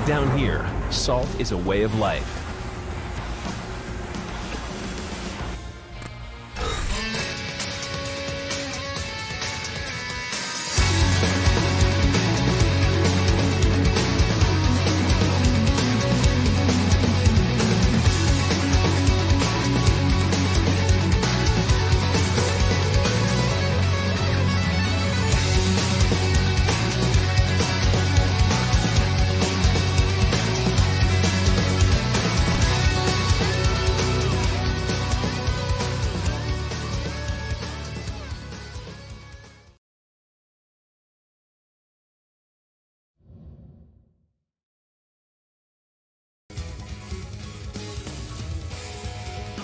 Down here, salt is a way of life.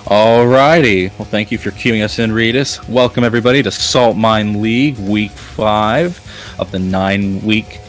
Alrighty, well thank you for queuing us in, Regis. Welcome everybody to Saltmine League Week 5 of the 9-week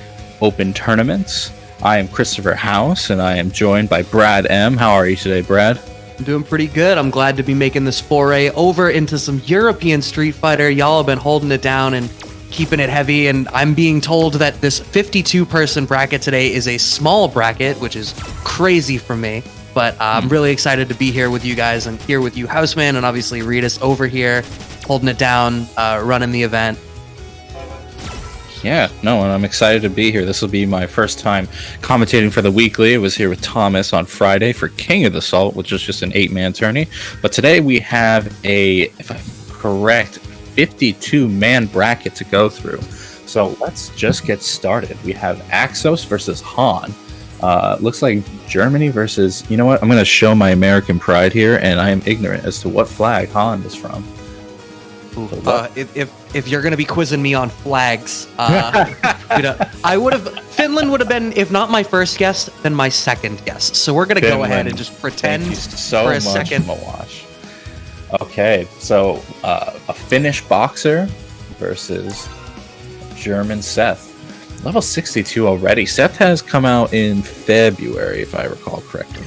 open tournaments. I am Christopher House and I am joined by BradM. How are you today, Brad? I'm doing pretty good. I'm glad to be making this foray over into some European Street Fighter. Y'all have been holding it down and keeping it heavy, and I'm being told that this 52-person bracket today is a small bracket, which is crazy for me. But I'm really excited to be here with you guys and here with you, Houseman, and obviously Ritas over here, holding it down, running the event. Yeah, no, and I'm excited to be here. This will be my first time commentating for the weekly. I was here with Thomas on Friday for King of the Salt, which was just an 8-man tourney. But today we have a, if I'm correct, 52-man bracket to go through. So let's just get started. We have Axos versus Han. Looks like Germany versus, you know what, I'm going to show my American pride here, and I am ignorant as to what flag Han is from. If you're going to be quizzing me on flags, Finland would have been, if not my first guess, then my second guess. So we're going to go ahead and just pretend for a second. Mawash. Okay, so a Finnish boxer versus German Seth. Level 62 already. Seth has come out in February, if I recall correctly.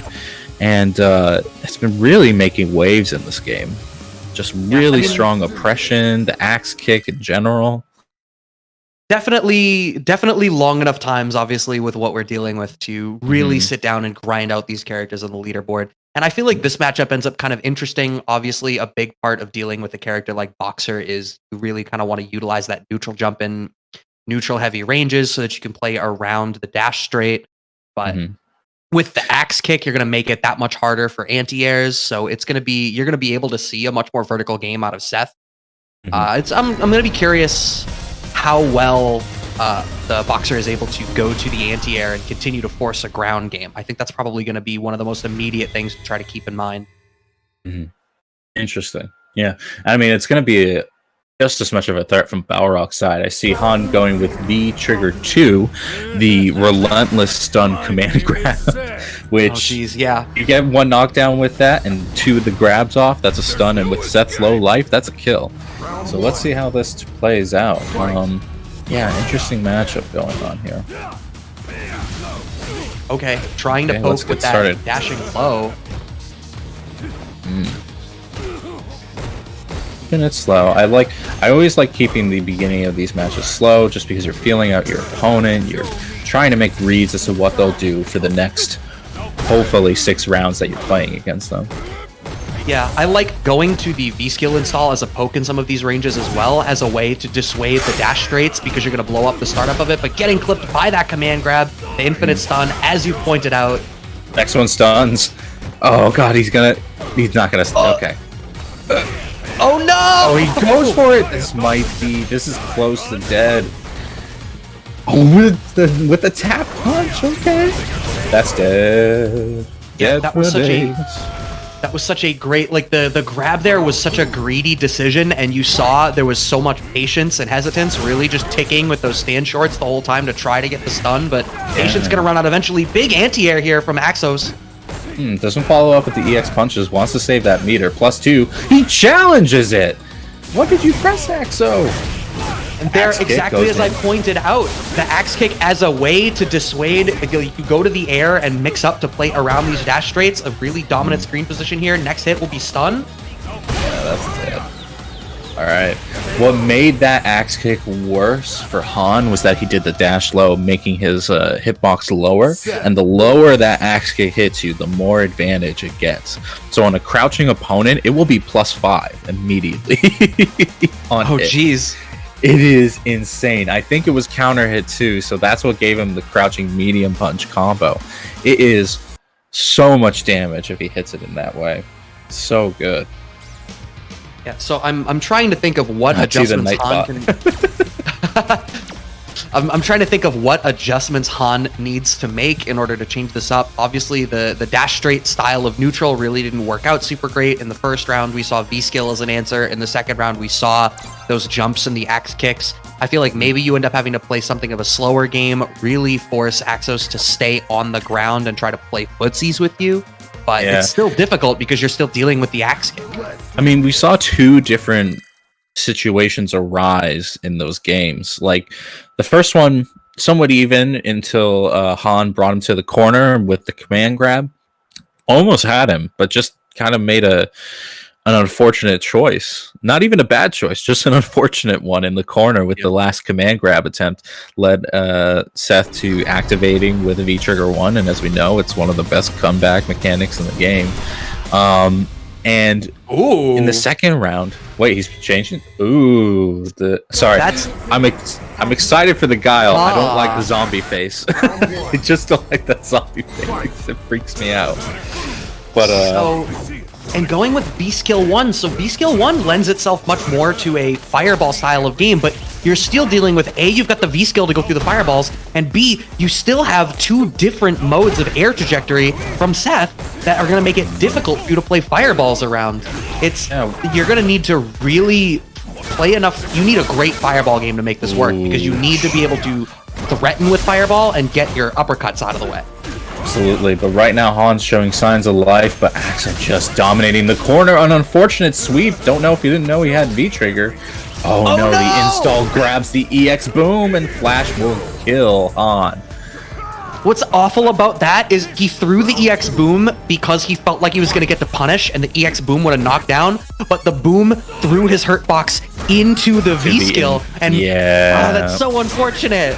And it's been really making waves in this game. Just really strong oppression, the axe kick in general. Definitely long enough times, obviously, with what we're dealing with to really sit down and grind out these characters on the leaderboard. And I feel like this matchup ends up kind of interesting. Obviously, a big part of dealing with a character like Boxer is you really kind of want to utilize that neutral jump in neutral heavy ranges so that you can play around the dash straight. But with the axe kick, you're going to make it that much harder for anti-airs. So it's going to be, you're going to be able to see a much more vertical game out of Seth. I'm going to be curious how well the Boxer is able to go to the anti-air and continue to force a ground game. I think that's probably going to be one of the most immediate things to try to keep in mind. Interesting. Yeah. I mean, it's going to be just as much of a threat from Balrog's side. I see Han going with V Trigger 2, the relentless stun command grab, which you get one knockdown with that and 2 of the grabs off, that's a stun, and with Seth's low life, that's a kill. So let's see how this plays out. Yeah, interesting matchup going on here. Okay, trying to poke with that dashing low. And it's slow. I always like keeping the beginning of these matches slow, just because you're feeling out your opponent, you're trying to make reads as to what they'll do for the next, hopefully, 6 rounds that you're playing against them. Yeah, I like going to the V-skill install as a poke in some of these ranges as well, as a way to dissuade the dash straights, because you're going to blow up the startup of it, but getting clipped by that command grab, the infinite stun, as you pointed out. Next one stuns. Oh god, he's not gonna stun. Okay. Oh no! Oh, he goes for it! This is close to dead. Oh, with the tap punch, okay. That's dead. Yeah, that was such a great, like, the grab there was such a greedy decision, and you saw there was so much patience and hesitance, really just ticking with those stand shorts the whole time to try to get the stun, but patience gonna run out eventually. Big anti-air here from Axos. Doesn't follow up with the EX punches, wants to save that meter. +2, he challenges it! What did you press, Axo? And there, exactly as I pointed out, the axe kick as a way to dissuade, you go to the air and mix up to play around these dash straights, a really dominant screen position here. Next hit will be stun. Yeah, that's dead. All right. What made that axe kick worse for Han was that he did the dash low, making his hitbox lower. And the lower that axe kick hits you, the more advantage it gets. So on a crouching opponent, it will be +5 immediately. Oh, jeez. It is insane. I think it was counter hit too, so that's what gave him the crouching medium punch combo. It is so much damage if he hits it in that way. So good. Yeah, so I'm trying to think of what adjustments Han can... I'm trying to think of what adjustments Han needs to make in order to change this up. Obviously, the dash straight style of neutral really didn't work out super great. In the first round, we saw V-skill as an answer. In the second round, we saw those jumps and the axe kicks. I feel like maybe you end up having to play something of a slower game, really force Axos to stay on the ground and try to play footsies with you. But it's still difficult because you're still dealing with the axe kick. I mean, we saw two different situations arise in those games. Like, the first one, somewhat even until Han brought him to the corner with the command grab. Almost had him, but just kind of made an unfortunate choice. Not even a bad choice, just an unfortunate one in the corner with the last command grab attempt. Led Seth to activating with a V-Trigger 1, and as we know, it's one of the best comeback mechanics in the game. And in the second round, wait, he's changing. I'm excited for the guile. I don't like the zombie face. I just don't like that zombie face. It freaks me out. But and going with V-Skill 1, so V-Skill 1 lends itself much more to a fireball style of game, but you're still dealing with A, you've got the V-Skill to go through the fireballs, and B, you still have two different modes of air trajectory from Seth that are going to make it difficult for you to play fireballs around. You're going to need to really play enough. You need a great fireball game to make this work, because you need to be able to threaten with fireball and get your uppercuts out of the way. Absolutely, but right now Han's showing signs of life, but Axel just dominating the corner. An unfortunate sweep. Don't know if you didn't know he had V-Trigger. Oh no, the install grabs the EX boom, and Flash will kill Han. What's awful about that is he threw the EX boom because he felt like he was going to get the punish, and the EX boom would have knocked down, but the boom threw his hurt box into the V-skill, and that's so unfortunate.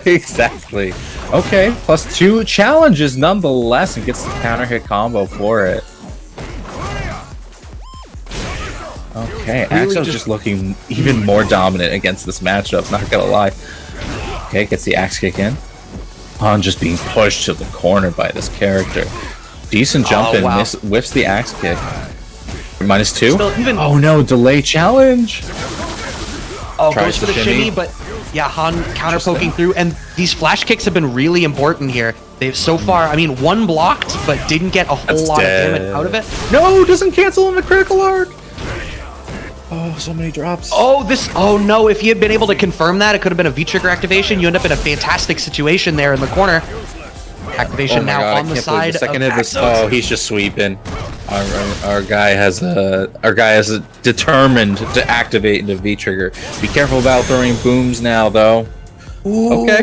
Exactly. Okay, +2 challenges nonetheless, and gets the counter hit combo for it. Okay, really Axel's just looking even more dominant against this matchup, not gonna lie. Okay, gets the axe kick in. Han just being pushed to the corner by this character. Decent jump in, whiffs the axe kick. -2? Oh no, delay challenge! Goes for the shimmy, but yeah, Han counter poking through, and these flash kicks have been really important here. They've so far, I mean, one blocked, but didn't get a whole lot of damage out of it. No, doesn't cancel on the critical arc! Oh, so many drops. Oh no, if he had been able to confirm that, it could have been a V-Trigger activation. You end up in a fantastic situation there in the corner. Activation now on the side of Axos. Oh, he's just sweeping. Our guy has determined to activate into V-Trigger. Be careful about throwing booms now, though. Ooh. Okay.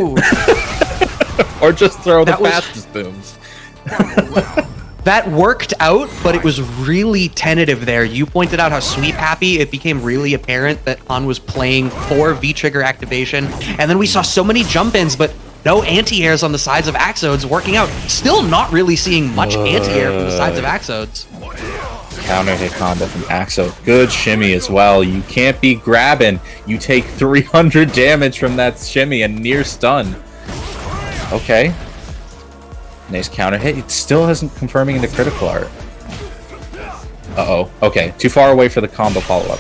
Or just throw the fastest booms. That worked out, but it was really tentative there. You pointed out how sweep happy. It became really apparent that Han was playing for V-Trigger activation. And then we saw so many jump-ins, but no anti-airs on the sides of Axodes working out. Still not really seeing much anti-air from the sides of Axodes. Counter hit combo from Axo. Good shimmy as well. You can't be grabbing. You take 300 damage from that shimmy and near stun. Okay. Nice counter hit. It still hasn't confirming into critical art. Uh-oh. Okay. Too far away for the combo follow-up.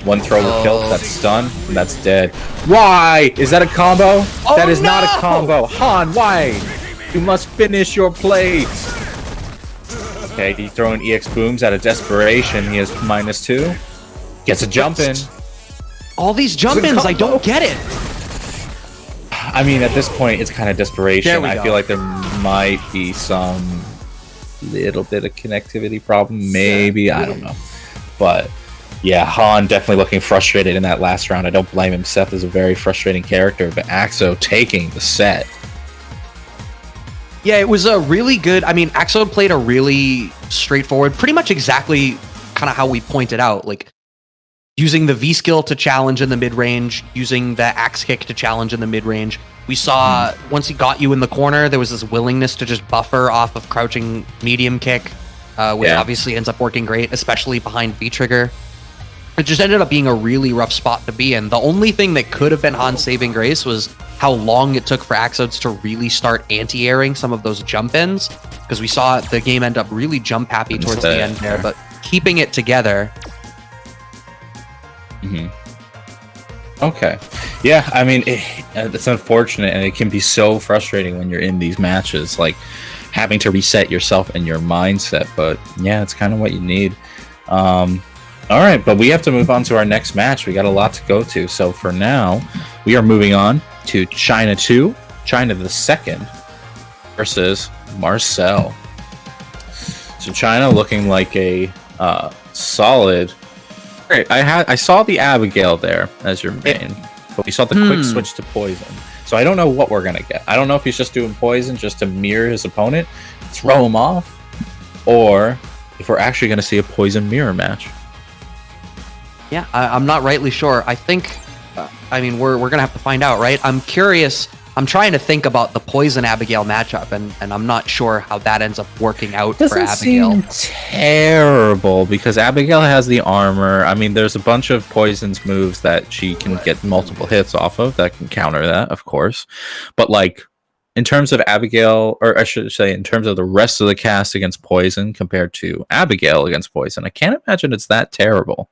One throw will kill. That's stun. And that's dead. Why? Is that a combo? That is not a combo. Han, why? You must finish your plays. Okay, he's throwing EX booms out of desperation. He has -2. Gets a jump in. All these jump-ins, I don't get it. I mean, at this point, it's kind of desperation. I feel like there might be some little bit of connectivity problem. Maybe. I don't know. But yeah, Han definitely looking frustrated in that last round. I don't blame him. Seth is a very frustrating character, but Axo taking the set. Yeah, it was a really good... I mean, Axo played a really straightforward, pretty much exactly kind of how we pointed out. Like, using the V skill to challenge in the mid range, using the axe kick to challenge in the mid range. We saw once he got you in the corner, there was this willingness to just buffer off of crouching medium kick, which obviously ends up working great, especially behind V trigger. It just ended up being a really rough spot to be in. The only thing that could have been Han's saving grace was how long it took for Axodes to really start anti-airing some of those jump ins, because we saw the game end up really jump happy towards the end there, but keeping it together. Okay. Yeah, I mean, it's unfortunate, and it can be so frustrating when you're in these matches, like having to reset yourself and your mindset, but yeah, it's kind of what you need. All right, but we have to move on to our next match. We got a lot to go to. So for now, we are moving on to China 2, China the second versus Marcel. So China looking like a solid. Great. I saw the Abigail there as your main, but we saw the quick switch to poison. So I don't know what we're gonna get. I don't know if he's just doing poison just to mirror his opponent, throw him off, or if we're actually gonna see a poison mirror match. Yeah, I'm not rightly sure. I think, I mean, we're gonna have to find out, right? I'm curious. I'm trying to think about the Poison Abigail matchup, and I'm not sure how that ends up working out for Abigail. Seem terrible because Abigail has the armor. I mean, there's a bunch of Poison's moves that she can get multiple hits off of that can counter that, of course. But like, in terms of Abigail, or I should say, in terms of the rest of the cast against Poison compared to Abigail against Poison, I can't imagine it's that terrible.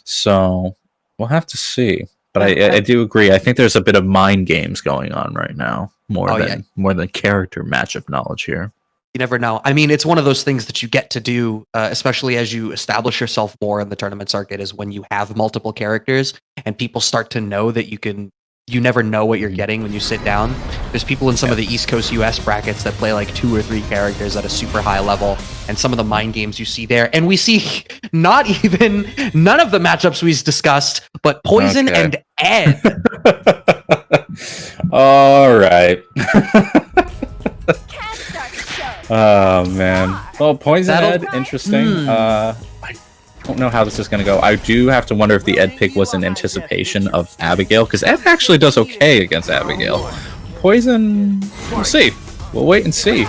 So we'll have to see. But I do agree. I think there's a bit of mind games going on right now, more than character matchup knowledge here. You never know. I mean, it's one of those things that you get to do, especially as you establish yourself more in the tournament circuit, is when you have multiple characters and people start to know that you never know what you're getting when you sit down. There's people in some of the East Coast US brackets that play like 2 or 3 characters at a super high level, and some of the mind games you see there. And we see none of the matchups we've discussed, but Poison and Ed. All right. Oh, man. Well, Poison Ed, interesting. I don't know how this is going to go. I do have to wonder if the Ed pick was in anticipation of Abigail, because Ed actually does okay against Abigail. Poison, we'll see. We'll wait and see.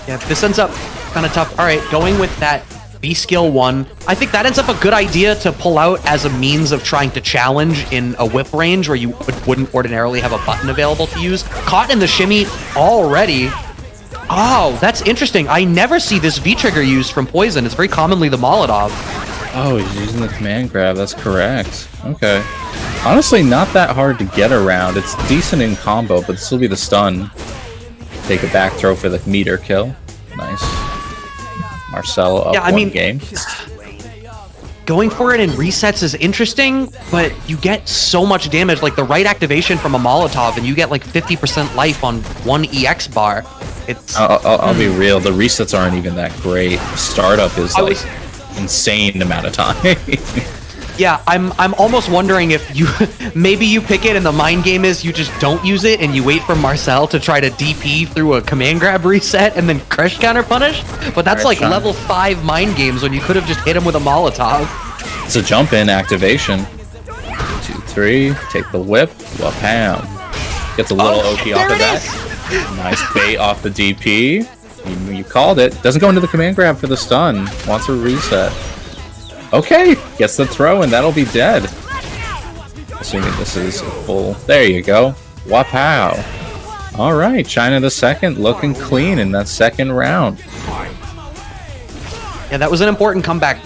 Yeah, this ends up kind of tough. All right, going with that B-Skill 1. I think that ends up a good idea to pull out as a means of trying to challenge in a whip range where you wouldn't ordinarily have a button available to use. Caught in the shimmy already. Oh, that's interesting. I never see this V-trigger used from Poison. It's very commonly the Molotov. Oh, he's using the command grab. That's correct. Okay. Honestly, not that hard to get around. It's decent in combo, but this will be the stun. Take a back throw for the meter kill. Nice. Marcelo up one game. Going for it in resets is interesting, but you get so much damage. Like the right activation from a Molotov, and you get like 50% life on one EX bar. I'll be real. The resets aren't even that great. Startup is like insane amount of time. Yeah, I'm almost wondering if maybe you pick it and the mind game is you just don't use it and you wait for Marcel to try to DP through a command grab reset and then crush counter punish. But that's like level 5 mind games when you could have just hit him with a Molotov. It's a jump in activation. 2, 3. Take the whip. Wapam. Gets a little OP off of that. Nice bait off the DP. You called it. Doesn't go into the command grab for the stun. Wants a reset. Okay. Gets the throw and that'll be dead. Assuming this is a full. There you go. Wapow. Alright. China the second looking clean in that second round. Yeah, that was an important comeback.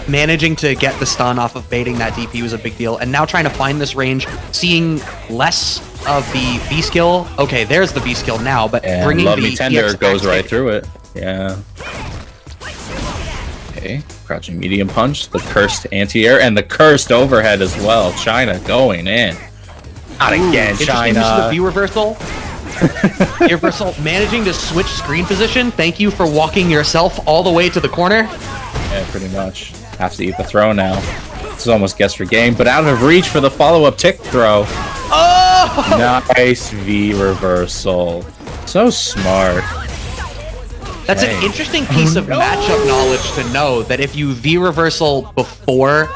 Managing to get the stun off of baiting that DP was a big deal. And now trying to find this range, seeing less of the B skill. Okay, there's the B skill now, but and bringing Love Me the Tender EX goes right through it. Yeah. Okay, crouching medium punch, the cursed anti-air, and the cursed overhead as well. China going in. Not again, China. The V reversal. Reversal managing to switch screen position. Thank you for walking yourself all the way to the corner. Yeah, pretty much. Have to eat the throw now. This is almost guess for game, but out of reach for the follow-up tick throw. Oh! Nice V reversal. So smart. That's an interesting piece of matchup knowledge to know that if you V reversal before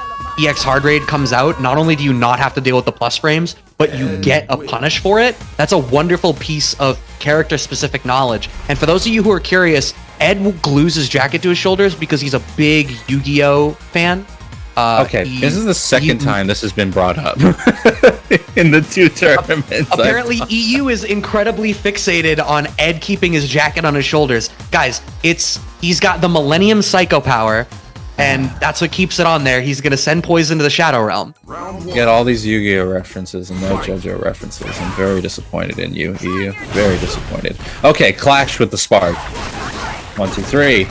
EX Hard Raid comes out, not only do you not have to deal with the plus frames, but you get a punish for it. That's a wonderful piece of character-specific knowledge. And for those of you who are curious, Ed glues his jacket to his shoulders because he's a big Yu-Gi-Oh fan. Okay, this is the second time this has been brought up in the 2 tournaments. Apparently, EU is incredibly fixated on Ed keeping his jacket on his shoulders. Guys, he's got the Millennium Psycho power, and that's what keeps it on there. He's going to send poison to the Shadow Realm. Get all these Yu-Gi-Oh references and no JoJo references. I'm very disappointed in you, EU. Very disappointed. Okay, clash with the spark. 1, 2, 3.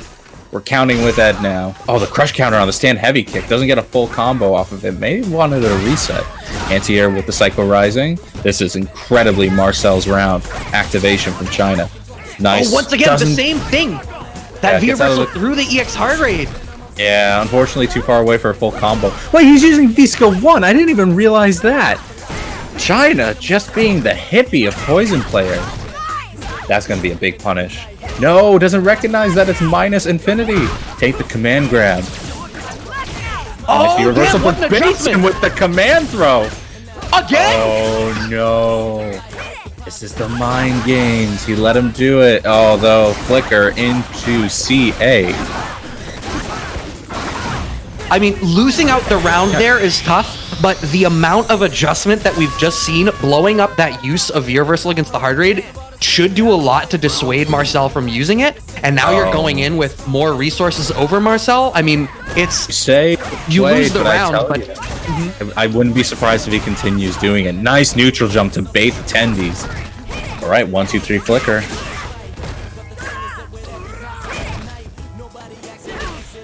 We're counting with Ed now. Oh, the crush counter on the stand heavy kick. Doesn't get a full combo off of it. Maybe wanted a reset. Anti-air with the Psycho Rising. This is incredibly Marcel's round. Activation from China. Nice. Oh, once again, the same thing. That V reversal through the EX Hard Raid. Yeah, unfortunately too far away for a full combo. Wait, he's using V-Skill 1. I didn't even realize that. China just being the hippie of poison players. That's going to be a big punish. No, doesn't recognize that it's minus infinity. Take the command grab. Oh, the reversal, what but baits him with the command throw. Again? Oh, no. This is the mind games. He let him do it. Although, flicker into CA. I mean, losing out the round there is tough, but the amount of adjustment that we've just seen blowing up that use of V-Reversal against the Hard Raid should do a lot to dissuade Marcel from using it, and now you're going in with more resources over Marcel. I mean, you lose the round, but I wouldn't be surprised if he continues doing it. Nice neutral jump to bait the tendies. All right, 1, 2, 3 flicker.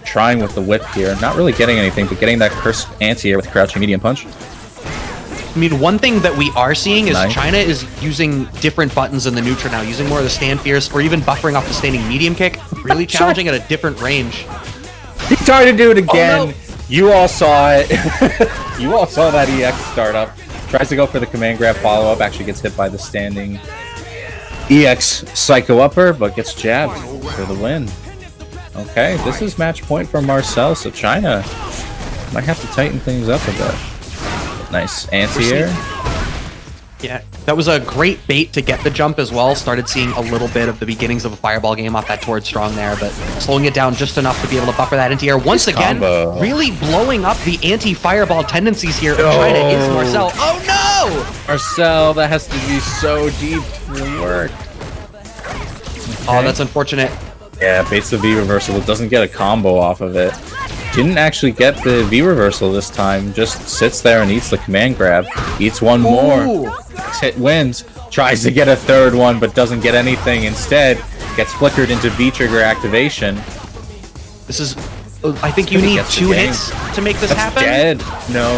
Trying with the whip here, not really getting anything, but getting that cursed anti-air with crouching medium punch. I mean, one thing that we are seeing is China is using different buttons in the neutral now, using more of the stand fierce, or even buffering off the standing medium kick, really challenging at a different range. He tried to do it again. Oh, no. You all saw it. You all saw that EX startup. Tries to go for the command grab follow-up, actually gets hit by the standing EX Psycho Upper, but gets jabbed for the win. Okay, this is match point for Marcel, so China might have to tighten things up a bit. Nice anti-air. Yeah, that was a great bait to get the jump as well. Started seeing a little bit of the beginnings of a fireball game off that Toward Strong there, but slowing it down just enough to be able to buffer that anti-air. Once again, really blowing up the anti-fireball tendencies here of China is Marcel. Oh no! Marcel, that has to be so deep to work. Okay. Oh, that's unfortunate. Yeah, baits the V-reversal. It doesn't get a combo off of it. Didn't actually get the V-reversal this time. Just sits there and eats the command grab. Eats one more. Hit wins. Tries to get a third one, but doesn't get anything. Instead, gets flickered into V-trigger activation. This is... I think you need 2 hits to make this happen. Dead. No.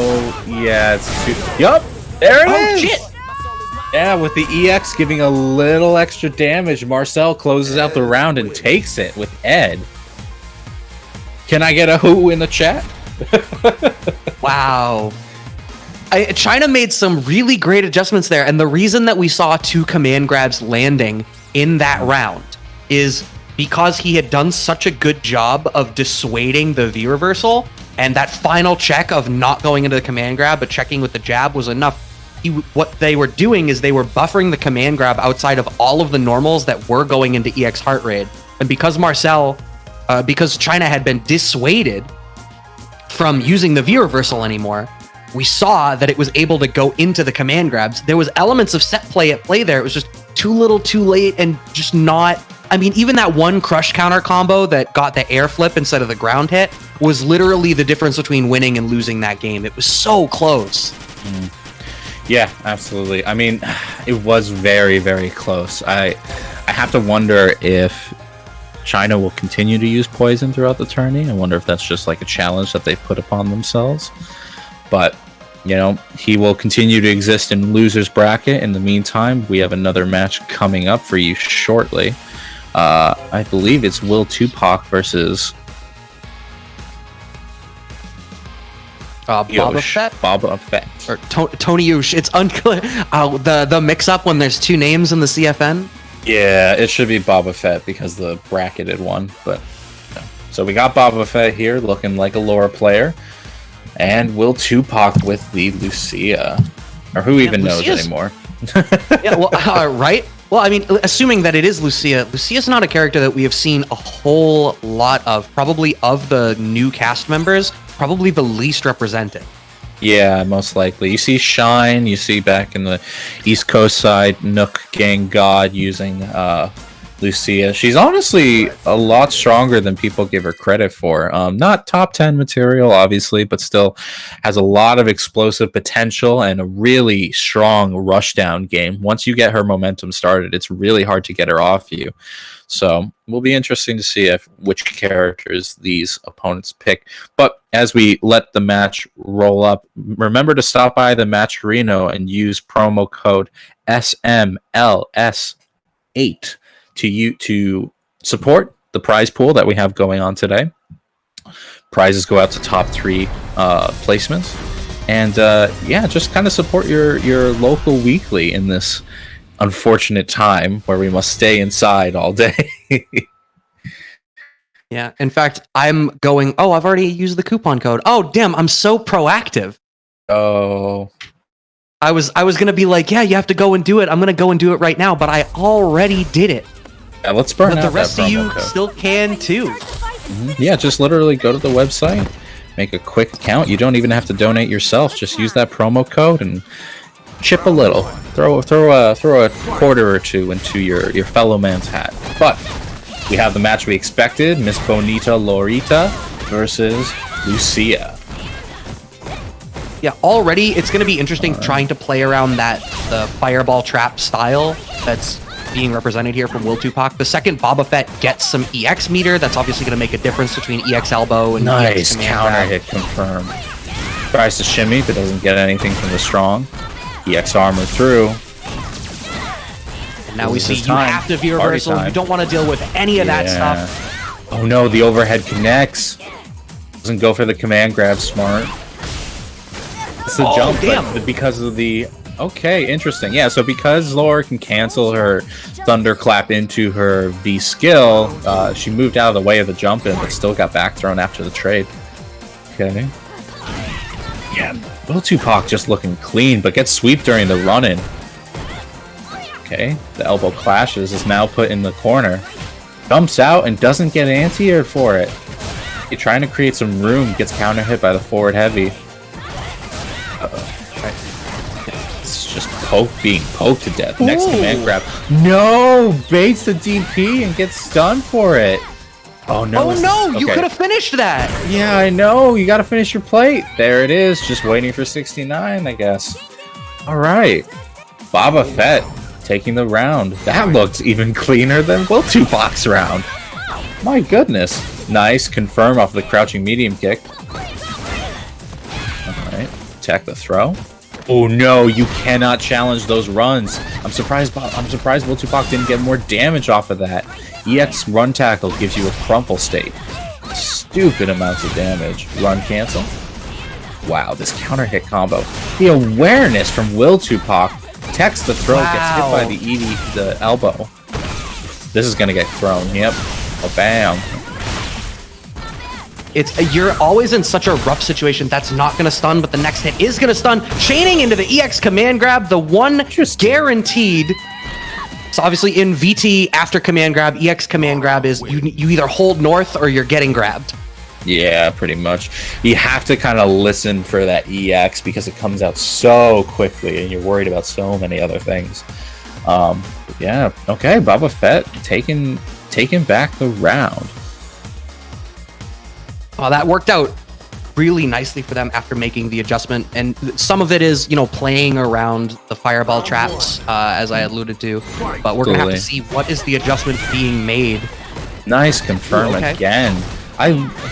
Yeah, it's 2. Yup. There it is. Shit. Yeah, with the EX giving a little extra damage, Marcel closes out the round and takes it with Ed. Can I get a who in the chat? Wow. China made some really great adjustments there, and the reason that we saw 2 command grabs landing in that round is because he had done such a good job of dissuading the V-reversal, and that final check of not going into the command grab but checking with the jab was enough. What they were doing is they were buffering the command grab outside of all of the normals that were going into EX Heart Raid. And because because China had been dissuaded from using the V-reversal anymore, we saw that it was able to go into the command grabs. There was elements of set play at play there. It was just too little, too late, and just not... I mean, even that one crush counter combo that got the air flip instead of the ground hit was literally the difference between winning and losing that game. It was so close. Yeah, absolutely. I mean, it was very, very close. I have to wonder if China will continue to use poison throughout the tourney. I wonder if that's just like a challenge that they put upon themselves. But, you know, he will continue to exist in loser's bracket. In the meantime, we have another match coming up for you shortly. I believe it's Will Tupac versus... Boba Fett? Boba Fett. Or Tony Yush. It's unclear. The mix-up when there's 2 names in the CFN? Yeah, it should be Boba Fett because the bracketed one. But so we got Boba Fett here looking like a lore player. And will Tupac with the Lucia. Or who even knows anymore? Yeah, well, right? Well, I mean, assuming that it is Lucia, Lucia's not a character that we have seen a whole lot of. Probably of the new cast members, probably the least represented. Yeah, most likely. You see Shine, you see back in the East Coast side, Nook Gang God using Lucia. She's honestly a lot stronger than people give her credit for. Not top 10 material, obviously, but still has a lot of explosive potential and a really strong rushdown game. Once you get her momentum started, it's really hard to get her off you. So it will be interesting to see which characters these opponents pick. But as we let the match roll up, remember to stop by the Match Reno and use promo code SMLS8 to support the prize pool that we have going on today. Prizes go out to top 3 placements. And yeah, just kind of support your local weekly in this unfortunate time where we must stay inside all day. Yeah, in fact, I'm going, I've already used the coupon code. Oh, damn, I'm so proactive. Oh. I was going to be like, yeah, you have to go and do it. I'm going to go and do it right now, but I already did it. Yeah, let's burn but out the rest that of you promo code. still can too. Mm-hmm. Yeah, just literally go to the website, make a quick account. You don't even have to donate yourself. Just use that promo code and chip a little. Throw a quarter or two into your fellow man's hat. But we have the match we expected: Miss Bonita Lorita versus Lucia. Yeah, already it's going to be interesting trying to play around the fireball trap style that's being represented here from Will Tupac. The second Boba Fett gets some EX meter, that's obviously going to make a difference between EX elbow and nice EX command counter grab. hit confirmed. Tries to shimmy but doesn't get anything from the strong. EX armor through. And now we see you time. have to V Party reversal. time. You don't want to deal with any of that stuff. Oh no, the overhead connects. Doesn't go for the command grab, smart. It's a jump, but because of the... Okay, interesting. Yeah, so because Laura can cancel her thunderclap into her V skill, she moved out of the way of the jump in, but still got back thrown after the trade. Okay. Yeah, Will Tupac just looking clean, but gets sweep during the run-in. Okay, the elbow clashes, is now put in the corner. Jumps out and doesn't get anti-air for it. He's trying to create some room, gets counter hit by the forward heavy. It's just being poked to death. Next command grab. No! Baits the DP and gets stunned for it. Oh no. Oh no, you could have finished that. Yeah, I know. You gotta finish your plate. There it is. Just waiting for 69, I guess. Alright. Boba Fett taking the round. That looked even cleaner than Will Tupac's round. My goodness. Nice. Confirm off the crouching medium kick. Alright. Attack the throw. Oh no, you cannot challenge those runs. I'm surprised Will Tupac didn't get more damage off of that. EX run tackle gives you a crumple state. Stupid amounts of damage. Run cancel. Wow, this counter hit combo. The awareness from Will Tupac. Text the throw, gets hit by the elbow. This is gonna get thrown. Yep. Oh, bam. You're always in such a rough situation. That's not going to stun, but the next hit is going to stun. Chaining into the EX command grab, the one guaranteed. So obviously in VT after command grab, EX command grab is you either hold north or you're getting grabbed. Yeah, pretty much. You have to kind of listen for that EX because it comes out so quickly and you're worried about so many other things. Yeah, okay, Boba Fett taking back the round. Well, that worked out really nicely for them after making the adjustment. And some of it is, playing around the fireball traps, as I alluded to. But we're going to have to see what is the adjustment being made. Nice confirm again.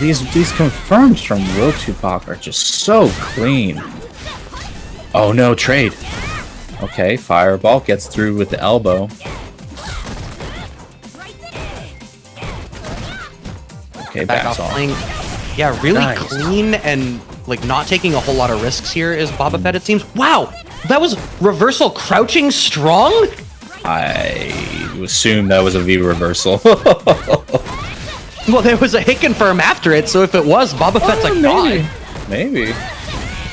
These confirms from Will Tupac are just so clean. Oh no, trade. Okay, fireball gets through with the elbow. Okay, backs off. Playing. Yeah, really clean and not taking a whole lot of risks here is Boba Fett, it seems. Wow, that was reversal crouching strong? I assume that was a V reversal. Well, there was a hit confirm after it, so if it was, Boba Fett's a god. Maybe.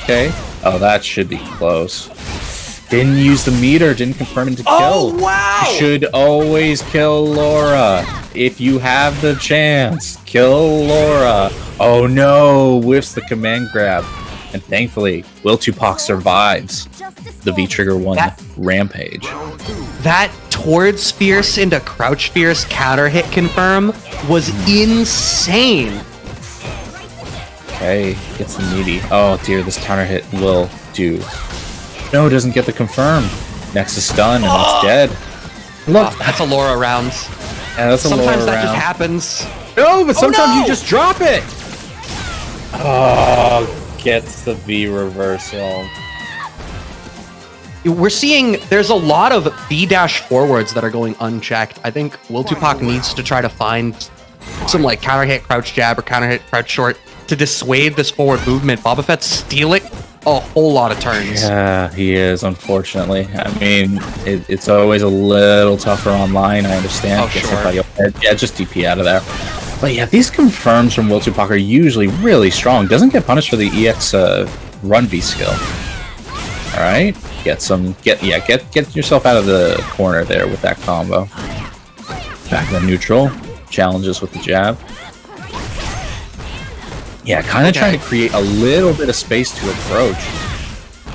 Okay. Oh, that should be close. Didn't use the meter, didn't confirm it to kill. Oh, wow! You should always kill Laura. If you have the chance, kill Laura. Oh no, whiffs the command grab. And thankfully, Will Tupac survives the V-Trigger 1 rampage. That towards Fierce into Crouch Fierce counter hit confirm was insane. Okay, gets the meaty. Oh dear, this counter hit will do. No, doesn't get the confirm. Next is stun, and it's dead. Look, That's a Laura round. yeah, that's a Sometimes lower that just round. happens. No, but sometimes no! you just drop it. Oh, gets the V reversal. We're seeing there's a lot of B-dash forwards that are going unchecked. I think Will Tupac needs to try to find some like counter hit crouch jab or counter hit crouch short to dissuade this forward movement. Boba Fett's stealing a whole lot of turns. Yeah, he is, unfortunately. I mean, it's always a little tougher online, I understand. Oh, Get sure. somebody up there. Yeah, just DP out of there. But yeah, these confirms from Will Tupac are usually really strong. Doesn't get punished for the EX run V skill. Alright. Get yourself out of the corner there with that combo. Back to neutral. Challenges with the jab. Yeah, kind of trying to create a little bit of space to approach.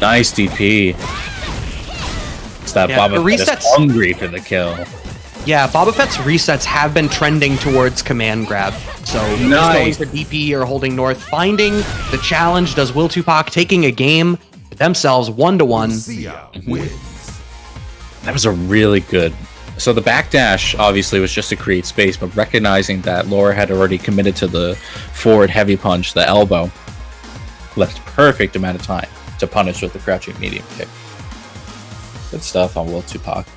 Nice DP. It's that Boba Fett is hungry for the kill. Yeah, Boba Fett's resets have been trending towards command grab. So he's going for DP or holding north. Finding the challenge does Will Tupac, taking a game themselves 1-1. That was a really good. So the backdash obviously was just to create space, but recognizing that Laura had already committed to the forward heavy punch, the elbow, left perfect amount of time to punish with the crouching medium kick. Good stuff on Will Tupac.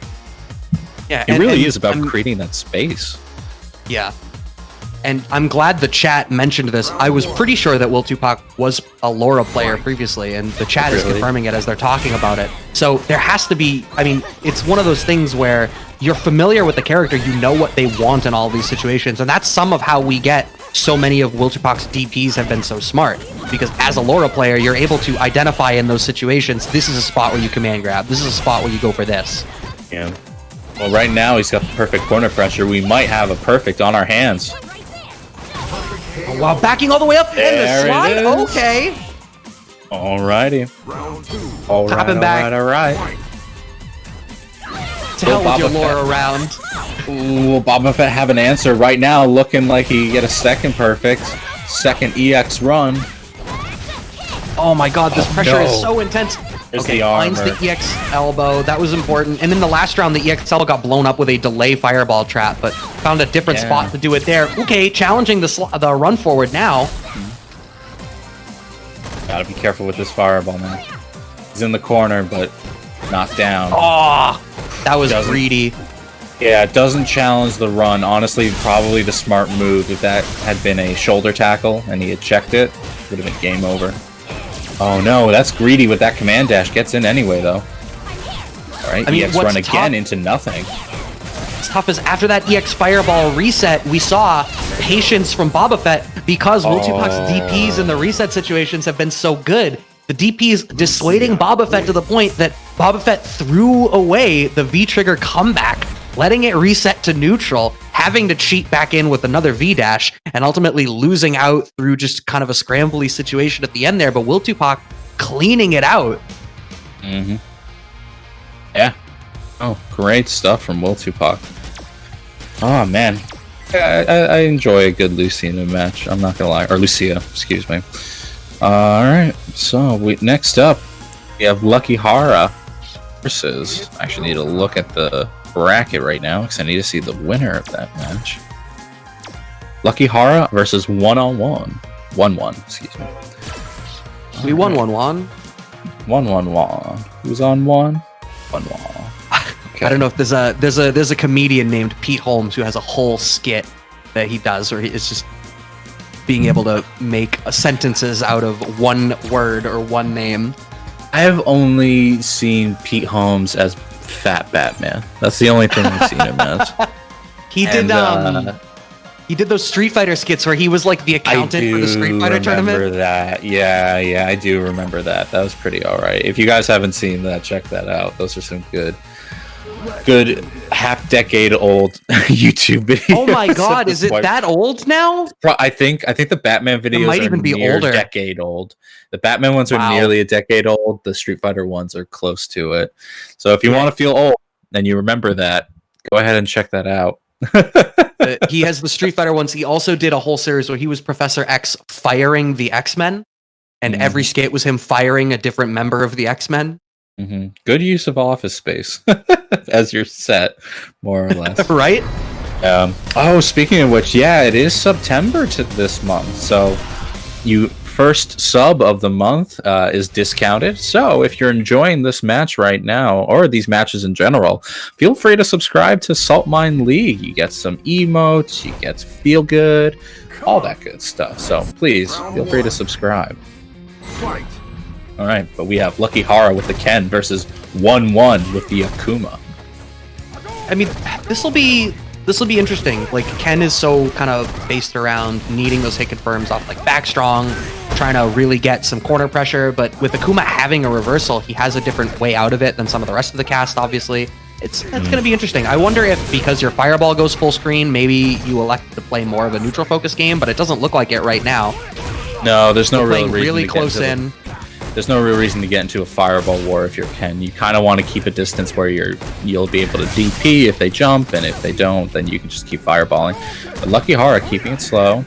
Yeah, It really is about creating that space. Yeah. And I'm glad the chat mentioned this. I was pretty sure that Will Tupac was a Laura player previously, and the chat is confirming it as they're talking about it. So there has to be, I mean, it's one of those things where you're familiar with the character, you know what they want in all these situations, and that's some of how we get so many of Will Tupac's DPs have been so smart. Because as a Laura player, you're able to identify in those situations, this is a spot where you command grab, this is a spot where you go for this. Yeah. Well, right now he's got the perfect corner pressure. We might have a perfect on our hands. Oh, wow, backing all the way up and the slide. Okay. Alrighty. All right. Hopping back. All right. To hell with your Laura round. Ooh, Boba Fett have an answer right now, looking like he get a second perfect, second EX run. Oh my god, this pressure is so intense. There's Okay, the armor. finds the EX elbow. That was important. And in the last round, the EX elbow got blown up with a delay fireball trap, but found a different spot to do it there. Okay, challenging the run forward now. Gotta be careful with this fireball, man. He's in the corner, but knocked down. Oh, that was greedy. Yeah, it doesn't challenge the run. Honestly, probably the smart move. If that had been a shoulder tackle and he had checked it, would have been game over. Oh no, that's greedy with that command dash. Gets in anyway, though. Alright, EX run again into nothing. What's tough is after that EX fireball reset, we saw patience from Boba Fett because Will Tupac's DPs in the reset situations have been so good. The DPs dissuading Boba Fett to the point that Boba Fett threw away the V-trigger comeback, letting it reset to neutral, having to cheat back in with another V-dash, and ultimately losing out through just kind of a scrambly situation at the end there, but Will Tupac cleaning it out. Mm-hmm. Yeah. Oh, great stuff from Will Tupac. Oh, man. I enjoy a good Luciana match, I'm not gonna lie. Or Lucia, excuse me. Alright, so next up, we have Lucky Hara versus... I actually need to look at the bracket right now because I need to see the winner of that match. Lucky Hara versus 1-on-1. 1-1, excuse me. We won 1-1. 1-1-1. Who's on 1? 1-1. Okay. I don't know if there's a comedian named Pete Holmes who has a whole skit that he does where it's just being able to make sentences out of one word or one name. I have only seen Pete Holmes as Fat Batman. That's the only thing I've seen him as. He He did those Street Fighter skits where he was like the accountant for the Street Fighter tournament. I remember that. Yeah, I do remember that. That was pretty alright. If you guys haven't seen that, check that out. Those are some good half-decade old YouTube videos. Oh my god, is it that old now? I think the Batman videos might even be older. A decade old. The Batman ones are nearly a decade old. The Street Fighter ones are close to it. So if you want to feel old and you remember that, go ahead and check that out. He has the Street Fighter ones. He also did a whole series where he was Professor X firing the X-Men, and every skate was him firing a different member of the X-Men. Good use of office space as your set, more or less. Right? Oh, speaking of which, yeah, it is September to this month. So you first sub of the month is discounted. So if you're enjoying this match right now, or these matches in general, feel free to subscribe to Saltmine League. You get some emotes, you get feel good, all that good stuff. So please feel free to subscribe. All right, but we have Lucky Hara with the Ken versus 1-1 with the Akuma. I mean, this will be interesting. Like, Ken is so kind of based around needing those hit confirms off like back strong, trying to really get some corner pressure. But with Akuma having a reversal, he has a different way out of it than some of the rest of the cast. Obviously, that's going to be interesting. I wonder if because your fireball goes full screen, maybe you elect to play more of a neutral focus game. But it doesn't look like it right now. No, there's no real reason really close in. There's no real reason to get into a fireball war if you're Ken. You kind of want to keep a distance where you'll be able to DP if they jump, and if they don't, then you can just keep fireballing. But Lucky Hara keeping it slow.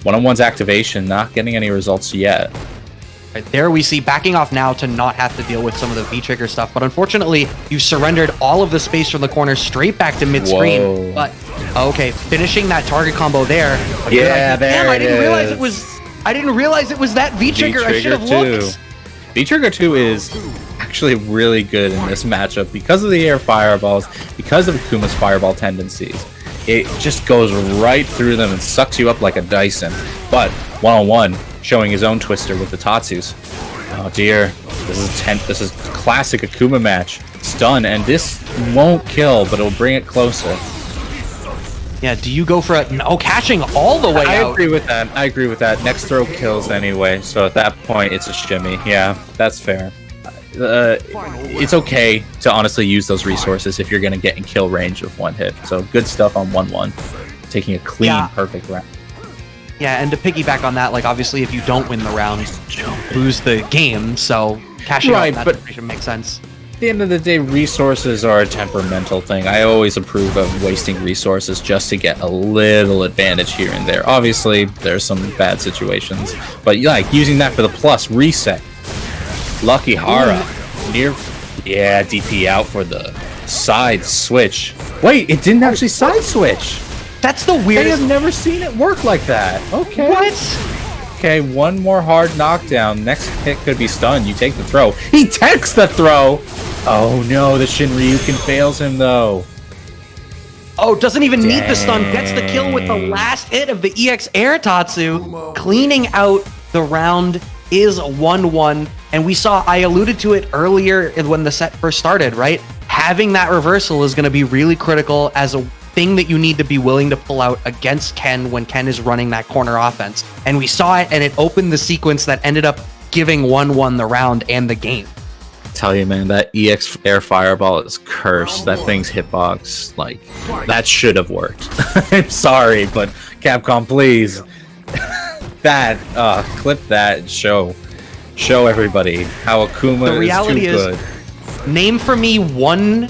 1-on-1's activation, not getting any results yet. Right there we see backing off now to not have to deal with some of the V-trigger stuff, but unfortunately, you surrendered all of the space from the corner straight back to mid-screen. Whoa. But, okay, finishing that target combo there. Yeah, there Damn, it I didn't is. realize it was that V-trigger. I should have looked. V-Trigger 2 is actually really good in this matchup because of the air fireballs, because of Akuma's fireball tendencies. It just goes right through them and sucks you up like a Dyson. But 1-on-1, showing his own twister with the Tatsus. Oh dear, this is classic Akuma match. Stun, and this won't kill, but it'll bring it closer. Yeah, do you go for a... No, catching all the way out. I agree with that. Next throw kills anyway, so at that point, it's a shimmy. Yeah, that's fair. It's okay to honestly use those resources if you're going to get in kill range of one hit. So good stuff on 1-1. Taking a clean, perfect round. Yeah, and to piggyback on that, like, obviously, if you don't win the round, you lose the game, so cashing out that information makes sense. At the end of the day, resources are a temperamental thing. I always approve of wasting resources just to get a little advantage here and there. Obviously, there's some bad situations, but like using that for the plus reset. Lucky Hara near, DP out for the side switch. Wait, it didn't actually side switch. That's the weirdest. I have never seen it work like that. Okay. What? Okay, one more hard knockdown. Next hit could be stunned. You take the throw. He takes the throw. Oh no, the Shinryuken fails him though. Oh, doesn't even need the stun. Gets the kill with the last hit of the EX Air Tatsu. Cleaning out the round is 1-1. And we saw, I alluded to it earlier when the set first started, right? Having that reversal is going to be really critical as a thing that you need to be willing to pull out against Ken when Ken is running that corner offense. And we saw it, and it opened the sequence that ended up giving 1-1 the round and the game. Tell you, man, that EX Air Fireball is cursed. That thing's hitbox, like, that should have worked. I'm sorry, but Capcom, please. Clip that and show everybody how Akuma the reality is too good. Name for me one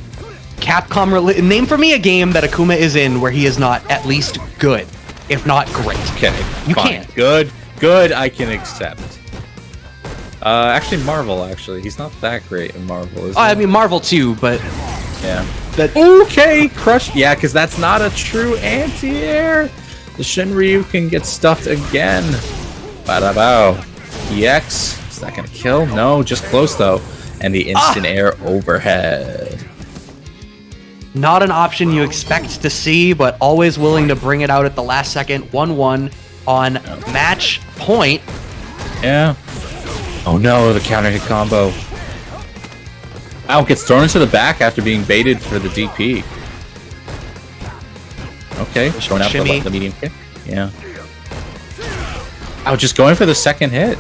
Capcom name for me a game that Akuma is in where he is not at least good, if not great. Okay, you fine. can't. Good, I can accept. Actually, Marvel. Actually, he's not that great in Marvel. Is he? I mean, Marvel too, but yeah. Okay, crush. Yeah, because that's not a true anti-air. The Shinryu can get stuffed again. Bada-bow. EX. Is that gonna kill? No, just close though. And the instant air overhead. Not an option you expect to see, but always willing to bring it out at the last second. 1-1 on match point. Yeah. Oh no, the counter hit combo. Ow, gets thrown into the back after being baited for the DP. Okay, showing out the medium kick. Yeah. Oh, just going for the second hit.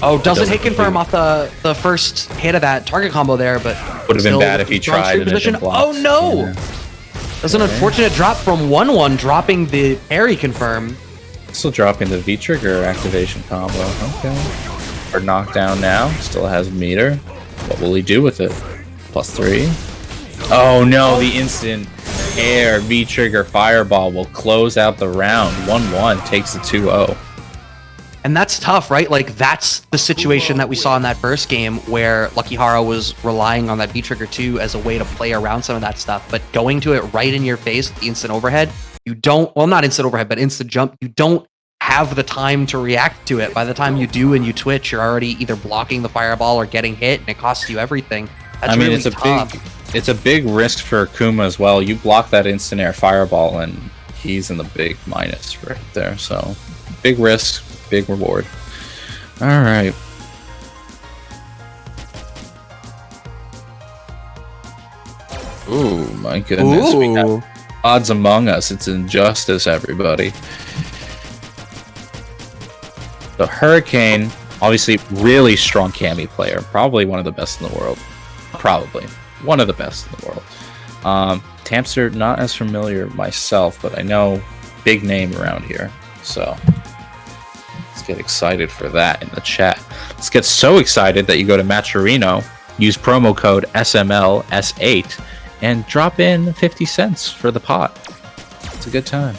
Oh, doesn't hit confirm off the first hit of that target combo there, but would have been bad if he tried and it didn't block. Oh no! Yeah. That's an unfortunate drop from 1-1, dropping the parry confirm. Still dropping the V-trigger activation combo. Okay. Or knockdown now. Still has meter. What will he do with it? +3. Oh no, the instant air V-trigger fireball will close out the round. 1-1 takes the 2-0. And that's tough, right? Like, that's the situation that we saw in that first game where Lucky Hara was relying on that V-Trigger 2 as a way to play around some of that stuff. But going to it right in your face with the instant overhead, you don't, well, not instant overhead, but instant jump, you don't have the time to react to it. By the time you do and you twitch, you're already either blocking the fireball or getting hit, and it costs you everything. That's really it's a big risk for Akuma as well. You block that instant air fireball, and he's in the big minus right there. So, big risk. Big reward. All right. Ooh, my goodness. Ooh. We got odds among us. It's injustice, everybody. The Hurricane, obviously, really strong Cammy player. Probably one of the best in the world. Probably one of the best in the world. Tamster, not as familiar myself, but I know big name around here. So. Let's get excited for that in the chat. Let's get so excited that you go to Matcherino, use promo code SMLS8, and drop in 50 cents for the pot. It's a good time.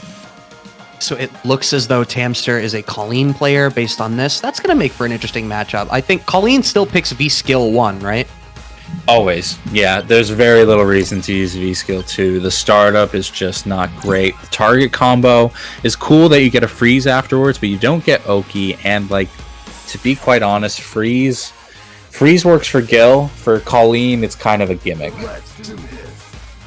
So it looks as though Tamster is a Colleen player based on this. That's going to make for an interesting matchup. I think Colleen still picks V-Skill 1, right? Always. Yeah, there's very little reason to use V-Skill 2. The startup is just not great. The target combo is cool that you get a freeze afterwards, but you don't get Oki. And, like, to be quite honest, freeze works for Gil. For Colleen, it's kind of a gimmick.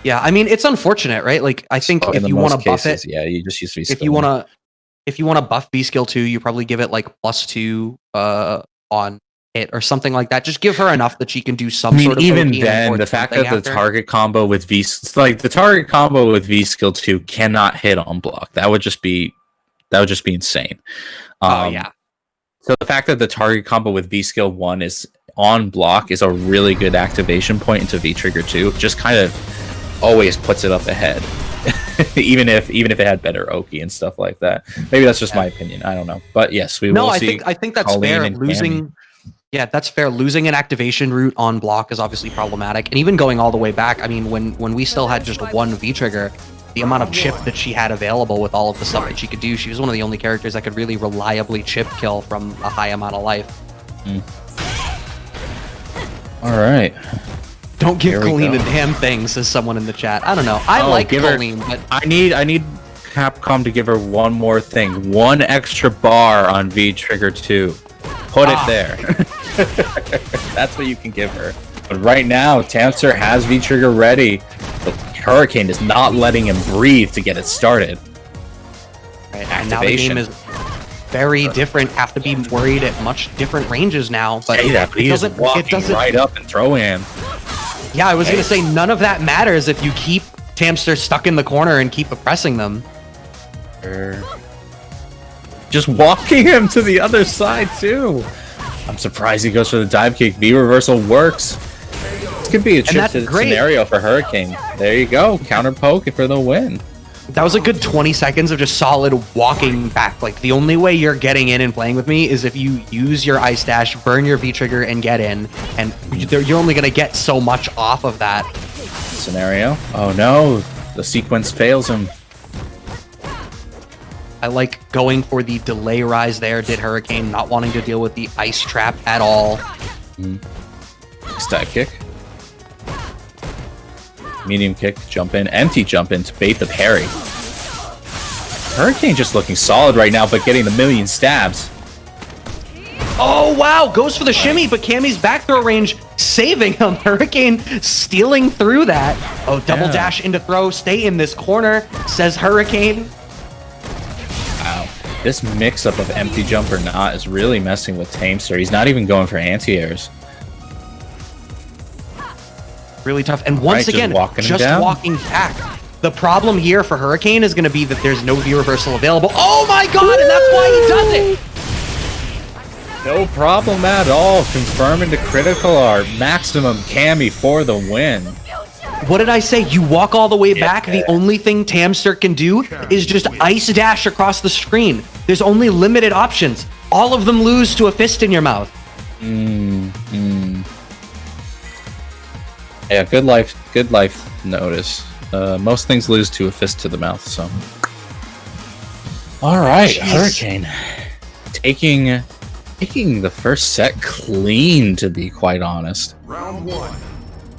Yeah, I mean, it's unfortunate, right? Like, I think if you want to buff it... Yeah, you just use V-Skill. If you want to buff V-Skill 2, you probably give it, like, +2 on hit or something like that. Just give her enough that she can do some sort of even then, the fact that the target combo with the target combo with V-Skill 2 cannot hit on block. That would just be insane. Yeah. So the fact that the target combo with V-Skill 1 is on block is a really good activation point into V-Trigger 2. Just kind of always puts it up ahead. even if it had better Oki and stuff like that. Maybe that's just my opinion. I don't know. But yes, we will see. I think that's fair. Yeah, that's fair. Losing an activation route on block is obviously problematic. And even going all the way back, I mean, when we still had just one V-Trigger, the amount of chip that she had available with all of the stuff that she could do, she was one of the only characters that could really reliably chip kill from a high amount of life. All right. Don't give Colleen a damn thing, says someone in the chat. I don't know. I like Colleen, but... I need Capcom to give her one more thing. One extra bar on V-Trigger 2. Put it there. That's what you can give her. But right now, Tamster has V-Trigger ready. But Hurricane is not letting him breathe to get it started. Right, and now the game is very different. Have to be worried at much different ranges now. But he is walking right up and throw him. Yeah, I was going to say none of that matters if you keep Tamster stuck in the corner and keep oppressing them. Just walking him to the other side, too. I'm surprised he goes for the dive kick. V-reversal works. This could be a chip scenario for Hurricane. There you go. Counter poke for the win. That was a good 20 seconds of just solid walking back. Like, the only way you're getting in and playing with me is if you use your ice dash, burn your V-trigger, and get in. And you're only going to get so much off of that. Scenario. Oh, no. The sequence fails him. I like going for the delay rise there. Did Hurricane not wanting to deal with the ice trap at all. Stab kick. Medium kick, jump in, empty jump in to bait the parry. Hurricane just looking solid right now, but getting the million stabs. Oh, wow. Goes for the shimmy, but Cammy's back throw range saving him. Hurricane stealing through that. Oh, double dash into throw. Stay in this corner, says Hurricane. Wow. This mix-up of empty jump or not is really messing with Tamester. He's not even going for anti-airs. Really tough. And once again, just walking back. The problem here for Hurricane is going to be that there's no V reversal available. Oh my god, and that's why he does it! No problem at all. Confirming the critical art. Maximum Cammy for the win. What did I say? You walk all the way back. The only thing Tamster can do is just ice dash across the screen. There's only limited options. All of them lose to a fist in your mouth. Yeah, good life notice. Most things lose to a fist to the mouth, so. Alright, Hurricane. Taking the first set clean, to be quite honest. Round 1.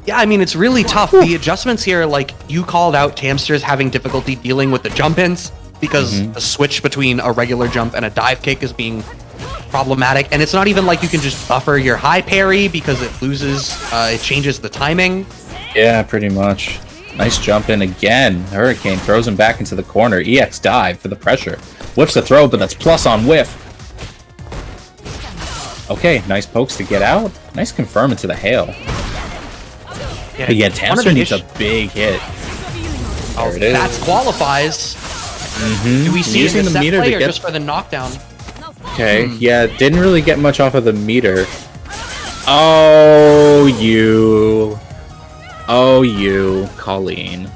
Yeah, I mean, it's really tough. The adjustments here, like, you called out Tamster's having difficulty dealing with the jump-ins because the switch between a regular jump and a dive kick is being problematic. And it's not even like you can just buffer your high parry because it loses, it changes the timing. Yeah, pretty much. Nice jump in again. Hurricane throws him back into the corner. EX dive for the pressure. Whiffs a throw, but that's plus on whiff. Okay, nice pokes to get out. Nice confirm into the hail. Yeah, Tamster needs a big hit. Oh, There it is. that qualifies. Do we see Using it in the the set meter play to or get- just for the knockdown? Okay, yeah, didn't really get much off of the meter. Oh, you, Colleen.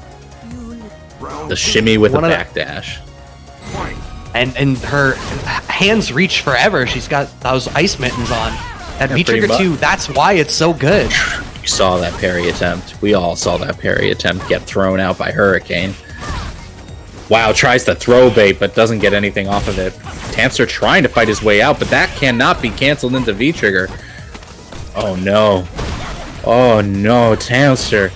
The shimmy with a One of the- backdash. And her hands reach forever. She's got those ice mittens on. That Yeah, V pretty trigger much. 2, that's why it's so good. You saw that parry attempt. We all saw that parry attempt get thrown out by Hurricane. Wow, tries to throw bait, but doesn't get anything off of it. Tamster trying to fight his way out, but that cannot be canceled into V-trigger. Oh no. Oh no, Tamster.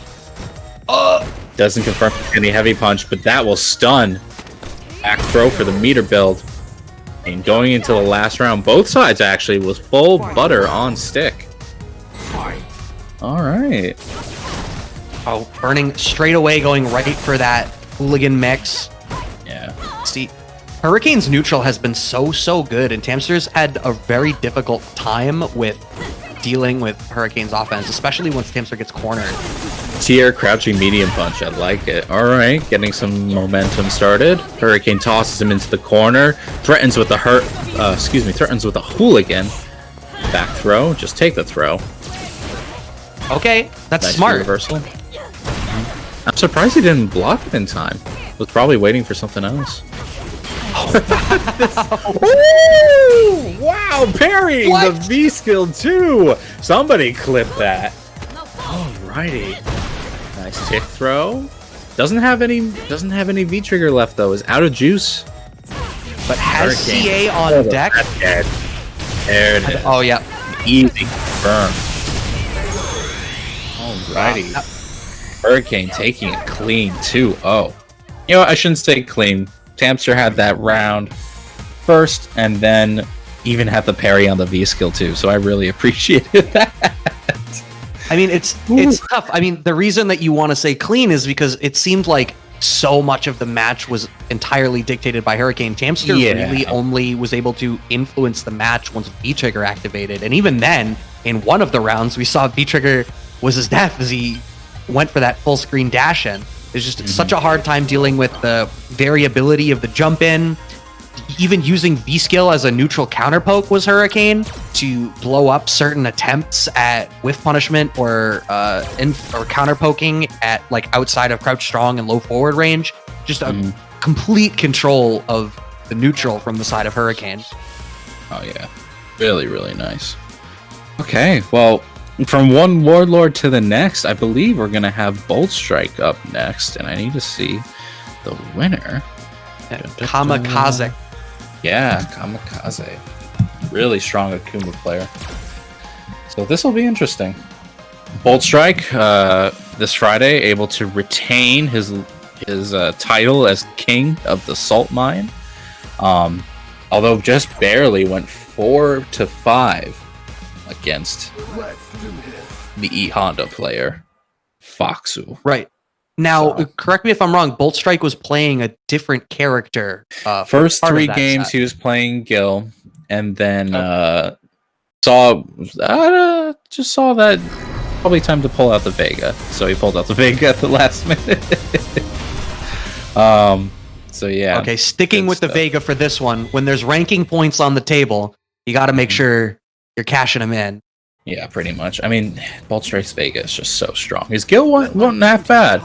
Doesn't confirm any heavy punch, but that will stun. Back throw for the meter build. And going into the last round, both sides actually was full butter on stick. Alright. Oh, burning straight away, going right for that hooligan mix. Yeah. See, Hurricane's neutral has been so good, and Tamster's had a very difficult time with dealing with Hurricane's offense, especially once Tamster gets cornered. Tier crouching medium punch. I like it. All right, getting some momentum started. Hurricane tosses him into the corner. Threatens with the threatens with a hooligan. Back throw. Just take the throw. Okay, that's Nice smart. reversal. I'm surprised he didn't block it in time. Was probably waiting for something else. Ooh, wow, parrying the V skill too. Somebody clip that. Alrighty. Nice tick throw. Doesn't have any V trigger left though. Is out of juice. But has Hurricane. CA on deck? That's dead. There it is. Oh, yeah. Easy confirm. Alrighty. Hurricane taking it clean 2-0. You know what? I shouldn't say clean. Tamster had that round first, and then even had the parry on the V skill too. So I really appreciated that. I mean, it's tough. I mean, the reason that you want to say clean is because it seemed like so much of the match was entirely dictated by Hurricane. Tamster really only was able to influence the match once V-Trigger activated. And even then, in one of the rounds, we saw V-Trigger was his death as he went for that full screen dash in. There's just such a hard time dealing with the variability of the jump in. Even using V-Skill as a neutral counter poke was Hurricane to blow up certain attempts at whiff punishment or counter poking at like outside of crouch strong and low forward range. Just a complete control of the neutral from the side of Hurricane. Oh yeah, really, really nice. Okay, well, from one Warlord to the next, I believe we're gonna have Bolt Strike up next, and I need to see the winner. Kamikaze. Yeah, Kamikaze. Really strong Akuma player. So this will be interesting. Bolt Strike this Friday able to retain his title as king of the Saltmine. Although just barely went 4-5 against the E Honda player Foxu. Right. Now, correct me if I'm wrong, Bolt Strike was playing a different character. First part of 3 that games set. he was playing Gil, and then just saw that probably time to pull out the Vega. So he pulled out the Vega at the last minute. So yeah. Okay, sticking good with the stuff. Vega for this one. When there's ranking points on the table, you got to make sure you're cashing them in. Yeah, pretty much. I mean, Bolt Strike's Vega is just so strong. His Gil wasn't half bad.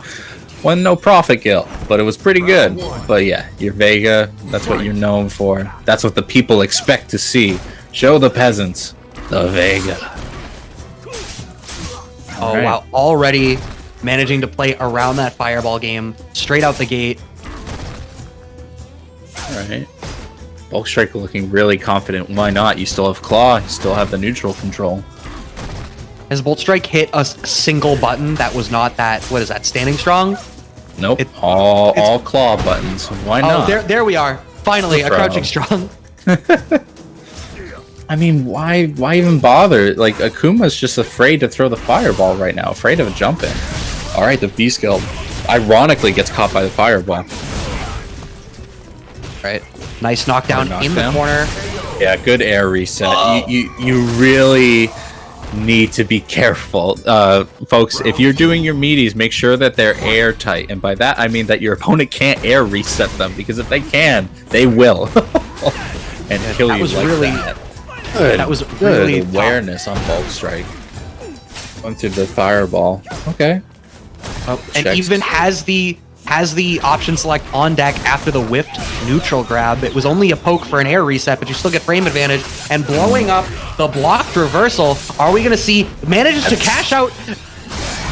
Wasn't no profit Gil, but it was pretty good. But yeah, your Vega, that's what you're known for. That's what the people expect to see. Show the peasants the Vega. Oh, Right. wow. Already managing to play around that fireball game straight out the gate. Alright. Bulk Strike looking really confident. Why not? You still have Claw, you still have the neutral control. Has Bolt Strike hit a single button that was not that, what is that, standing strong? Nope. It's all claw buttons. Why not? Oh, there we are. Finally, a Bro. crouching strong. I mean, why even bother? Like, Akuma's just afraid to throw the fireball right now, afraid of jumping. Alright, the V-skill ironically gets caught by the fireball. Right. Nice knockdown in the knockdown. corner. Yeah, good air reset. You really need to be careful. Folks, if you're doing your meaties, make sure that they're airtight. And by that, I mean that your opponent can't air reset them, because if they can, they will. And kill that you was like really- that. Good, that was good really tough. awareness on Bulk Strike. Went through the fireball. Okay. And Checks. even has the option select on deck after the whiffed neutral grab. It was only a poke for an air reset, but you still get frame advantage. And blowing up the blocked reversal, are we going to see manages to cash out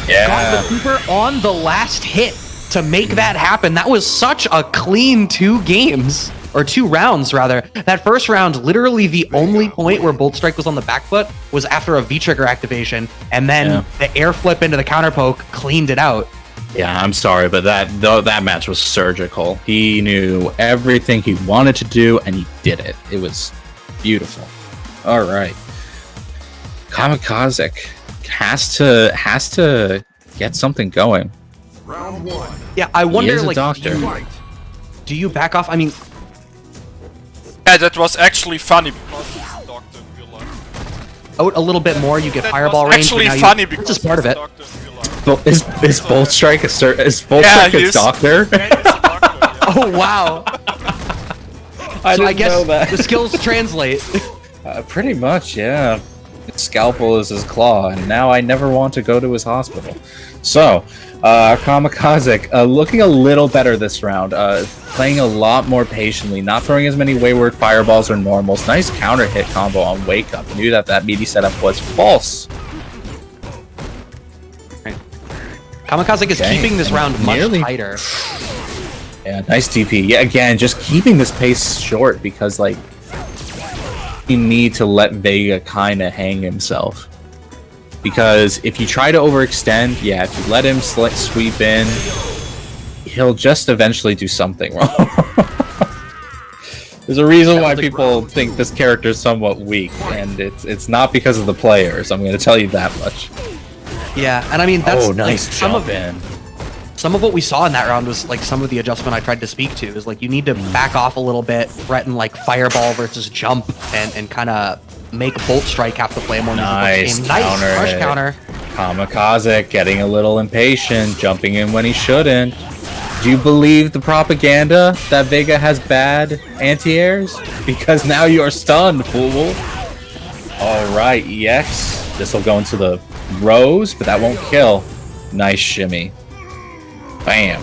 Yeah. got the Cooper on the last hit to make that happen? That was such a clean 2 games. Or 2 rounds, rather. That first round, literally the only point where Bolt Strike was on the back foot was after a V-trigger activation, and then the air flip into the counter poke cleaned it out. Yeah, I'm sorry, but that match was surgical. He knew everything he wanted to do, and he did it. It was beautiful. All right, Kamikaze has to get something going. Yeah, I wonder, is a like, doctor. do you back off? I mean, Yeah, that was actually funny because it's a doctor in real life. out a little bit more, you get That fireball was range. actually but now funny this because is part of it's it. a doctor in real life. Is Bolt Strike is Bolt Yeah, Strike he a is. doctor? Yeah, he's a doctor, yeah. Oh wow! So I guess the skills translate. Pretty much, yeah. His scalpel is his claw, and now I never want to go to his hospital. So, Kamikaze looking a little better this round, playing a lot more patiently, not throwing as many wayward fireballs or normals. Nice counter hit combo on Wake Up. Knew that meaty setup was false. Kamikaze is Okay, keeping this and round much nearly- tighter. Yeah, nice DP. Yeah, again, just keeping this pace short because, like, you need to let Vega kind of hang himself. Because if you try to overextend, yeah, if you let him sweep in, he'll just eventually do something wrong. There's a reason why people think this character is somewhat weak, and it's not because of the players. I'm going to tell you that much. Yeah, and I mean that's Oh, nice like, jump in. some of what we saw in that round was like some of the adjustment I tried to speak to is like you need to back off a little bit, threaten like fireball versus jump, and kind of make Bolt Strike have to play more Nice game. Nice counter rush hit. counter. Kamikaze getting a little impatient, jumping in when he shouldn't. Do you believe the propaganda that Vega has bad anti-airs? Because now you're stunned, fool. Alright, EX. This will go into the rose, but that won't kill. Nice shimmy. Bam.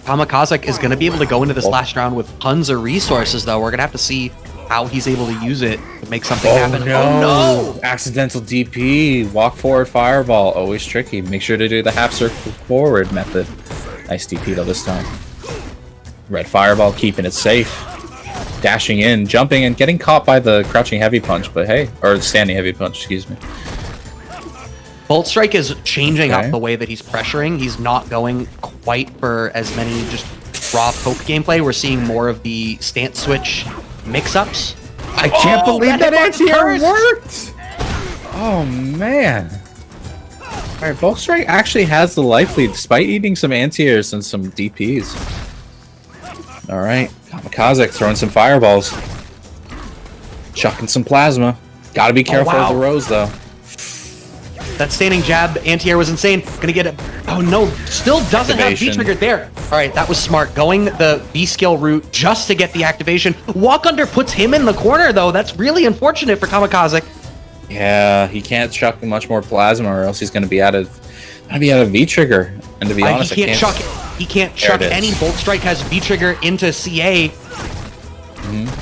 Kamikaze is going to be able to go into this last round with tons of resources, though. We're going to have to see how he's able to use it to make something happen. Oh no! Accidental DP. Walk forward fireball. Always tricky. Make sure to do the half circle forward method. Nice DP though this time. Red fireball keeping it safe. Dashing in, jumping, and getting caught by the crouching heavy punch, but hey, or standing heavy punch, excuse me. Bolt Strike is changing Okay. up the way that he's pressuring. He's not going quite for as many just raw poke gameplay. We're seeing more of the stance switch mix-ups. I can't believe that Red hitbox anti-air burst! worked! Oh man. Alright, Bolt Strike actually has the life lead despite eating some anti-airs and some DPs. Alright, Kamikaze throwing some fireballs. Chucking some plasma. Gotta be careful wow. of the rose though. That standing jab anti-air was insane. Gonna get it. Oh no, still doesn't have Activation. V-trigger there. All right, that was smart. Going the V-skill route just to get the activation. Walk under puts him in the corner though. That's really unfortunate for Kamikaze. Yeah, he can't chuck much more plasma, or else he's going to be out of V-trigger. And to be honest, he can't chuck There it is. any Bolt Strike has V-trigger into CA.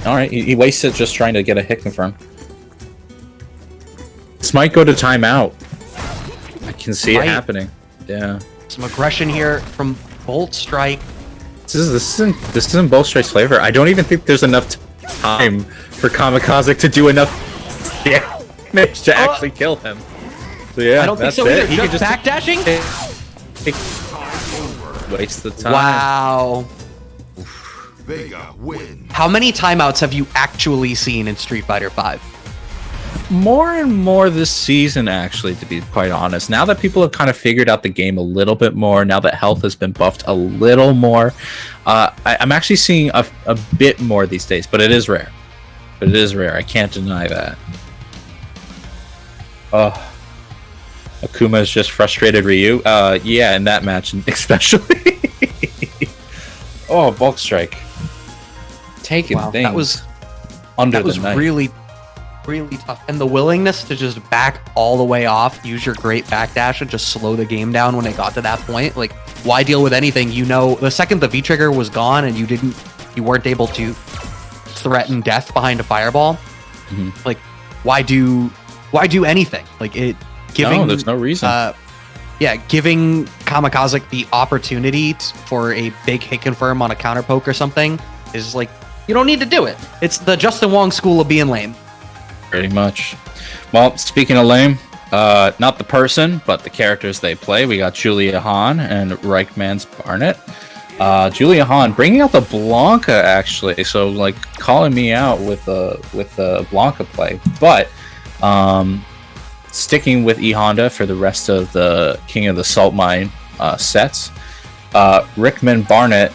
All right, he wasted just trying to get a hit confirm. This might go to timeout. I can see it happening. Yeah. Some aggression here from Bolt Strike. This isn't Bolt Strike's flavor. I don't even think there's enough time for Kamikaze to do enough damage to actually kill him. So yeah, I don't think that's so it. either. He can Just backdashing? waste the time. Wow. Vega win. How many timeouts have you actually seen in Street Fighter V? More and more this season, actually, to be quite honest. Now that people have kind of figured out the game a little bit more, now that health has been buffed a little more, I'm actually seeing a bit more these days, but it is rare. I can't deny that. Oh, Akuma is just frustrated Ryu. Yeah, in that match especially. Oh, bulk strike. Taking things. That was under that was the knife. really tough. And the willingness to just back all the way off, use your great backdash and just slow the game down when it got to that point. Like, why deal with anything? You know, the second the V-trigger was gone and you weren't able to threaten death behind a fireball, like, why do anything? Like, it giving No, there's no reason. Yeah, giving Kamikaze the opportunity for a big hit confirm on a counter poke or something is like, you don't need to do it. It's the Justin Wong school of being lame. Pretty much. Well, speaking of lame, not the person, but the characters they play. We got Julia Hahn and Reichman's Barnett. Julia Hahn bringing out the Blanca, actually. So, like, calling me out with the Blanca play. But sticking with E Honda for the rest of the King of the Saltmine sets. Rickman Barnett,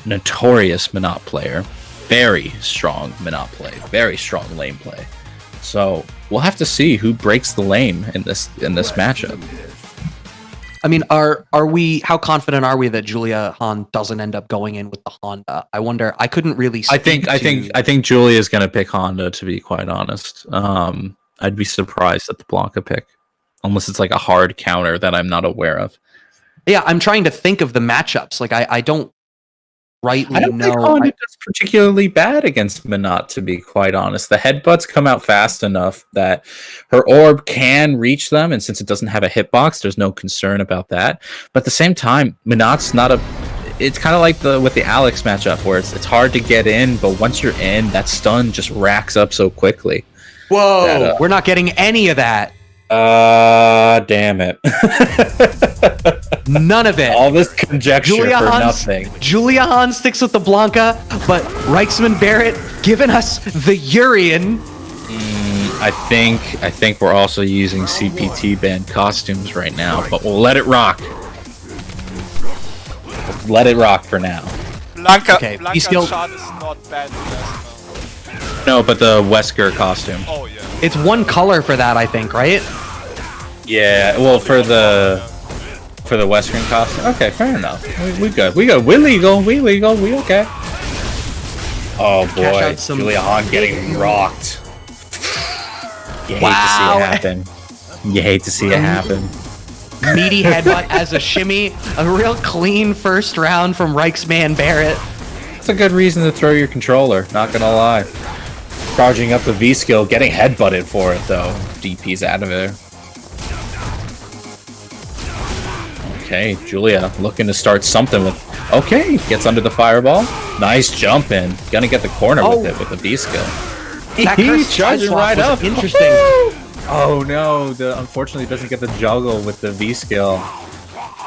notorious Minot player. Very strong Minot play. Very strong lane play. So we'll have to see who breaks the lane in this matchup. I mean, how confident are we that Julia Hahn doesn't end up going in with the Honda? I wonder. I couldn't really I think Julia is going to pick Honda, to be quite honest. I'd be surprised at the Blanca pick, unless it's like a hard counter that I'm not aware of. Yeah, I'm trying to think of the matchups. Like, I don't rightly I don't know. think Honda does particularly bad against Minot, to be quite honest. The headbutts come out fast enough that her orb can reach them, and since it doesn't have a hitbox, there's no concern about that. But at the same time, Minot's not a... It's kind of like with the Alex matchup, where it's hard to get in, but once you're in, that stun just racks up so quickly. Whoa, we're not getting any of that. Damn it. None of it. All this conjecture for nothing. Julia Hahn sticks with the Blanca, but Reichman Barrett giving us the Urian. I think we're also using CPT band costumes right now, but we'll let it rock. Let it rock for now. Blanca skill. shot is not bad. No, but the Wesker costume. Oh yeah. It's one color for that, I think, right? Yeah, well, for the Western costume. Okay, fair enough. We good. We're legal. We okay. Oh boy, Julia Hahn getting rocked. You hate to see it happen. Meaty headbutt as a shimmy. A real clean first round from Reichman Barrett. It's a good reason to throw your controller, not gonna lie. Charging up the V skill, getting headbutted for it though. DP's out of there. Okay, Julia looking to start something with... Okay, gets under the fireball. Nice jump in. Gonna get the corner with it with the V skill. He charging right up. Interesting. Oh no, unfortunately doesn't get the juggle with the V skill.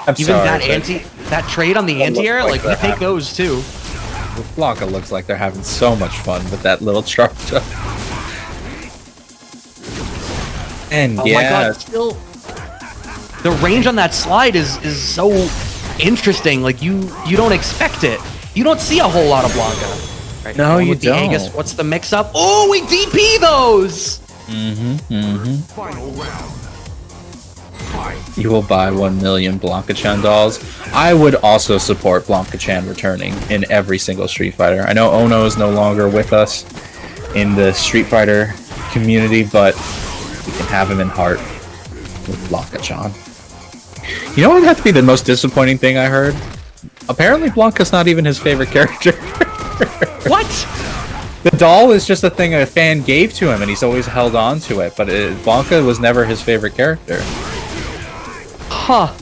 I'm Even sorry, that trade on the anti-air, like we take those too. Blanca looks like they're having so much fun with that little charge up. And Oh my god, still the range on that slide is so interesting. Like you don't expect it. You don't see a whole lot of Blanca. Right, no, you with the don't. Aegis, what's the mix up? Oh, we DP those! Final round. You will buy 1 million Blanca-chan dolls. I would also support Blanca-chan returning in every single Street Fighter. I know Ono is no longer with us in the Street Fighter community, but we can have him in heart with Blanca-chan. You know what would have to be the most disappointing thing I heard? Apparently Blanca's not even his favorite character. What? The doll is just a thing a fan gave to him, and he's always held on to it. But Blanca was never his favorite character. Huh.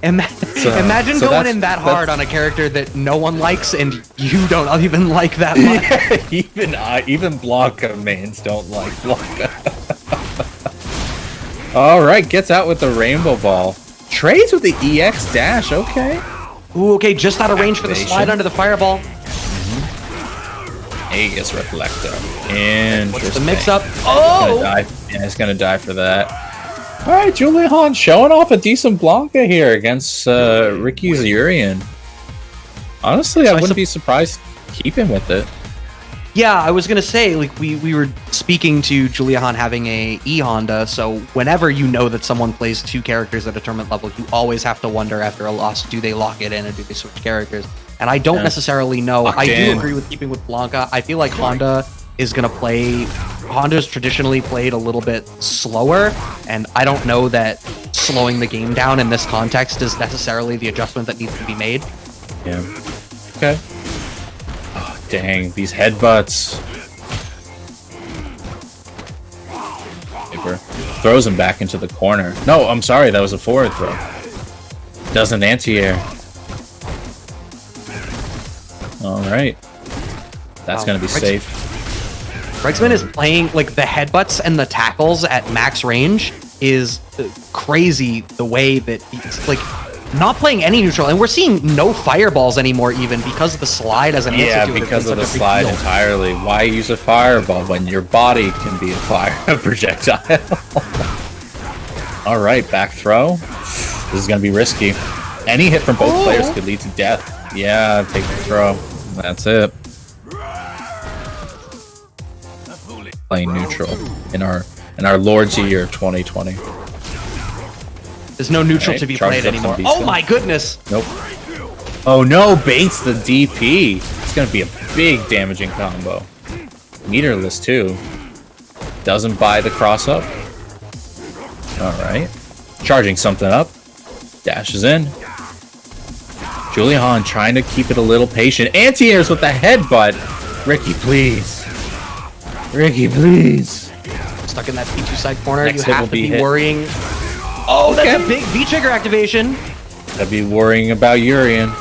Imagine going in that hard on a character that no one likes, and you don't even like that much. Yeah, even Blanca mains don't like Blanca. All right, gets out with the Rainbow Ball. Trades with the EX dash. Okay. Ooh, okay, just out of range for the slide under the fireball. Aegis Reflector. Interesting. What's the mix-up? Oh! He's gonna die for that. Alright, Julian showing off a decent Blanca here against Ricky's Urian. Honestly, I wouldn't be surprised keeping with it. Yeah, I was gonna say, like, we were speaking to Julian having a E-Honda, so whenever you know that someone plays two characters at a tournament level, you always have to wonder after a loss, do they lock it in or do they switch characters? And I don't necessarily know. I do agree with keeping with Blanca. I feel like Honda is gonna play... Honda's traditionally played a little bit slower, and I don't know that slowing the game down in this context is necessarily the adjustment that needs to be made. Yeah. Okay. Oh, dang, these headbutts. Throws him back into the corner. No, I'm sorry, that was a forward throw. Does an anti-air. Alright. That's gonna be safe. Houseman is playing, like, the headbutts and the tackles at max range is crazy the way that he's, like, not playing any neutral. And we're seeing no fireballs anymore even because of the slide as an answer to it. Yeah, because of the slide entirely. Why use a fireball when your body can be a projectile? Alright, back throw. This is gonna be risky. Any hit from both players could lead to death. Yeah, take the throw. That's it. Playing neutral in our Lord's year of 2020. There's no neutral to be played anymore. Oh my goodness! Nope. Oh no, baits the DP. It's gonna be a big damaging combo. Meterless too. Doesn't buy the cross up. Alright. Charging something up. Dashes in. Julian trying to keep it a little patient. Anti-airs with the headbutt. Ricky, please. Ricky, please. Stuck in that P2 side corner. You have to be worrying. Oh, that's a big V-trigger activation. Gotta be worrying about Urian.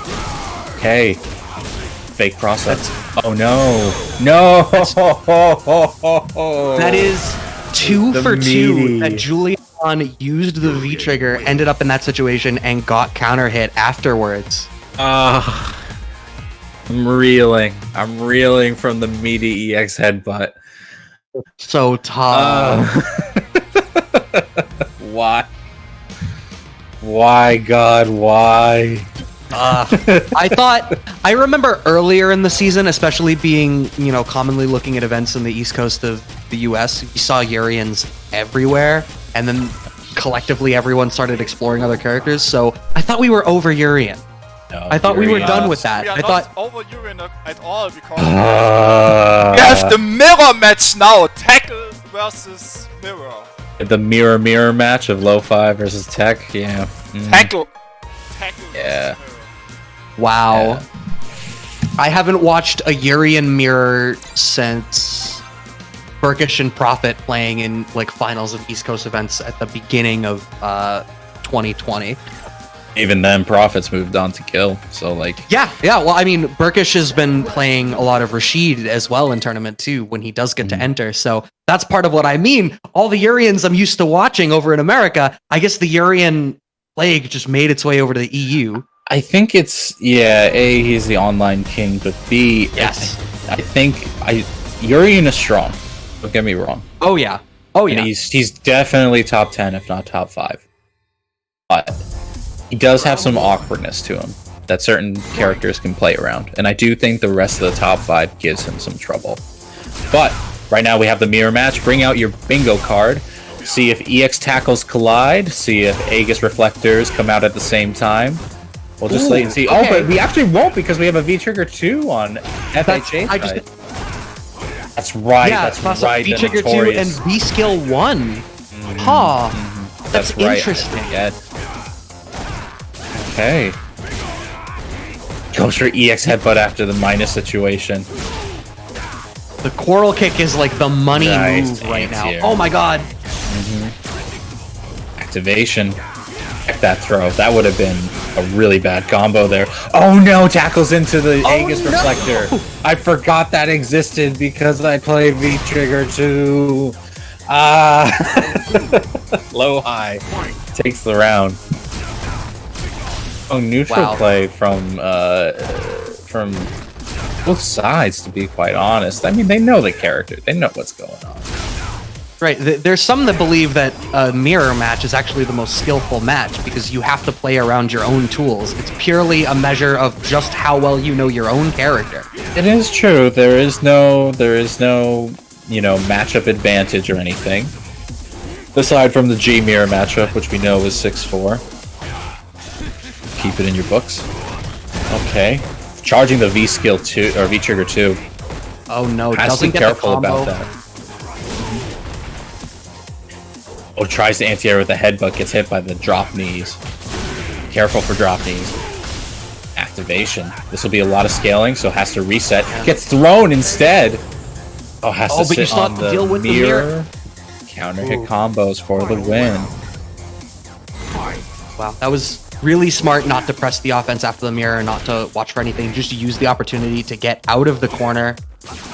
Okay. Fake process. Oh no. No! That is 2 for 2 that Julian used the V-trigger, ended up in that situation, and got counter hit afterwards. I'm reeling. I'm reeling from the meaty EX headbutt. So tough. Why? Why, God, why? I remember earlier in the season, especially being, you know, commonly looking at events in the east coast of the US, you saw Urians everywhere, and then collectively everyone started exploring other characters, so I thought we were over Urian. No, I thought we were done with that. We are I not thought over Urian at all because we have the mirror match now. Tackle versus mirror. The mirror match of Lo-Fi versus Tech. Yeah. Tackle. Yeah. wow. Yeah. I haven't watched a Urian mirror since Burkish and Prophet playing in like finals of East Coast events at the beginning of 2020. Even then, Prophet's moved on to Kill. So like. Yeah. Well, I mean, Burkish has been playing a lot of Rashid as well in tournament too when he does get to enter. So that's part of what I mean. All the Urians I'm used to watching over in America. I guess the Urian plague just made its way over to the EU. I think it's A, he's the online king, but B, yes, I think Urian is strong. Don't get me wrong. Oh yeah. And he's definitely top 10, if not top 5. But he does have some awkwardness to him that certain characters can play around, and I do think the rest of the top 5 gives him some trouble. But right now we have the mirror match. Bring out your bingo card. See if EX tackles collide. See if Aegis reflectors come out at the same time. We'll just wait and see. Okay. Oh, but we actually won't because we have a V-Trigger 2 on FHA side. That's right. Yeah, that's right. V Trigger 2 and V Skill 1. Huh. That's right. interesting. Okay. Goes for EX headbutt after the minus situation. The Coral Kick is like the money move right now. Oh my god. Activation. Check that throw. That would have been a really bad combo there. Oh no! Tackles into the Aegis reflector. I forgot that existed because I play V-Trigger 2. Low high takes the round. Oh, neutral play from both sides, to be quite honest. I mean, they know the character. They know what's going on. Right. There's some that believe that a mirror match is actually the most skillful match because you have to play around your own tools. It's purely a measure of just how well you know your own character. It is true. There is no, matchup advantage or anything. Aside from the G mirror matchup, which we know is 6-4. Keep it in your books. Okay. Charging the V skill 2 or V trigger 2. Oh no, Has doesn't to be get careful the combo. about that. Oh, tries to anti-air with the headbutt, gets hit by the drop knees. Careful for drop knees. Activation. This will be a lot of scaling, so has to reset. Gets thrown instead. Oh, has to sit on the deal with mirror. Counter hit combos for the win. Wow, that was really smart not to press the offense after the mirror, not to watch for anything, just to use the opportunity to get out of the corner.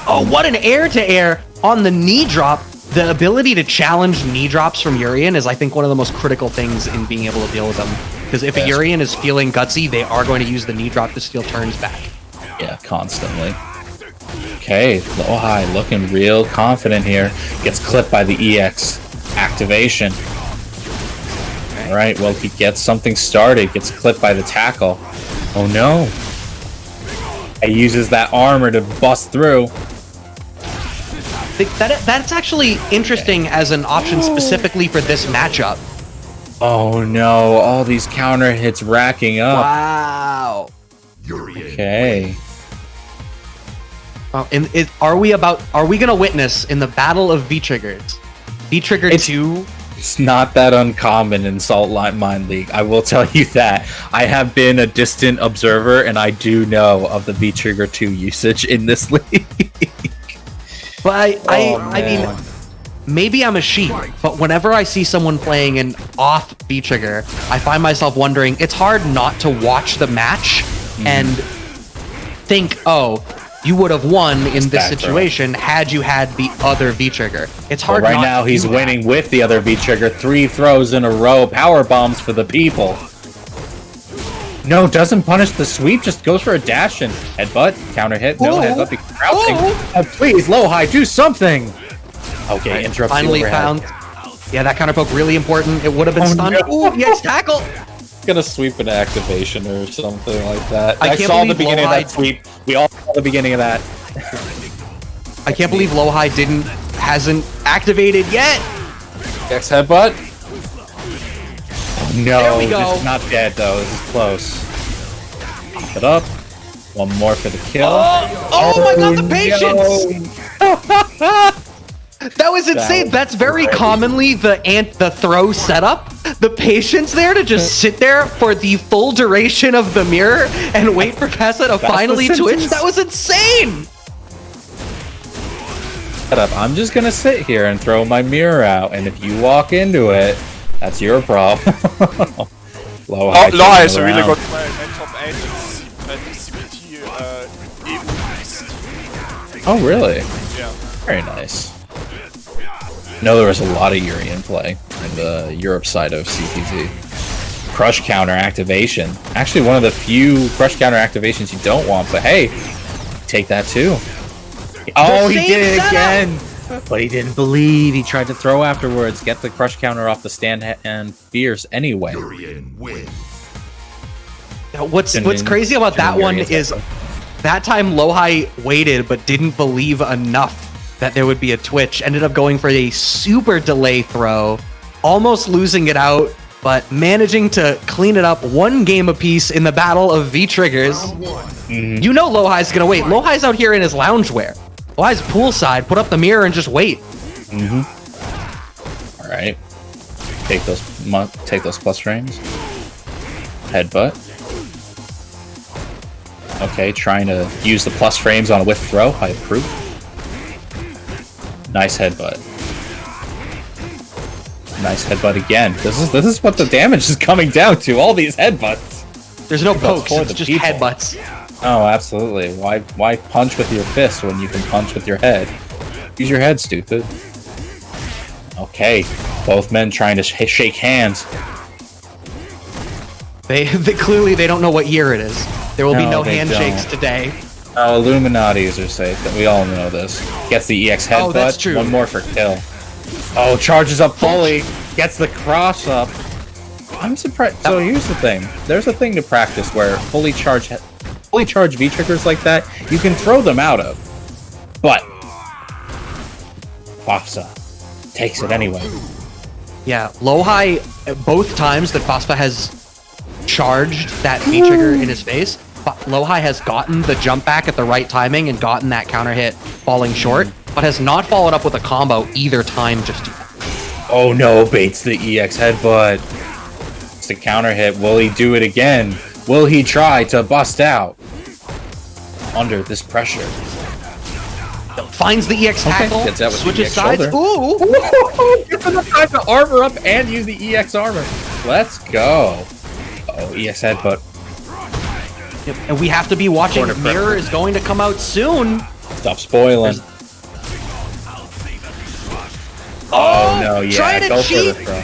Oh, what an air-to-air on the knee drop. The ability to challenge knee drops from Urian is, I think, one of the most critical things in being able to deal with them. Because if a Urian is feeling gutsy, they are going to use the knee drop to steal turns back. Yeah, constantly. Okay, low high looking real confident here. Gets clipped by the EX activation. Alright, well, he gets something started. Gets clipped by the tackle. Oh no. He uses that armor to bust through. That's actually interesting as an option specifically for this matchup. Oh no, all these counter hits racking up. Wow. Okay. Are we gonna witness in the battle of V-Triggers? V-Trigger 2? It's not that uncommon in Saltmine League. I will tell you that. I have been a distant observer and I do know of the V-Trigger 2 usage in this league. But I mean, maybe I'm a sheep, but whenever I see someone playing an off V-Trigger, I find myself wondering, it's hard not to watch the match and think, oh, you would have won in this situation had you had the other V-Trigger. It's hard right now he's winning with the other V-Trigger. 3 throws in a row, power bombs for the people. No, doesn't punish the sweep, just goes for a dash and headbutt, counter hit, no headbutt, because crouching. Oh, please, low high, do something! Okay, interrupt. Finally found. Yeah, that counter poke really important. It would have been stunned. No. Ooh, yes, tackle! Gonna sweep an activation or something like that. I saw the beginning of that sweep. We all saw the beginning of that. I can't believe low high hasn't activated yet. X headbutt. No, There we go. This is not dead though. This is close. Pop it up. One more for the kill. Oh my god, the patience! That was insane. That's very commonly the throw setup. The patience there to just sit there for the full duration of the mirror and wait for Kessa to finally twitch. That was insane. I'm just gonna sit here and throw my mirror out, and if you walk into it, that's your problem. Low high is a really good player. And top 8 is CBT East. Oh really? Yeah. Very nice. No, there was a lot of Urian play in the Europe side of CPT. Crush counter activation. Actually, one of the few crush counter activations you don't want, but hey, take that too. Oh, he did it again! But he didn't believe. He tried to throw afterwards. Get the crush counter off the stand and fierce anyway. What's crazy about that one is that time Low High waited but didn't believe enough that there would be a twitch. Ended up going for a super delay throw, almost losing it out, but managing to clean it up 1 game apiece in the battle of V-Triggers. You know Lohai's gonna wait. Lohai's out here in his loungewear. Lohai's poolside, put up the mirror and just wait. All right. Take those plus frames. Headbutt. Okay, trying to use the plus frames on a whiff throw. I approve. Nice headbutt. Nice headbutt again. This is what the damage is coming down to. All these headbutts. There's no pokes, for it's the just people. headbutts. Oh, absolutely. Why punch with your fist when you can punch with your head? Use your head, stupid. Okay, both men trying to shake hands. They clearly they don't know what year it is. There will be no they handshakes don't. today. Oh, Illuminatis are safe. We all know this. Gets the EX headbutt. Oh, that's true. One more for kill. Oh, charges up fully. Gets the cross up. I'm surprised. So here's the thing. There's a thing to practice where fully charged V-Triggers like that, you can throw them out of. But Fafsa takes it anyway. Yeah, Lohai, both times that Fasfa has charged that V-Trigger in his face, Lohai has gotten the jump back at the right timing and gotten that counter hit falling short, but has not followed up with a combo either time just yet. Oh no, baits the EX headbutt. It's the counter hit. Will he do it again? Will he try to bust out under this pressure? Finds the EX tackle, Gets out with switches the sides. EX Ooh! Give him the time to armor up and use the EX armor. Let's go. Oh, EX headbutt. Yep, and we have to be watching. Corner Mirror pressure. is going to come out soon. Stop spoiling. Oh no, yeah, try to go cheat. for the throw.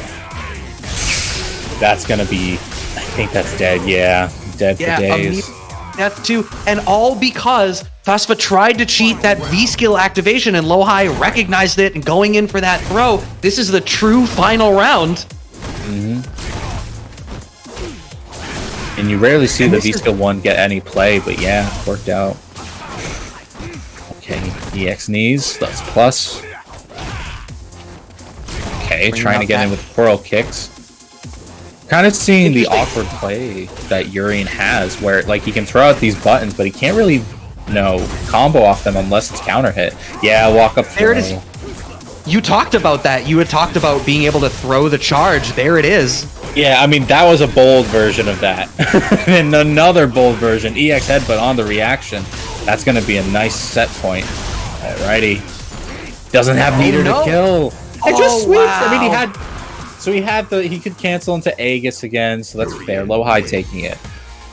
That's gonna be, I think that's dead, yeah. Dead for days. Death too, and all because Fasfa tried to cheat that V-skill activation and Lohai recognized it and going in for that throw. This is the true final round. And you rarely see the V-skill 1 get any play, but yeah, worked out. Okay, EX knees, that's plus. Okay, trying to get in with whirl kicks. Kind of seeing the awkward play that Urien has, where like he can throw out these buttons, but he can't really, combo off them unless it's counter hit. Yeah, walk up throw. There it is. You talked about that. You had talked about being able to throw the charge. There it is. Yeah, I mean, that was a bold version of that. And another bold version, EX headbutt on the reaction. That's going to be a nice set point. Alrighty. Doesn't have meter to kill. It just sweeps. Wow. I mean, he could cancel into Aegis again, so that's fair. Lohai taking it.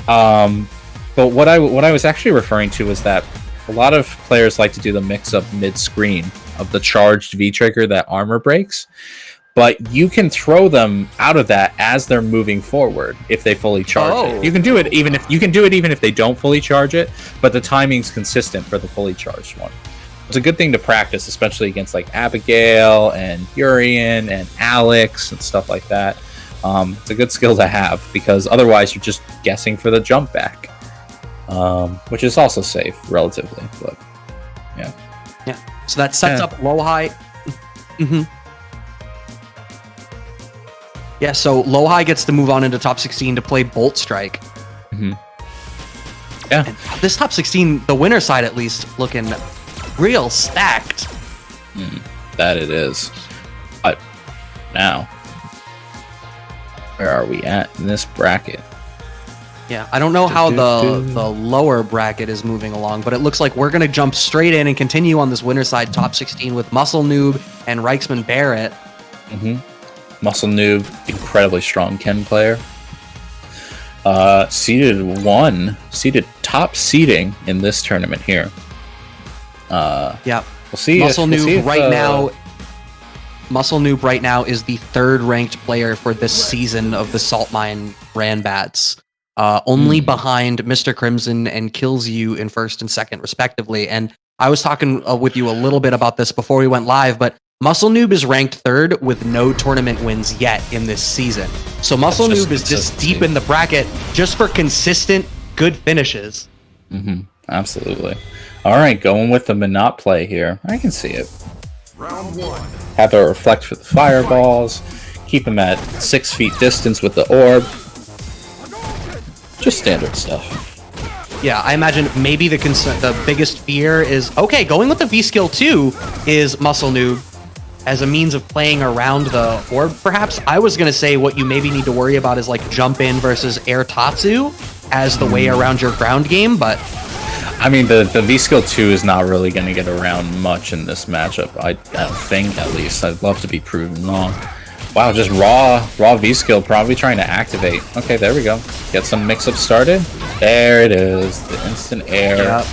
But what I was actually referring to was that a lot of players like to do the mix-up mid-screen of the charged V-trigger that armor breaks. But you can throw them out of that as they're moving forward if they fully charge it. You can do it even if they don't fully charge it, but the timing's consistent for the fully charged one. It's a good thing to practice, especially against like Abigail and Urien and Alex and stuff like that. It's a good skill to have because otherwise you're just guessing for the jump back, which is also safe relatively. But yeah. So that sets up Lohai. Yeah, so Lohai gets to move on into top 16 to play Bolt Strike. Yeah. And this top 16, the winner side at least, looking real stacked. That it is. But now, where are we at in this bracket? Yeah, I don't know how the lower bracket is moving along, but it looks like we're going to jump straight in and continue on this winner side top 16 with Muscle Noob and Reichsman Barrett. Muscle Noob, incredibly strong Ken player. Seeded top seeding in this tournament here. Yeah, we'll see. Muscle Noob right now is the third ranked player for this season of the Saltmine Ranbats. Only behind Mr. Crimson and Kills You in first and second, respectively. And I was talking with you a little bit about this before we went live, but Muscle Noob is ranked third with no tournament wins yet in this season. So Muscle Noob is just deep in the bracket just for consistent good finishes. Absolutely. All right, going with the Minot play here. I can see it. Round 1. Have her reflect for the fireballs. Keep him at 6 feet distance with the orb. Just standard stuff. Yeah, I imagine maybe the biggest fear is, okay, going with the V-Skill 2 is Muscle Noob as a means of playing around the orb, perhaps. I was going to say what you maybe need to worry about is like jump in versus air Tatsu as the way around your ground game, but... I mean, the V-Skill 2 is not really going to get around much in this matchup. I don't think, at least. I'd love to be proven wrong. Wow, just raw V-Skill, probably trying to activate. Okay, there we go. Get some mix-up started. There it is, the instant air. Yep.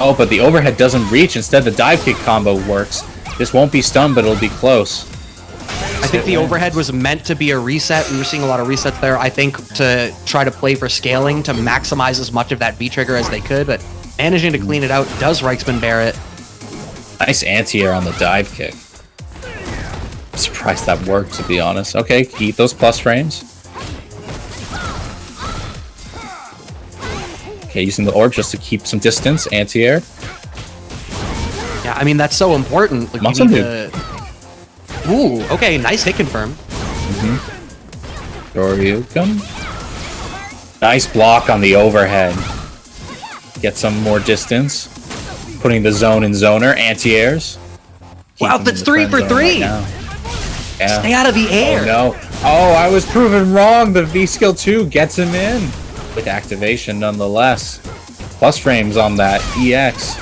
Oh, but the overhead doesn't reach. Instead, the dive kick combo works. This won't be stunned, but it'll be close. I think the overhead was meant to be a reset. We were seeing a lot of resets there. I think to try to play for scaling to maximize as much of that V-trigger as they could, but managing to clean it out does Reichsman Barrett. Nice anti-air on the dive kick. I'm surprised that worked, to be honest. Okay, keep those plus frames. Okay, using the orb just to keep some distance, anti-air. Yeah, I mean, that's so important. Like, Muscle you need to... Ooh, okay, nice hit confirm. Shoryuken. Nice block on the overhead. Get some more distance. Putting the zone in zoner, anti-airs. Wow, that's 3 for 3! Yeah. Stay out of the air! Oh, no. Oh, I was proven wrong. The V-Skill 2 gets him in. With activation, nonetheless. Plus frames on that EX.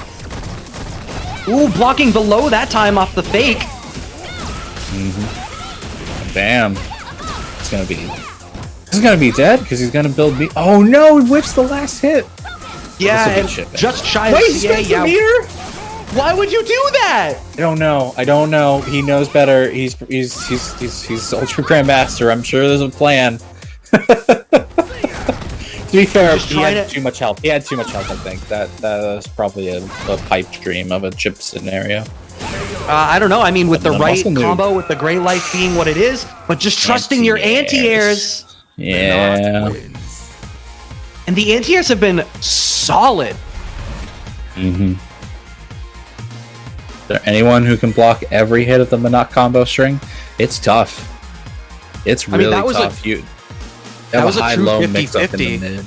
Ooh, blocking below that time off the fake. Bam. It's gonna be... He's gonna be dead, because he's gonna build me. Oh, no! He whips the last hit! Yeah, This will be and shipping. just shy of Wait, he's CA, got some here? Why would you do that? I don't know. He knows better. He's Ultra Grandmaster. I'm sure there's a plan. To be fair, he had too much help. I think. That was probably a pipe dream of a chip scenario. I don't know. I mean, with the right Muscle Noob. combo, with the Great Life being what it is, but just trusting your anti-airs. Yeah. And the anti-airs have been solid. Is there anyone who can block every hit of the Minot combo string? It's tough. It's really that was tough. that was a true high-low 50-50. mix-up in the mid.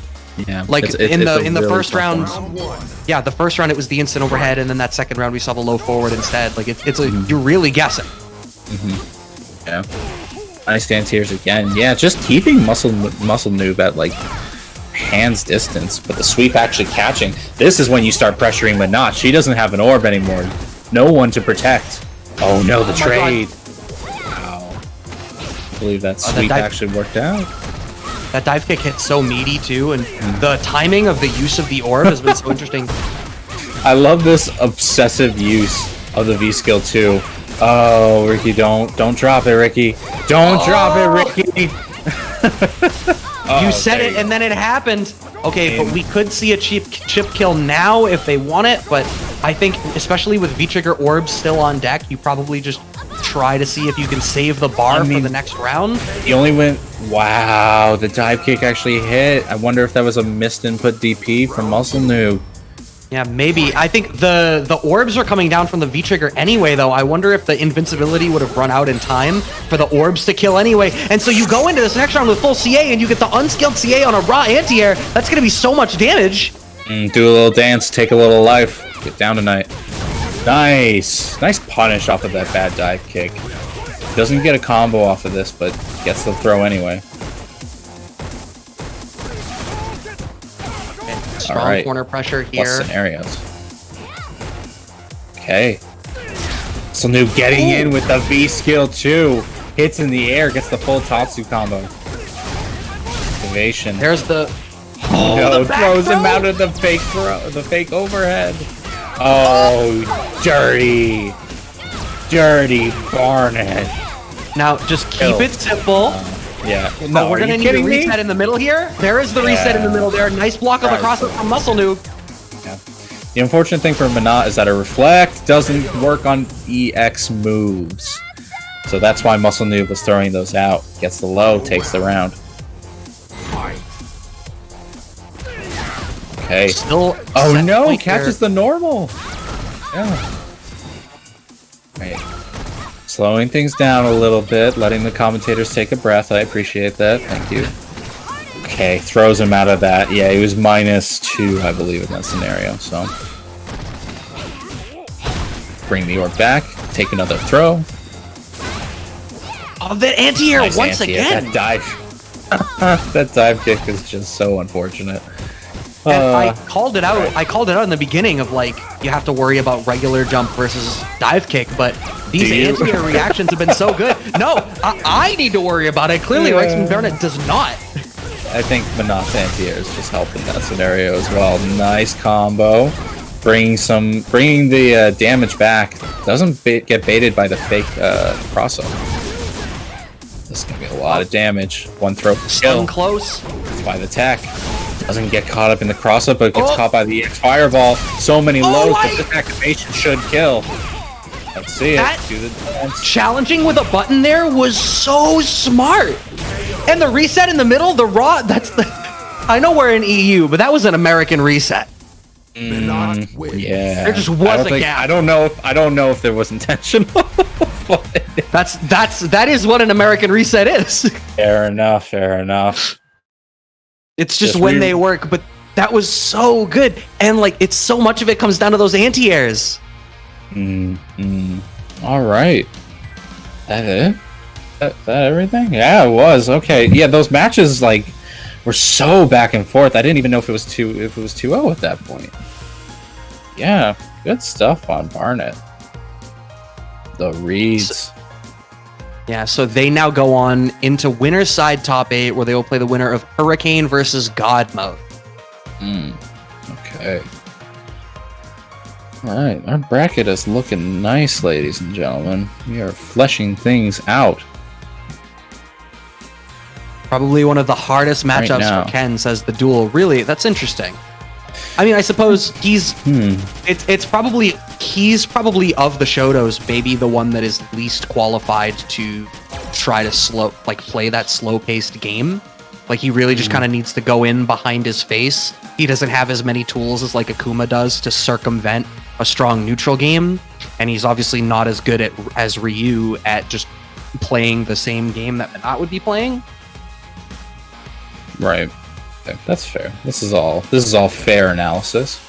Yeah, Like in the really first tough round, one. yeah, the first round it was the instant overhead, and then that second round we saw the low forward instead. Like it's you're really guessing. Yeah. Nice anti-airs again. Yeah, just keeping Muscle Noob at like hands distance, but the sweep actually catching. This is when you start pressuring Minot. She doesn't have an orb anymore. No one to protect. Oh no, the trade. Wow. I believe that sweep actually worked out. That dive kick hit so meaty too, and the timing of the use of the orb has been so interesting. I love this obsessive use of the V-Skill 2. Oh, Ricky, don't drop it, Ricky. Don't drop it, Ricky. You said it, and then it happened. Okay, but we could see a chip kill now if they want it, but I think, especially with V-Trigger orbs still on deck, you probably just try to see if you can save the bar for the next round. He only went... Wow, the dive kick actually hit. I wonder if that was a missed input DP from Muscle Noob. Yeah, maybe. I think the orbs are coming down from the V-Trigger anyway, though. I wonder if the invincibility would have run out in time for the orbs to kill anyway. And so you go into this next round with full CA, and you get the unskilled CA on a raw anti-air. That's going to be so much damage. Do a little dance, take a little life. Get down tonight. Nice. Nice punish off of that bad dive kick. Doesn't get a combo off of this, but gets the throw anyway. Strong corner pressure here. Plus scenarios. Okay. So Noob getting in with the V-Skill 2. Hits in the air, gets the full Tatsu combo. Activation. There's the... No, the back throws him throw. out of the fake throw, the fake overhead. Oh, dirty. Dirty Barnet. Now, just keep it simple. Yeah. No, we're gonna need a reset in the middle here. There is the reset in the middle there. Nice block on the crossover from Muscle Noob. Yeah. The unfortunate thing for Minot is that a reflect doesn't work on EX moves. So that's why Muscle Noob was throwing those out. Gets the low, takes the round. Okay. Still. Oh set no, he point catches there. the normal. Yeah. Right. Slowing things down a little bit, letting the commentators take a breath. I appreciate that. Thank you. Okay, throws him out of that. Yeah, he was -2, I believe, in that scenario. So, bring the orb back. Take another throw. Oh, the anti-air Nice once anti-air. again. That dive. That dive kick is just so unfortunate. And I called it out. I called it out in the beginning of like you have to worry about regular jump versus dive kick, but these Do you? anti-air reactions have been so good. No, I need to worry about it. Clearly, Yeah. Rexman Baronet does not. I think Manat's anti-air is just helping that scenario as well. Nice combo. Bringing the damage back. Doesn't get baited by the fake cross-up. This is going to be a lot of damage. One throw for Stun kill close. by the tech. Doesn't get caught up in the cross-up, but gets Oh. caught by the EX Fireball. So many lows, my- but this activation should kill. Let's see it. That- Do the dance. Challenging with a button there was so smart. And the reset in the middle, the raw, that's the... I know we're in EU, but that was an American reset. Minot wins. Yeah. There just was I don't a think- gap. I don't know if there was intentional. That is what an American reset is. Fair enough, fair enough. It's just Just when they work, but that was so good. And like it's so much of it comes down to those anti-airs. All right. That it? That everything? Yeah, it was. Okay. Yeah, those matches like were so back and forth. I didn't even know if it was 2-0 at that point. Yeah, good stuff on Barnet. The reads. Yeah, so they now go on into winner's side top 8 where they will play the winner of Hurricane versus God mode. Okay. Alright, our bracket is looking nice, ladies and gentlemen. We are fleshing things out. Probably one of the hardest matchups now. for Ken, says the duel. Really, that's interesting. I mean, I suppose he's it's probably he's probably of the Shotos maybe the one that is least qualified to try to play that slow-paced game. Like he really just kind of needs to go in behind his face. He doesn't have as many tools as like Akuma does to circumvent a strong neutral game, and he's obviously not as good as Ryu at just playing the same game that Minot would be playing. Right. Okay, that's fair. This is all fair analysis.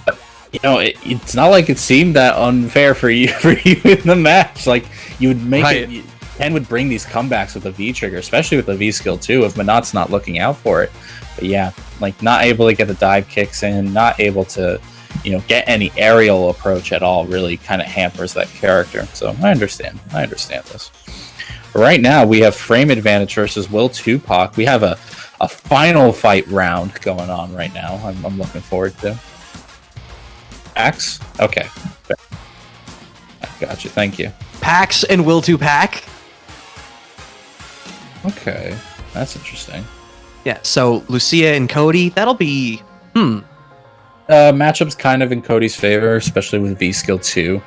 But, you know, it's not like it seemed that unfair for you in the match. Like you would make it. Ken would bring these comebacks with the V trigger, especially with the V skill too, if Minot's not looking out for it. But yeah, like not able to get the dive kicks in, not able to, get any aerial approach at all really kind of hampers that character. So I understand this. But right now we have Frame Advantage versus Will Tupac. We have a final fight round going on right now. I'm looking forward to. Axe? Okay. I got you. Thank you. Pax and Will to Pack. Okay. That's interesting. Yeah, so Lucia and Cody, that'll be Matchup's kind of in Cody's favor, especially with V skill 2.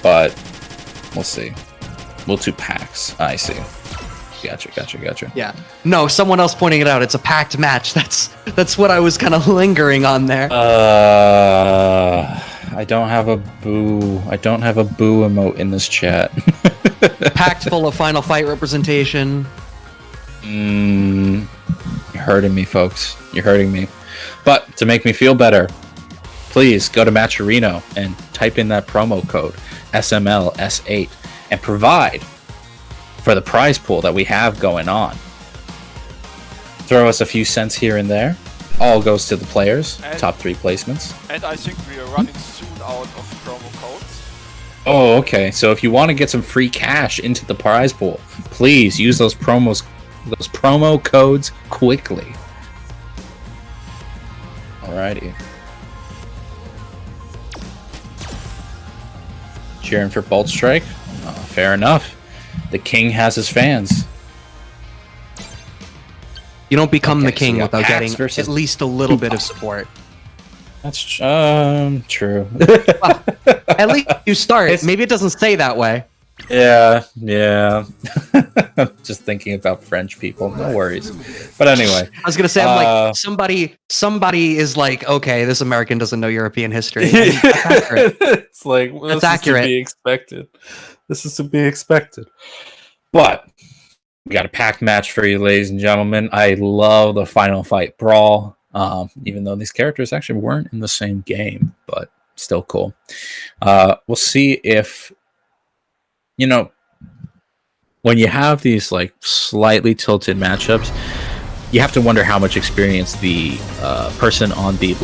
But we'll see. We'll do packs. I see. Gotcha. Yeah. No, someone else pointing it out. It's a packed match. That's what I was kind of lingering on there. I don't have a boo. I don't have a boo emote in this chat. Packed full of final fight representation. You're hurting me, folks. You're hurting me. But to make me feel better, please go to Matcherino and type in that promo code SMLS8 and provide for the prize pool that we have going on. Throw us a few cents here and there. All goes to the players. Top 3 placements. And I think we are running soon out of promo codes. Oh, okay. So if you want to get some free cash into the prize pool, please use those promo codes quickly. Alrighty. Cheering for Bolt Strike? Fair enough. The king has his fans. You don't become Okay, the king so without Pax getting versus at least a little bit of support. That's true. At least you start. Maybe it doesn't stay that way. Yeah. Just thinking about French people. No worries. But anyway, I was gonna say, I'm like, somebody is like, okay, this American doesn't know European history. And that's accurate. it's like, well, That's this accurate. is to be expected. This is to be expected. But we got a packed match for you, ladies and gentlemen. I love the final fight brawl, even though these characters actually weren't in the same game, but still cool. We'll see if, you know, when you have these like slightly tilted matchups, you have to wonder how much experience the person on the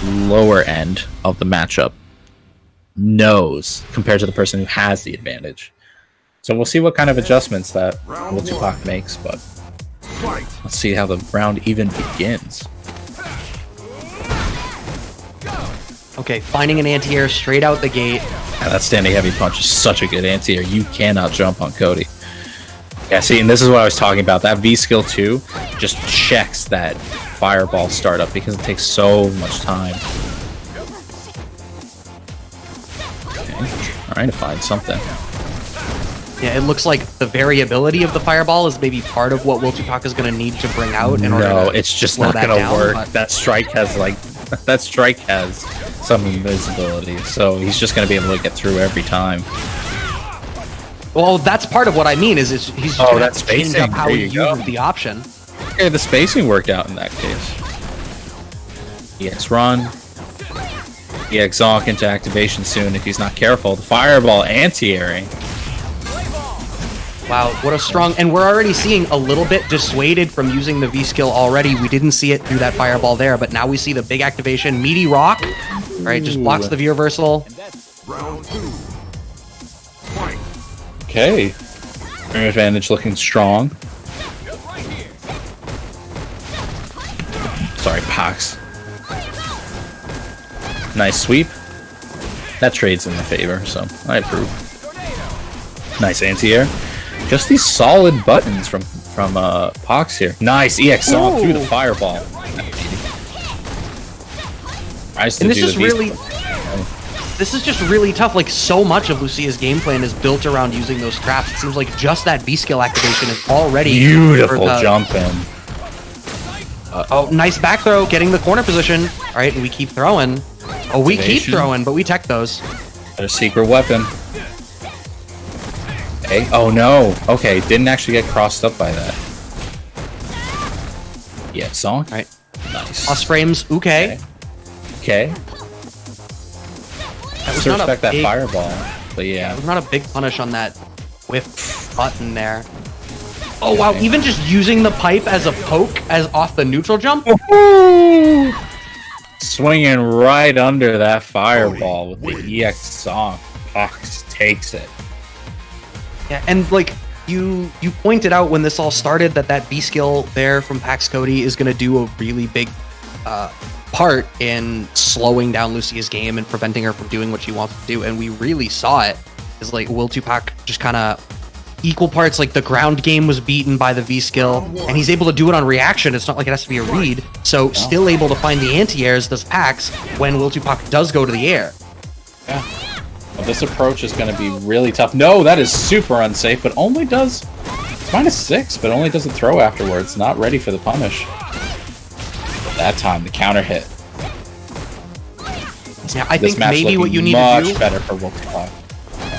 lower end of the matchup knows compared to the person who has the advantage. So we'll see what kind of adjustments that Will Tupac makes, but let's see how the round even begins. Okay, finding an anti-air straight out the gate. Yeah, that standing heavy punch is such a good anti-air. You cannot jump on Cody. Yeah, see, and this is what I was talking about. That V skill 2 just checks that fireball startup because it takes so much time. Okay, trying to find something. Yeah, it looks like the variability of the fireball is maybe part of what Will Tupac is going to need to bring out in order to it's just slow not that going to down, work. but- That strike has some invisibility, so he's just going to be able to get through every time. Well, that's part of what I mean. Is he's just gonna have that's to change spacing. up how There he you go. uses the option. Okay, the spacing worked out in that case. EX run. EX zonk into activation soon if he's not careful. The fireball anti-airing. Wow, what a strong... And we're already seeing a little bit dissuaded from using the V-skill already. We didn't see it through that fireball there, but now we see the big activation. Meaty Rock. All right, just blocks the V reversal. Round 2. Fight. Okay. Air advantage looking strong. Sorry, Pox. Nice sweep. That trades in the favor, so I approve. Nice anti-air. Just these solid buttons from Pox here. Nice EX on through the fireball. Nice to And this do is the really... This is just really tough. Like, so much of Lucia's game plan is built around using those traps. It seems like just that V-skill activation is already... beautiful jump in. Oh, nice back throw, getting the corner position. All right, and we keep throwing. Oh, we keep Activation. throwing, but we tech those. Their secret weapon. Okay. Oh no. Okay, didn't actually get crossed up by that. Yeah, song. All right. Nice. Lost frames, okay. Okay. That was Still not a respect that big, fireball, but It yeah. was not a big punish on that whiff button there. Oh wow, even just using the pipe as a poke as off the neutral jump? Swinging right under that fireball with the EX song. Pox takes it. Yeah, and like you pointed out when this all started that B skill there from Pax Cody is going to do a really big part in slowing down Lucia's game and preventing her from doing what she wants to do, and we really saw it. Is like Will Tupac just kind of equal parts, like the ground game was beaten by the V skill, and he's able to do it on reaction. It's not like it has to be a read, so still able to find the anti-airs, does Pax, when Will Tupac does go to the air. Yeah. Well, this approach is going to be really tough. No, that is super unsafe, but only does... It's -6, but only does a throw afterwards. Not ready for the punish. But that time, the counter hit. Yeah, I This think match maybe what looking you need to do... much better for Will Tupac.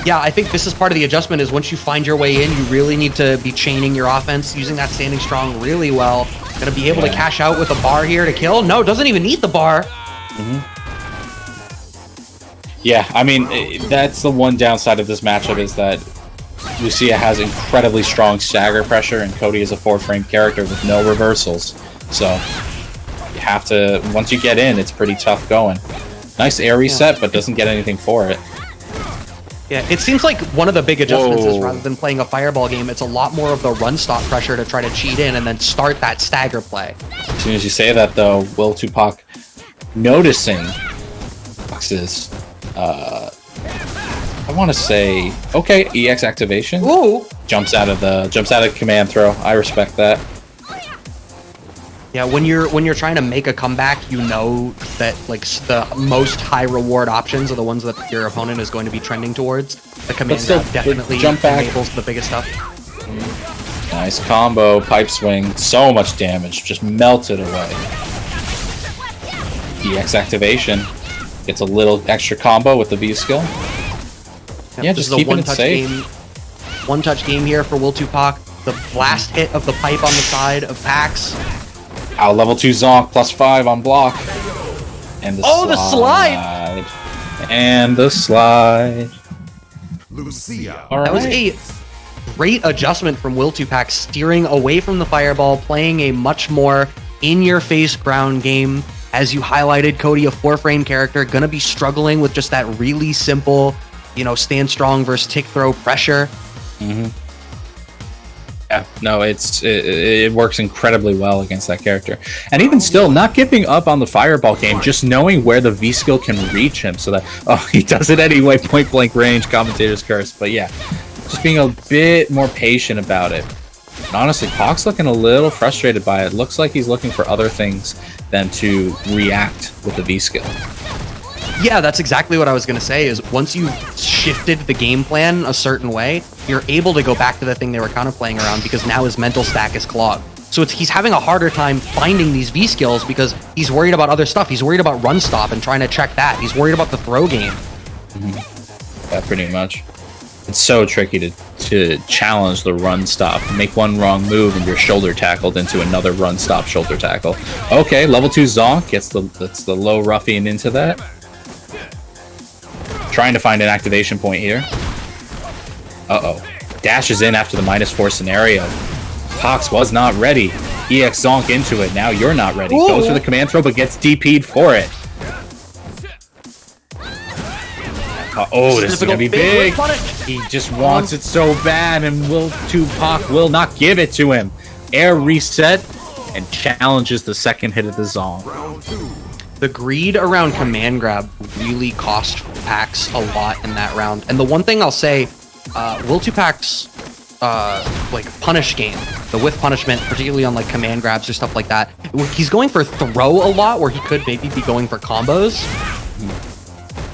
Yeah, I think this is part of the adjustment is once you find your way in, you really need to be chaining your offense, using that standing strong really well. Gonna be able to cash out with a bar here to kill. No, doesn't even need the bar. Yeah, I mean, that's the one downside of this matchup is that Lucia has incredibly strong stagger pressure, and Cody is a 4-frame character with no reversals. So you have to, once you get in, it's pretty tough going. Nice air reset, but doesn't get anything for it. Yeah, it seems like one of the big adjustments is Whoa. rather than playing a fireball game, it's a lot more of the run stop pressure to try to cheat in and then start that stagger play. As soon as you say that, though, Will Tupac noticing Fox's, I want to say, okay, EX activation. Ooh! Jumps out of the command throw. I respect that. Yeah, when you're trying to make a comeback, you know that like the most high reward options are the ones that your opponent is going to be trending towards. The command still, grab definitely jump back. enables the biggest stuff. Nice combo, pipe swing, so much damage, just melted away. EX activation gets a little extra combo with the V skill. Yeah, This just is a keeping it one-touch safe. game. One-touch game here for Will 2Pac. The blast hit of the pipe on the side of Pax. Our level 2 Zonk +5 on block. And the Oh, the slide! And the slide. Lucia. All That was right. a great adjustment from Will 2Pac, steering away from the fireball, playing a much more in-your-face ground game. As you highlighted, Cody, a 4-frame character, gonna be struggling with just that really simple, stand strong versus tick throw pressure. Yeah, no, it works incredibly well against that character. And even still, not giving up on the fireball game, just knowing where the V skill can reach him so that, he does it anyway, point blank range, commentator's curse. But yeah, just being a bit more patient about it. And honestly, Pac's looking a little frustrated by it. Looks like he's looking for other things than to react with the V skill. Yeah, that's exactly what I was going to say, is once you've shifted the game plan a certain way, you're able to go back to the thing they were kind of playing around because now his mental stack is clogged. So he's having a harder time finding these V skills because he's worried about other stuff. He's worried about run stop and trying to check that. He's worried about the throw game. Yeah, pretty much. It's so tricky to challenge the run stop. Make one wrong move and you're shoulder tackled into another run stop shoulder tackle. Okay, level 2 Zonk gets the low ruffian into that. Trying to find an activation point here. Uh-oh. Dashes in after the -4 scenario. Pox was not ready. EX Zonk into it. Now you're not ready. Ooh. Goes for the command throw, but gets DP'd for it. This is going to be big. He just wants it so bad, and Will 2Pac will not give it to him. Air reset and challenges the second hit of the Zonk. Round 2. The greed around command grab really cost Pax a lot in that round. And the one thing I'll say, Will 2Pac's punish game, the with punishment, particularly on like command grabs or stuff like that, he's going for throw a lot where he could maybe be going for combos.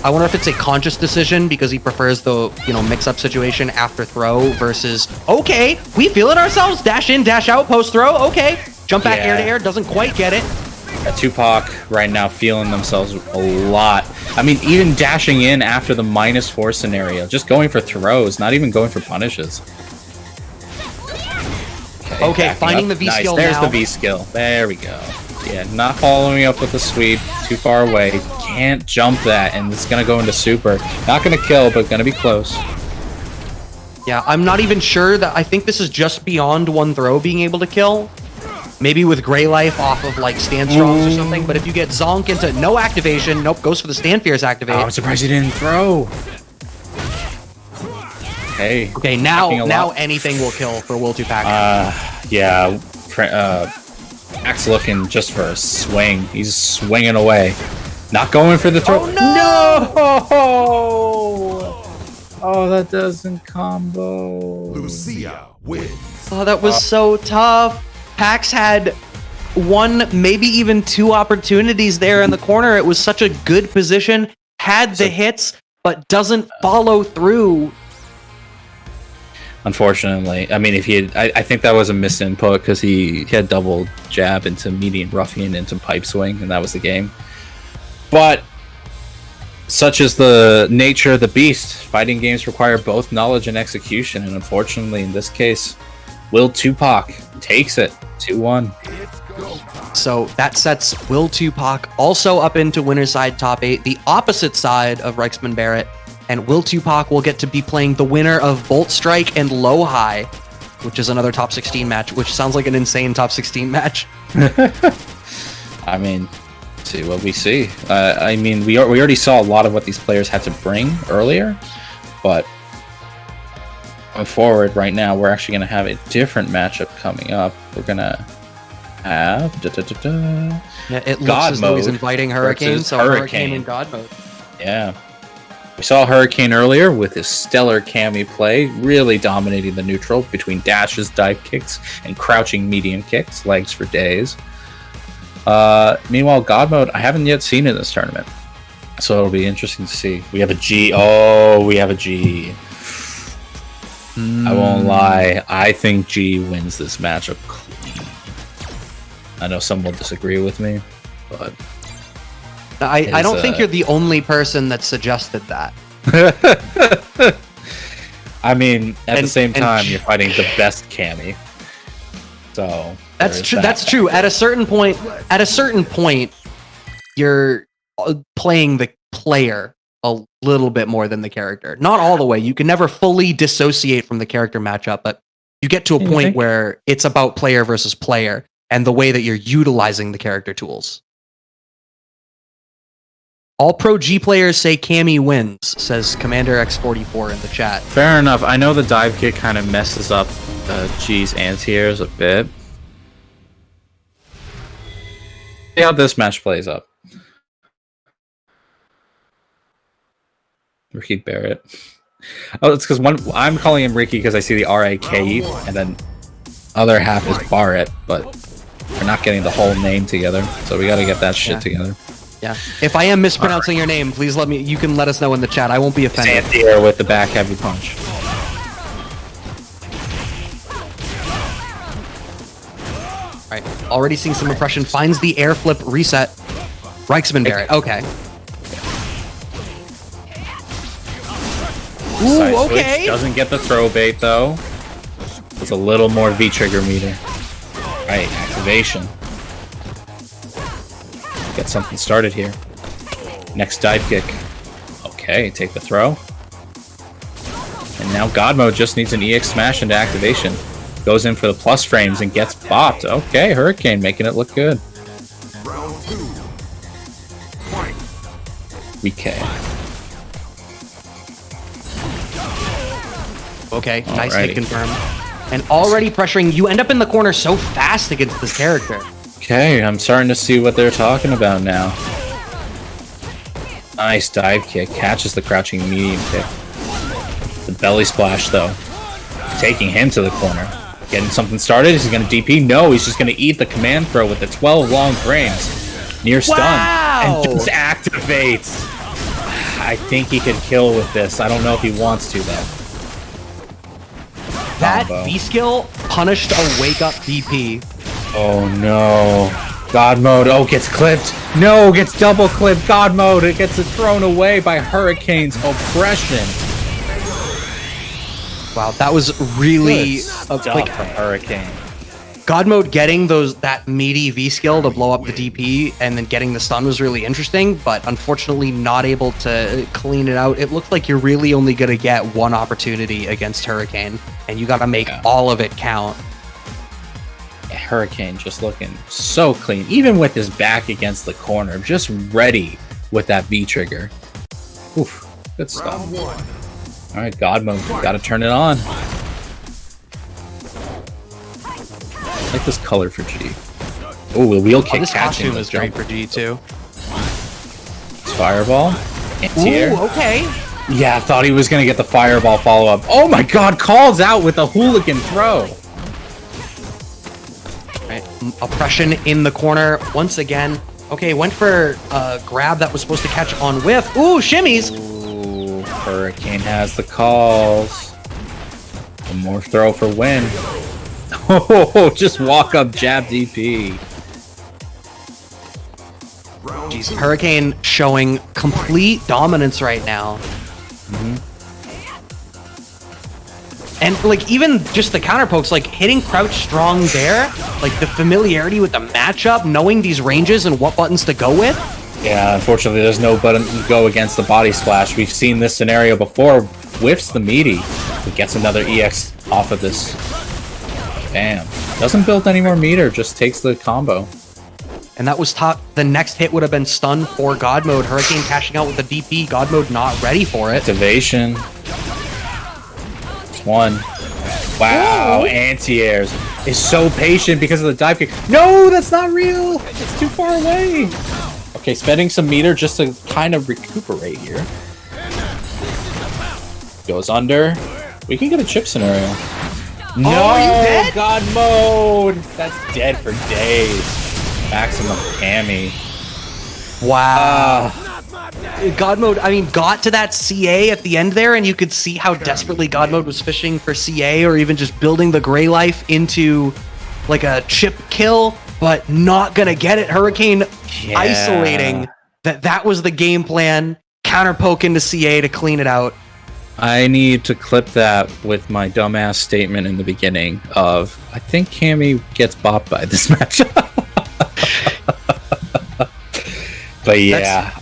I wonder if it's a conscious decision because he prefers the mix-up situation after throw versus, okay, we feel it ourselves, dash in, dash out, post throw, okay, jump back air to air, doesn't quite get it. 2Pac right now feeling themselves a lot. I mean, even dashing in after the -4 scenario, just going for throws, not even going for punishes. Okay, backing finding up. the V Nice. skill There's now. the V skill. There we go. Yeah, not following up with the sweep. Too far away. Can't jump that, and it's gonna go into super. Not gonna kill, but gonna be close. Yeah, I'm not even sure that I think this is just beyond one throw being able to kill. Maybe with Grey Life off of like stand strongs or something, but if you get Zonk into no activation, nope, goes for the stand fierce activate. Oh, I'm surprised he didn't throw. Hey. Okay, now anything will kill for Will 2Pac. Yeah. Pax looking just for a swing. He's swinging away. Not going for the throw. Oh, no! Oh, that doesn't combo. Lucia wins. Oh, that was so tough. Pax had one, maybe even two opportunities there in the corner. It was such a good position, had the hits, but doesn't follow through. Unfortunately, I mean, if he had, I think that was a missed input because he had double jab into median ruffian into pipe swing, and that was the game. But such is the nature of the beast. Fighting games require both knowledge and execution, and unfortunately, in this case, Will 2Pac takes it 2-1. So that sets Will 2Pac also up into winner's side top 8, the opposite side of Reichsman Barrett, and Will 2Pac will get to be playing the winner of Bolt Strike and Low High, which is another top 16 match, which sounds like an insane top 16 match. I mean, see what we see. I mean, we already saw a lot of what these players had to bring earlier, but going forward right now, we're actually going to have a different matchup coming up. We're going to have Yeah, it looks God as though he's mode inviting Hurricane, versus so Hurricane in God mode. Yeah. We saw Hurricane earlier with his stellar Kami play, really dominating the neutral between dashes, dive kicks, and crouching medium kicks, legs for days. Meanwhile, God Mode, I haven't yet seen in this tournament. So it'll be interesting to see. We have a G. Oh, we have a G. I won't lie. I think G wins this matchup clean. I know some will disagree with me, but... I don't think you're the only person that suggested that. I mean, at the same time, you're fighting the best Cammy. So... That's true. That's true. At a certain point, you're playing the player a little bit more than the character. Not all the way. You can never fully dissociate from the character matchup, but you get to a point where it's about player versus player and the way that you're utilizing the character tools. All pro G players say Cammy wins, says Commander X44 in the chat. Fair enough. I know the dive kick kind of messes up G's anti-airs a bit. See how this match plays up. Ricky Barrett. Oh, it's because I'm calling him Ricky because I see the R-A-K-E, and then other half is Barrett, but we're not getting the whole name together, so we got to get that shit together. Yeah. If I am mispronouncing your name, please let me. You can let us know in the chat. I won't be offended. Anti-air with the back heavy punch. All right. Already seeing some impression. Finds the air flip reset. Reichsman Barrett. Okay. Ooh, okay. Doesn't get the throw bait though. It's a little more V trigger meter. Right, activation. Get something started here. Next dive kick. Okay, take the throw. And now God Mode just needs an EX smash into activation. Goes in for the plus frames and gets bopped. Okay, Hurricane making it look good. Round 2. Fight. VK. Okay, nice hit confirmed. And already pressuring, you end up in the corner so fast against this character. Okay, I'm starting to see what they're talking about now. Nice dive kick, catches the crouching medium kick. The belly splash though, taking him to the corner. Getting something started, is he gonna DP? No, he's just gonna eat the command throw with the 12 long frames. Near stun, and just activates. I think he could kill with this. I don't know if he wants to though. That V-skill punished a wake-up DP. Oh no. God Mode, oh, gets clipped. No, gets double clipped. God Mode, it gets thrown away by Hurricane's oppression. Wow, that was really like from Hurricane. God Mode getting that meaty V-skill to blow up the DP and then getting the stun was really interesting, but unfortunately not able to clean it out. It looked like you're really only going to get one opportunity against Hurricane, and you got to make all of it count. Yeah, Hurricane just looking so clean, even with his back against the corner, just ready with that V-trigger. Oof, good stuff. All right, God Mode, got to turn it on. I like this color for G. Oh, the wheel kick this catching. Costume is great for G too. Fireball. Anti-air. Ooh, okay. Yeah, I thought he was going to get the fireball follow-up. Oh my god, calls out with a hooligan throw. Right. Oppression in the corner once again. Okay, went for a grab that was supposed to catch on whiff. Ooh, shimmies. Ooh, Hurricane has the calls. One more throw for win. Oh, just walk up jab DP. Jeez, Hurricane showing complete dominance right now. And like even just the counter pokes, like hitting crouch strong there, like the familiarity with the matchup, knowing these ranges and what buttons to go with. Yeah, unfortunately there's no button to go against the body splash. We've seen this scenario before. Whiffs the meaty, but gets another EX off of this. Bam. Doesn't build any more meter, just takes the combo. And that was top. The next hit would have been stun for God Mode. Hurricane cashing out with the DP. God Mode not ready for it. Activation. It's one. Wow, anti-airs. Is so patient because of the dive kick. No, that's not real. It's too far away. Okay, spending some meter just to kind of recuperate here. Goes under. We can get a chip scenario. No, are you dead? God Mode. That's dead for days. Maximum Cammy. Wow. God Mode, I mean, got to that CA at the end there, and you could see how desperately God Mode was fishing for CA, or even just building the Grey Life into like a chip kill, but not gonna get it. Hurricane isolating that was the game plan. Counter poke into CA to clean it out. I need to clip that with my dumbass statement in the beginning of, I think Cammy gets bopped by this matchup. But yeah,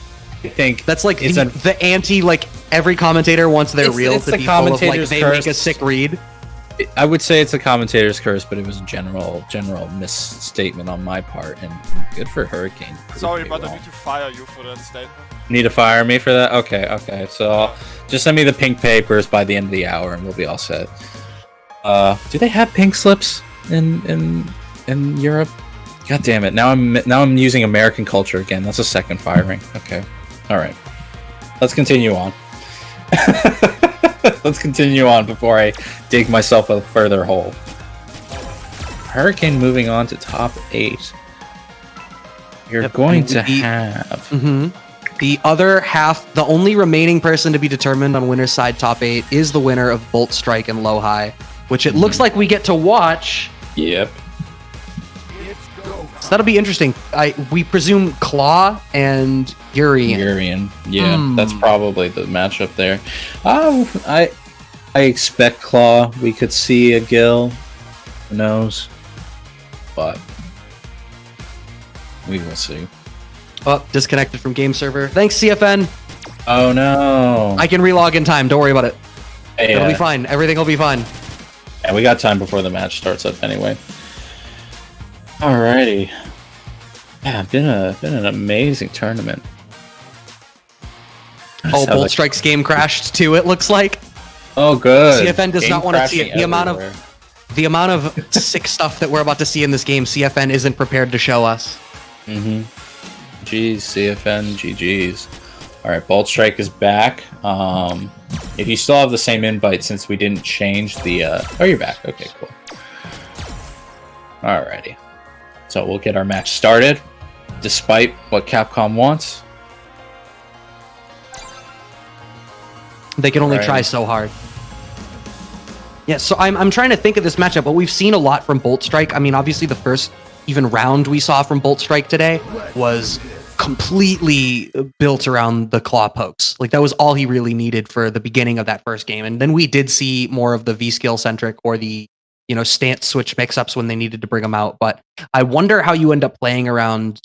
I think that's like it's the anti, like every commentator wants their reel to be full of like they make a sick read. I would say it's a commentator's curse, but it was a general misstatement on my part, and good for Hurricane. Sorry, but I need to fire you for that statement. Need to fire me for that? Okay. So just send me the pink papers by the end of the hour, and we'll be all set. Do they have pink slips in Europe? God damn it! Now I'm using American culture again. That's a second firing. Okay, all right. Let's continue on. Let's continue on before I dig myself a further hole. Hurricane moving on to top 8. You're going to have... The other half, the only remaining person to be determined on winner's side top 8 is the winner of Bolt Strike and Low High, which it looks like we get to watch. Yep. So that'll be interesting. We presume Claw and Urian. Yeah, that's probably the matchup there. I expect Claw. We could see a Gil. Who knows? But we will see. Oh, disconnected from game server. Thanks, CFN. Oh no. I can relog in time. Don't worry about it. Hey, It'll be fine. Everything will be fine. Yeah, we got time before the match starts up anyway. Alrighty. Yeah, been an amazing tournament. Oh, Bolt Strike's game crashed too, it looks like. Oh, good. CFN does not want to see it. The amount of sick stuff that we're about to see in this game, CFN isn't prepared to show us. Jeez, CFN, GG's. Alright, Bolt Strike is back. If you still have the same invite since we didn't change the... Oh, you're back. Okay, cool. Alrighty. So we'll get our match started, despite what Capcom wants. They can only try so hard. Yeah, so I'm trying to think of this matchup, but we've seen a lot from Bolt Strike. I mean, obviously the first even round we saw from Bolt Strike today was completely built around the claw pokes. Like that was all he really needed for the beginning of that first game. And then we did see more of the V-skill centric or the, you know, stance switch mix-ups when they needed to bring them out. But I wonder how you end up playing around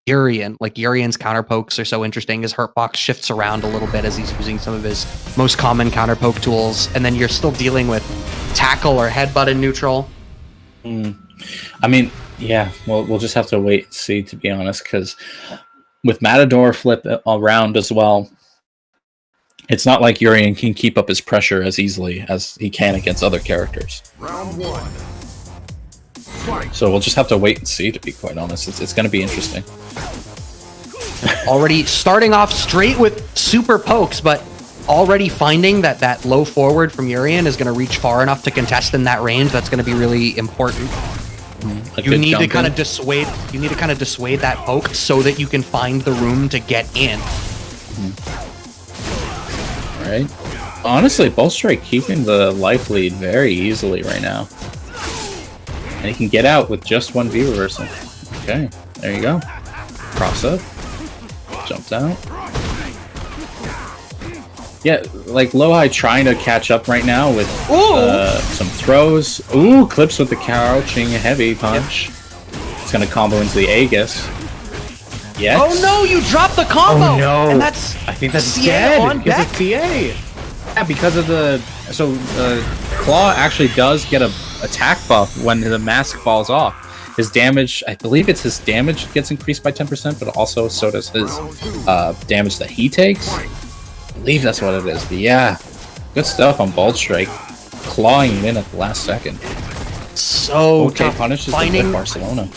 Urian. Like Urian's counter pokes are so interesting. His hurtbox shifts around a little bit as he's using some of his most common counter poke tools. And then you're still dealing with tackle or headbutt in neutral. I mean, yeah, we'll just have to wait and see, to be honest, because with Matador flip around as well, it's not like Urian can keep up his pressure as easily as he can against other characters. Round 1. Fight. So we'll just have to wait and see, to be quite honest. It's going to be interesting. Already starting off straight with super pokes, but already finding that low forward from Urian is going to reach far enough to contest in that range. That's going to be really important. You need to kind of dissuade. You need to kind of dissuade that poke so that you can find the room to get in. Right. Honestly, Bolt Strike keeping the life lead very easily right now. And he can get out with just one V reversal. Okay, there you go. Cross up. Jumped out. Yeah, like Low-High trying to catch up right now with some throws. Ooh, clips with the crouching heavy punch. Yep. It's going to combo into the Aegis. Yes. Oh no, you dropped the combo! Oh no! And that's I think that's CA dead on because deck. of CA. Yeah, because of the... So, Claw actually does get a attack buff when the mask falls off. His damage, I believe it's his damage gets increased by 10%, but also so does his damage that he takes. I believe that's what it is, but yeah. Good stuff on Bolt Strike. Clawing him in at the last second. So okay, punishes the Barcelona.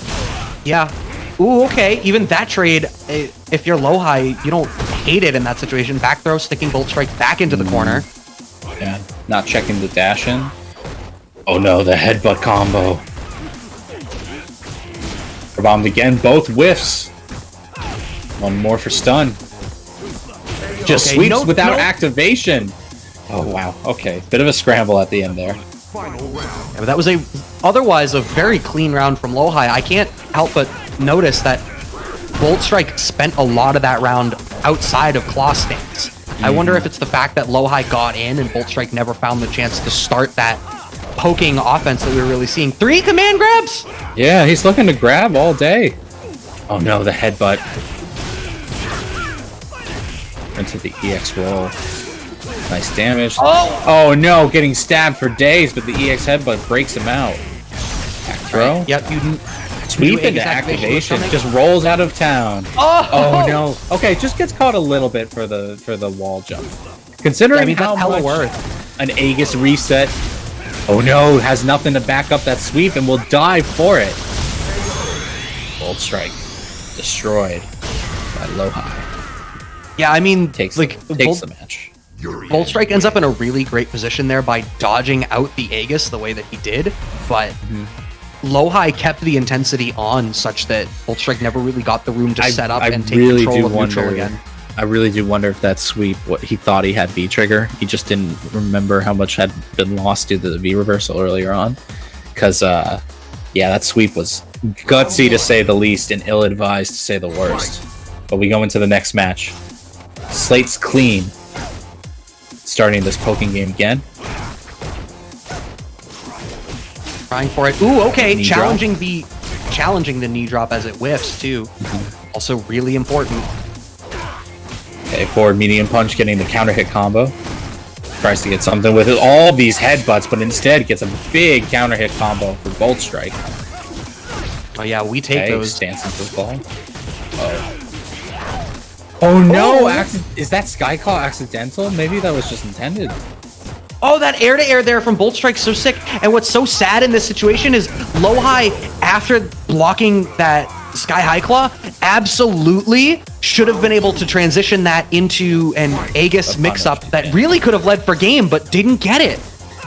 Yeah. Ooh, okay. Even that trade, if you're Low-High, you don't hate it in that situation. Back throw, sticking Bolt Strike back into the corner. Yeah, not checking the dash in. Oh no, the headbutt combo. Bombed again, both whiffs. One more for stun. Just Okay, sweeps without activation. Oh wow, okay. Bit of a scramble at the end there. Final round. Yeah, but that was otherwise a very clean round from Lowhigh. I can't help but notice that Bolt Strike spent a lot of that round outside of claw stance. I wonder if it's the fact that Lowhigh got in and Bolt Strike never found the chance to start that poking offense that we were really seeing. 3 command grabs? Yeah, he's looking to grab all day. Oh no, the headbutt. Into the EX roll. Nice damage. Oh no, getting stabbed for days, but the EX headbutt breaks him out. Back throw. Yep, you Sweep do into Aegis activation. activation. Just rolls out of town. Oh no. Okay, just gets caught a little bit for the wall jump. Considering I mean, how that's hella much worth. an Aegis reset. Oh no, has nothing to back up that sweep and will dive for it. Bolt Strike destroyed by Lowhigh. Yeah, I mean, Takes like the match. Bolt Strike ends up in a really great position there by dodging out the Aegis the way that he did, but Lowhigh kept the intensity on such that Bolt Strike never really got the room to set up and take control of neutral again. I really do wonder if that sweep, what he thought he had V trigger, he just didn't remember how much had been lost due to the V reversal earlier on. Because, yeah, that sweep was gutsy to say the least and ill-advised to say the worst. But we go into the next match. Slate's clean. Starting this poking game again. Trying for it. Ooh, okay. Knee Challenging the knee drop as it whiffs too. Also really important. Okay, forward medium punch getting the counter hit combo. Tries to get something with all these headbutts, but instead gets a big counter hit combo for Bolt Strike. Oh yeah, we take those. Stance into the ball. Oh no! Is that Sky Claw accidental? Maybe that was just intended. Oh, that air-to-air there from Bolt Strike, so sick. And what's so sad in this situation is Lowhigh, after blocking that Sky High Claw, absolutely should have been able to transition that into an Aegis mix-up that really could have led for game, but didn't get it.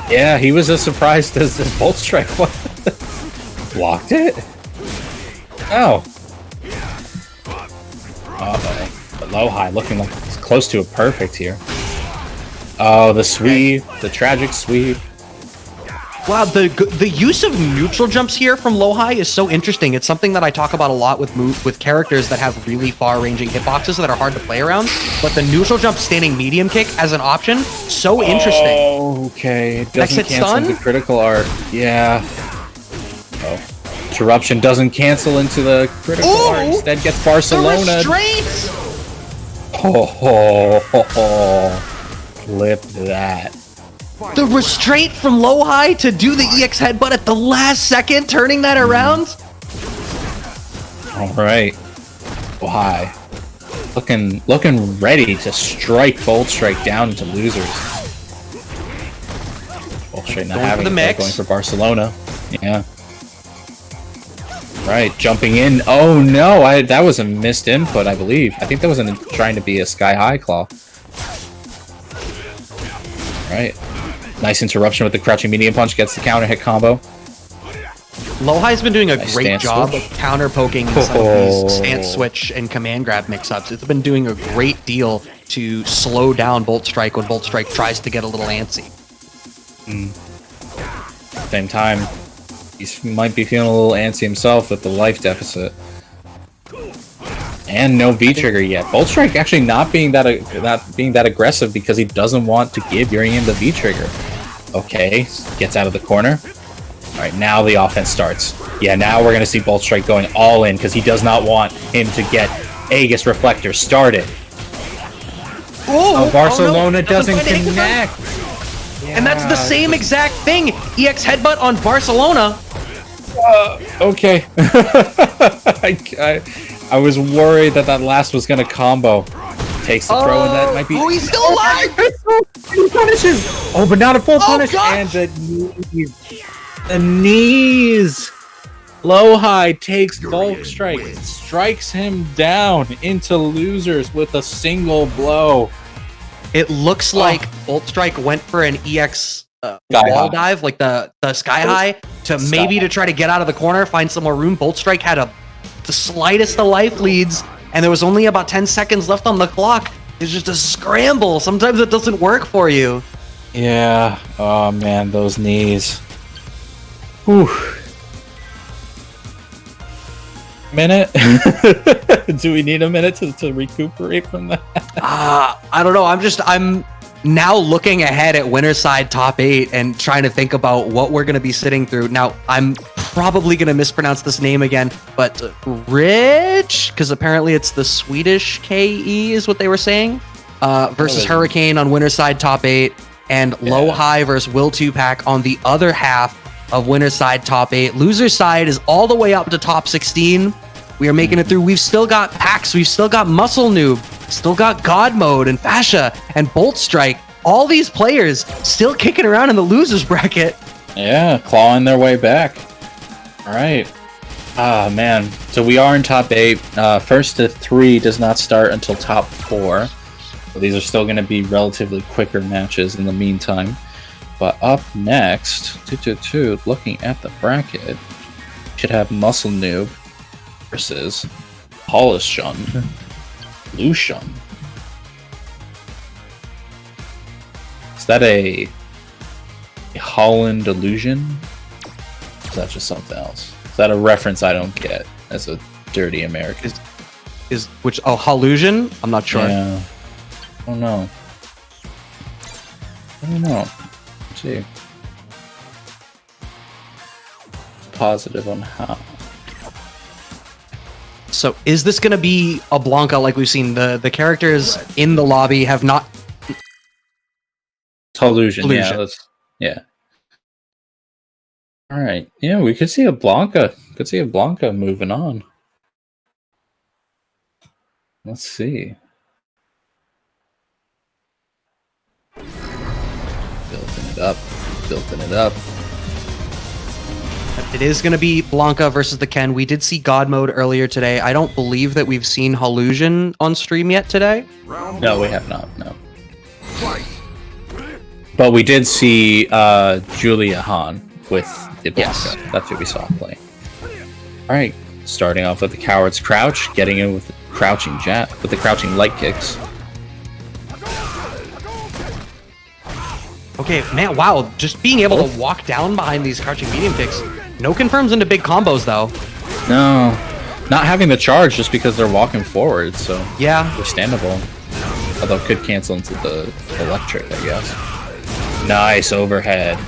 Yeah, he was as surprised as this Bolt Strike was. Blocked it? Oh. Uh-oh. But Lowhigh looking like it's close to a perfect here. Oh, the sweep, the tragic sweep. Wow, the use of neutral jumps here from Lowhigh is so interesting. It's something that I talk about a lot with characters that have really far-ranging hitboxes that are hard to play around. But the neutral jump standing medium kick as an option, so interesting. Oh, okay. It Next doesn't hit cancel stun? into critical art. Yeah. Oh. Interruption doesn't cancel into the critical art. Instead gets Barcelona. The restraints! Oh. Flip that. The restraint from Lowhigh to do the EX headbutt at the last second, turning that around. All right. Why? Looking ready to strike Bolt Strike down into losers. Bolt Strike not Going having for the it, mix. going for Barcelona. Yeah. Right, jumping in. Oh no, that was a missed input, I believe. I think that was trying to be a Sky High Claw. Right. Nice interruption with the crouching medium punch, gets the counter hit combo. Lowhigh's been doing a Nice great stance job switch. of counter poking in some of these stance switch and command grab mix-ups. It's been doing a great deal to slow down Bolt Strike when Bolt Strike tries to get a little antsy. Same time, he might be feeling a little antsy himself with the life deficit. And no V trigger yet. Bolt Strike actually not being that aggressive because he doesn't want to give Urian the V trigger. Okay, gets out of the corner. All right, now the offense starts. Yeah, now we're gonna see Bolt Strike going all in because he does not want him to get Aegis Reflector started. Barcelona doesn't connect. And that's the same exact thing. EX headbutt on Barcelona. Okay. I was worried that last was gonna combo. Takes the throw and that might be. Oh, he's still alive. He punishes. Oh, but not a full punish. gosh. And the knees. The knees. Lowhigh takes Bulk Strike, strikes him down into losers with a single blow. It looks like Bolt Strike went for an EX wall dive, like the Sky High, to maybe to try to get out of the corner, find some more room. Bolt Strike had a the slightest of life leads, and there was only about 10 seconds left on the clock. It's just a scramble. Sometimes it doesn't work for you. Yeah. Oh man, those knees. Whew. Minute? Do we need a minute to recuperate from that? I don't know. I'm now looking ahead at Winterside top 8 and trying to think about what we're going to be sitting through. Now, I'm probably going to mispronounce this name again, but Rich, because apparently it's the Swedish KE is what they were saying, versus Hurricane on Winterside top 8, and Low High versus Will 2-Pack on the other half of Winterside top 8. Loser side is all the way up to top 16. We are making it through. We've still got Pax. We've still got Muscle Noob. Still got God Mode and Fascia and Bolt Strike. All these players still kicking around in the losers bracket. Yeah, clawing their way back. All right. Ah, man. So we are in top 8. First to 3 does not start until top 4. So these are still going to be relatively quicker matches in the meantime. But up next, looking at the bracket, should have Muscle Noob versus Holishun. Lucian. Is that a Holland illusion? Or is that just something else? Is that a reference I don't get as a dirty American? Hallusion? I'm not sure. Yeah. I don't know. Let's see. Positive on how. So is this going to be a Blanca like we've seen? The characters in the lobby have not... Illusion. Yeah. All right. Yeah, we could see a Blanca. Moving on. Let's see. Building it up. It is going to be Blanca versus the Ken. We did see God Mode earlier today. I don't believe that we've seen Hallusion on stream yet today. No, we have not. No. But we did see Julia Hahn with the Blanca. Yes. That's what we saw play. All right. Starting off with the Coward's Crouch, getting in with the crouching jab, with the crouching light kicks. Okay, man, wow. Just being able to walk down behind these crouching medium kicks. No confirms into big combos, though. No. Not having the charge just because they're walking forward, so... Yeah. Understandable. Although it could cancel into the electric, I guess. Nice overhead.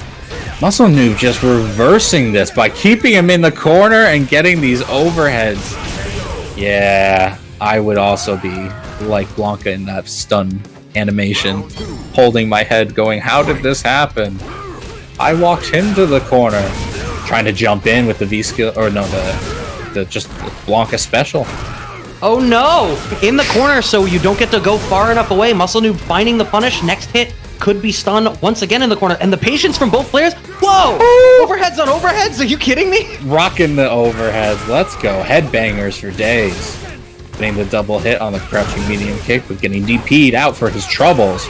Muscle Noob just reversing this by keeping him in the corner and getting these overheads. Yeah, I would also be like Blanca in that stun animation, holding my head going, how did this happen? I walked him to the corner, trying to jump in with the V skill, or no, the Blanca special. Oh no! In the corner, so you don't get to go far enough away. Muscle Noob finding the punish. Next hit could be stunned once again in the corner. And the patience from both players. Whoa! Overheads on overheads? Are you kidding me? Rocking the overheads. Let's go. Headbangers for days. Getting the double hit on the crouching medium kick, but getting DP'd out for his troubles.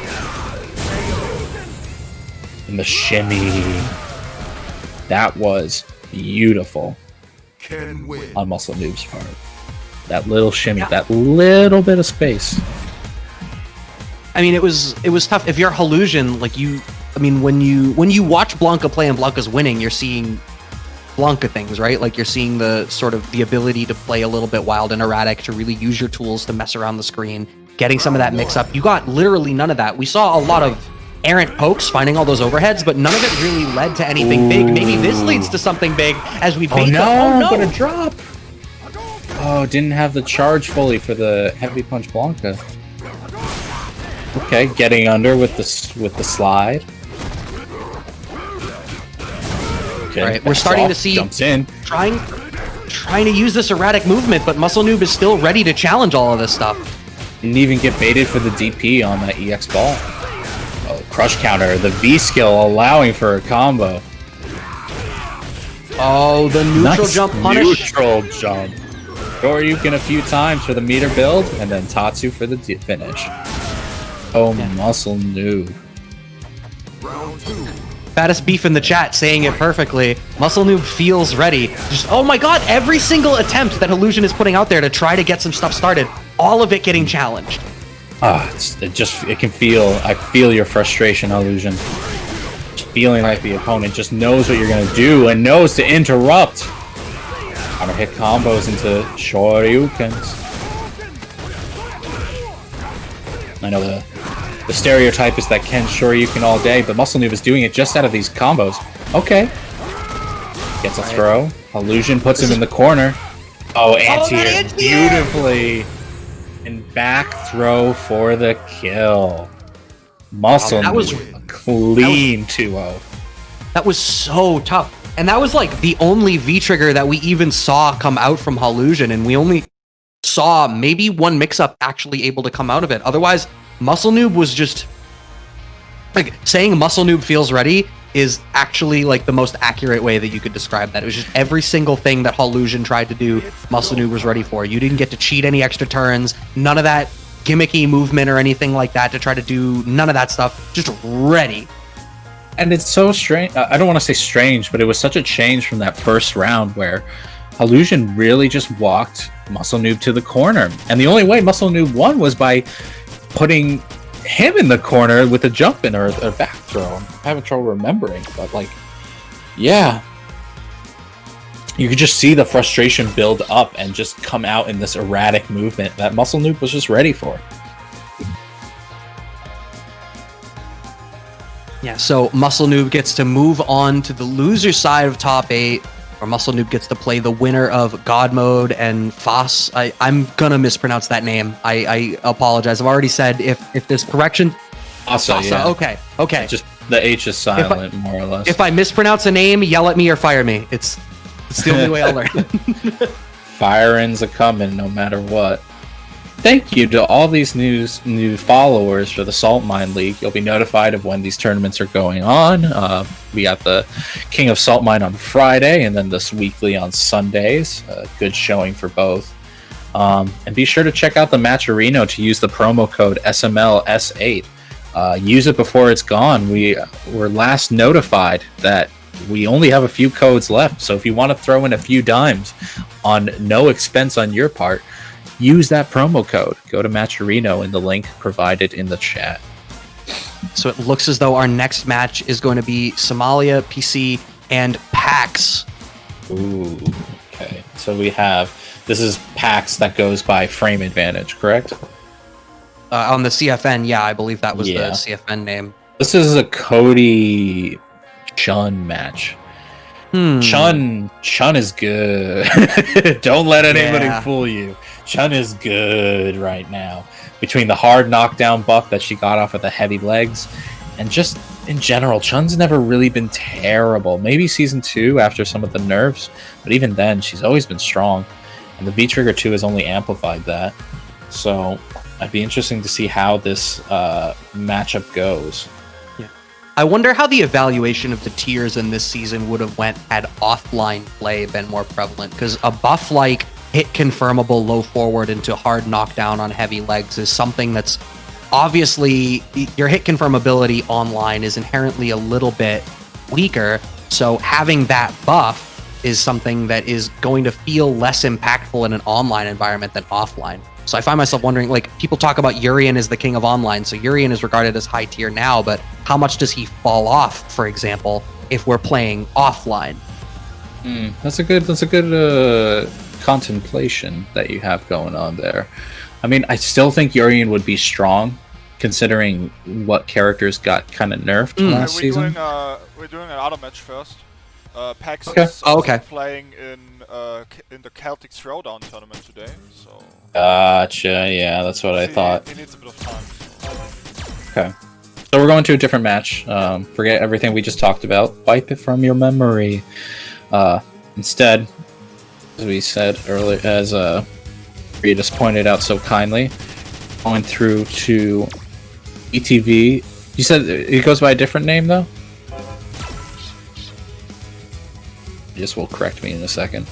And the shimmy. That was beautiful on Muscle Noob's part. That little shimmy, that little bit of space. I mean, it was tough. If you're Hallusion, like when you watch Blanca play and Blanca's winning, you're seeing Blanca things, right? Like you're seeing the sort of the ability to play a little bit wild and erratic, to really use your tools to mess around the screen, getting some of that mix up. You got literally none of that. We saw a lot of errant pokes, finding all those overheads, but none of it really led to anything big. Maybe this leads to something big as we bait but a drop. Oh, didn't have the charge fully for the heavy punch Blanca. Okay, getting under with the slide. Okay, all right, we're starting to see jumps in, trying to use this erratic movement, but Muscle Noob is still ready to challenge all of this stuff. Didn't even get baited for the DP on that EX ball. Oh, crush counter, the V skill allowing for a combo. Oh, the neutral jump punish. Neutral jump. Goryukin a few times for the meter build, and then Tatsu for the finish. Oh, yeah. Muscle Noob. Fattest Beef in the chat saying it perfectly. Muscle Noob feels ready. Just, oh my god, every single attempt that Illusion is putting out there to try to get some stuff started, all of it getting challenged. It can feel, I feel your frustration, Illusion. Just feeling like the opponent just knows what you're gonna do and knows to interrupt. Counter hit combos into Shoryukens. I know the stereotype is that Ken Shoryuken all day, but Muscle Noob is doing it just out of these combos. Okay. Gets a throw. Illusion puts him in the corner. Oh, anti-air beautifully. And back throw for the kill. Muscle Noob, a clean 2-0. That was so tough. And that was like the only V-trigger that we even saw come out from Illusion, and we only saw maybe one mix-up actually able to come out of it. Otherwise, Muscle Noob was just... like, saying Muscle Noob feels ready is actually like the most accurate way that you could describe that. It was just every single thing that Illusion tried to do, Muscle Noob was ready for. You didn't get to cheat any extra turns, none of that gimmicky movement or anything like that to try to do none of that stuff. Just ready. And it's so strange. I don't want to say strange, but it was such a change from that first round where Illusion really just walked Muscle Noob to the corner. And the only way Muscle Noob won was by putting him in the corner with a jump in or a back throw. I'm having trouble remembering, but like, yeah. You could just see the frustration build up and just come out in this erratic movement that Muscle Noob was just ready for. Yeah, so Muscle Noob gets to move on to the loser side of top 8, where Muscle Noob gets to play the winner of God Mode and Foss. I'm gonna mispronounce that name. I apologize. I've already said if there's correction. Also, yeah. Okay. Just the H is silent, more or less. If I mispronounce a name, yell at me or fire me. It's the only way I'll learn. Firing's a coming no matter what. Thank you to all these new followers for the Saltmine League. You'll be notified of when these tournaments are going on. We got the King of Saltmine on Friday, and then this weekly on Sundays. Good showing for both. And be sure to check out the Matcherino to use the promo code SMLS8. Use it before it's gone. We were last notified that we only have a few codes left, so if you want to throw in a few dimes on no expense on your part, use that promo code. Go to Matcherino in the link provided in the chat. So it looks as though our next match is going to be Somalia, PC, and PAX. Ooh, okay. So we have, this is PAX that goes by Frame Advantage, correct? On the CFN, yeah, I believe that was the CFN name. This is a Cody Chun match. Chun is good. Don't let anybody fool you. Chun is good right now. Between the hard knockdown buff that she got off of the heavy legs, and just in general, Chun's never really been terrible. Maybe Season 2 after some of the nerfs, but even then, she's always been strong. And the V-Trigger 2 has only amplified that. So, it'd be interesting to see how this matchup goes. I wonder how the evaluation of the tiers in this season would have went had offline play been more prevalent, because a buff like hit confirmable low forward into hard knockdown on heavy legs is something that's obviously your hit confirmability online is inherently a little bit weaker, so having that buff is something that is going to feel less impactful in an online environment than offline. So I find myself wondering, like, people talk about Urien as the king of online, so Urien is regarded as high tier now, but how much does he fall off, for example, if we're playing offline? That's a good contemplation that you have going on there. I mean, I still think Urien would be strong, considering what characters got kind of nerfed last season. We're doing another match first. PAX Okay. is also playing in the Celtic Throwdown tournament today, so... Gotcha, yeah, that's what I thought. He needs a bit of time. Okay. So we're going to a different match. Forget everything we just talked about. Wipe it from your memory. Instead, as we said earlier, as Rhea just pointed out so kindly, going through to ETV. You said it goes by a different name, though? You just will correct me in a second.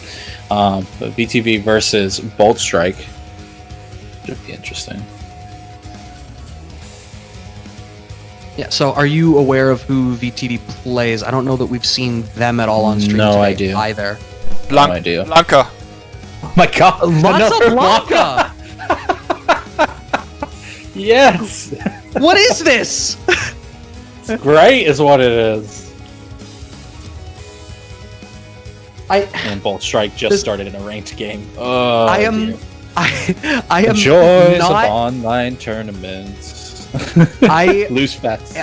But VTV versus Bolt Strike should be interesting. Yeah, so are you aware of who VTD plays? I don't know that we've seen them at all on stream No today idea. either. No idea. Blanca. Oh my god! Lots another of Blanca! Yes! What is this? Great is what it is. And Bolt Strike just This- started in a ranked game. Oh, I am... dear. I The am joys not... of online tournaments. I- Loose bets.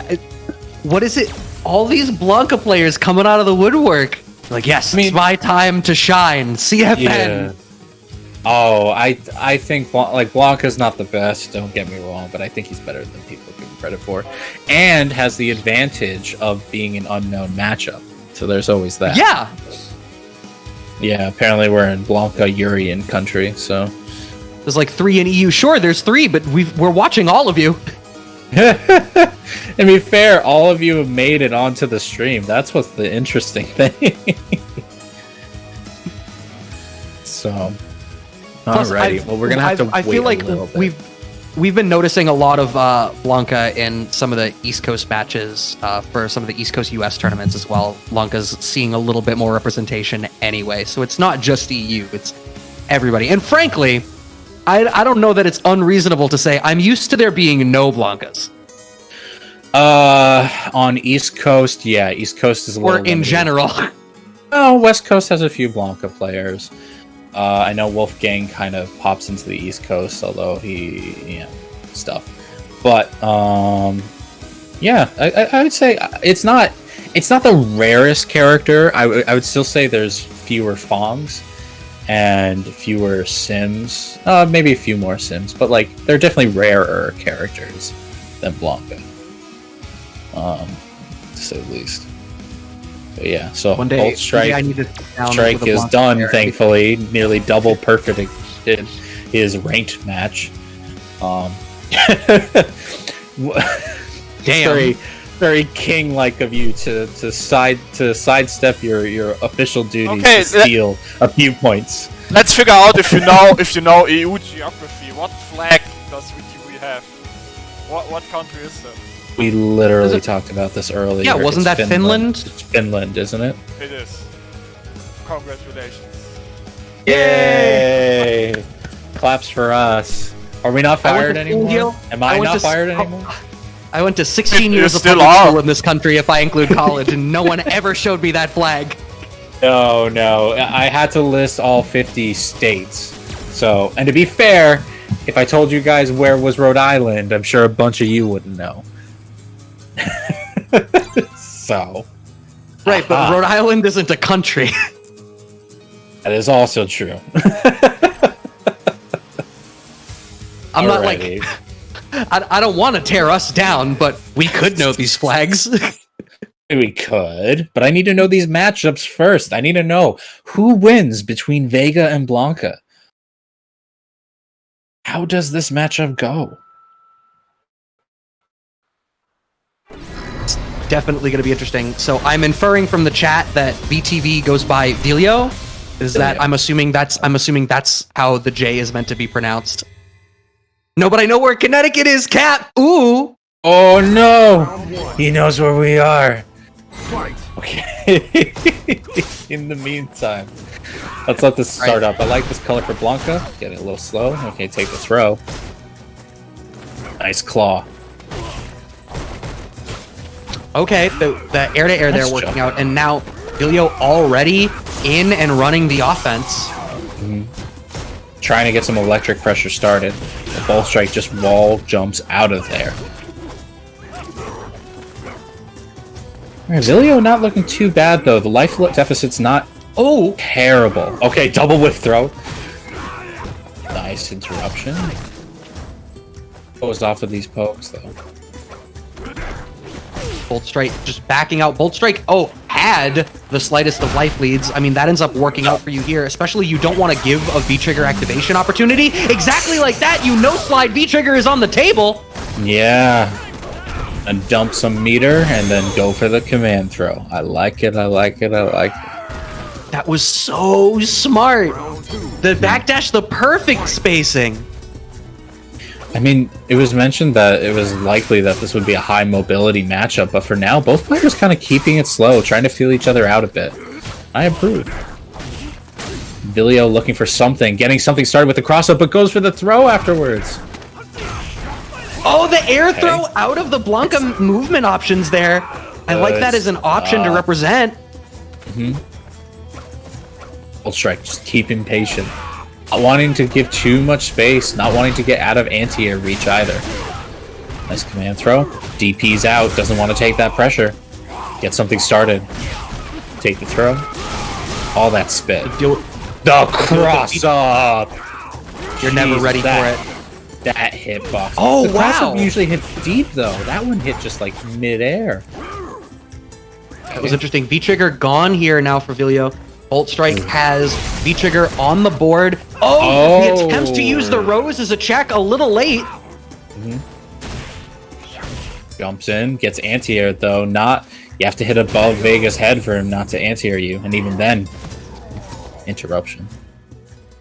What is it? All these Blanca players coming out of the woodwork. Like, yes, it's my time to shine. CFN. Yeah. Oh, I think Blanca's not the best. Don't get me wrong, but I think he's better than people give him credit for, and has the advantage of being an unknown matchup. So there's always that. Yeah. Yeah. Apparently, we're in Blanca Urian country, so. There's like 3 in EU. Sure, there's 3, but we're watching all of you. To be fair, all of you have made it onto the stream. That's what's the interesting thing. So, Plus, alrighty. Well, we're gonna have to I wait feel like a little bit. we've been noticing a lot of Blanca in some of the East Coast matches for some of the East Coast US tournaments as well. Blanca's seeing a little bit more representation anyway, so it's not just EU, it's everybody. And frankly, I don't know that it's unreasonable to say I'm used to there being no Blancas. On East Coast, yeah, East Coast is a little Or in limited. general. Oh, West Coast has a few Blanca players. I know Wolfgang kind of pops into the East Coast, although stuff. But yeah, I would say it's not the rarest character. I would still say there's fewer Fongs and fewer Sims. Maybe a few more Sims, but like they're definitely rarer characters than Blanca. To say the least. But yeah, so One day, Bolt Strike, I need to sit down Strike with a is Blanca done, player. thankfully. Nearly double perfect in his ranked match. Damn. Very, very king-like of you to sidestep your official duties Okay, to steal a few points. Let's figure out if you know EU geography. What flag does VTV have? What country is that? We literally talked about this earlier. Yeah, wasn't It's that Finland? It's Finland, isn't it? It is. Congratulations. Yay! Claps for us. Are we not fired anymore? Am I not fired anymore? I went to 16 You years of still public are. school in this country, if I include college, and no one ever showed me that flag. No. I had to list all 50 states. So, and to be fair, if I told you guys where was Rhode Island, I'm sure a bunch of you wouldn't know. So. Right, but Rhode Island isn't a country. That is also true. I'm not like... Alrighty. I don't want to tear us down, but we could know these flags. We could, but I need to know these matchups first. I need to know who wins between Vega and Blanca. How does this matchup go? Definitely going to be interesting. So I'm inferring from the chat that VTV goes by Vilio. Is that I'm assuming that's how the J is meant to be pronounced. No, but I know where Connecticut is, Cap. Ooh. Oh no! He knows where we are. Fight. Okay. In the meantime, let's let this start up. I like this color for Blanca. Get it a little slow. Okay, take the throw. Nice claw. Okay, the air-to-air there Nice working job. out, and now Vilio already in and running the offense. Trying to get some electric pressure started. The Bolt Strike just wall jumps out of there. Vilio not looking too bad though. The life deficit's not terrible. Okay, double whiff throw. Nice interruption. Goes off with these pokes though. Bolt Strike just backing out. Bolt Strike, had the slightest of life leads. I mean, that ends up working out for you here, especially you don't want to give a V-Trigger activation opportunity. Exactly like that, slide V-Trigger is on the table. Yeah. And dump some meter and then go for the command throw. I like it, I like it, I like it. That was so smart. The backdash, the perfect spacing. I mean, it was mentioned that it was likely that this would be a high mobility matchup, but for now, both players kind of keeping it slow, trying to feel each other out a bit. I approve. Vilio looking for something, getting something started with the cross-up, but goes for the throw afterwards. Oh, the air throw out of the Blanca movement options there. I like that as an option to represent. Bolt Strike, just keeping patient. Not wanting to give too much space, not wanting to get out of anti-air reach either. Nice command throw. DP's out, doesn't want to take that pressure. Get something started. Take the throw. All that spit. The cross up! You're never ready for it. That hitbox. Oh, the wow! cross-up usually hits deep, though. That one hit just, like, mid-air. That was interesting. V-Trigger gone here now for Vilio. Bolt Strike has V-Trigger on the board. Oh, he attempts to use the Rose as a check a little late. Jumps in, gets anti-air, though. Not... You have to hit above Vega's head for him not to anti-air you. And even then, interruption.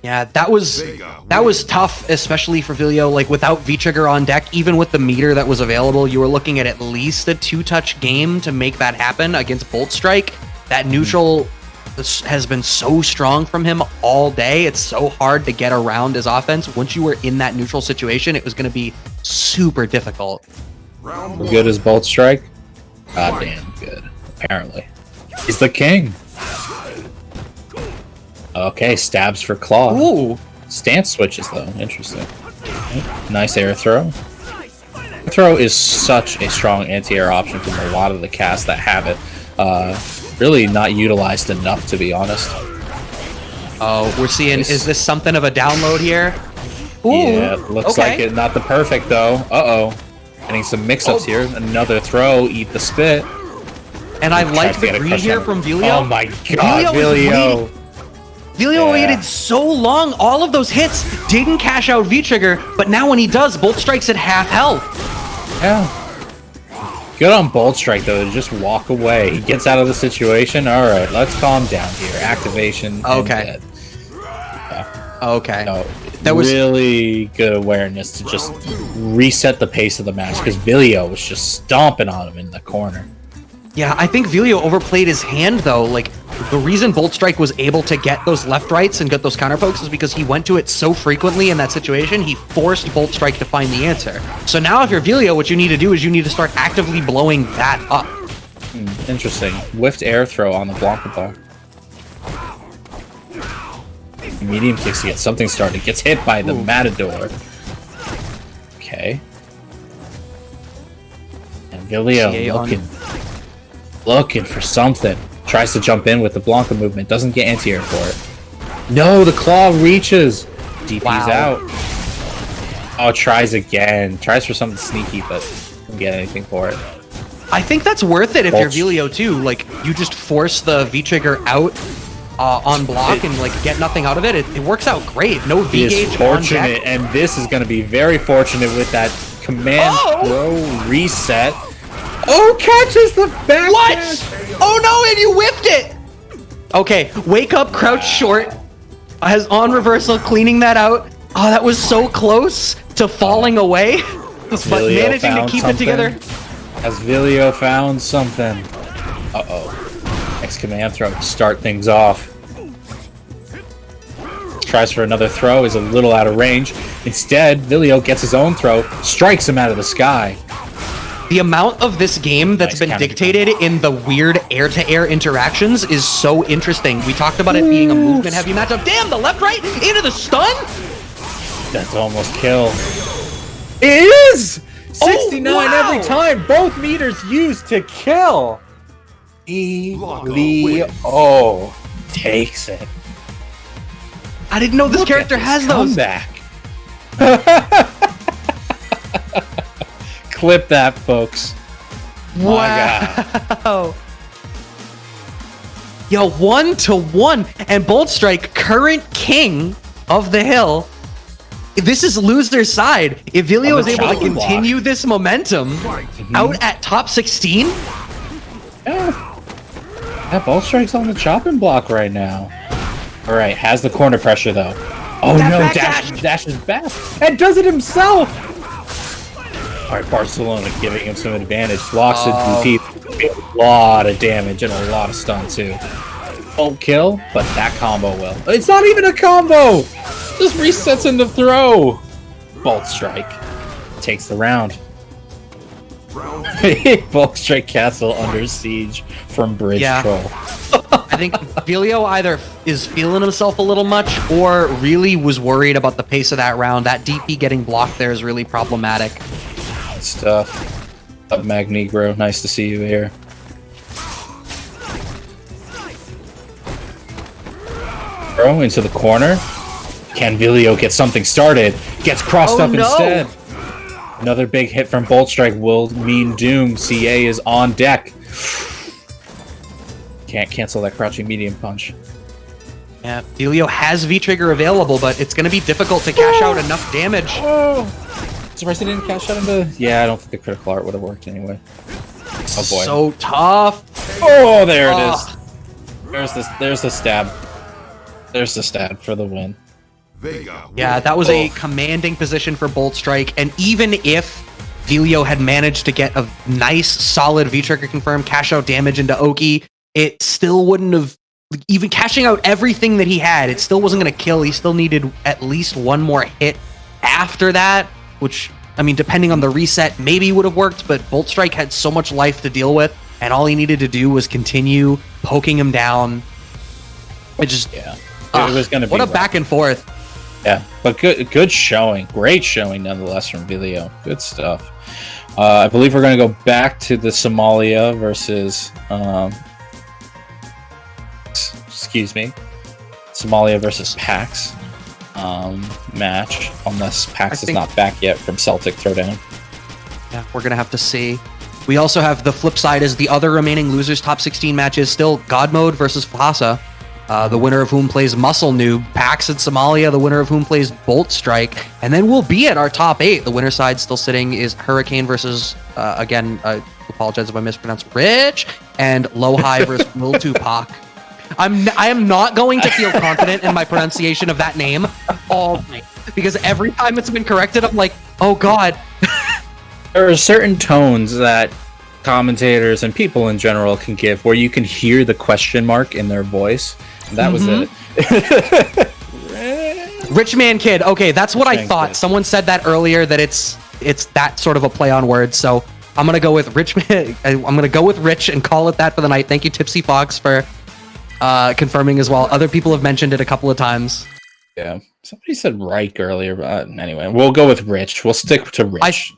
Yeah, that was tough, especially for Vilio. Like, without V-Trigger on deck, even with the meter that was available, you were looking at least a 2-touch game to make that happen against Bolt Strike. That neutral has been so strong from him all day. It's so hard to get around his offense. Once you were in that neutral situation, it was going to be super difficult. Good as Bolt Strike? Goddamn good, apparently. He's the king. Okay, stabs for claw. Ooh. Stance switches, though. Interesting. Nice air throw. Throw is such a strong anti-air option from a lot of the casts that have it. Really not utilized enough, to be honest. Oh, we're seeing, is this something of a download here? Ooh, yeah, looks like it. Not the perfect, though. Uh-oh. Getting some mix-ups here. Another throw, eat the spit. And I like the read here from Vilio. Oh my god, Vilio. Vilio waited so long. All of those hits didn't cash out V-Trigger, but now when he does, Bolt Strike's at half health. Yeah. Good on Bolt Strike, though, to just walk away. He gets out of the situation. All right, let's calm down here. Activation. Okay. Yeah. Okay. No, That was really good awareness to just reset the pace of the match, because Vilio was just stomping on him in the corner. Yeah, I think Vilio overplayed his hand, though. Like, the reason Bolt Strike was able to get those left rights and get those counter pokes is because he went to it so frequently in that situation, he forced Bolt Strike to find the answer. So now if you're Vilio, what you need to do is you need to start actively blowing that up. Interesting. Whiffed air throw on the Blanca ball. Medium kicks to get something started. Gets hit by the Matador. Okay. And Vilio looking for something. Tries to jump in with the Blanca movement. Doesn't get anti-air for it. No, the claw reaches. DP's out. Oh, tries again. Tries for something sneaky, but doesn't get anything for it. I think that's worth it if you're Vilio, too. Like, you just force the V-Trigger out on block and, like, get nothing out of it. It works out great. No V-gauge on deck. And this is going to be very fortunate with that command throw reset. Oh, catches the back. What? Oh no, and you whipped it! Okay, wake up, crouch short. Has on reversal, cleaning that out. Oh, that was so close to falling away. But managing to keep it together. Has Vilio found something? Uh-oh. Next command throw to start things off. Tries for another throw, is a little out of range. Instead, Vilio gets his own throw, strikes him out of the sky. The amount of this game that's been dictated in the weird air-to-air interactions is so interesting. We talked about it being a movement-heavy matchup. Damn, the left-right into the stun? That's almost kill. It is! 69 every time. Both meters used to kill. Elio takes it. I didn't know this character has those. Comeback. Clip that, folks. Wow. My God. Yo, 1-1. And Bolt Strike, current king of the hill. This is loser's side. If Vilio is able to continue this momentum out at top 16. Yeah. That Bolt Strike's on the chopping block right now. All right, has the corner pressure, though. Oh, no, dashes back. And does it himself. Alright, Barcelona giving him some advantage. Blocks it deep. A lot of damage and a lot of stun too. Won't kill, but that combo will. It's not even a combo! Just resets into throw! Bolt Strike. Takes the round. Bolt Strike Castle under siege from Bridge Troll. I think Vilio either is feeling himself a little much or really was worried about the pace of that round. That DP getting blocked there is really problematic. Good stuff. Up Magnegro, nice to see you here. Throw into the corner. Can Vilio get something started? Gets crossed up instead. Another big hit from Bolt Strike will mean doom. CA is on deck. Can't cancel that crouching medium punch. Yeah, Vilio has V-Trigger available, but it's going to be difficult to cash out enough damage. Surprised he didn't cash out into... Yeah, I don't think the critical art would have worked anyway. Oh boy. So tough. Oh, there it is. There's the stab. There's the stab for the win. Yeah, that was a commanding position for Bolt Strike, and even if Vilio had managed to get a nice, solid V-Trigger confirmed cash out damage into Oki, it still wouldn't have... Even cashing out everything that he had, it still wasn't going to kill. He still needed at least one more hit after that, which, I mean, depending on the reset, maybe would have worked, but Bolt Strike had so much life to deal with, and all he needed to do was continue poking him down. It just... Yeah. It was going to be... What a back and forth. Yeah, but good showing. Great showing, nonetheless, from Vilio. Good stuff. I believe we're going to go back to the Somalia versus... excuse me. Somalia versus Pax match, unless Pax is not back yet from Celtic Throwdown. Yeah, we're going to have to see. We also have the flip side as the other remaining losers top 16 matches, still God Mode versus Fahasa. The winner of whom plays Muscle Noob, Pax and Somalia, the winner of whom plays Bolt Strike, and then we'll be at our top 8. The winner side still sitting is Hurricane versus, again, I apologize if I mispronounced Rich, and Low High versus Will Tupac. I am not going to feel confident in my pronunciation of that name all night, because every time it's been corrected, I'm like, oh god. There are certain tones that commentators and people in general can give where you can hear the question mark in their voice. That was it. Rich Man Kid. Okay, that's what I thought. Someone said that earlier, that it's that sort of a play on words. So I'm gonna go with Rich. I'm gonna go with Rich and call it that for the night. Thank you, Tipsy Fox, for confirming as well. Other people have mentioned it a couple of times. Yeah, somebody said Reich earlier, but anyway, we'll go with Rich. We'll stick to Rich.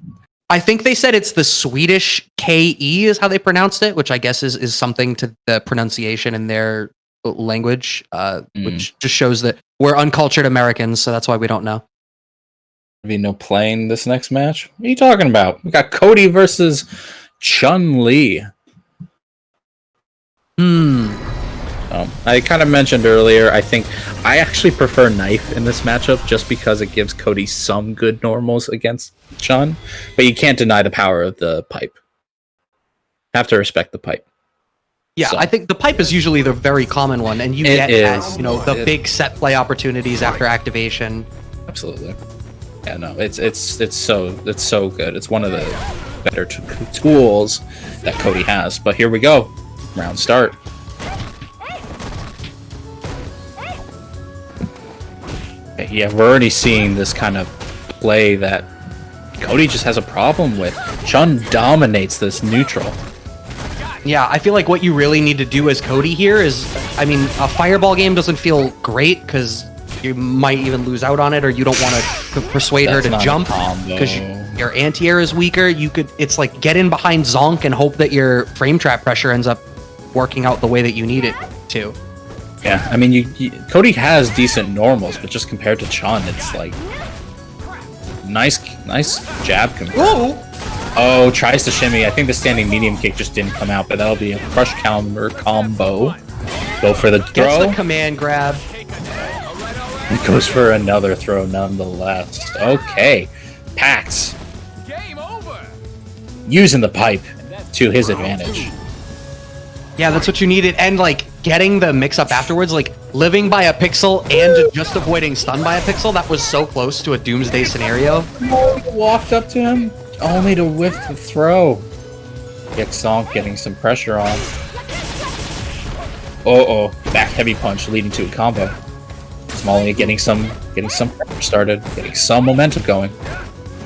I think they said it's the Swedish KE is how they pronounced it, which I guess is something to the pronunciation in their language, which just shows that we're uncultured Americans, so that's why we don't know. There'll be no playing this next match? What are you talking about? We got Cody versus Chun-Li. I kind of mentioned earlier, I think I actually prefer Knife in this matchup just because it gives Cody some good normals against Chun, but you can't deny the power of the pipe. Have to respect the pipe. Yeah, so. I think the pipe is usually the very common one, and you get that, the big set play opportunities after activation. Absolutely. Yeah, no, it's so good. It's one of the better tools that Cody has. But here we go, round start. Yeah, we're already seeing this kind of play that Cody just has a problem with. Chun dominates this neutral. Yeah, I feel like what you really need to do as Cody here is, I mean, a fireball game doesn't feel great because you might even lose out on it, or you don't want to persuade her to jump because your anti-air is weaker. It's like get in behind Zonk and hope that your frame trap pressure ends up working out the way that you need it to. Yeah, I mean, Cody has decent normals, but just compared to Chun, it's like nice jab confirmed. Oh, tries to shimmy. I think the standing medium kick just didn't come out, but that'll be a crush counter combo. Go for the throw. Gets the command grab. And goes for another throw nonetheless. Okay, Pax using the pipe to his advantage. Yeah, that's what you needed, and like getting the mix-up afterwards, like living by a pixel and just avoiding stun by a pixel, that was so close to a doomsday scenario. Walked up to him. Only to whiff the throw. Zonk getting some pressure on. Back heavy punch leading to a combo. Somalia getting some pressure started, getting some momentum going.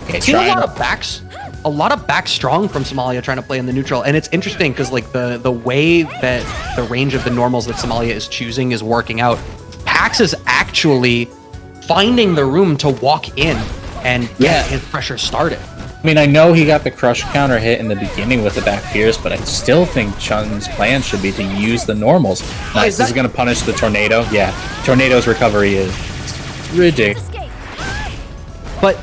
Okay, See a lot of back strong from Somalia trying to play in the neutral, and it's interesting because like the way that the range of the normals that Somalia is choosing is working out. Pax is actually finding the room to walk in and get his pressure started. I mean, I know he got the crush counter hit in the beginning with the back fierce, but I still think Chun's plan should be to use the normals. Nice, this is going to punish the tornado. Yeah, tornado's recovery is ridiculous. But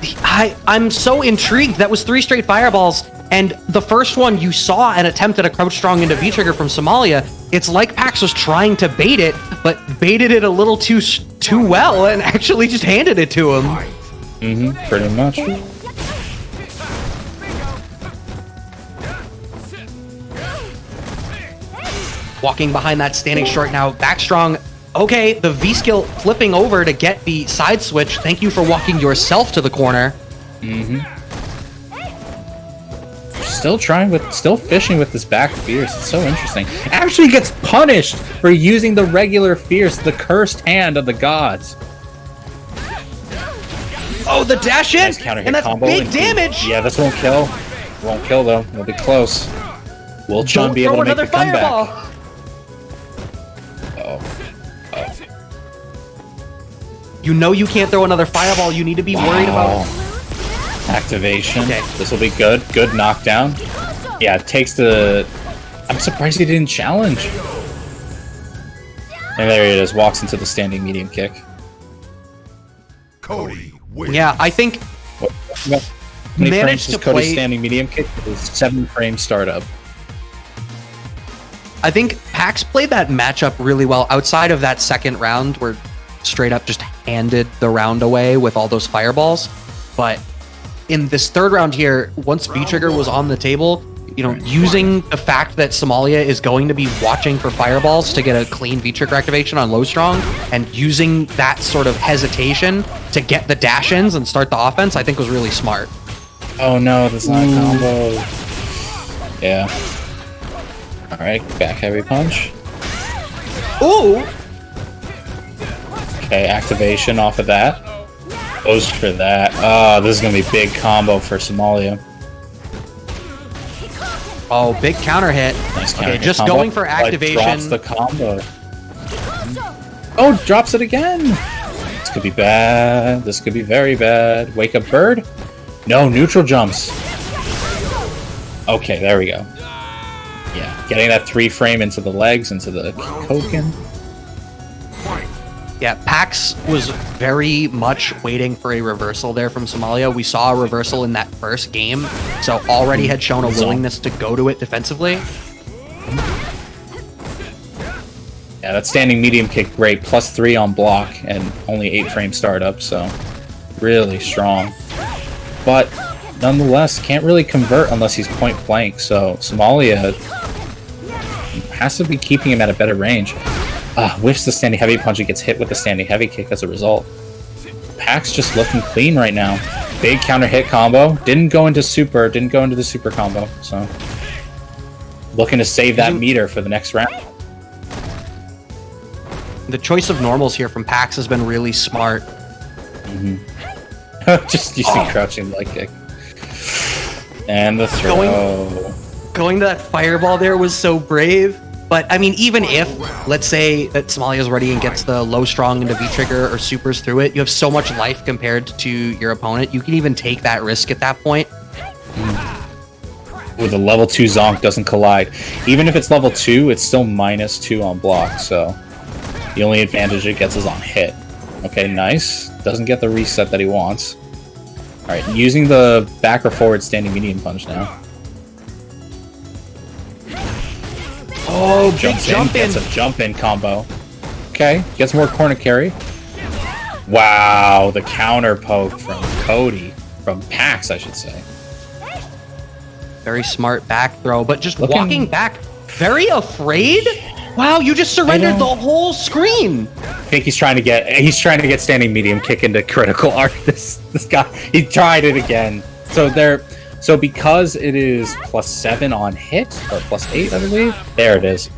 I'm so intrigued. That was 3 straight fireballs, and the first one you saw an attempt at a crouch strong into V-trigger from Somalia. It's like Pax was trying to bait it, but baited it a little too well and actually just handed it to him. Pretty much. Walking behind that standing short now, back strong. Okay, the V skill flipping over to get the side switch. Thank you for walking yourself to the corner. Still fishing with this back fierce. It's so interesting. Actually gets punished for using the regular fierce, the cursed hand of the gods. Oh, the dash in, Nice counter hit and that's combo big damage. Yeah, this won't kill. Won't kill though. It'll be close. Will Chun Don't be able throw to make another the comeback? fireball. You know you can't throw another fireball. You need to be worried about activation. Okay. This will be good. Good knockdown. Yeah, it takes the... I'm surprised he didn't challenge. And there it is. Walks into the standing medium kick. Cody wins. Yeah, I think How many managed frames does to Cody's play. standing medium kick? It was 7-frame startup. I think Pax played that matchup really well outside of that second round where straight up just handed the round away with all those fireballs. But in this third round here, once V-trigger was on the table, using the fact that Somalia is going to be watching for fireballs to get a clean V-trigger activation on low strong, and using that sort of hesitation to get the dash-ins and start the offense, I think was really smart. Oh no, that's not a combo. Yeah. Alright, back heavy punch. Ooh! Okay, activation off of that. Goes for that. Oh, this is gonna be a big combo for Somalia. Oh, big counter hit. Nice counter Okay, hit just combo. going for But activation. drops the combo. Oh, drops it again. This could be bad. This could be very bad. Wake up bird? No, neutral jumps. Okay, there we go. Yeah, getting that 3-frame into the legs, into the Koken. Yeah, Pax was very much waiting for a reversal there from Somalia. We saw a reversal in that first game, so already had shown a willingness to go to it defensively. Yeah, that standing medium kick, great. +3 on block and only 8-frame startup, so really strong. But nonetheless, can't really convert unless he's point blank, so Somalia has to be keeping him at a better range. Whiffs the standing heavy punch and gets hit with the standing heavy kick as a result. Pax just looking clean right now. Big counter hit combo. Didn't go into the super combo, so looking to save that meter for the next round. The choice of normals here from Pax has been really smart. Just using crouching leg kick. And the throw. Going to that fireball there was so brave. But, I mean, even if, let's say that Somalia is ready and gets the low strong into V-trigger or supers through it, you have so much life compared to your opponent, you can even take that risk at that point. Ooh, the level 2 Zonk doesn't collide. Even if it's level 2, it's still -2 on block, so the only advantage it gets is on hit. Okay, nice. Doesn't get the reset that he wants. Alright, using the back or forward standing medium punch now. Oh, big jump in. Gets a jump in combo. Okay, gets more corner carry. Wow, the counter poke from Cody. From Pax, I should say. Very smart back throw, but just walking back, very afraid? Wow, you just surrendered the whole screen. I think he's trying to get standing medium kick into critical art. This guy, he tried it again. So So because it is +7 on hit, or +8, I believe. There it is.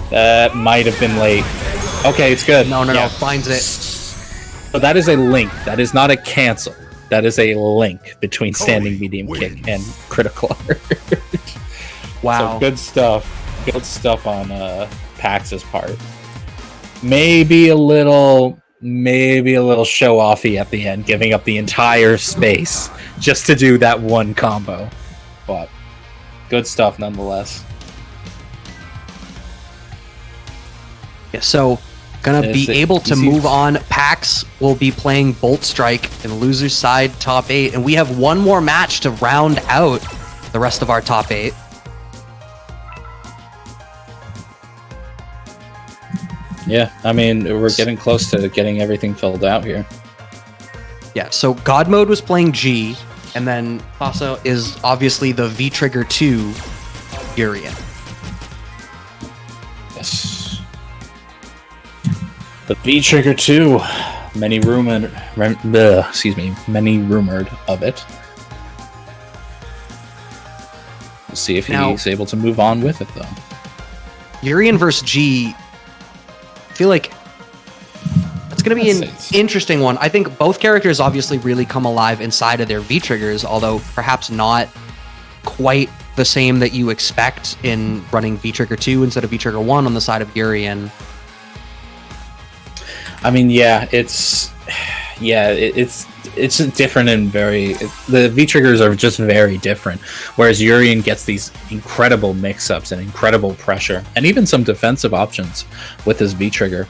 That might have been late. Okay, it's good. No, finds it. So that is a link. That is not a cancel. That is a link between standing medium kick and critical art. Wow. So good stuff. Good stuff on Pax's part. Maybe a little show-offy at the end, giving up the entire space just to do that one combo. But good stuff nonetheless. Yeah, so gonna be able to move on. Pax will be playing Bolt Strike in loser's side top 8, and we have one more match to round out the rest of our top 8. Yeah, I mean, we're getting close to getting everything filled out here. Yeah, so God Mode was playing G, and then also is obviously the V-Trigger 2 Urian. Yes. The V-Trigger 2. Many rumored of it. We'll see if he's able to move on with it, though. Urian versus G, I feel like it's going to be an interesting one. I think both characters obviously really come alive inside of their V-Triggers, although perhaps not quite the same that you expect in running V-Trigger 2 instead of V-Trigger 1 on the side of Urian. I mean, yeah, it's different and the V-Triggers are just very different, whereas Urian gets these incredible mix-ups and incredible pressure, and even some defensive options with his V-Trigger.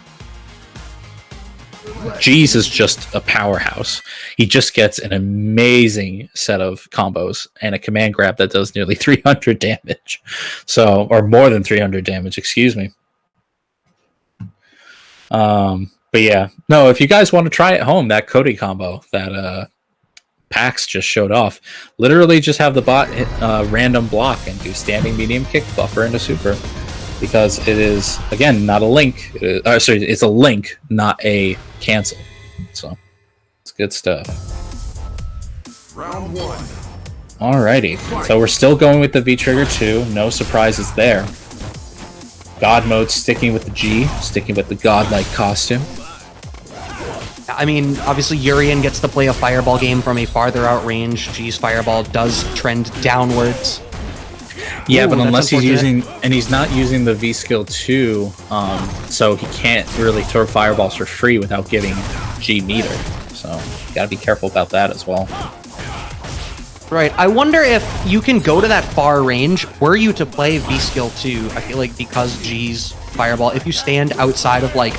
G's is just a powerhouse. He just gets an amazing set of combos and a command grab that does nearly 300 damage. So, or more than 300 damage, excuse me. But yeah, no, if you guys want to try at home, that Cody combo that Pax just showed off, literally just have the bot hit random block and do standing medium kick, buffer into super. Because it is, again, not a link. It's a link, not a cancel. So, it's good stuff. Round 1. Alrighty, so we're still going with the V-Trigger 2. No surprises there. God mode sticking with the G, sticking with the godlike costume. I mean, obviously Urian gets to play a fireball game from a farther out range. G's fireball does trend downwards. Yeah, but unless he's using, and he's not using the V skill 2, so he can't really throw fireballs for free without giving G meter. So, gotta be careful about that as well. Right, I wonder if you can go to that far range, were you to play V skill 2, I feel like because G's fireball, if you stand outside of like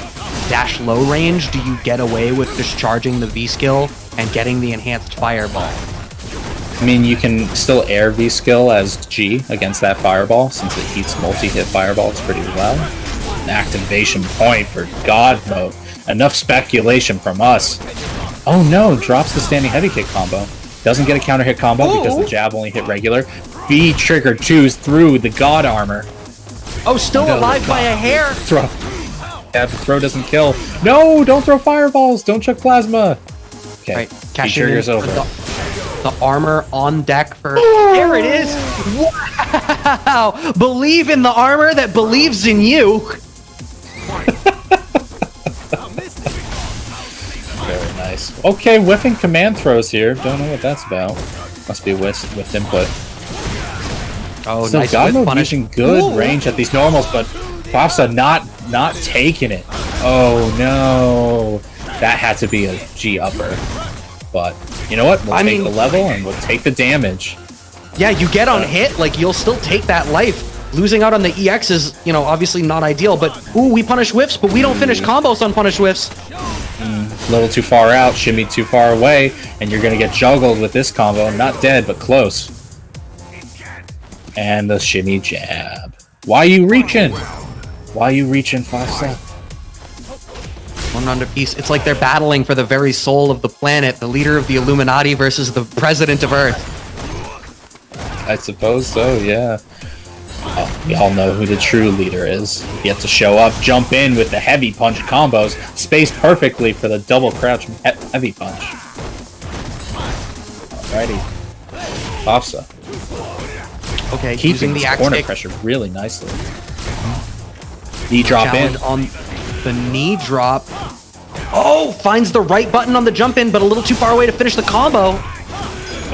dash low range, do you get away with discharging the V skill and getting the enhanced fireball? I mean, you can still air V skill as G against that fireball, since it heats multi-hit fireballs pretty well. An activation point for God mode. Enough speculation from us. Oh no, drops the standing heavy kick combo. Doesn't get a counter hit combo because the jab only hit regular. V-Trigger 2's through the God armor. Oh, still alive by a hair! Throw. Yeah, the throw doesn't kill. No, don't throw fireballs. Don't chuck plasma. Okay, right, V-Trigger's over. The armor on deck for... There it is! Wow! Believe in the armor that believes in you! Very nice. Okay, whiffing command throws here. Don't know what that's about. Must be with input. Oh, so nice. God mode using good range at these normals, but Fafsa not taking it. Oh no. That had to be a G upper. But you know what? We'll take the level and we'll take the damage. Yeah, you get on hit, like you'll still take that life. Losing out on the EX is, you know, obviously not ideal, but ooh, we punish whiffs, but we don't finish combos on punish whiffs. A little too far out, shimmy too far away, and you're gonna get juggled with this combo. Not dead, but close. And the shimmy jab. Why you reaching? Why you reaching, Fafsa? One round apiece. It's like they're battling for the very soul of the planet, the leader of the Illuminati versus the president of Earth. I suppose so, yeah. Oh, we all know who the true leader is. He has to show up, jump in with the heavy punch combos, spaced perfectly for the double crouch heavy punch. Alrighty. FAFSA. Okay, Keeping using the the axe corner kick. pressure really nicely. Knee drop in. Challenge on the knee drop. Oh, finds the right button on the jump in, but a little too far away to finish the combo.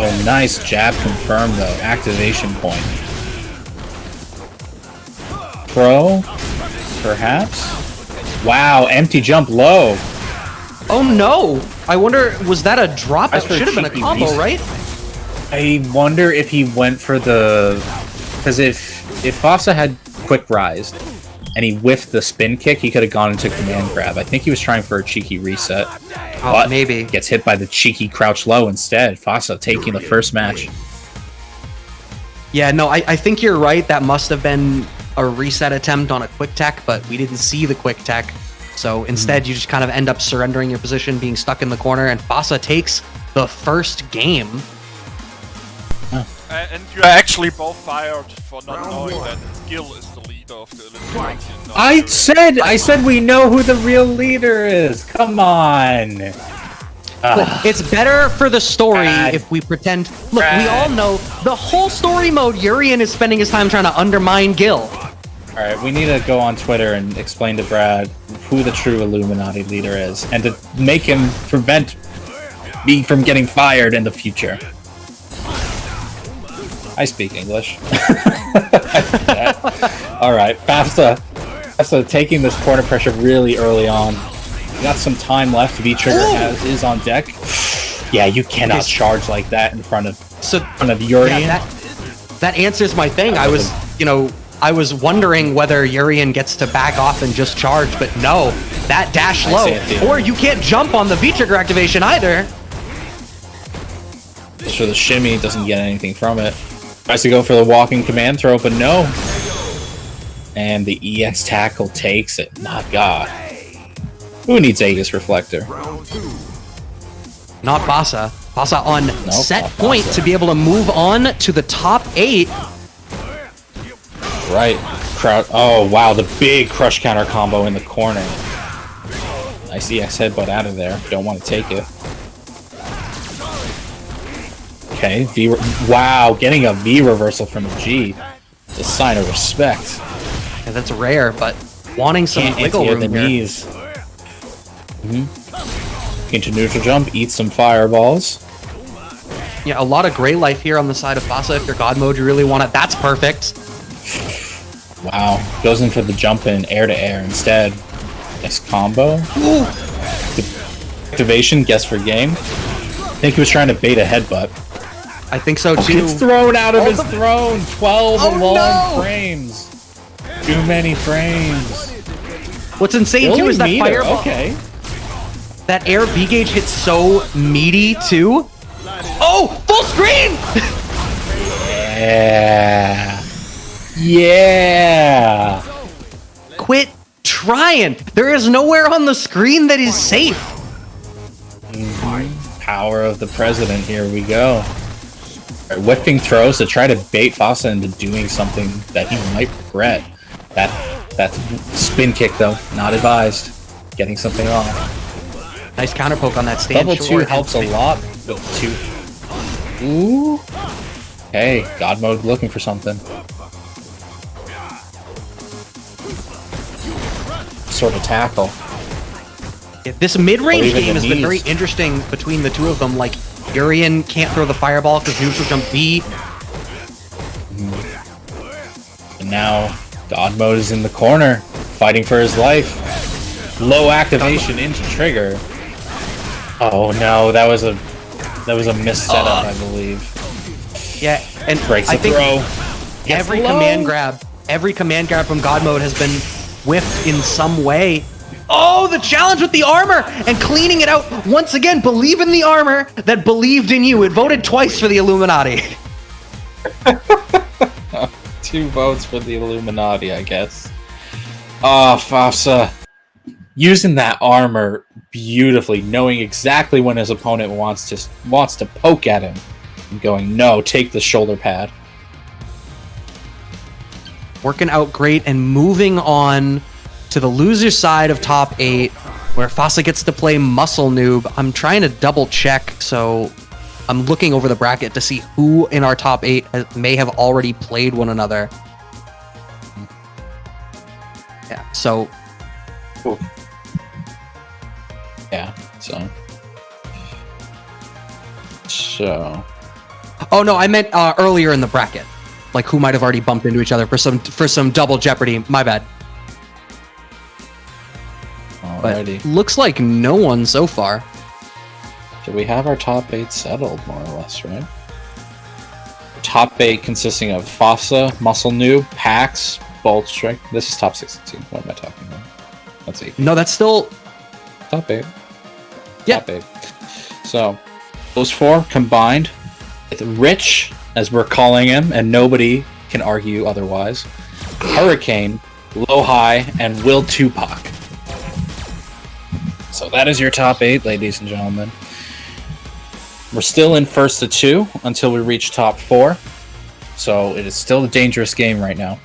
Oh, nice jab confirmed though. Activation point. Pro, perhaps. Wow, empty jump low. Oh no! I wonder, was that a drop? That That's for should have been a cheeky combo, reset. right? I wonder if he went for the, because if FAFSA had quick rise and he whiffed the spin kick, he could have gone into command grab. I think he was trying for a cheeky reset. Oh, But maybe. gets hit by the cheeky crouch low instead. FAFSA taking the first match. Yeah, no, I think you're right. That must have been a reset attempt on a quick tech, but we didn't see the quick tech. So instead, you just kind of end up surrendering your position, being stuck in the corner, and FAFSA takes the first game. And you are actually both fired for not knowing that Gil is the leader of the Illuminati. and not I said we know who the real leader is. Come on. Look, it's better for the story Brad. if we pretend. Look, we Brad. all know the whole story mode. Urian is spending his time trying to undermine Gil. All right, we need to go on Twitter and explain to Brad who the true Illuminati leader is, and to make him prevent me from getting fired in the future. I speak English. All right, FAFSA taking this corner pressure really early on. We got some time left. V-Trigger is on deck. Yeah, you cannot Okay. charge like that in front of So Urian. yeah, that answers my thing. I was wondering whether Urian gets to back off and just charge, but no, that dash I low, see it, dude. or you can't jump on the V-trigger activation either. So the shimmy doesn't get anything from it. Tries to go for the walking command throw, but no. And the EX tackle takes it. My God. Who needs Aegis Reflector? Round 2. Not FAFSA. FAFSA on set not point FAFSA. to be able to move on to the top 8. Right. Oh, wow. The big crush counter combo in the corner. Nice EX headbutt out of there. Don't want to take it. Okay. Wow. Getting a V reversal from a G. It's a sign of respect. Yeah, that's rare, but wanting some Can't wiggle anti room the here. knees. Into neutral jump. Eat some fireballs. Yeah, a lot of gray life here on the side of FAFSA. If you're God mode, you really want it. That's perfect. Wow. Goes in for the jump in air to air instead. Nice combo. Ooh. Activation, guess for game. I think he was trying to bait a headbutt. I think so too. Gets thrown out of his throne. 12 Oh, long no! frames. Too many frames. What's insane too is that Meter, fireball. Okay. That air V gauge hits so meaty too. Oh, full screen! Yeah. Yeah. Quit trying. There is nowhere on the screen that is safe. Power of the president. Here we go. All right, whipping throws to try to bait FAFSA into doing something that he might regret. That spin kick though, not advised. Getting something off. Nice counter poke on that stand. Level 2 helps a lot with 2. Ooh. Hey, God mode looking for something. Sort of tackle. Yeah, this mid-range Or even game the has been very knees. interesting between the two of them. Like, Urian can't throw the fireball because neutral jump B. And now God mode is in the corner, fighting for his life. Low activation into trigger. Oh no, that was a missed setup, I believe. Yeah, and Breaks I the think throw. Gets every low. command grab from God mode has been whiffed in some way. Oh, the challenge with the armor and cleaning it out. Once again, believe in the armor that believed in you. It voted twice for the Illuminati. 2 votes for the Illuminati, I guess. Oh, FAFSA. Using that armor beautifully, knowing exactly when his opponent wants to poke at him. And going, no, take the shoulder pad. Working out great and moving on to the loser side of top 8, where FAFSA gets to play Muscle Noob. I'm trying to double check, so I'm looking over the bracket to see who in our top 8 may have already played one another. Yeah, so... Cool. Yeah, so... Oh no, I meant earlier in the bracket. Like who might have already bumped into each other for some double jeopardy. My bad. Alrighty. But looks like no one so far. So we have our top 8 settled, more or less, right? Top 8 consisting of FOFSA, Muscle Noob, Pax, Bolt Strike. This is top 16. What am I talking about? That's 8. No, that's still... Top 8. Yeah. Top 8. So, those 4 combined with Rich, as we're calling him, and nobody can argue otherwise, Hurricane, Low High, and Will Tupac. So that is your top 8, ladies and gentlemen. We're still in first to 2 until we reach top 4. So it is still a dangerous game right now.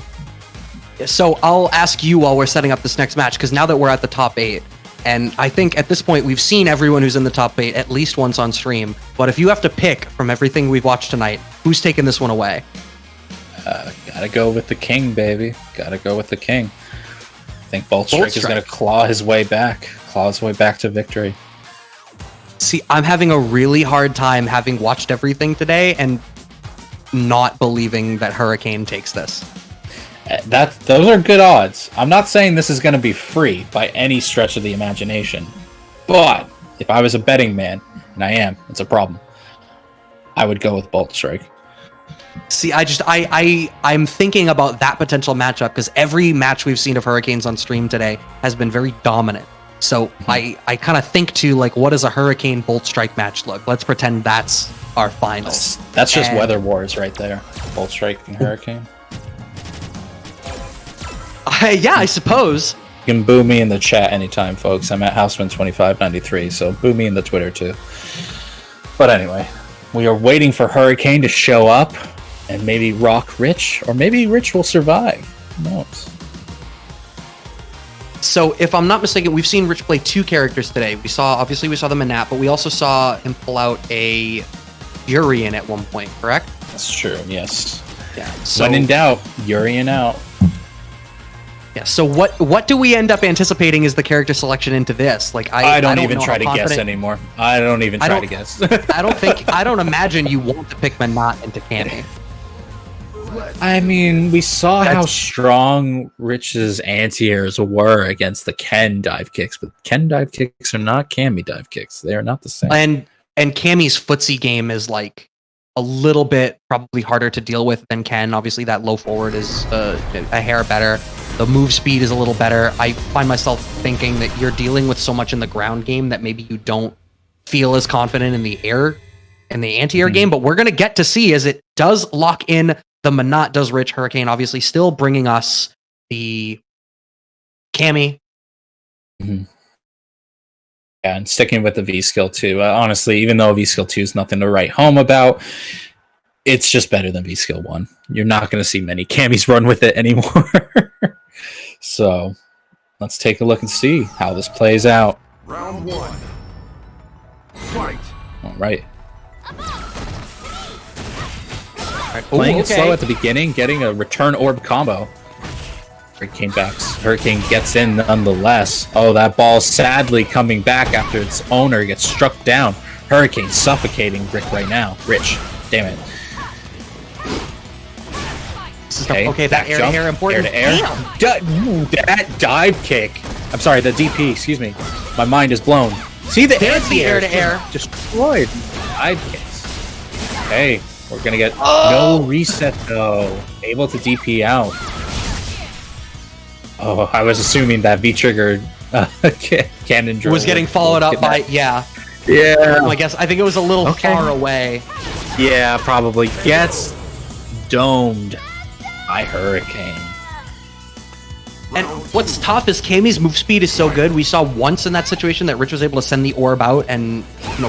So I'll ask you while we're setting up this next match, because now that we're at the top 8, and I think at this point we've seen everyone who's in the top 8 at least once on stream, but if you have to pick from everything we've watched tonight, who's taking this one away? Gotta go with the king, baby. Gotta go with the king. I think Bolt Strike is gonna claw his way back to victory. See, I'm having a really hard time having watched everything today and not believing that Hurricane takes this. Those are good odds. I'm not saying this is going to be free by any stretch of the imagination, but if I was a betting man, and I am, it's a problem, I would go with Bolt Strike. See, I'm thinking about that potential matchup because every match we've seen of Hurricanes on stream today has been very dominant. So I kind of think to like, what does a Hurricane Bolt Strike match look? Let's pretend that's our finals. That's just Weather Wars right there. Bolt Strike and Hurricane. Yeah, I suppose. You can boo me in the chat anytime, folks. I'm at Houseman2593, so boo me in the Twitter too. But anyway, we are waiting for Hurricane to show up and maybe rock Rich, or maybe Rich will survive. Who knows? So, if I'm not mistaken, we've seen Rich play 2 characters today. We saw them in Nat, but we also saw him pull out a Urian at one point, correct? That's true, yes. Yeah. So, when in doubt, Urian out. Yeah, so what do we end up anticipating is the character selection into this? Like I don't even try to guess anymore. I don't even try to guess. I don't imagine you want to pick Manat into Cammy. I mean, we saw how strong Rich's anti-airs were against the Ken dive kicks, but Ken dive kicks are not Cammy dive kicks. They are not the same. And Cammy's footsie game is like a little bit probably harder to deal with than Ken. Obviously, that low forward is a hair better. The move speed is a little better. I find myself thinking that you're dealing with so much in the ground game that maybe you don't feel as confident in the air, in the anti-air game, but we're going to get to see as it does lock in the Manat does Rich Hurricane, obviously still bringing us the Cammy. Yeah, and sticking with the V skill 2. Honestly, even though V skill 2 is nothing to write home about, it's just better than V skill 1. You're not going to see many Cammies run with it anymore. So, let's take a look and see how this plays out. Round 1. Fight. All right. Playing it slow at the beginning, getting a return orb combo. Hurricane gets in nonetheless. Oh, that ball sadly coming back after its owner gets struck down. Hurricane suffocating Rick right now. Rich, damn it. Okay, that air to air important. Air to air. That dive kick. I'm sorry, the DP, excuse me. My mind is blown. See the air to air. Destroyed. Dive kicks. Okay, we're going to get no reset though. Able to DP out. Oh, I was assuming that V-triggered cannon drill was getting followed up by, yeah. I think it was a little far away. Yeah, probably. Gets domed by Hurricane. And what's tough is Cammy's move speed is so good. We saw once in that situation that Rich was able to send the orb out and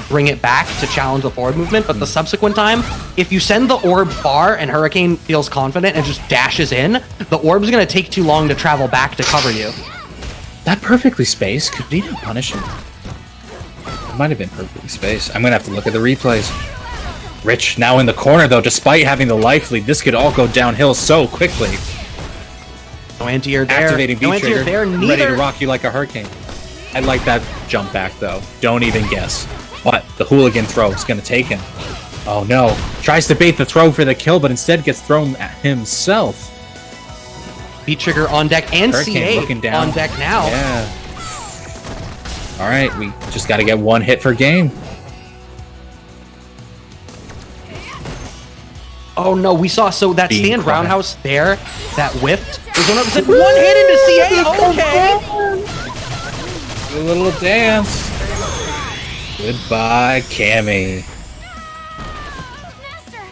bring it back to challenge the forward movement. But the subsequent time, if you send the orb far and Hurricane feels confident and just dashes in, the orb's going to take too long to travel back to cover you. That perfectly spaced. Could he not punish him? It might have been perfectly spaced. I'm going to have to look at the replays. Rich now in the corner, though, despite having the life lead. This could all go downhill so quickly. No anti-air there. Activating No anti-air V-trigger, there. ready Neither. to rock you like a hurricane. I like that jump back, though. Don't even guess. But the hooligan throw is going to take him. Oh, no. Tries to bait the throw for the kill, but instead gets thrown at himself. V-trigger on deck and Hurricane looking C8 down. on deck now. Yeah. All right, we just got to get one hit per game. Oh no, we saw that Being stand quiet. roundhouse there, that whiffed. Was 100% one hit into C8. Okay. A little dance. Goodbye, Cammy.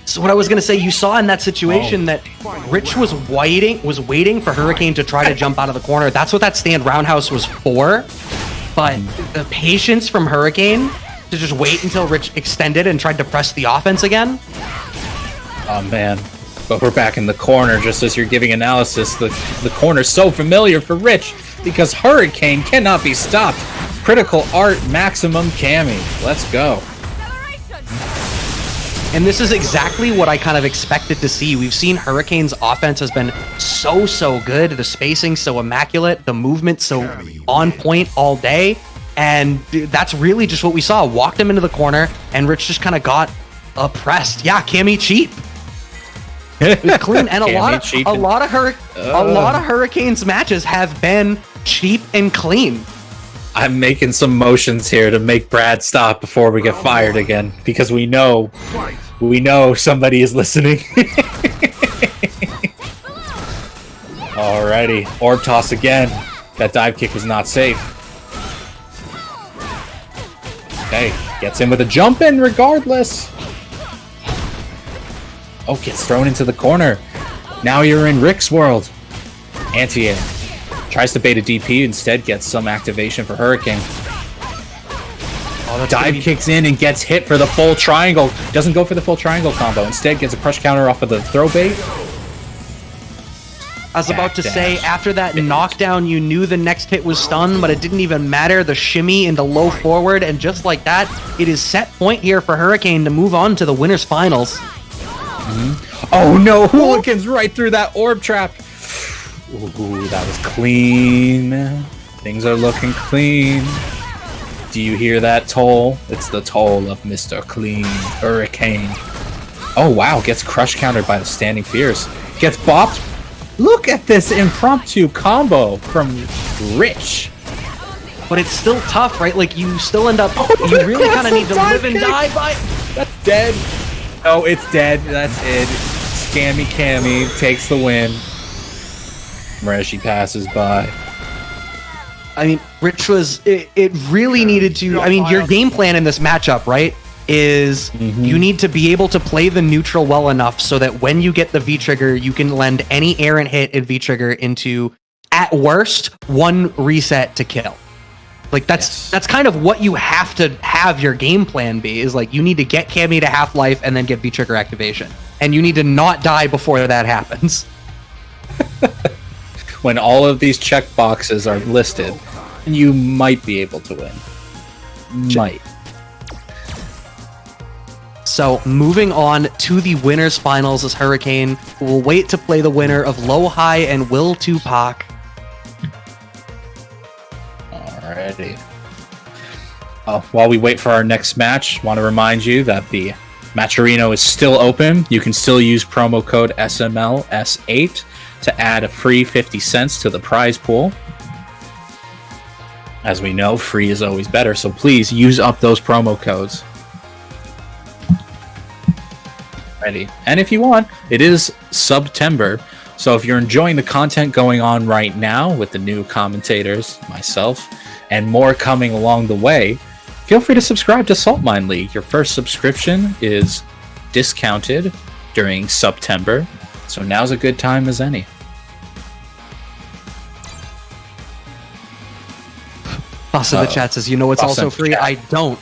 So what I was gonna say, you saw in that situation that Rich was waiting for Hurricane to try to jump out of the corner. That's what that stand roundhouse was for. But the patience from Hurricane to just wait until Rich extended and tried to press the offense again. Oh man, but we're back in the corner just as you're giving analysis. The corner's so familiar for Rich because Hurricane cannot be stopped. Critical art maximum Cammy. Let's go. And this is exactly what I kind of expected to see. We've seen Hurricane's offense has been so good. The spacing so immaculate, the movement so on point all day. And that's really just what we saw. Walked him into the corner and Rich just kind of got oppressed. Yeah, Cammy cheap. It was clean, and a lot of Hurricanes matches have been cheap and clean. I'm making some motions here to make Brad stop before we get fired again because we know somebody is listening. Alrighty, orb toss again. That dive kick was not safe. Okay, gets in with a jump in regardless. Oh, gets thrown into the corner. Now you're in Rick's world. Anti-air. Tries to bait a DP, instead gets some activation for Hurricane. Dive kicks in and gets hit for the full triangle. Doesn't go for the full triangle combo. Instead gets a crush counter off of the throw bait. I was about to say, after that knockdown, you knew the next hit was stun, but it didn't even matter. The shimmy into low forward, and just like that, it is set point here for Hurricane to move on to the winners finals. Oh no, Hooligans right through that orb trap. Ooh, that was clean. Things are looking clean. Do you hear that toll? It's the toll of Mr. Clean Hurricane. Oh wow, gets crush countered by the Standing Fierce. Gets bopped. Look at this impromptu combo from Rich. But it's still tough, right? Like, you still end up, you really kind of need to live and die by... That's dead. Oh, it's dead. That's it. Scammy Cammy takes the win. Reshi passes by. I mean, Rich was... It really needed to... I mean, your game plan in this matchup, right, is you need to be able to play the neutral well enough so that when you get the V-trigger, you can lend any errant hit in V-trigger into, at worst, one reset to kill. Like, that's kind of what you have to have your game plan be, is like, you need to get Cammy to half-life and then get V-trigger activation. And you need to not die before that happens. When all of these checkboxes are listed, you might be able to win. Might. So, moving on to the winners finals is Hurricane, who will wait to play the winner of Low High and Will Tupac. Alrighty. While we wait for our next match, want to remind you that the Matcherino is still open. You can still use promo code SMLS8 to add a free 50 cents to the prize pool. As we know, free is always better, so please use up those promo codes. Ready. And if you want, it is September, so if you're enjoying the content going on right now with the new commentators, myself, and more coming along the way, feel free to subscribe to Saltmine League. Your first subscription is discounted during September, so now's a good time as any. Boss in the chat says, you know it's Boss in also the free? chat. I don't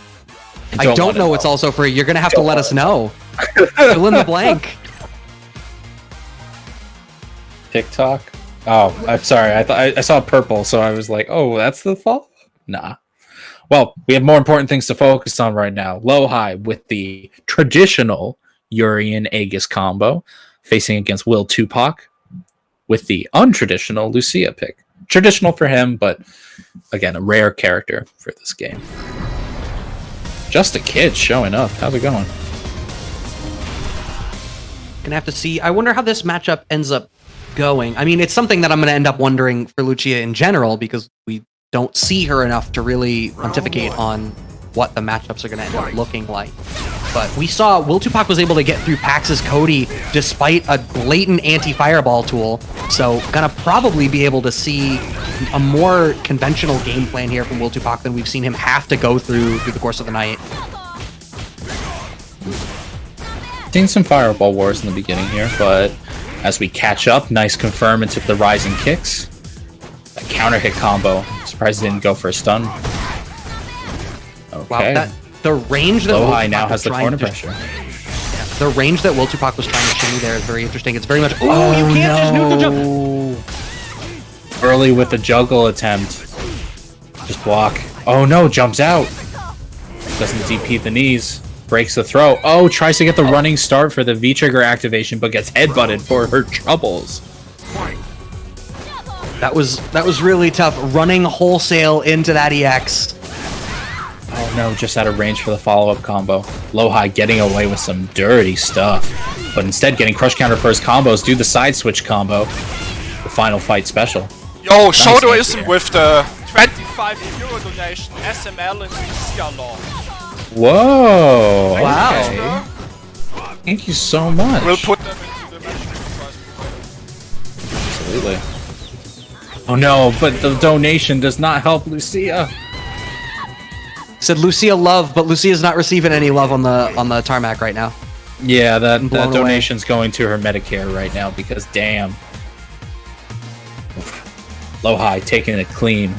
know it's also free. You're going to have to let us know. Fill in the blank. TikTok? Oh, I'm sorry. I thought I saw purple, so I was like, oh, that's the fall? Nah. Well, we have more important things to focus on right now. Low High with the traditional Urian Aegis combo, facing against Will Tupac with the untraditional Lucia pick. Traditional for him, but again, a rare character for this game. Just a kid showing up. How's it going? Gonna have to see. I wonder how this matchup ends up going. I mean, it's something that I'm gonna end up wondering for Lucia in general, because we don't see her enough to really pontificate on what the matchups are gonna end up looking like. But we saw Will Tupac was able to get through Pax's Cody despite a blatant anti-fireball tool, so gonna probably be able to see a more conventional game plan here from Will Tupac than we've seen him have to go through the course of the night. Seen some fireball wars in the beginning here, but as we catch up, nice confirm into the rising kicks. That counter hit combo. I'm surprised it didn't go for a stun. Okay. Wow, the range that Lohai now has the corner to, pressure. The range that Will Tupac was trying to shimmy there is very interesting. It's very much, oh, you can't just neutral jump. Early with the juggle attempt. Just block. Oh no, jumps out. Doesn't DP the knees. Breaks the throw. Oh, tries to get the running start for the V-trigger activation, but gets headbutted for her troubles. That was really tough. Running wholesale into that EX. Oh no, just out of range for the follow-up combo. Lohai getting away with some dirty stuff, but instead getting crush counter for his combos. Do the side switch combo. The final fight special. Yo, Shodoism with the 25 euro donation, SML and Lucia law. Whoa! Wow. Okay. Thank you so much. We'll put them into the match. Absolutely. Oh no, but the donation does not help Lucia. Said Lucia love, but Lucia's not receiving any love on the tarmac right now. Yeah, that donation's going to her Medicare right now because damn. Lohai taking it clean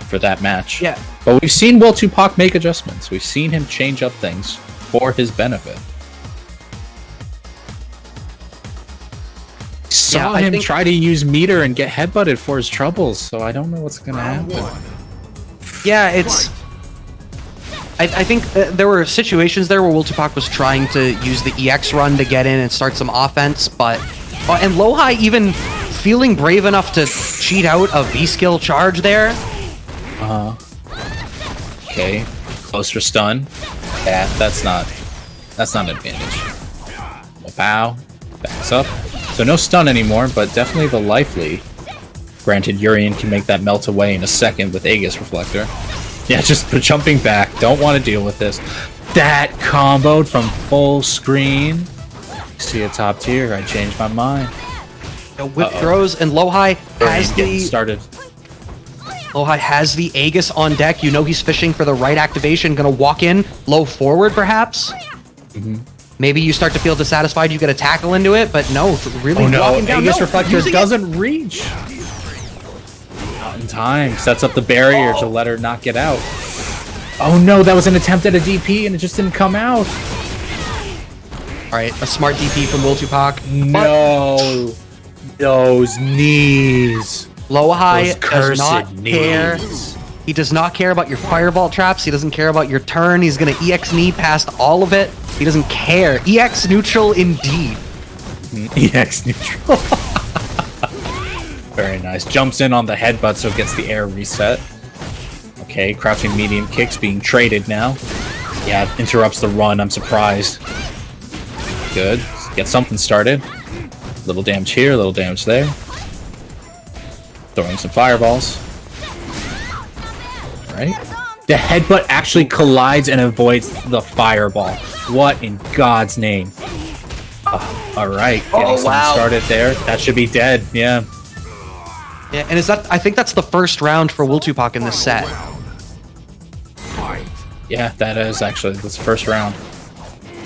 for that match. Yeah. But we've seen Will Tupac make adjustments. We've seen him change up things for his benefit. Saw him try to use meter and get headbutted for his troubles, so I don't know what's gonna happen. Yeah, it's... I think there were situations there where Will Tupac was trying to use the EX run to get in and start some offense, but... and Lohai even feeling brave enough to cheat out a V-skill charge there. Okay, close for stun. Yeah, that's not an advantage. Bow, backs up. So no stun anymore, but definitely the life lead. Granted, Urian can make that melt away in a second with Aegis Reflector. Yeah, just jumping back. Don't want to deal with this. That comboed from full screen. See a top tier. I changed my mind. Whip throws, and Lohai has Lohai has the Aegis on deck. You know he's fishing for the right activation. Gonna walk in, low forward perhaps. Maybe you start to feel dissatisfied. You get a tackle into it, but no, really walking down. Aegis Reflector doesn't reach. Not in time. Sets up the barrier to let her not get out. Oh no, that was an attempt at a DP and it just didn't come out. All right, a smart DP from Will Tupac. No, those knees. Lohai does not care. He does not care about your fireball traps. He doesn't care about your turn. He's gonna EX knee past all of it. He doesn't care. EX neutral indeed. EX neutral. Very nice. Jumps in on the headbutt so it gets the air reset. Okay, crouching medium kicks being traded now. Yeah, interrupts the run. I'm surprised. Good. Get something started. Little damage here, little damage there. Throwing some fireballs. Right? The headbutt actually collides and avoids the fireball. What in God's name? Alright, getting something started there. That should be dead, yeah. Yeah, and I think that's the first round for Will Tupac in this set. Yeah, that is actually the first round.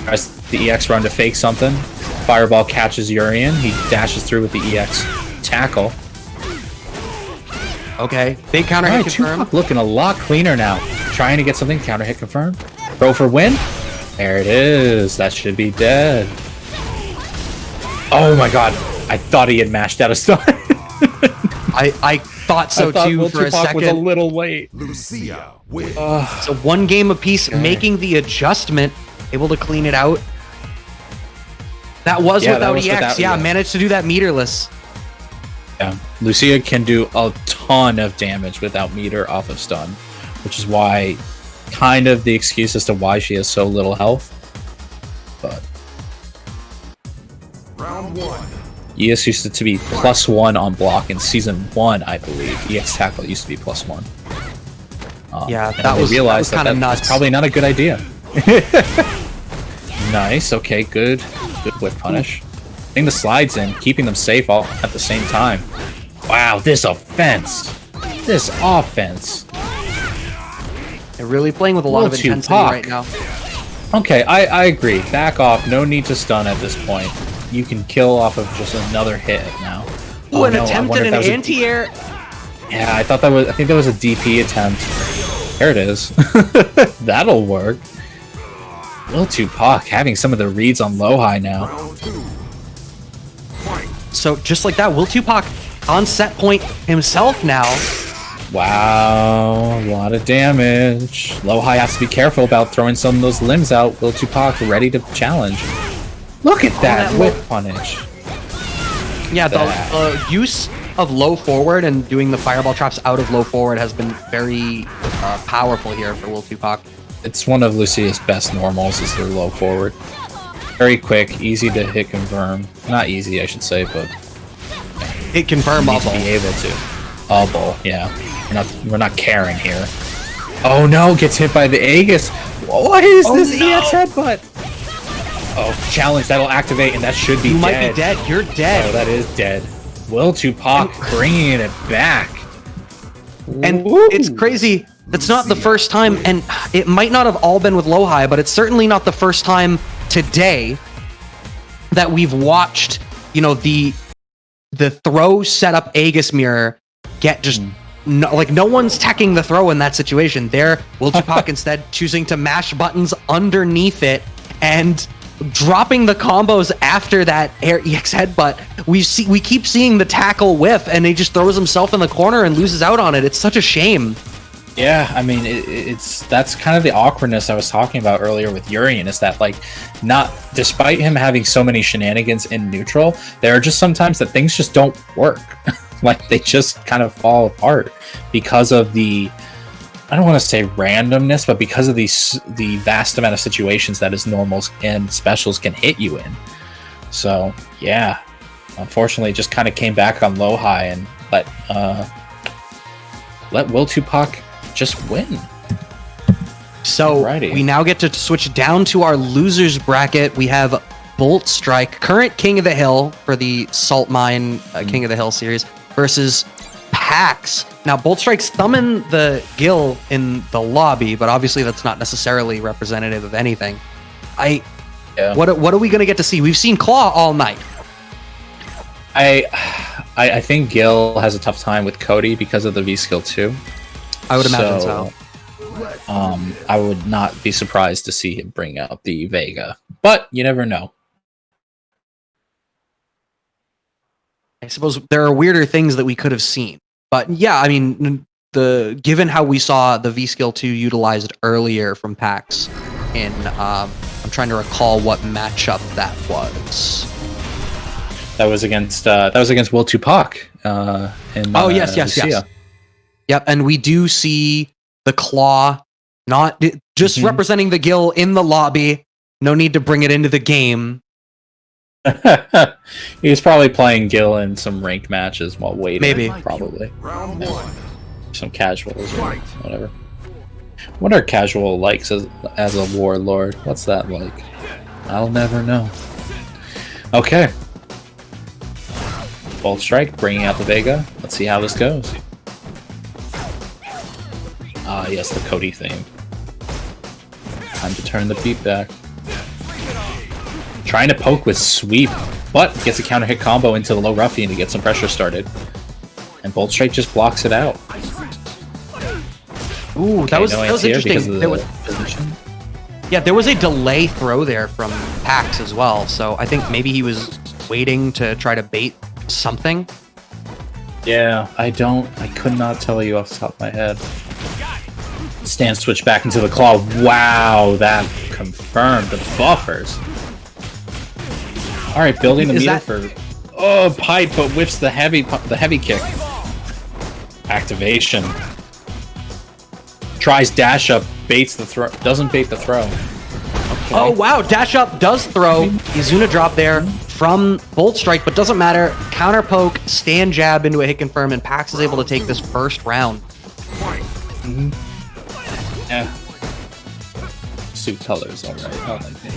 Tries the EX run to fake something. Fireball catches Urian. He dashes through with the EX tackle. Okay, big counter hit confirmed. Tupac looking a lot cleaner now. Trying to get something, counter hit confirmed. Throw for win. There it is. That should be dead. Oh my god. I thought he had mashed out a stun. I thought so too for a second. Was a little late. Lucia with So one game apiece, making the adjustment, able to clean it out. That was Yeah, without that was EX. without Yeah, EX. managed to do that meterless. Yeah, Lucia can do a ton of damage without meter off of stun, which is why, kind of the excuse as to why she has so little health. But Round 1. ES used to be +1 on block in season 1, I believe. EX tackle used to be +1. Yeah, and that they was realized kind of that's nuts. probably not a good idea. Nice. Okay, good whip punish. Getting the slides in, keeping them safe all at the same time. Wow, this offense. They're really playing with a lot of Little too intensity Pac. right now. Okay, I agree. Back off. No need to stun at this point. You can kill off of just another hit now. Ooh, an no, I attempt wonder at if an that was a- anti-air. Yeah, I think that was a DP attempt. There it is. That'll work. Lil Tupac having some of the reads on low high now. Round 2. Fight. So just like that, Will Tupac on set point himself now. Wow, a lot of damage. Low high has to be careful about throwing some of those limbs out. Lil Tupac ready to challenge. Look at that that whip punish. Yeah, the use of low forward and doing the fireball traps out of low forward has been very powerful here for Will Tupac. It's one of Lucia's best normals is their low forward. Very quick, easy to hit confirm. Not easy, I should say, but It confirmed need to bubble. be able to. Bubble, yeah. We're not caring here. Oh no, gets hit by the Aegis. What is this EX headbutt? Oh, challenge, that'll activate and that should be You dead. might be dead. You're Oh, dead. that is dead. Will Tupac bringing it back. And Woo. it's crazy. It's not the first time, and it might not have all been with low high, but it's certainly not the first time today that we've watched, you know, the throw setup Aegis mirror get just no one's teching the throw in that situation. There, Will Tupac instead choosing to mash buttons underneath it and dropping the combos after that air EX headbutt. We keep seeing the tackle whiff, and he just throws himself in the corner and loses out on it. It's such a shame. Yeah, I mean, that's kind of the awkwardness I was talking about earlier with Urian, is that, like, despite him having so many shenanigans in neutral, there are just sometimes that things just don't work. Like, they just kind of fall apart because of the, I don't want to say randomness, but because of the vast amount of situations that his normals and specials can hit you in. So, yeah, unfortunately, it just kind of came back on low high and let Will Tupac just win. So Alrighty. we now get to switch down to our losers bracket. We have Bolt Strike, current King of the Hill for the Saltmine King of the Hill series, versus Pax. Now, Bolt Strike's thumbing the Gill in the lobby, but obviously that's not necessarily representative of anything. Yeah. What are we gonna get to see? We've seen Claw all night. I think Gil has a tough time with Cody because of the V skill too. I would imagine so. I would not be surprised to see him bring out the Vega, but you never know. I suppose there are weirder things that we could have seen. But yeah, I mean, given how we saw the V skill 2 utilized earlier from PAX in I'm trying to recall what matchup that was. That was against Will Tupac. Yes. Lucia. Yep, and we do see the claw not just representing the Gill in the lobby. No need to bring it into the game. He's probably playing Gil in some ranked matches while waiting. Maybe. Probably. Round 1. Some casuals or whatever. What are casual likes as a warlord? What's that like? I'll never know. Okay. Bolt Strike, bringing out the Vega. Let's see how this goes. Ah, yes, the Cody theme. Time to turn the beat back. Trying to poke with sweep, but gets a counter hit combo into the low ruffian to get some pressure started. And Bolt Strike just blocks it out. Ooh, that was interesting. There was, position. yeah, there was a delay throw there from Pax as well. So I think maybe he was waiting to try to bait something. Yeah, I could not tell you off the top of my head. Stand switch back into the claw. Wow, that confirmed the buffers. All right, building the Is meter that- for pipe, but whiffs the heavy kick. Activation. Tries dash up, baits the throw. Doesn't bait the throw. Okay. Oh wow, dash up does throw. Izuna drop there from Bolt Strike, but doesn't matter. Counter poke, stand jab into a hit confirm, and Pax is able to take this first round. Yeah. Suit colors, all right. I like it.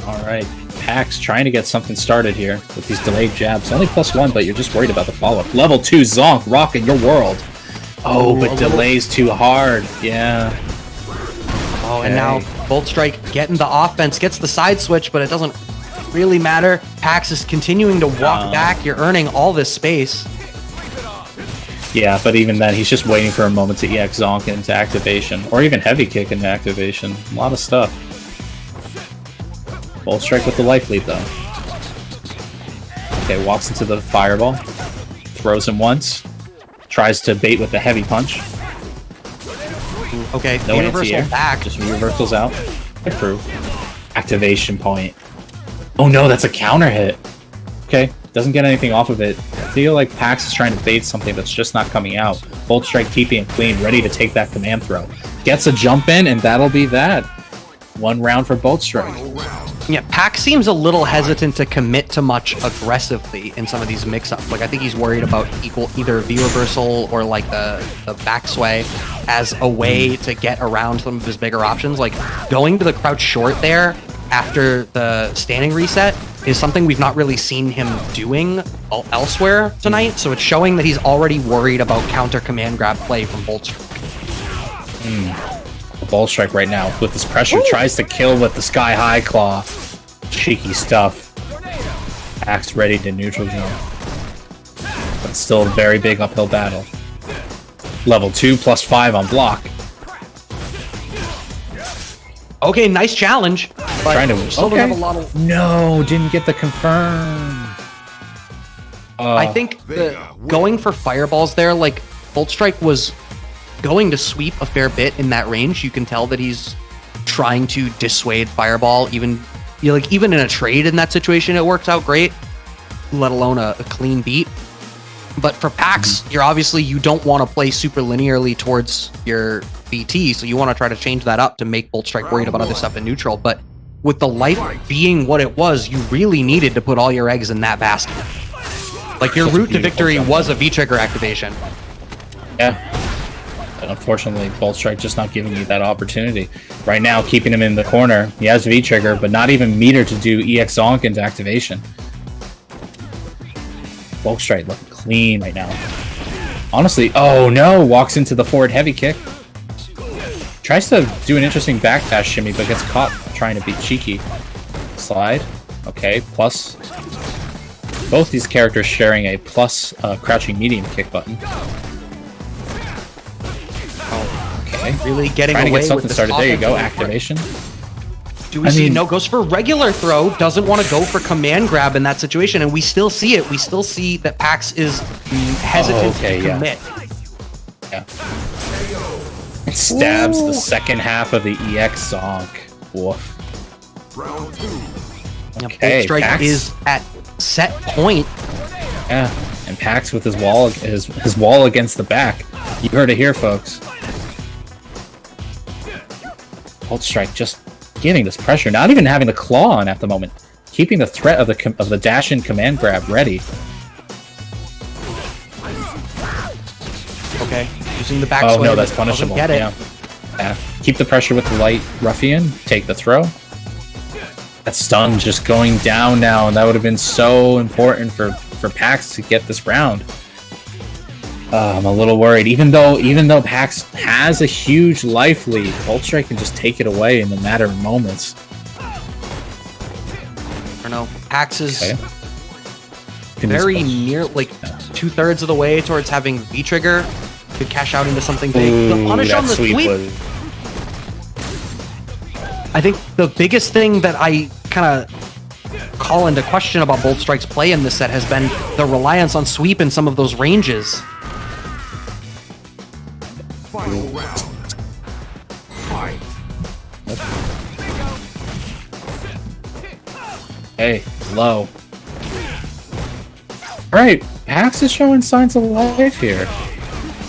All right, Pax trying to get something started here with these delayed jabs. Only +1, but you're just worried about the follow-up. Level 2 Zonk rocking your world. Oh, but delays too hard. Yeah. Oh, and now Bolt Strike getting the offense, gets the side switch, but it doesn't really matter. Pax is continuing to walk back. You're earning all this space. Yeah, but even then, he's just waiting for a moment to EX Zonk into activation, or even heavy kick into activation. A lot of stuff. Bolt Strike with the life lead, though. Okay, walks into the fireball. Throws him once. Tries to bait with the heavy punch. Okay, No universal anti-air. back. Just reversals out. Improve. Activation point. Oh no, that's a counter hit. Okay, doesn't get anything off of it. I feel like Pax is trying to bait something that's just not coming out. Bolt Strike keeping it clean, ready to take that command throw. Gets a jump in, and that'll be that. 1 round for Bolt Strike. Yeah, Pax seems a little hesitant to commit to much aggressively in some of these mix-ups. Like, I think he's worried about either V-reversal or, like, the back sway as a way to get around some of his bigger options. Like, going to the crouch short there after the standing reset is something we've not really seen him doing elsewhere tonight, so it's showing that he's already worried about counter command grab play from Bolt Strike. Bolt Strike right now with this pressure. Tries to kill with the Sky High Claw. Cheeky stuff. Axe ready to neutral zone. But still a very big uphill battle. Level 2 +5 on block. Okay, nice challenge. But Trying to still don't have a lot of... No, didn't get the confirm. I think going for fireballs there, like, Bolt Strike was going to sweep a fair bit in that range. You can tell that he's trying to dissuade fireball. Even in a trade in that situation, it works out great, let alone a clean beat. But for Pax, you don't want to play super linearly towards your VT, so you want to try to change that up to make Bolt Strike worried about other stuff in neutral. But with the life being what it was, you really needed to put all your eggs in that basket. Like, your route to victory was a V-trigger activation. Yeah. But unfortunately, Bolt Strike just not giving you that opportunity. Right now, keeping him in the corner. He has V-trigger, but not even meter to do EX Zonk into activation. Bolt Strike looking clean right now. Honestly, oh no! Walks into the forward heavy kick. Tries to do an interesting backdash shimmy, but gets caught trying to be cheeky. Slide. Okay, plus. Both these characters sharing a plus crouching medium kick button. Okay. Really getting Trying to away get something with started. There you go. offensive footwork. Activation. Do we see? No, goes for regular throw. Doesn't want to go for command grab in that situation, and we still see it. We still see that Pax is hesitant to commit. Yeah. It stabs the second half of the EX Zonk. Woof. Round 2. Okay, Bolt Strike Pax. is at set point. Yeah, and Pax with his wall against the back. You heard it here, folks. Bolt Strike just giving this pressure, not even having the claw on at the moment, keeping the threat of the dash in command grab ready. Okay, using the back. Oh swing, no, that's doesn't punishable. Get it. Yeah. Keep the pressure with the light ruffian. Take the throw. That stun just going down now, and that would have been so important for Pax to get this round. I'm a little worried. Even though Pax has a huge life lead, Bolt Strike can just take it away in a matter of moments. I don't know. Pax is Okay. very near, like 2/3 of the way towards having V trigger. Could cash out into something big. The punish on the sweep. I think the biggest thing that I kind of call into question about Bolt Strike's play in this set has been the reliance on sweep in some of those ranges. Final round. Fight. Hey, low. Alright, Pax is showing signs of life here.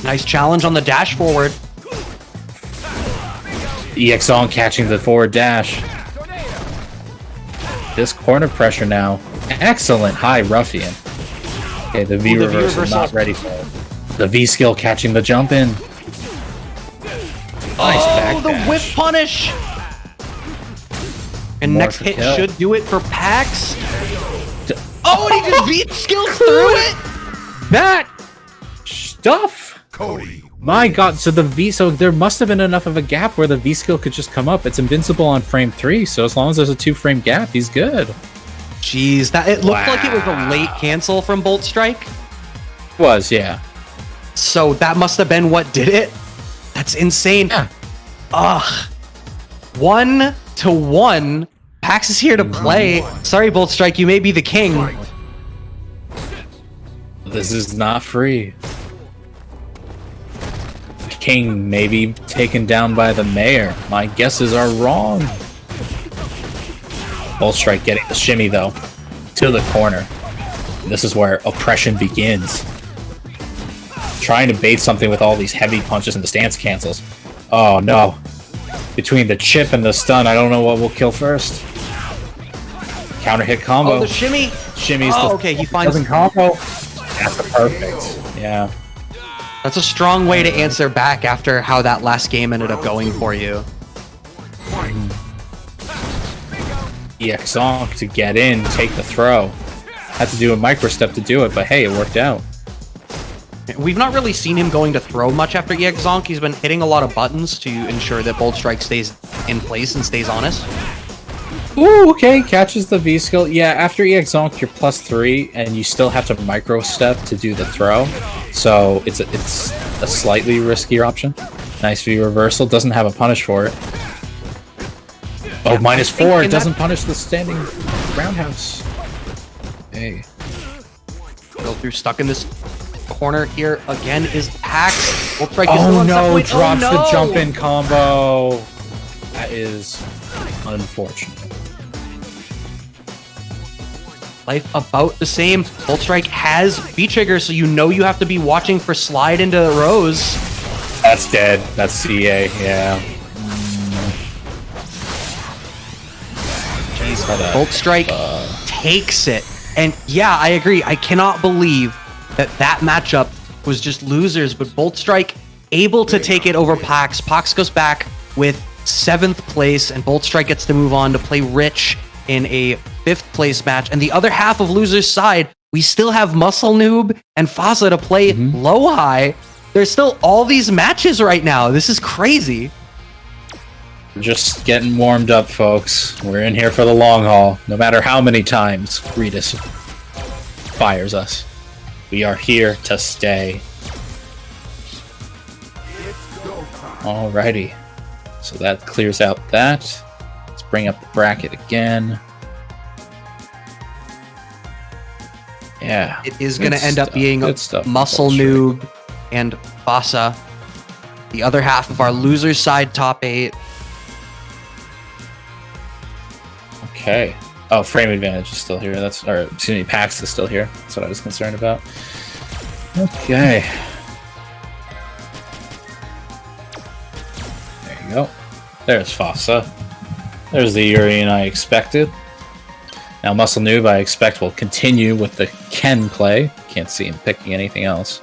Nice challenge on the dash forward. EX on catching the forward dash. This corner pressure now. Excellent high ruffian. Okay, the V reversal not ready for it. The V skill catching the jump in. Nice back the dash. whip punish. And More next for hit kill. should do it for Pax. Oh, and he just beat skills through it. That stuff. Cody. My god, so the V, so there must have been enough of a gap where the V skill could just come up. It's invincible on frame 3, so as long as there's a 2-frame gap, he's good. Jeez, that it looked like it was a late cancel from Bolt Strike. Was, yeah. So that must have been what did it. That's insane. Yeah. Ugh. 1-1. Pax is here to play. Sorry, Bolt Strike, you may be the king. Fight. This is not free. King may be taken down by the mayor. My guesses are wrong. Bolt Strike getting the shimmy, though, to the corner. This is where oppression begins. Trying to bait something with all these heavy punches and the stance cancels. Oh, no. Between the chip and the stun, I don't know what will kill first. Counter hit combo. Oh, the shimmy. Shimmy's Oh, the okay, he finds. doesn't combo. That's the perfect. Yeah. That's a strong way to answer back after how that last game ended up going for you. EX Zonk to get in, take the throw. Had to do a micro step to do it, but hey, it worked out. We've not really seen him going to throw much after EX Zonk. He's been hitting a lot of buttons to ensure that Bolt Strike stays in place and stays honest. Ooh, okay, catches the V skill. Yeah, after EX Zonk, you're +3, and you still have to micro step to do the throw. So it's a slightly riskier option. Nice V reversal, doesn't have a punish for it. Oh, Yeah, -4, in it doesn't that- punish the standing roundhouse. Hey. Go through, stuck in this corner here again is Pax. Bolt Strike is still Oh on set no, point. drops Oh, the no. jump in combo. That is unfortunate. Life about the same. Bolt Strike has V-Trigger, so you know you have to be watching for slide into Rose. That's dead. That's CA, yeah. Jeez, Bolt Strike takes it. And yeah, I agree. I cannot believe that matchup was just losers, but Bolt Strike able to take it over Pax. Pax goes back with 7th place, and Bolt Strike gets to move on to play Rich in a 5th place match. And the other half of losers' side, we still have Muscle Noob and Fasa to play low high. There's still all these matches right now. This is crazy. We're just getting warmed up, folks. We're in here for the long haul. No matter how many times Regis fires us, we are here to stay. Alrighty. So that clears out that. Let's bring up the bracket again. Yeah. It is going to Good end up stuff. being Good stuff from Muscle Bolt Strike. Noob and Fasa. The other half of our losers side top 8. Okay. Oh, frame advantage is still here. Or excuse me, Pax is still here. That's what I was concerned about. Okay. There you go. There's Fasa. There's the Urian I expected. Now Muscle Noob I expect will continue with the Ken play. Can't see him picking anything else.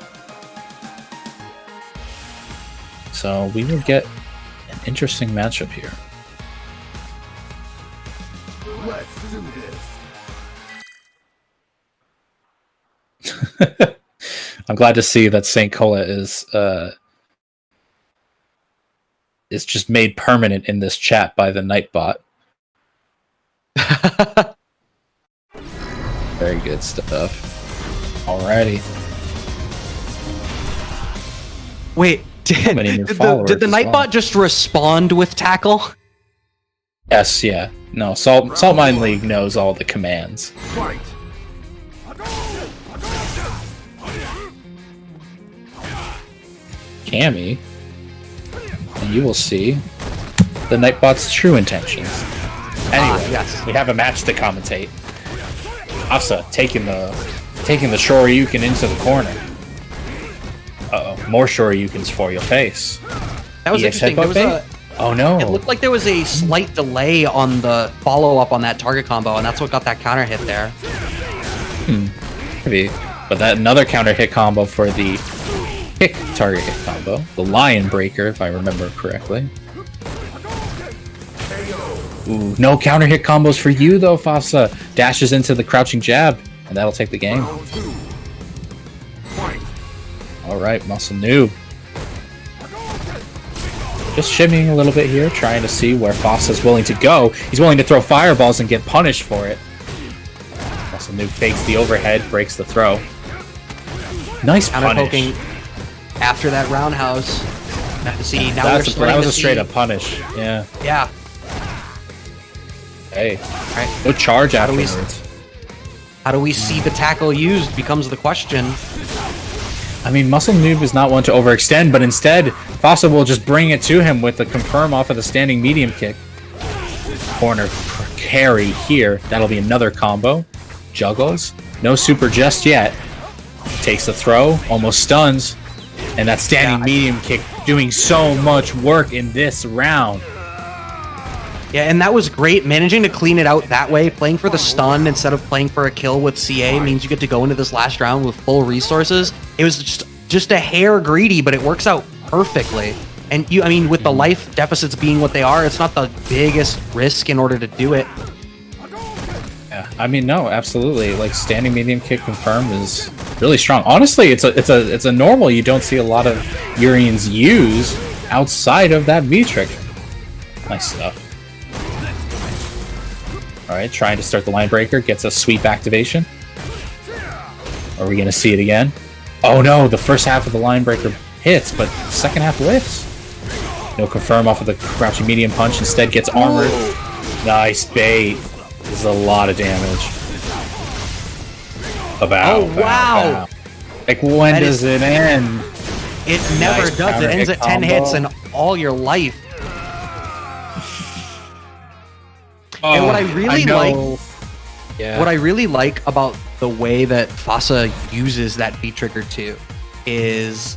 So we will get an interesting matchup here. Let's do this. I'm glad to see that St. Cola is just made permanent in this chat by the Nightbot. Very good stuff. Alrighty. Wait, did, many new did the followers as Nightbot well. just respond with tackle? Yes, yeah. No, Saltmine League knows all the commands. Fight. Cammy, and you will see the Nightbot's true intentions. Anyway, yes. we have a match to commentate. Asa taking the Shoryuken into the corner. Uh-oh, more Shoryukens for your face. That was EX interesting. There was headbutt Oh no. It looked like there was a slight delay on the follow-up on that target combo, and that's what got that counter hit there. Maybe. But that another counter hit combo for the kick target hit combo. The Lion Breaker, if I remember correctly. Ooh, no counter hit combos for you though, Fasa. Dashes into the crouching jab, and that'll take the game. Alright, Muscle Noob. Just shimmying a little bit here, trying to see where Fasa's willing to go. He's willing to throw fireballs and get punished for it. Muscle Noob fakes the overhead, breaks the throw. Nice Counter punish. poking after that roundhouse. See, now That was a straight up punish. Yeah. Yeah. Hey. Right. No charge How do we- afterwards. How do we see the tackle used becomes the question. I mean, Muscle Noob is not one to overextend, but instead, Fasa will just bring it to him with the confirm off of the standing medium kick. Corner carry here. That'll be another combo. Juggles. No super just yet. Takes the throw. Almost stuns. And that standing medium kick doing so much work in this round. Yeah, and that was great. Managing to clean it out that way, playing for the stun instead of playing for a kill with CA means you get to go into this last round with full resources. It was just a hair greedy, but it works out perfectly. And I mean, with the life deficits being what they are, it's not the biggest risk in order to do it. Yeah, I mean, no, absolutely. Like standing medium kick confirm is really strong. Honestly, it's a normal you don't see a lot of Urians use outside of that V trigger. Nice stuff. Alright, trying to start the line breaker, gets a sweep activation. Are we gonna see it again? Oh no, the first half of the line breaker hits, but the second half whiffs. No confirm off of the crouching medium punch, instead gets armored. Nice bait. This is a lot of damage. Oh, wow. Like, when That does it end? It never Nice does. It counter ends hit at 10 combo. hits and all your life. And what I really like, Yeah. what I really like about the way that Fasa uses that V trigger too, is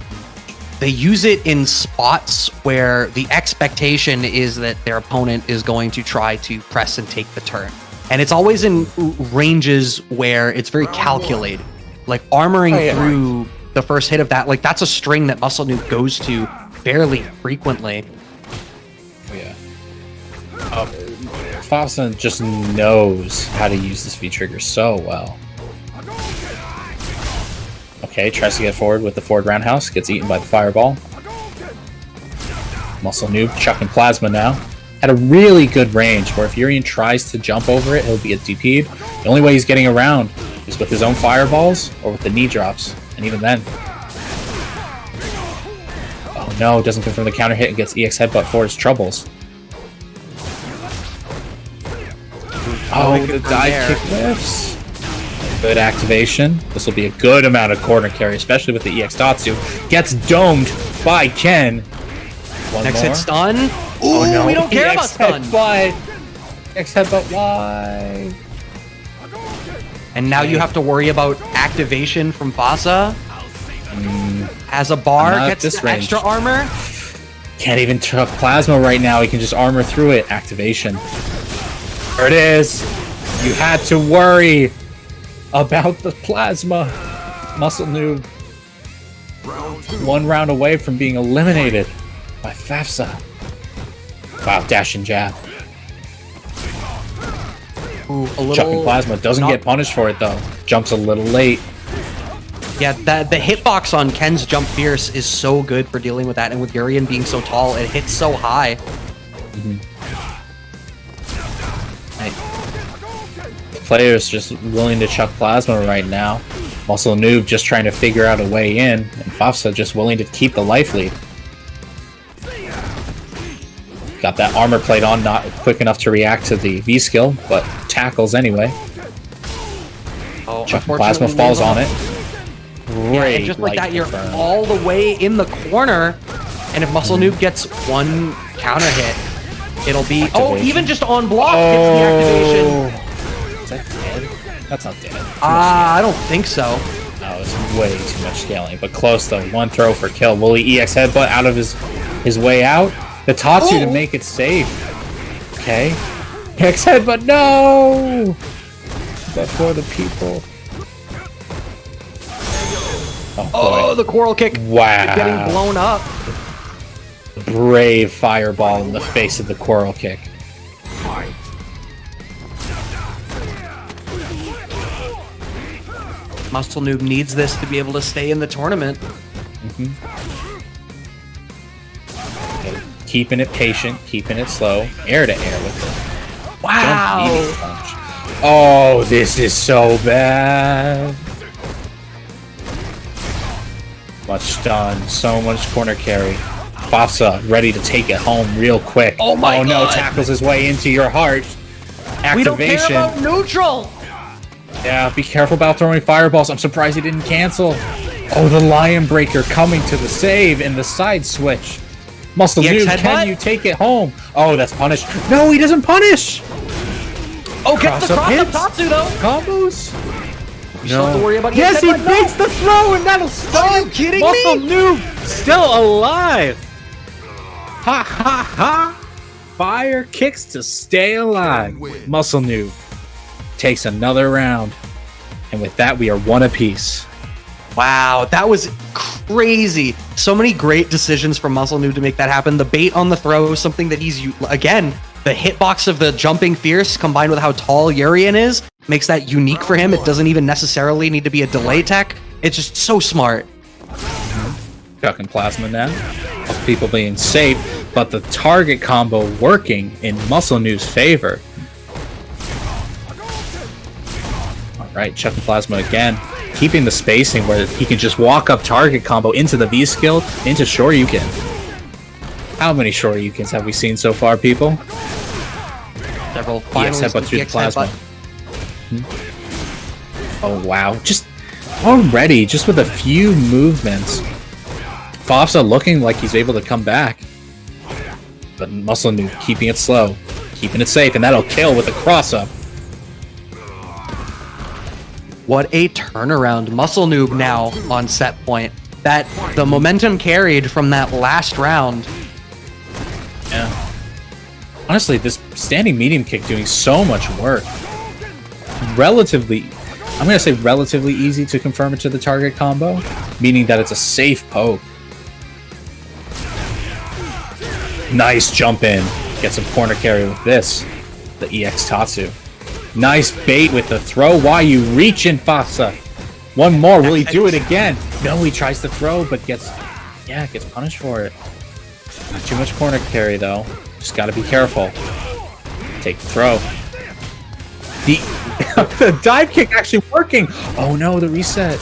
they use it in spots where the expectation is that their opponent is going to try to press and take the turn. And it's always in ranges where it's very calculated. Like armoring through the first hit of that, like that's a string that Muscle Noob goes to fairly frequently. Yeah. Fasa just knows how to use this V trigger so well. Okay, tries to get forward with the forward roundhouse, gets eaten by the fireball. Muscle Noob chucking plasma now. At a really good range, where if Urian tries to jump over it, he'll be DP'd. The only way he's getting around is with his own fireballs or with the knee drops, and even then. Oh no, doesn't confirm the counter hit and gets EX headbutt for his troubles. Oh, the dive kick whiffs. Good activation. This will be a good amount of corner carry, especially with the EX Datsu. Gets domed by Ken. One Next more. hit stun. Ooh, Oh no, we don't care about EX stun. headbutt. EX headbutt, why? And now you have to worry about activation from Fasa. As a bar I'm not at gets this the range. extra armor. Can't even chuck plasma right now. He can just armor through it. Activation. There it is. You had to worry about the plasma. Muscle Noob. One round away from being eliminated by Fafsa. Wow, dash and jab. Ooh, a little Chucking plasma. Doesn't not- get punished for it though. Jumps a little late. Yeah, the hitbox on Ken's jump fierce is so good for dealing with that, and with Urian being so tall, it hits so high. Players just willing to chuck plasma right now. Muscle Noob just trying to figure out a way in, and Fafsa just willing to keep the life lead. Got that armor plate on, not quick enough to react to the V skill, but tackles anyway. Oh, Chucking plasma unfortunately, falls no. on it. Yeah, Great and just like light that, you're confirm. all the way in the corner, and if Muscle Noob gets one counter hit, it'll be Activation. even just on block gets the activation. Is that dead? That's not dead. I don't think so. No, it's way too much scaling, but close though. One throw for kill. Will he EX headbutt out of his way out? The Tatsu to make it safe. Okay. EX headbutt, no! But for the people. Oh, the coral kick. Wow. Getting blown up. Brave fireball in the face of the coral kick. Muscle Noob needs this to be able to stay in the tournament. Okay. Keeping it patient, keeping it slow. Air to air with it. Wow. Jump, medium punch. Oh, this is so bad. Much stun, so much corner carry. Fafsa ready to take it home real quick. Oh my no, God. tackles his way into your heart. Activation. We don't care about neutral. Yeah, be careful about throwing fireballs. I'm surprised he didn't cancel. Oh, the Lion Breaker coming to the save and the side switch. Muscle EX Noob, headbutt? can you take it home? Oh, that's punish. No, he doesn't punish. Oh, gets the Cross-up cross-up hits. Tatsu though. Combos? You still have to worry about Yes, he EX headbutt. makes the throw and that'll stun. Are you kidding Muscle me? Noob still alive. Ha ha ha. Fire kicks to stay alive. Muscle Noob takes another round. And with that, we are one apiece. Wow, that was crazy. So many great decisions from Muscle Noob to make that happen. The bait on the throw, something that again, the hitbox of the jumping fierce combined with how tall Urian is, makes that unique for him. It doesn't even necessarily need to be a delay tech. It's just so smart. Chucking plasma now. People being safe, but the target combo working in Muscle Noob's favor. Alright, chucking plasma again. Keeping the spacing where he can just walk up target combo into the V skill, into Shoryuken. How many Shoryukens have we seen so far, people? Several EX finalists headbutt with through the EX plasma. headbutt. Oh wow, just already, just with a few movements. Fafsa looking like he's able to come back. But Muscle Noob keeping it slow, keeping it safe, and that'll kill with a cross-up. What a turnaround. Muscle Noob now on set point. That the momentum carried from that last round. Yeah. Honestly, this standing medium kick doing so much work. Relatively, I'm going to say relatively easy to confirm it to the target combo, meaning that it's a safe poke. Nice jump in. Get some corner carry with this. The EX Tatsu. Nice bait with the throw. Why you reaching, Fafsa? One more. Will he do it again? No, he tries to throw, but gets punished for it. Not too much corner carry, though. Just gotta be careful. Take the throw. The dive kick actually working. Oh no, the reset.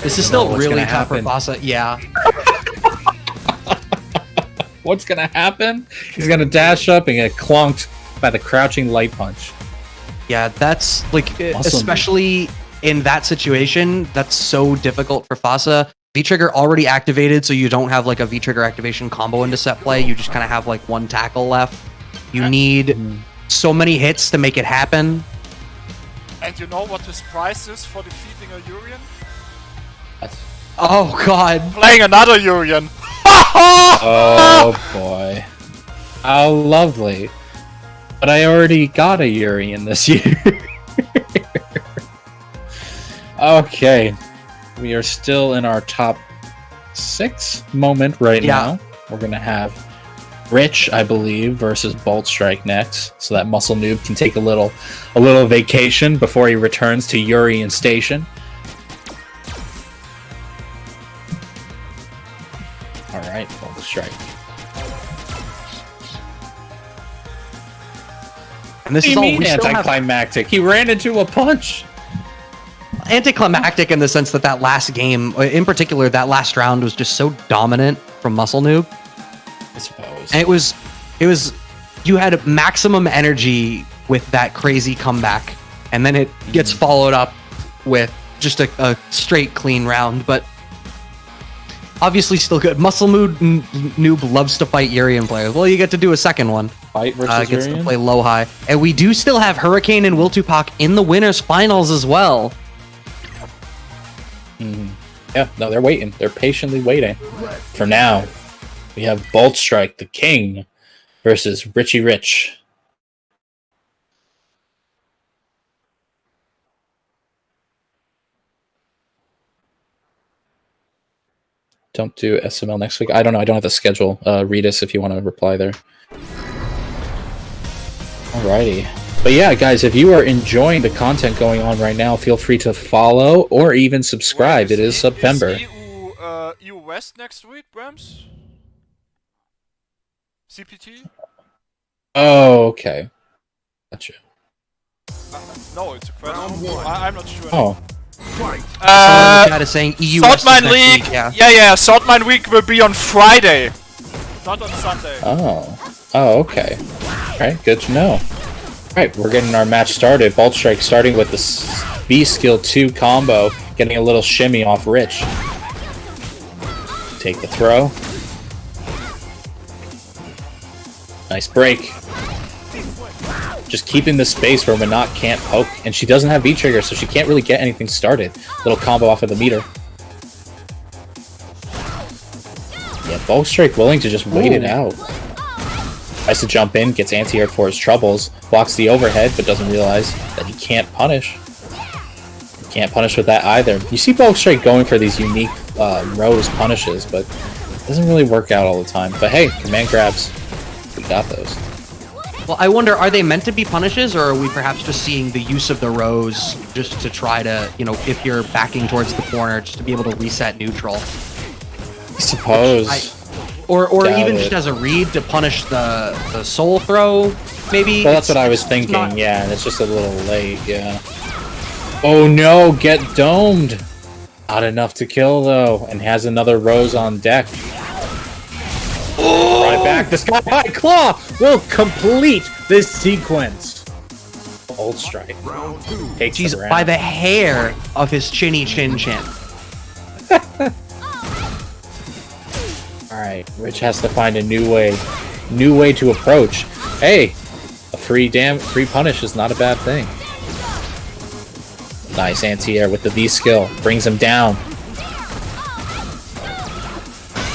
This is still what's really gonna tough for happen. Fafsa. Yeah. What's gonna happen? He's gonna dash up and get clonked by the crouching light punch. Yeah, that's like, Muscle especially in that situation, that's so difficult for Fafsa. V-Trigger already activated, so you don't have like a V-Trigger activation combo into set play. You just kind of have like one tackle left. You need so many hits to make it happen. And you know what his price is for defeating a Urian? Oh god. Playing another Urian! Oh boy. How lovely. But I already got a Urian this year. Okay. We are still in our top 6 moment right now. We're going to have Rich, I believe, versus Bolt Strike next. So that Muscle Noob can take a little vacation before he returns to Urian Station. Alright, Bolt Strike. And this What do is you all mean we still have anticlimactic? He ran into a punch. anticlimactic in the sense that that last game, in particular, that last round was just so dominant from Muscle Noob. I suppose. And it was, you had maximum energy with that crazy comeback, and then it gets followed up with just a straight clean round, but obviously still good. Muscle Noob loves to fight Urian players. Well, you get to do a second one. Fight versus gets to Urian? play low high. And we do still have Hurricane and Wiltupak in the winners finals as well. Yeah, no, they're waiting. They're patiently waiting. For now, we have Bolt Strike, the king, versus Richie Rich. Don't do SML next week. I don't know. I don't have the schedule. Read us if you want to reply there. Alrighty. But yeah, guys, if you are enjoying the content going on right now, feel free to follow or even subscribe. It is September. Is EU West next week, Brams? CPT? Oh, okay. Gotcha. No, it's a question. I'm not sure. Oh. Someone in the chat is saying EU West is Saltmine next League! week, yeah. Yeah, Saltmine Week will be on Friday, not on Sunday. Oh, okay. Alright, good to know. Alright, we're getting our match started. Bolt Strike starting with the B skill 2 combo, getting a little shimmy off Rich. Take the throw. Nice break. Just keeping the space where Manat can't poke, and she doesn't have V-Trigger, so she can't really get anything started. Little combo off of the meter. Yeah, Bolt Strike willing to just wait it out. Tries to jump in, gets anti-aired for his troubles, blocks the overhead, but doesn't realize that he can't punish. He can't punish with that either. You see Bolt Strike going for these unique Rose punishes, but it doesn't really work out all the time. But hey, command grabs, we got those. Well, I wonder, are they meant to be punishes, or are we perhaps just seeing the use of the Rose just to try to, you know, if you're backing towards the corner, just to be able to reset neutral? I suppose. Or Doubt even it. just as a read to punish the soul throw, maybe? Well, that's what I was thinking, not- yeah, and it's just a little late, yeah. Oh no, get domed! Not enough to kill, though, and has another Rose on deck. Right back, the Sky High Claw will complete this sequence. Bolt Strike. Takes Jeez, the round. by the hair of his chinny chin chin. Alright, Rich has to find a new way to approach. Hey, a free punish is not a bad thing. Nice anti-air with the V skill, brings him down.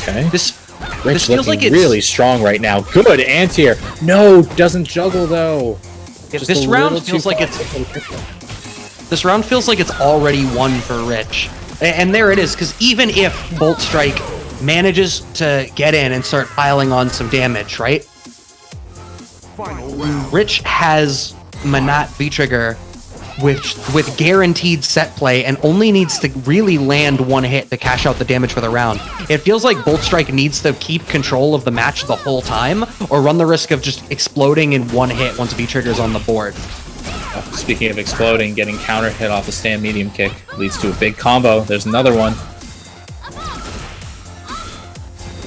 Okay. This Rich feels looking like it's really strong right now. Good anti-air. No, doesn't juggle though. If Just this a round little feels too like far. this round feels like it's already won for Rich. And there it is, because even if Bolt Strike manages to get in and start piling on some damage, right? Rich has Manat V-Trigger with guaranteed set play and only needs to really land one hit to cash out the damage for the round. It feels like Bolt Strike needs to keep control of the match the whole time, or run the risk of just exploding in one hit once V-Trigger's on the board. Speaking of exploding, getting counter hit off the stand medium kick leads to a big combo. There's another one.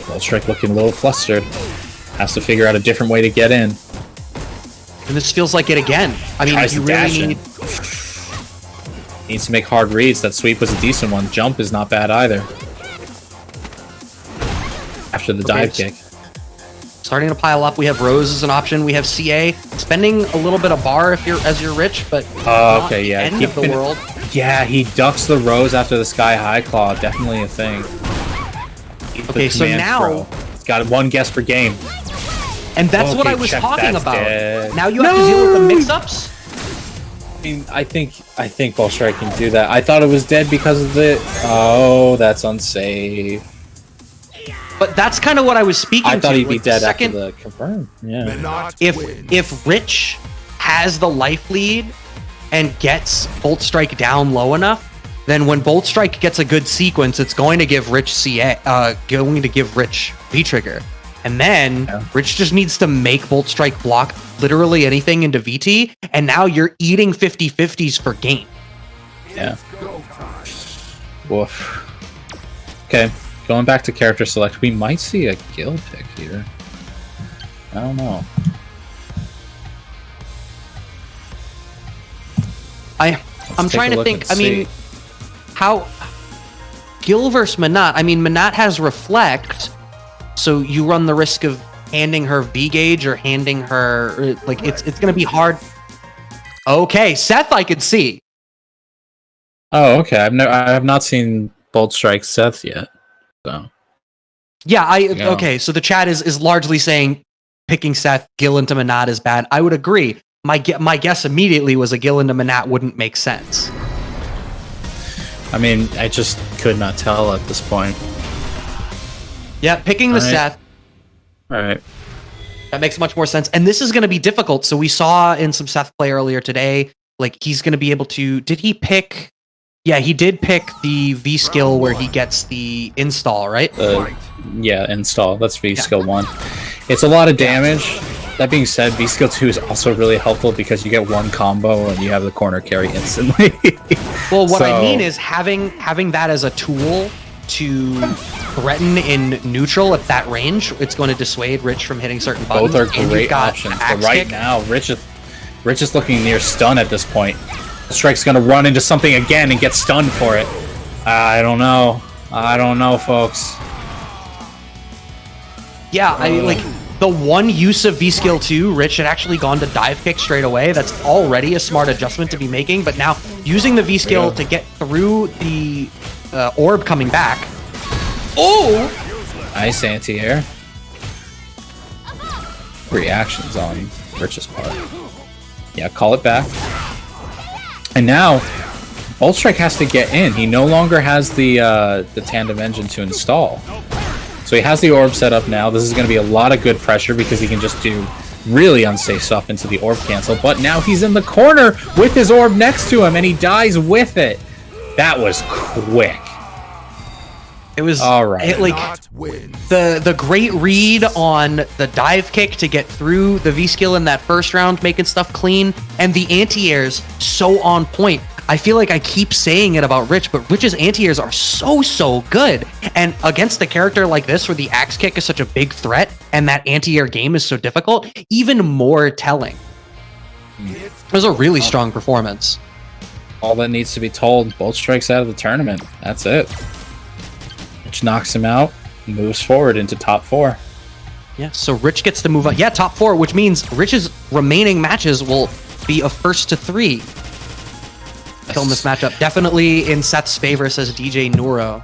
Bolt Strike looking a little flustered. Has to figure out a different way to get in. And this feels like it again. I mean, Tries you to really dash in. need... Needs to make hard reads. That sweep was a decent one. Jump is not bad either. After the dive kick. Starting to pile up. We have Rose as an option. We have CA spending a little bit of bar as you're Rich, but not Okay, the yeah. end of the world. Yeah, he ducks the Rose after the Sky High Claw. Definitely a thing. Okay, so Command now, throw. He's got one guess per game. and that's what Okay, I was check, talking that's about. dead. Now you have to deal with the mix-ups. I mean, I think Bolt Strike can do that. I thought it was dead because of the... Oh, that's unsafe. But that's kind of what I was speaking to. I thought he'd be like, dead second, after the confirm. Yeah. if Rich has the life lead and gets Bolt Strike down low enough, then when Bolt Strike gets a good sequence, it's going to give Rich V-Trigger. And then Rich just needs to make Bolt Strike block literally anything into VT, and now you're eating 50-50s per game. Yeah. Woof. Okay, going back to character select, we might see a guild pick here. I don't know. I'm trying to think. I mean, how Gil versus Manat? I mean, Manat has Reflect, so you run the risk of handing her V gauge or handing her like it's gonna be hard. Okay, Seth, I could see. Oh, okay. I have not seen Bolt Strike Seth yet. So Yeah, okay. So the chat is largely saying picking Seth, Gil into Manat is bad. I would agree. My guess immediately was a Gil into Manat wouldn't make sense. I mean, I just could not tell at this point. Yeah, picking the All right. Seth. All right. That makes much more sense. And this is going to be difficult. So we saw in some Seth play earlier today, like he's going to be able to. Did he pick? Yeah, he did pick the V skill where he gets the install, right? Yeah, install. That's V skill 1. It's a lot of damage. That being said, V skill 2 is also really helpful because you get one combo and you have the corner carry instantly. Well, what I mean is having that as a tool to threaten in neutral at that range, it's going to dissuade Rich from hitting certain buttons. Both are great options. But right now, Rich is looking near stun at this point. Strike's gonna run into something again and get stunned for it. I don't know. I don't know, folks. Yeah, I like the one use of V skill 2, Rich had actually gone to dive kick straight away. That's already a smart adjustment to be making, but now using the V skill to get through the orb coming back. Oh! Nice anti-air. Reactions on Rich's part. Yeah, call it back. And now, Bolt Strike has to get in. He no longer has the tandem engine to install. So he has the orb set up now. This is going to be a lot of good pressure because he can just do really unsafe stuff into the orb cancel. But now he's in the corner with his orb next to him, and he dies with it. That was quick. It was all right. The great read on the dive kick to get through the V skill in that first round, making stuff clean, and the anti-airs so on point. I feel like I keep saying it about Rich, but Rich's anti-airs are so good. And against a character like this, where the axe kick is such a big threat, and that anti-air game is so difficult, even more telling. It was a really strong performance. All that needs to be told, Bolt Strike's out of the tournament. That's it. Which knocks him out, moves forward into top 4. Yeah, so Rich gets to move on. Yeah, top 4, which means Rich's remaining matches will be a 1st to 3. Kill this matchup. Definitely in Seth's favor, says DJ Neuro.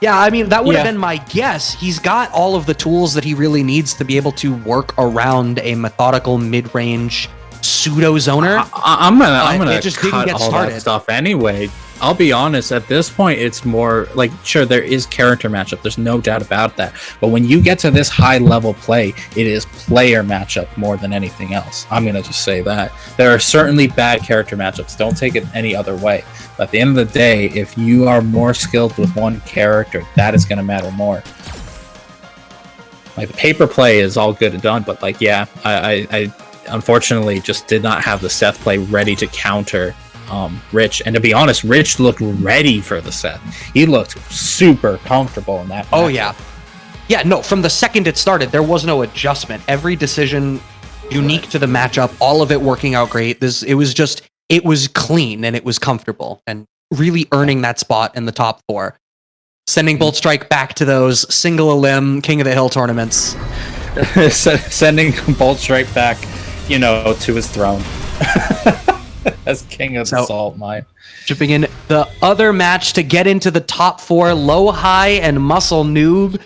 Yeah, I mean, that would have been my guess. He's got all of the tools that he really needs to be able to work around a methodical mid-range pseudo-zoner. I'm gonna just cut didn't get all started. that stuff anyway. I'll be honest, at this point, it's more like, sure, there is character matchup. There's no doubt about that. But when you get to this high level play, it is player matchup more than anything else. I'm going to just say that. There are certainly bad character matchups. Don't take it any other way. But at the end of the day, if you are more skilled with one character, that is going to matter more. Like, the paper play is all good and done, but like, yeah, I unfortunately just did not have the Seth play ready to counter Rich, and to be honest, Rich looked ready for the set. He looked super comfortable in that. Oh yeah, no. From the second it started, there was no adjustment. Every decision unique to the matchup, all of it working out great. It was clean and it was comfortable, and really earning that spot in the top 4. Sending Bolt Strike back to those single limb King of the Hill tournaments. Sending Bolt Strike back, to his throne. As king of the Saltmine. Jumping in the other match to get into the top 4, Low High and Muscle Noob.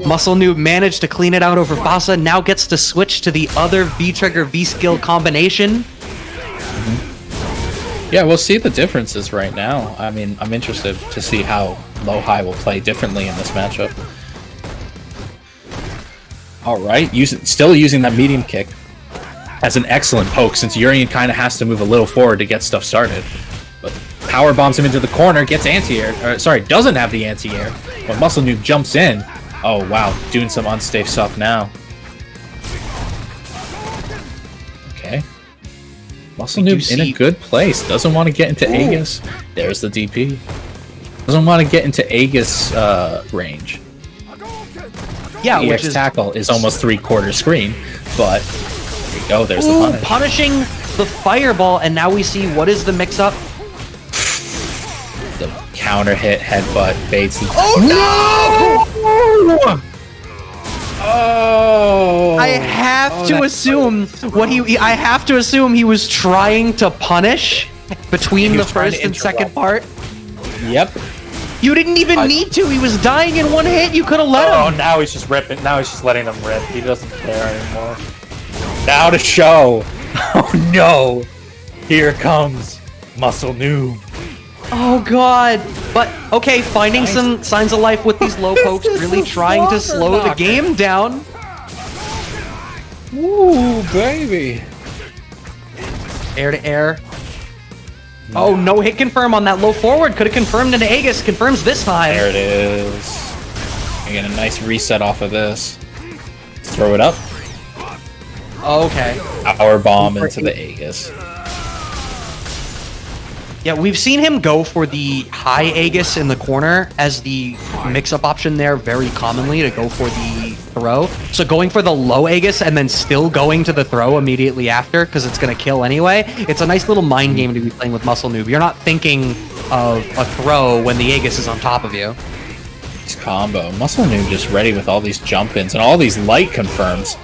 Muscle Noob managed to clean it out over Fasa, now gets to switch to the other V-Trigger V-Skill combination. Yeah, we'll see the differences right now. I mean, I'm interested to see how Low High will play differently in this matchup. Alright, still using that medium kick as an excellent poke, since Urian kind of has to move a little forward to get stuff started. But power bombs him into the corner, gets anti-air. Doesn't have the anti-air. But Muscle Noob jumps in. Oh, wow. Doing some unsafe stuff now. Okay. Muscle Noob in a good place. Doesn't want to get into Aegis. There's the DP. Doesn't want to get into Aegis range. Yeah, which is tackle is almost 3/4 screen, but there you go. There's the punish. Punishing the fireball, and now we see what is the mix-up. The counter hit, headbutt, baits. Oh no! Oh! I have to assume I have to assume he was trying to punish between the first and second part. Yep. You didn't even need to. He was dying in one hit. You could have let Oh, him. now he's just ripping. Now he's just letting them rip. He doesn't care anymore. Now to show. Oh no! Here comes Muscle Noob. Oh god. But okay, finding some signs of life with these low pokes, really trying to slow the game down. Ooh, baby. Air to air. Oh, no hit confirm on that low forward. Could have confirmed into Aegis. Confirms this time. There it is. I get a nice reset off of this. Throw it up. Okay. Power bomb into the Aegis. Yeah, we've seen him go for the high Aegis in the corner as the mix-up option there very commonly to go for the throw. So going for the low Aegis and then still going to the throw immediately after because it's going to kill anyway. It's a nice little mind game to be playing with Muscle Noob. You're not thinking of a throw when the Aegis is on top of you. This combo. Muscle Noob just ready with all these jump-ins and all these light confirms.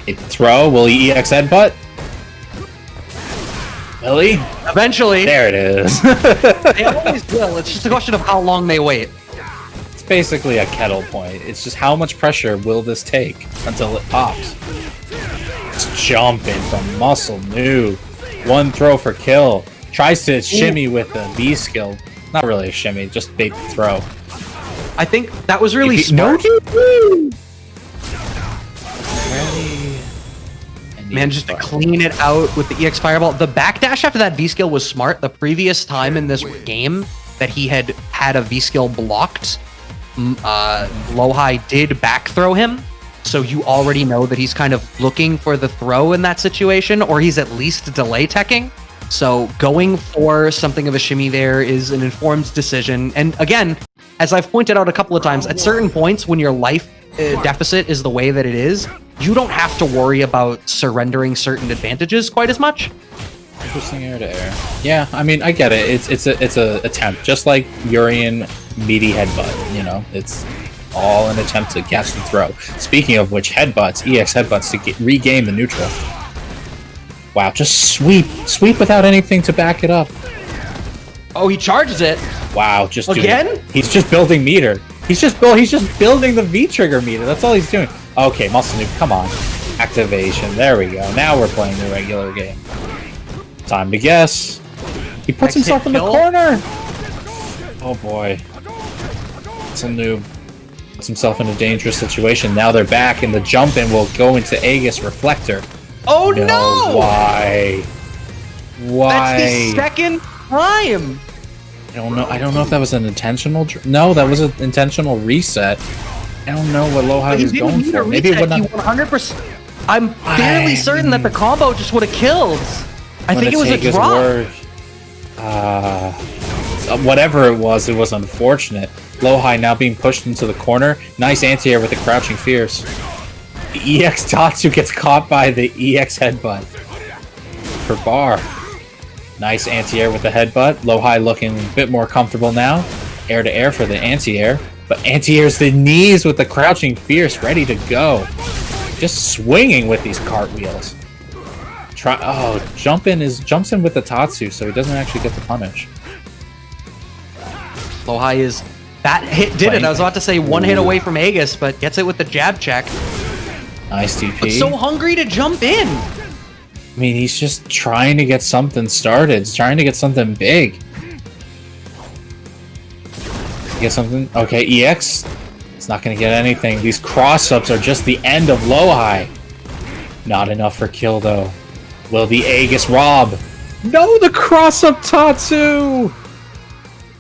Hit the throw. Will he EX headbutt? Will he? Eventually. There it is. They always will. It's just a question of how long they wait. It's basically a kettle point. It's just how much pressure will this take until it pops. It's jumping from Muscle Noob. One throw for kill. Tries to shimmy with the B skill. Not really a shimmy, just big throw. I think that was really smart. Man, just to clean it out with the EX Fireball. The backdash after that V-skill was smart. The previous time in this game that he had a V-skill blocked, Low-High did back throw him. So you already know that he's kind of looking for the throw in that situation, or he's at least delay teching. So going for something of a shimmy there is an informed decision. And again, as I've pointed out a couple of times, at certain points when your life deficit is the way that it is, you don't have to worry about surrendering certain advantages quite as much. Interesting air to air. Yeah, I mean, I get it. It's a attempt, just like Urian meaty headbutt. You know, it's all an attempt to catch the throw. Speaking of which, headbutts, EX headbutts to regain the neutral. Wow, just sweep without anything to back it up. Oh, he charges it. Wow, just again? He's just building meter. He's just building the V trigger meter. That's all he's doing. Okay, Muscle Noob, come on. Activation. There we go. Now we're playing the regular game. Time to guess. He puts himself in the corner. Oh boy. Muscle Noob puts himself in a dangerous situation. Now they're back, and the jump in will go into Aegis Reflector. Oh no! Why? Why? That's the second time. I don't know if that was an intentional. No, that was an intentional reset. I don't know what Low-High was going for. Maybe it would not. 100%. I'm fairly certain that the combo just would have killed. I think it was a drop. Whatever it was unfortunate. Low-High now being pushed into the corner. Nice anti-air with the crouching fierce. The EX Tatsu gets caught by the EX headbutt for bar. Nice anti-air with the headbutt. Low-High looking a bit more comfortable now. Air to air for the anti-air. But anti-airs the knees with the crouching fierce ready to go. Just swinging with these cartwheels. Jumps in with the Tatsu, so he doesn't actually get the punish. Low-High is... That hit did it. I was about to say one hit away from Aegis, but gets it with the jab check. Nice TP. But so hungry to jump in. I mean, he's just trying to get something started. He's trying to get something big. Get something? Okay, EX. It's not going to get anything. These cross-ups are just the end of Low-High. Not enough for kill, though. Will the Aegis rob? No, the cross-up Tatsu!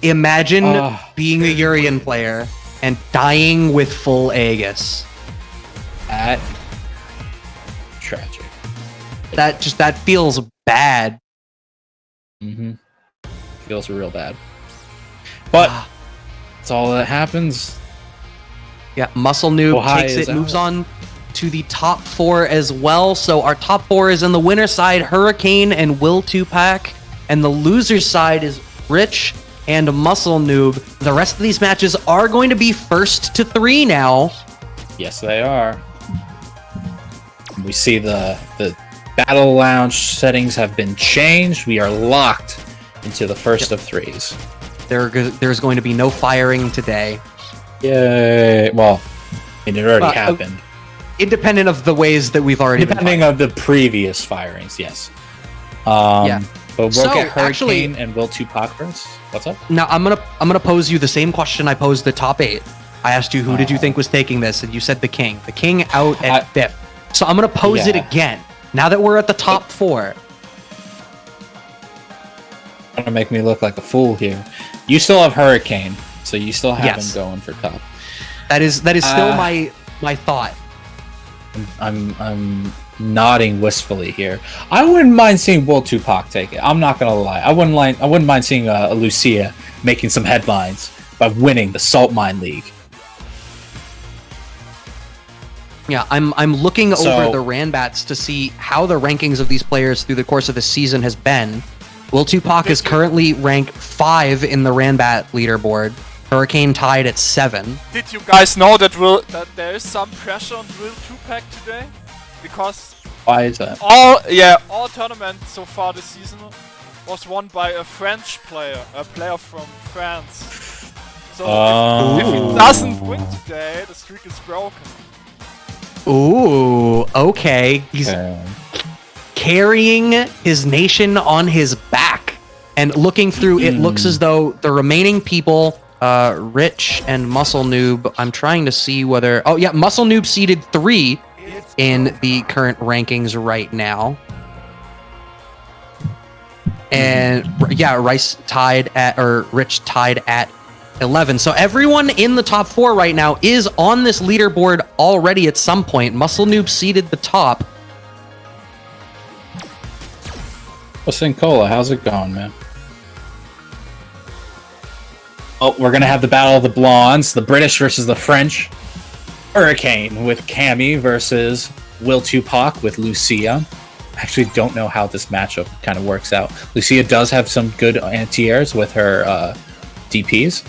Imagine being a Urian player and dying with full Aegis. That... tragic. That feels bad. Mm-hmm. Feels real bad. But... that's all that happens. Yeah, Muscle Noob takes it, moves on to the top 4 as well. So our top 4 is in the winner side, Hurricane and Will 2-Pack. And the loser side is Rich and Muscle Noob. The rest of these matches are going to be 1st to 3 now. Yes, they are. We see the battle lounge settings have been changed. We are locked into the first of threes. There's going to be no firing today. Yay! Well, it already happened. Independent of the ways that we've already Depending on the previous firings, yes. Yeah. But we'll get Hurricane and Will Tupac first. What's up? Now I'm gonna pose you the same question I posed the top 8. I asked you who did you think was taking this, and you said the King. The King out at 5th. So I'm gonna pose it again. Now that we're at the top 4. Gonna make me look like a fool here. You still have Hurricane, so you still have him going for top. That is still my thought. I'm nodding wistfully here. I wouldn't mind seeing Will Tupac take it. I'm not gonna lie. I wouldn't mind seeing Lucia making some headlines by winning the Saltmine League. Yeah, I'm looking over the Ranbats to see how the rankings of these players through the course of the season has been. Will Tupac is currently ranked 5 in the Ranbat leaderboard. Hurricane tied at 7. Did you guys know that there is some pressure on Will Tupac today? Because why is that? All tournaments so far this season was won by a French player, a player from France. So if he doesn't win today, the streak is broken. Ooh, okay. He's carrying his nation on his back. And looking through, it looks as though the remaining people, Rich and Muscle Noob, I'm trying to see whether... Oh, yeah, Muscle Noob seeded 3 in the current rankings right now. And, yeah, Rich tied at 11. So everyone in the top 4 right now is on this leaderboard already at some point. Muscle Noob seeded the top. What's in Cola? How's it going, man? Oh, we're gonna have the battle of the blondes, the British versus the French. Hurricane with Cammy versus Will Tupac with Lucia. I actually don't know how this matchup kind of works out. Lucia does have some good anti-airs with her DPs,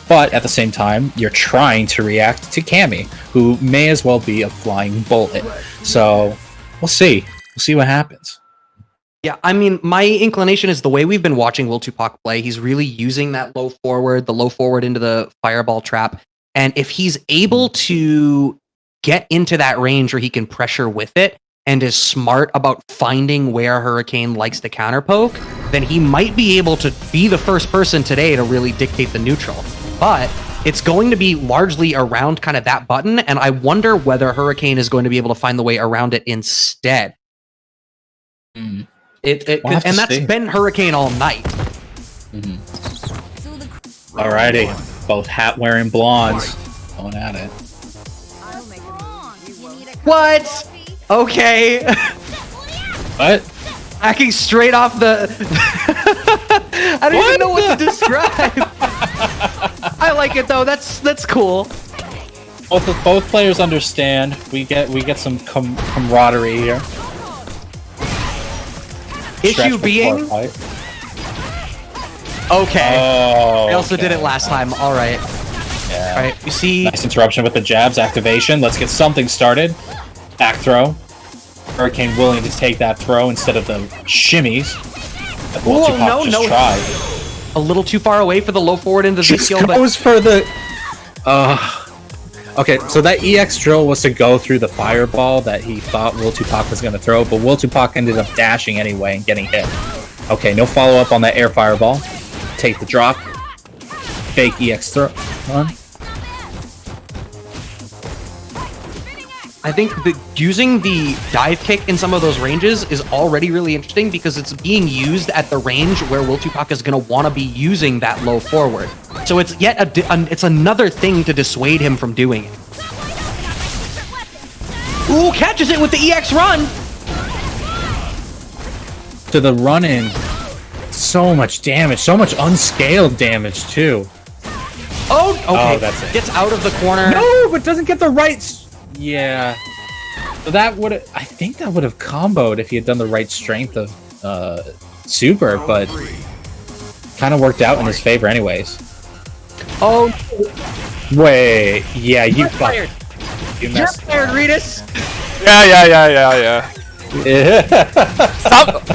but at the same time, you're trying to react to Cammy, who may as well be a flying bullet. So we'll see. We'll see what happens. Yeah, I mean, my inclination is the way we've been watching Will Tupac play, he's really using that the low forward into the fireball trap. And if he's able to get into that range where he can pressure with it and is smart about finding where Hurricane likes to counterpoke, then he might be able to be the first person today to really dictate the neutral. But it's going to be largely around kind of that button, and I wonder whether Hurricane is going to be able to find the way around it instead. And that's been Hurricane all night. Alrighty, both hat-wearing blondes going at it. What? Okay. What? Hacking straight off the... I don't even know what to describe. I like it though. That's cool. Both players understand. We get some camaraderie here. Issue being... Okay. I also did it last time. All right. Yeah. All right. You see... Nice interruption with the jabs. Activation. Let's get something started. Back throw. Hurricane willing to take that throw instead of the shimmies. Whoa, no. Tried. A little too far away for the low forward into the skill. Goes for the... Okay, so that EX drill was to go through the fireball that he thought Will Tupac was going to throw, but Will Tupac ended up dashing anyway and getting hit. Okay, no follow-up on that air fireball. Take the drop. Fake EX throw. Run. I think using the dive kick in some of those ranges is already really interesting because it's being used at the range where Will Tupac is going to want to be using that low forward. So it's it's another thing to dissuade him from doing it. Ooh, catches it with the EX run! To the run-in. So much damage. So much unscaled damage, too. Oh, okay. Oh, that's it. Gets out of the corner. No, but doesn't get the right... Yeah. So that would I think that would have comboed if he had done the right strength of Super, but kind of worked out in his favor anyways. Oh. Wait, yeah, you fired. You You're messed fired, up. Ritus. Yeah.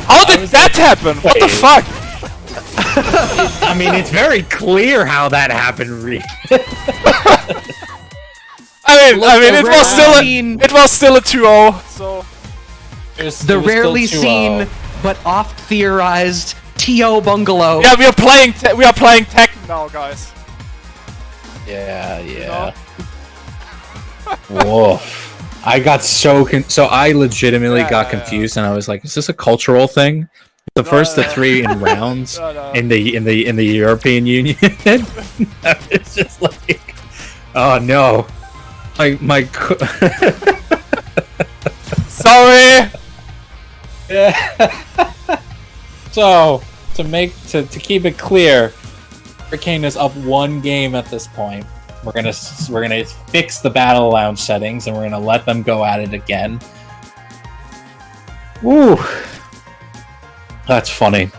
How did that happen? What the fuck? I mean, it's very clear how that happened. I mean, it was still a 2-0. So The rarely seen but oft theorized TO bungalow. yeah, we are playing Tekken now, guys. Yeah. Whoa. I got so I legitimately got confused, and I was like, "Is this a cultural thing?" The first of 3 in rounds in the European Union. It's just like, oh no, my Sorry. So to keep it clear, Hurricane is up 1 game at this point. We're gonna fix the battle lounge settings, and we're gonna let them go at it again. Woo, that's funny.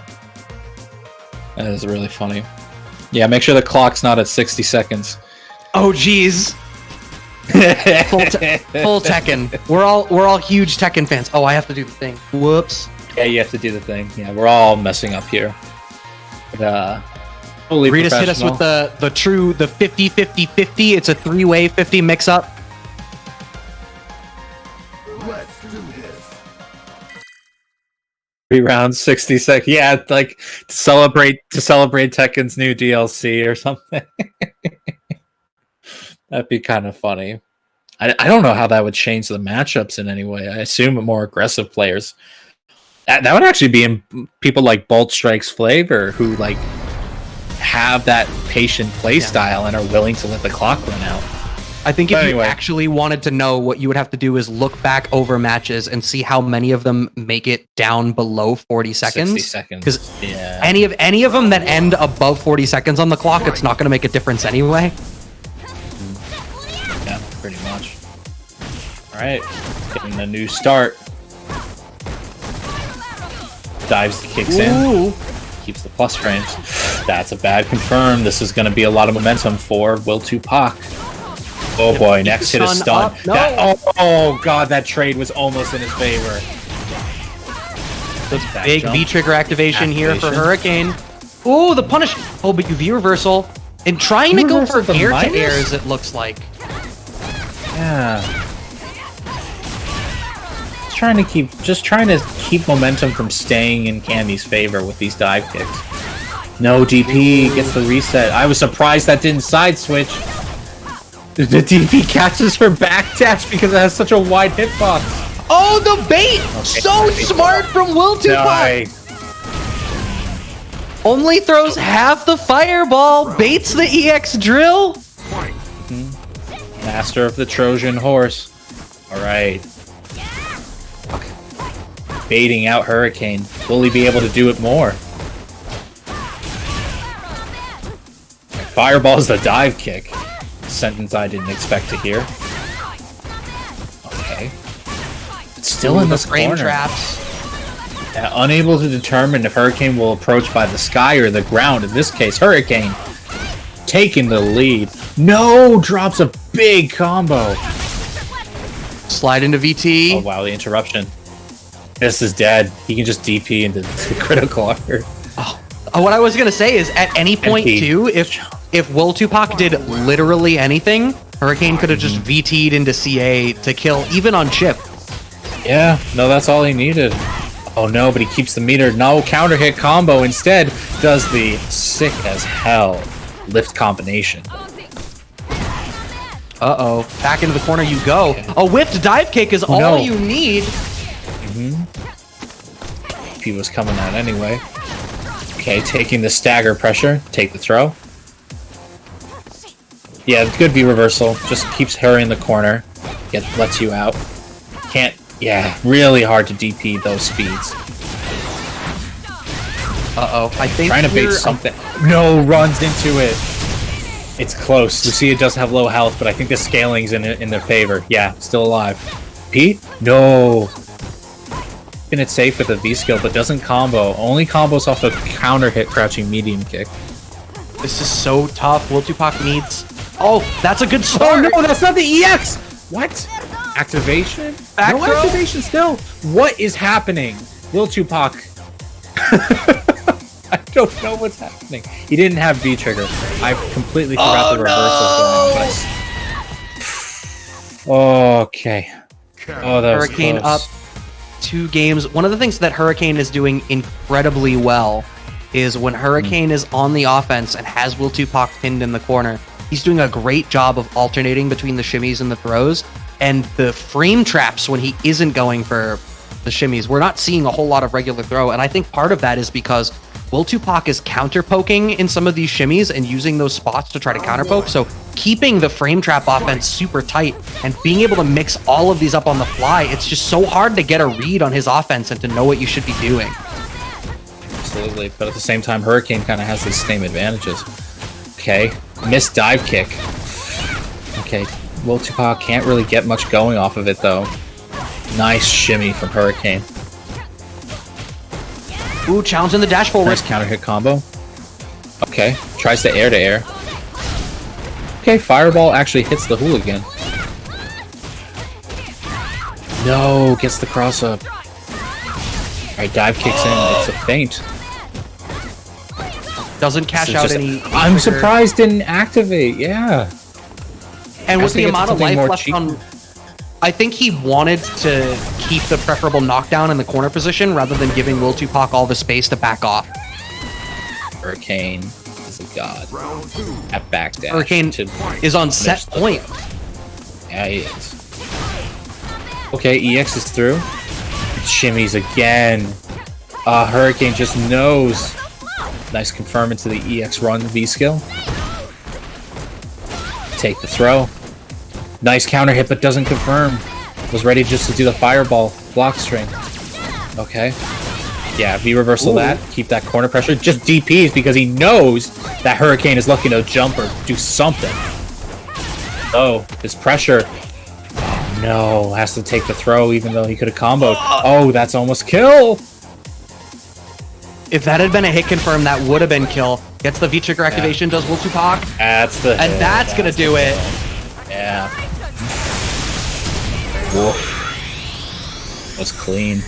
That is really funny. Yeah, make sure the clock's not at 60 seconds. Oh jeez. Full Tekken. We're all huge Tekken fans. Oh, I have to do the thing. Whoops. Yeah, you have to do the thing. Yeah, we're all messing up here. But, totally Rita's hit us with the 50-50-50. It's a 3-way 50 mix-up. Let's do this. 3 rounds, 60 seconds. Yeah, it's like to celebrate Tekken's new DLC or something. That'd be kind of funny. I don't know how that would change the matchups in any way. I assume more aggressive players. That would actually be in people like Bolt Strike's Flavor, who like have that patient play style and are willing to let the clock run out. I think if you actually wanted to know, what you would have to do is look back over matches and see how many of them make it down below 40 seconds. 60 seconds. Because any of them that end above 40 seconds on the clock, it's not going to make a difference anyway. Yeah, pretty much. All right, getting a new start. Dives, kicks in, keeps the plus frames. That's a bad confirm. This is going to be a lot of momentum for Will Tupac. Oh boy, next hit is stun. No. Oh god, that trade was almost in his favor. Big V-trigger activation here for Hurricane. Ooh, the punish. Oh, but UV reversal. And trying to go for air-to-airs, it looks like. Yeah. Just trying to keep momentum from staying in Cammy's favor with these dive kicks. No, DP gets the reset. I was surprised that didn't side switch. The DP catches her back dash because it has such a wide hitbox. Oh, the bait! Okay, so smart from Will Tupac! Only throws half the fireball, baits the EX drill. Master of the Trojan horse. Alright. Baiting out Hurricane. Will he be able to do it more? Fireball's the dive kick. Sentence I didn't expect to hear. Okay. It's still in this frame corner. Traps. Yeah, unable to determine if Hurricane will approach by the sky or the ground. In this case, Hurricane taking the lead. No! Drops a big combo. Slide into VT. Oh wow, the interruption. This is dead. He can just DP into the critical art. Oh, what I was gonna say is, at any point too, if Will Tupac did literally anything, Hurricane could have just VT'd into CA to kill, even on chip. Yeah, no, that's all he needed. Oh no, but he keeps the meter. No counter hit combo. Instead, does the sick as hell lift combination. Uh-oh. Back into the corner you go. Okay. A whiffed dive kick is all you need. If he was coming out anyway. Okay, taking the stagger pressure. Take the throw. Yeah, good V reversal. Just keeps her in the corner. Lets you out. Can't... Yeah, really hard to DP those speeds. Uh-oh. I think trying to bait something. No, runs into it. It's close. Lucia doesn't have low health, but I think the scaling's in their favor. Yeah, still alive. Pete? No. Keeping it safe with a V skill, but doesn't combo. Only combos off a counter hit crouching medium kick. This is so tough. Will Tupac needs... Oh, that's a good start. Oh no, that's not the EX! What? Activation? Back No throw? activation still. What is happening? Lil Tupac. I don't know what's happening. He didn't have V trigger. I completely forgot the reversal going on. Okay. Oh, that was Hurricane close. up 2 games. One of the things that Hurricane is doing incredibly well is when Hurricane is on the offense and has Will Tupac pinned in the corner, he's doing a great job of alternating between the shimmies and the throws, and the frame traps when he isn't going for the shimmies. We're not seeing a whole lot of regular throw, and I think part of that is because Will Tupac is counter poking in some of these shimmies and using those spots to try to counter poke. So keeping the frame trap offense super tight and being able to mix all of these up on the fly, it's just so hard to get a read on his offense and to know what you should be doing. Absolutely, but at the same time, Hurricane kind of has the same advantages. Okay, missed dive kick. Okay, Will Tupac can't really get much going off of it though. Nice shimmy from Hurricane. Ooh, challenging the dash forward. Nice counter hit combo. Okay, tries to air. Okay, Fireball actually hits the hooligan. No, gets the cross up. Alright, dive kicks in. It's a feint. Doesn't cash This is out just- any. I'm trigger. surprised didn't activate. Yeah. And I with the think it's amount of something life more left cheap. on, I think he wanted to keep the preferable knockdown in the corner position rather than giving Will Tupac all the space to back off. Hurricane is a god. At backdash. Hurricane to is on set the- point. Yeah, he is. Okay, EX is through. Shimmies again. Hurricane just knows. Nice confirm into the EX run V skill. Take the throw. Nice counter hit, but doesn't confirm. Was ready just to do the fireball block string. Okay. Yeah, V reversal that. Keep that corner pressure. Just DPs because he knows that Hurricane is looking to jump or do something. Oh, his pressure. Oh, no, has to take the throw even though he could have comboed. Oh, that's almost kill. If that had been a hit confirm, that would have been kill. Gets the V-trigger activation, does Will Tupac, That's the and hit. that's gonna do it. Yeah. Woof. That's clean.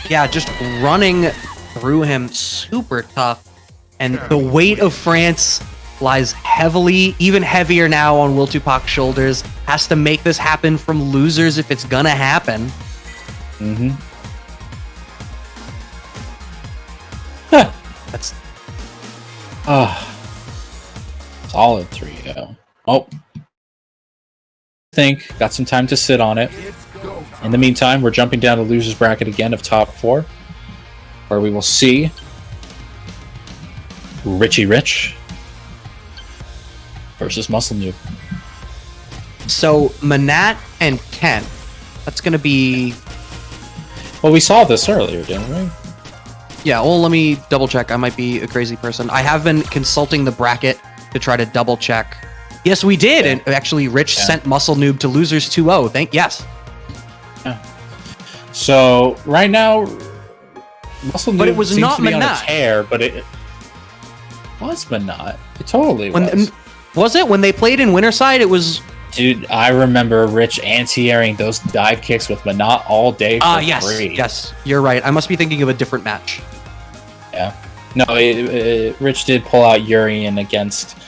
Yeah, just running through him, super tough. And the weight of France lies heavily, even heavier now on Will Tupac's shoulders. Has to make this happen from losers if it's gonna happen. Mm-hmm. That's Solid 3-0. Oh. Got some time to sit on it. In the meantime, we're jumping down to losers bracket again of top 4, where we will see Richie Rich versus Muscle Noob. so Manat and Kent. That's gonna be Well, we saw this earlier, didn't we? yeah. Well, let me double check. I might be a crazy person. I have been consulting the bracket to try to double check. Yes, we did, and actually, Rich sent Muscle Noob to losers 2-0. Yes. So right now, Muscle Noob But it was seems not to be on a Manat. tear, but it was Manat. It totally was. Was it when they played in Winterside? It was. Dude, I remember Rich anti-airing those dive kicks with Manat all day for Yes, free. yes, you're right. I must be thinking of a different match. Yeah. No, Rich did pull out Urian against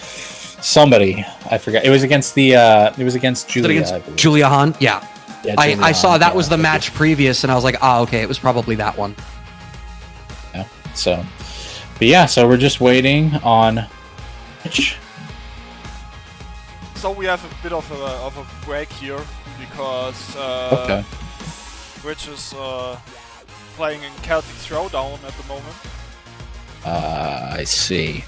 somebody. I forgot. It was against the. It was against Is it Julia. against I believe. Julia Hahn? Yeah. Yeah, I Julia saw Hahn, that yeah. was the match previous, and I was like, okay, it was probably that one. Yeah. So, but yeah. So we're just waiting on Rich. So we have a bit of a break here because Okay. Rich is playing in Celtic Throwdown at the moment. I see.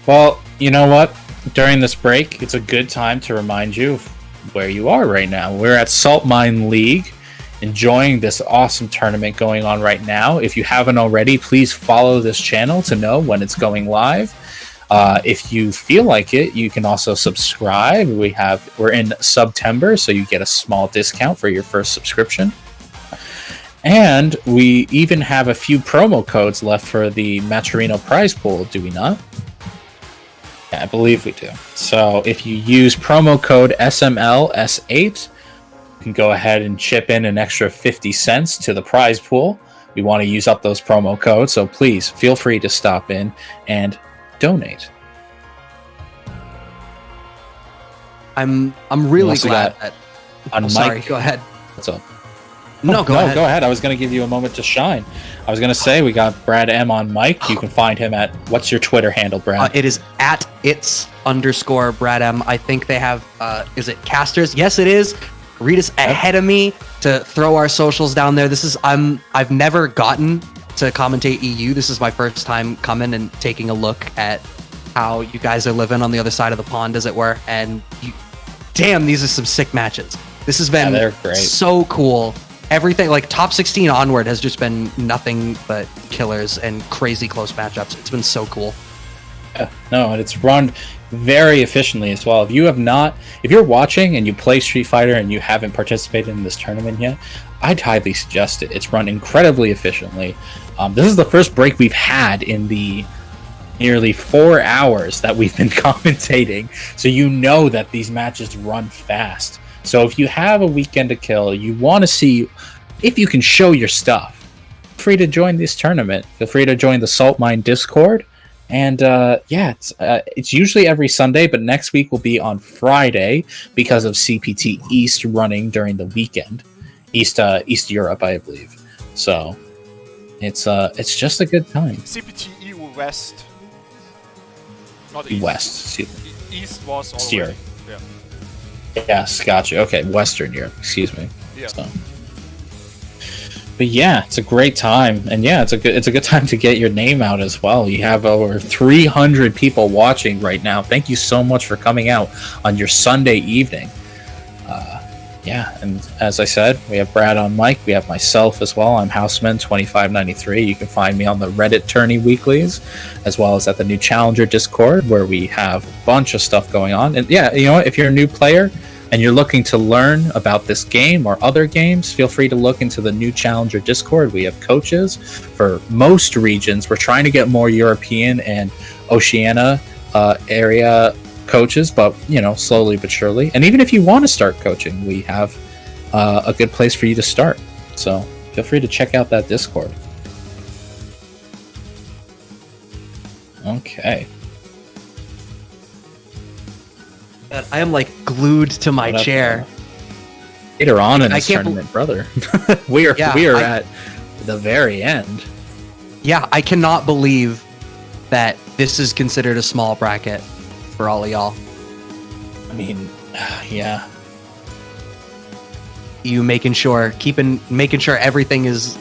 Well, you know what? During this break, it's a good time to remind you of where you are right now. We're at Saltmine League, enjoying this awesome tournament going on right now. If you haven't already, please follow this channel to know when it's going live. If you feel like it, you can also subscribe. We're in September, so you get a small discount for your first subscription. And we even have a few promo codes left for the Maturino prize pool, do we not? Yeah, I believe we do. So if you use promo code SMLS8, can go ahead and chip in an extra 50 cents to the prize pool. We want to use up those promo codes, so please feel free to stop in and donate. I'm really also glad got that. On Sorry, Mike, go ahead. what's up? No, go ahead. Go ahead. I was going to give you a moment to shine. I was going to say we got BradM on mic. You can find him at, what's your Twitter handle, Brad? It is at its_BradM. I think they have, is it casters? Yes, it is. Rita's ahead of me to throw our socials down there. I've never gotten to commentate EU. This is my first time coming and taking a look at how you guys are living on the other side of the pond, as it were. And damn, these are some sick matches. This has been they're great. So cool. Everything, like top 16 onward, has just been nothing but killers and crazy close matchups. It's been so cool. No, and it's run very efficiently as well. If you're watching and you play Street Fighter and you haven't participated in this tournament yet, I'd highly suggest it. It's run incredibly efficiently. This is the first break we've had in the nearly 4 hours that we've been commentating, so you know that these matches run fast. So if you have a weekend to kill, you want to see if you can show your stuff, feel free to join this tournament. Feel free to join the Saltmine Discord. And it's usually every Sunday, but next week will be on Friday because of CPT East running during the weekend. East Europe, I believe. So it's just a good time. CPT EU West. Not West. East was already. Europe. Yeah. Yes, gotcha. Okay, Western Europe. Excuse me. Yeah. So. But yeah, it's a great time, and yeah, it's a good time to get your name out as well. You have over 300 people watching right now. Thank you so much for coming out on your Sunday evening. Yeah, and as I said, we have Brad on mic. We have myself as well. I'm Houseman 2593. You can find me on the Reddit Tourney Weeklies, as well as at the new Challenger Discord, where we have a bunch of stuff going on. And yeah, you know what? If you're a new player and you're looking to learn about this game or other games, feel free to look into the new Challenger Discord. We have coaches for most regions. We're trying to get more European and Oceania area coaches, but slowly but surely. And even if you want to start coaching, we have a good place for you to start. So feel free to check out that Discord. Okay. I am like glued to my chair. Later on in this tournament, brother. we are at the very end. Yeah, I cannot believe that this is considered a small bracket for all of y'all. I mean, yeah. You making sure everything is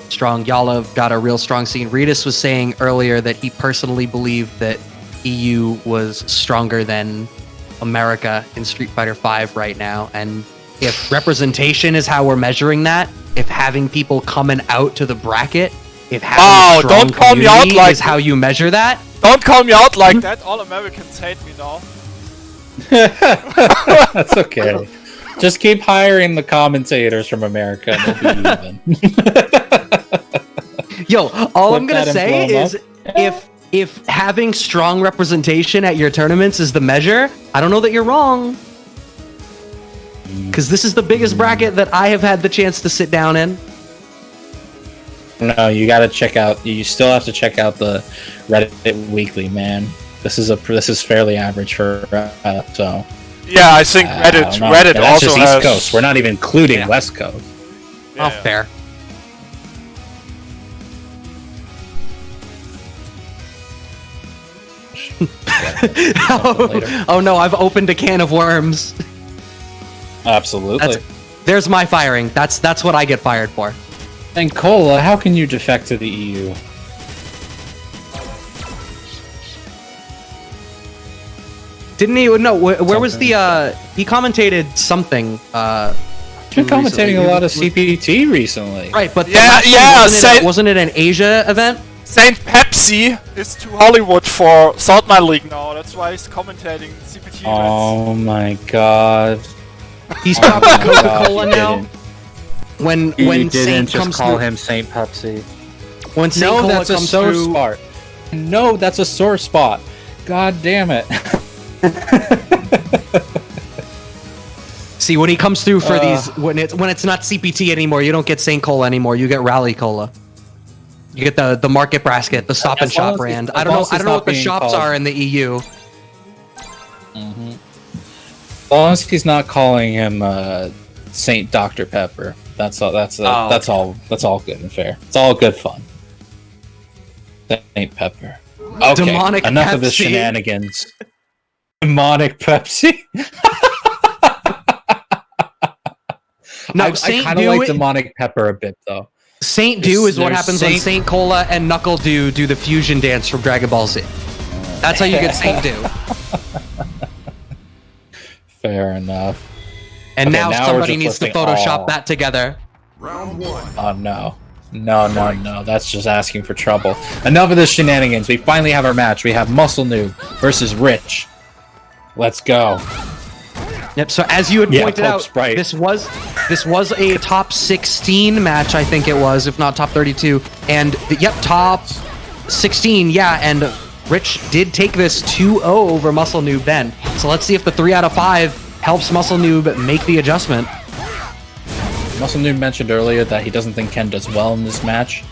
strong. Y'all have got a real strong scene. Ritas was saying earlier that he personally believed that EU was stronger than America in Street Fighter V right now, and if representation is how we're measuring that, if having people coming out to the bracket, if having strong don't call me out community like is how you measure that. Don't call me out like that. All Americans hate me now. That's okay. Just keep hiring the commentators from America and it'll be even. Yo, all I'm gonna say is if having strong representation at your tournaments is the measure, I don't know that you're wrong. Because this is the biggest bracket that I have had the chance to sit down in. No, you gotta check out. You still have to check out the Reddit Weekly, man. This is fairly average for so. Yeah, I think Reddit that's also just has. East Coast. We're not even including West Coast. Yeah, Oh, fair. Oh no, I've opened a can of worms. Absolutely. There's my firing. That's what I get fired for. And Cola, how can you defect to the EU? Didn't he? No, where was the? He commentated something. Been commentating a lot of CPT recently. Right, but wasn't it an Asia event? Saint Pepsi is to Hollywood for Saltmine League now. That's why he's commentating CPT events. Oh my god. He's probably Coca-Cola now. When didn't Saint just comes call through, him Saint Pepsi. when Saint Cola that's a comes sore through, spot. No, that's a sore spot. God damn it. See, when he comes through for these, when it's not CPT anymore, you don't get Saint Cola anymore. You get Rally Cola. You get the Market Basket, the Stop and Shop brand. I don't know what the shops are in the EU. As long as he's not calling him Saint Dr. Pepper, that's all. That's all good and fair. It's all good fun. Saint Pepper. Okay, Demonic enough Pepsi. of the shenanigans. Demonic Pepsi. No, I Saint kind of Do like it- Demonic Pepper a bit though. Saint Do is what There's happens when Saint Cola and Knuckle do the fusion dance from Dragon Ball Z. That's how you get Saint Do. Fair enough. And Okay, now now we're somebody just needs to listing Photoshop all. that together. Round one. Oh no. No. That's just asking for trouble. Enough of the shenanigans. We finally have our match. We have Muscle Noob versus Rich. Let's go. Yep. So as you had Yeah, pointed Pope out, Sprite. this was a top 16 match, I think it was, if not top 32. And top 16. Yeah, and Rich did take this 2-0 over Muscle Noob then. So let's see if the 3 out of 5 helps Muscle Noob make the adjustment. Muscle Noob mentioned earlier that he doesn't think Ken does well in this match.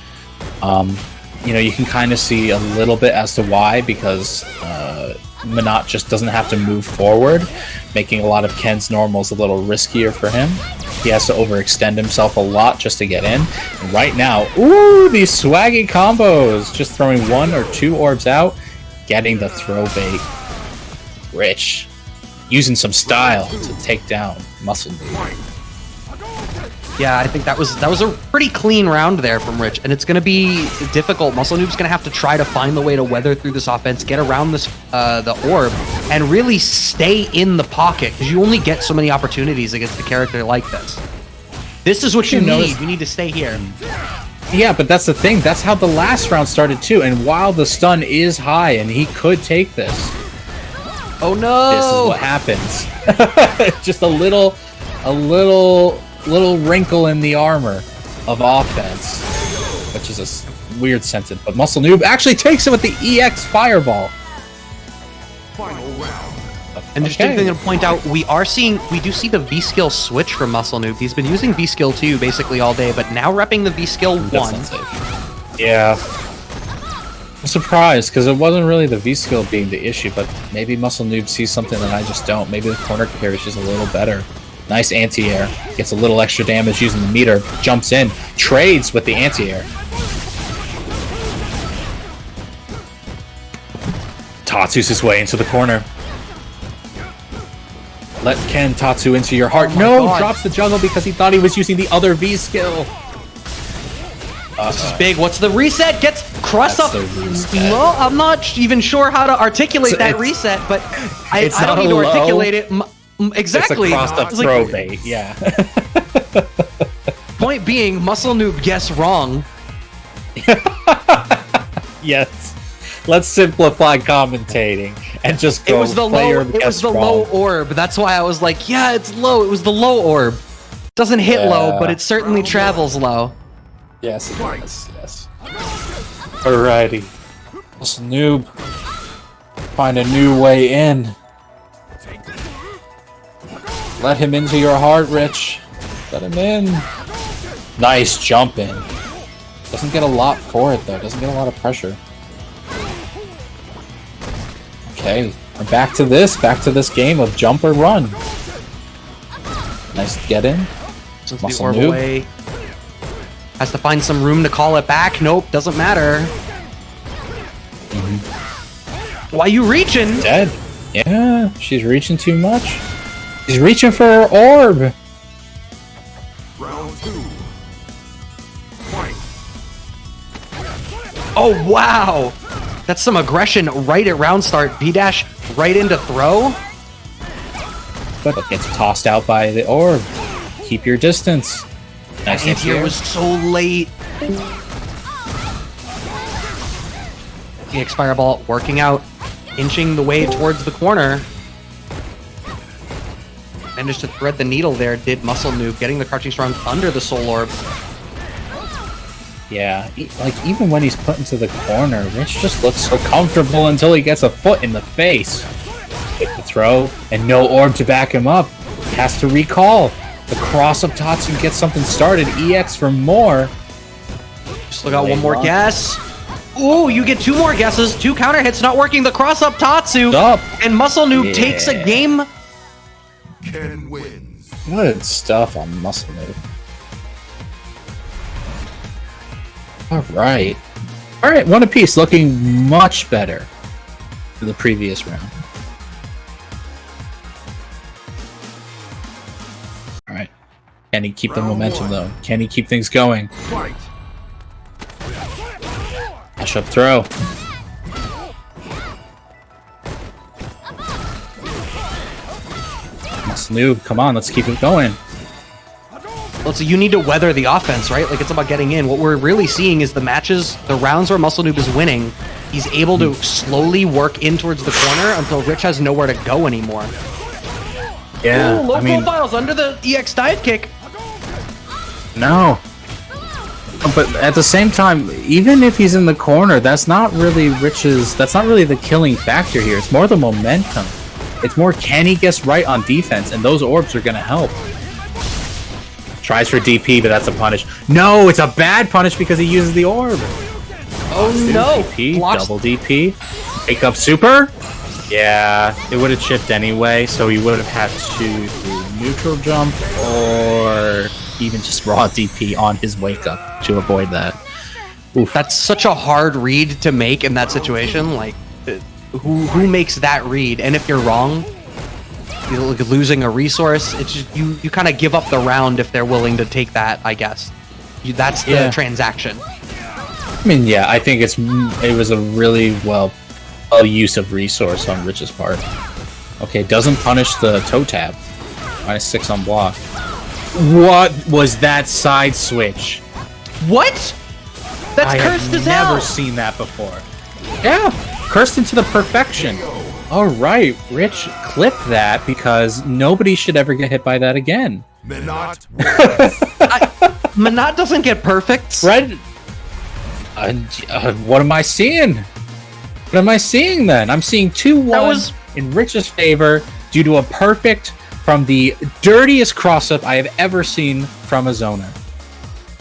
You can kind of see a little bit as to why, because Minot just doesn't have to move forward, making a lot of Ken's normals a little riskier for him. He has to overextend himself a lot just to get in. And right now, ooh, these swaggy combos! Just throwing 1 or 2 orbs out, getting the throw bait. Rich, using some style to take down Muscle Noob. Yeah, I think that was a pretty clean round there from Rich, and it's going to be difficult. Muscle Noob's going to have to try to find the way to weather through this offense, get around this the orb, and really stay in the pocket, because you only get so many opportunities against a character like this. This is what you need. You need to stay here. Yeah, but that's the thing. That's how the last round started too. And while the stun is high and he could take this, Oh no! this is what happens. Just a little wrinkle in the armor of offense, which is a weird sentence. But Muscle Noob actually takes it with the EX Fireball. Final round. And just Okay. thing to point out, we do see the V skill switch from Muscle Noob. He's been using V skill 2 basically all day, but now repping the V skill 1. That's not safe. Yeah. I'm surprised, because it wasn't really the V skill being the issue, but maybe Muscle Noob sees something that I just don't. Maybe the corner carry is just a little better. Nice anti-air. Gets a little extra damage using the meter. Jumps in. Trades with the anti-air. Tatsu's his way into the corner. Let Ken Tatsu into your heart. Oh my No! God. Drops the juggle because he thought he was using the other V skill. This is big. What's the reset? Gets Cross That's up. the reset. No, I'm not even sure how to articulate So that it's- reset, but I it's don't not need a to low. articulate it. Exactly. It's a crossed up It's like, throw bait, yeah. point being, Muscle Noob guessed wrong. Yes. Let's simplify commentating and just It go was the player low. It was guess the wrong. low orb. That's why I was like, yeah, it's low. It was the low orb. Doesn't hit low, Yeah. but it certainly travels low. Yes, it does, yes. Alrighty. This noob. Find a new way in. Let him into your heart, Rich. Let him in. Nice jump in. Doesn't get a lot for it, though. Doesn't get a lot of pressure. Okay, we're back to this game of jump or run. Nice get in. Since Muscle the orb noob. away. Has to find some room to call it back. Nope, doesn't matter. Why you reaching? Dead. Yeah, she's reaching too much. She's reaching for her orb. Round two. Fight. Oh, wow. That's some aggression right at round start. B-dash right into throw. But gets tossed out by the orb. Keep your distance. Nice And here anti-air. was so late. The Expire Ball working out, inching the way towards the corner. Managed to thread the needle there, did Muscle Noob, getting the Crouching Strong under the Soul Orb. Yeah, like even when he's put into the corner, Rich just looks so comfortable until he gets a foot in the face. Hit the throw, and no orb to back him up. Has to recall. The cross-up Tatsu gets something started. EX for more. Still got one more guess. Ooh, you get 2 more guesses. 2 counter hits not working. The cross-up Tatsu. Up. And Muscle Noob takes a game. Ken wins. Good stuff on Muscle Noob. Alright. Alright, one apiece, looking much better than the previous round. Alright. Can he keep the Round momentum, 1. though? Can he keep things going? Fight. Push up throw. Muscle Noob, come on, let's keep it going. Well, so you need to weather the offense, right? Like, it's about getting in. What we're really seeing is the rounds where Muscle Noob is winning, he's able to slowly work in towards the corner until Rich has nowhere to go anymore. Yeah, Ooh, low I mean, profiles under the EX dive kick. no. But at the same time, even if he's in the corner, that's not really the killing factor here. It's more the momentum. It's more, can he guess right on defense, and those orbs are going to help. Tries for DP, but that's a punish. No, it's a bad punish because he uses the orb. Oh no! DP, Blocks- double DP. Wake up super. Yeah, it would have chipped anyway, so he would have had to do neutral jump or even just raw DP on his wake up to avoid that. Oof. That's such a hard read to make in that situation. Like, who makes that read? And if you're wrong, you're like losing a resource. It's just you kind of give up the round if they're willing to take that. I guess that's the transaction. I mean, yeah, I think it was a really well use of resource on Rich's part. Okay, doesn't punish the toe tap. -6 on block. What was that side switch? What? That's I cursed have as hell. never seen that before. Yeah, cursed into the perfection. All right, Rich, clip that because nobody should ever get hit by that again. Menot. Manat doesn't get perfects. Fred, what am I seeing? What am I seeing then? I'm seeing 2-1 in Rich's favor due to a perfect from the dirtiest cross-up I have ever seen from a zoner.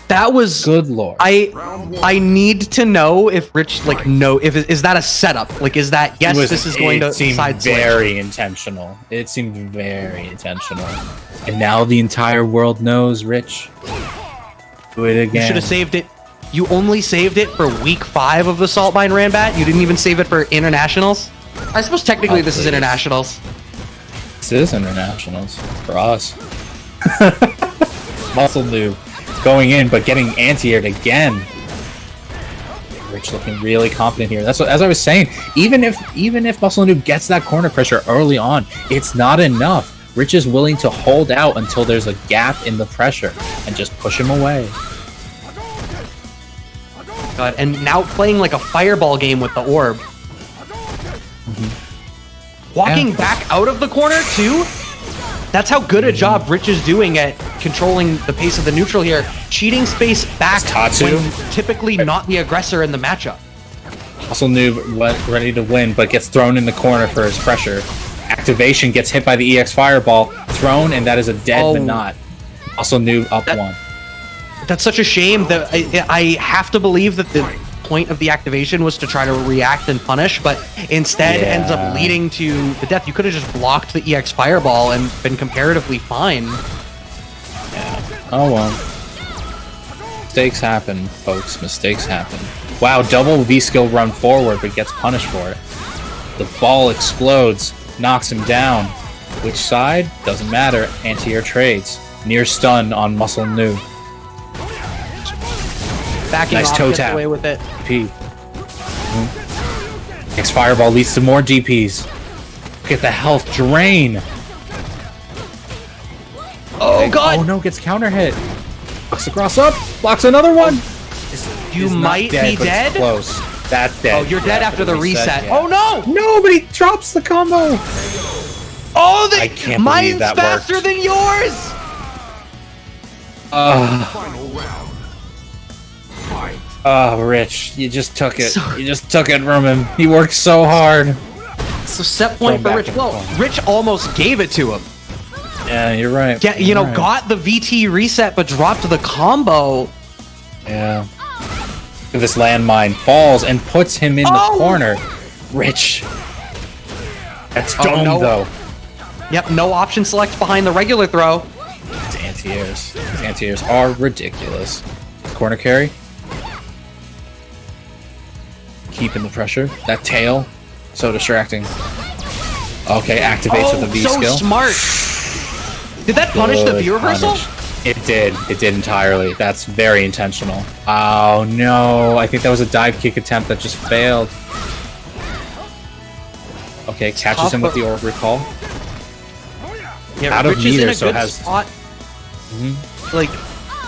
That was Good lord. I need to know if Rich is that a setup? Like, is that this is going to It seemed side switch? very intentional. It seemed very intentional. And now the entire world knows, Rich. Do it again. You should have saved it. You only saved it for week 5 of the Saltmine Rambat. You didn't even save it for internationals. I suppose technically this is please. internationals. This is internationals for us. Muscle Noob going in, but getting anti-aired again. Rich looking really confident here. That's what, as I was saying. Even if Muscle Noob gets that corner pressure early on, it's not enough. Rich is willing to hold out until there's a gap in the pressure and just push him away. God, and now playing like a fireball game with the orb. Walking back out of the corner too. That's how good a job Rich is doing at controlling the pace of the neutral here. Cheating space back Tatsu. when typically not the aggressor in the matchup. Muscle Noob ready to win, but gets thrown in the corner for his pressure. Activation gets hit by the EX Fireball, thrown, and that is a dead Menot. Muscle Noob up 1. That's such a shame that I have to believe that the point of the activation was to try to react and punish, but instead ends up leading to the death. You could have just blocked the EX Fireball and been comparatively fine. Oh well. Mistakes happen, folks. Mistakes happen. Wow, double V-skill run forward, but gets punished for it. The ball explodes, knocks him down. Which side? Doesn't matter. Anti-air trades. Near stun on Muscle Noob. Backing Nice off, toe gets tap. away with it. P. Next fireball leads to more DPs. Get the health drain. Oh god! Oh no, gets counter hit. Blocks the cross up. Blocks another one. You Is not might be but it's dead? close. That's dead. Oh, you're dead after the reset. yeah. Oh no! No, but he drops the combo. Oh, I can't believe mine's that faster worked. than yours! Final round. Fight. Oh, Rich, you just took it. You just took it from him. He worked so hard. So set point Throw for him Rich. back in the Well, corner. Rich almost gave it to him. Yeah, you're right. Get, You're right. got the VT reset, but dropped the combo. Yeah. This landmine falls and puts him in the corner. Rich. That's dome, no. though. Yep, no option select behind the regular throw. These anti-airs. These anti-airs are ridiculous. Corner carry. Keeping the pressure. That tail. So distracting. Okay, activates with the V so skill. Smart. Did that punish the Good V reversal? punish. It did. It did entirely. That's very intentional. Oh no! I think that was a dive kick attempt that just failed. Okay, catches tough, him with the orb recall. Yeah, Out of Rich is in meter, a so good has- spot. Like,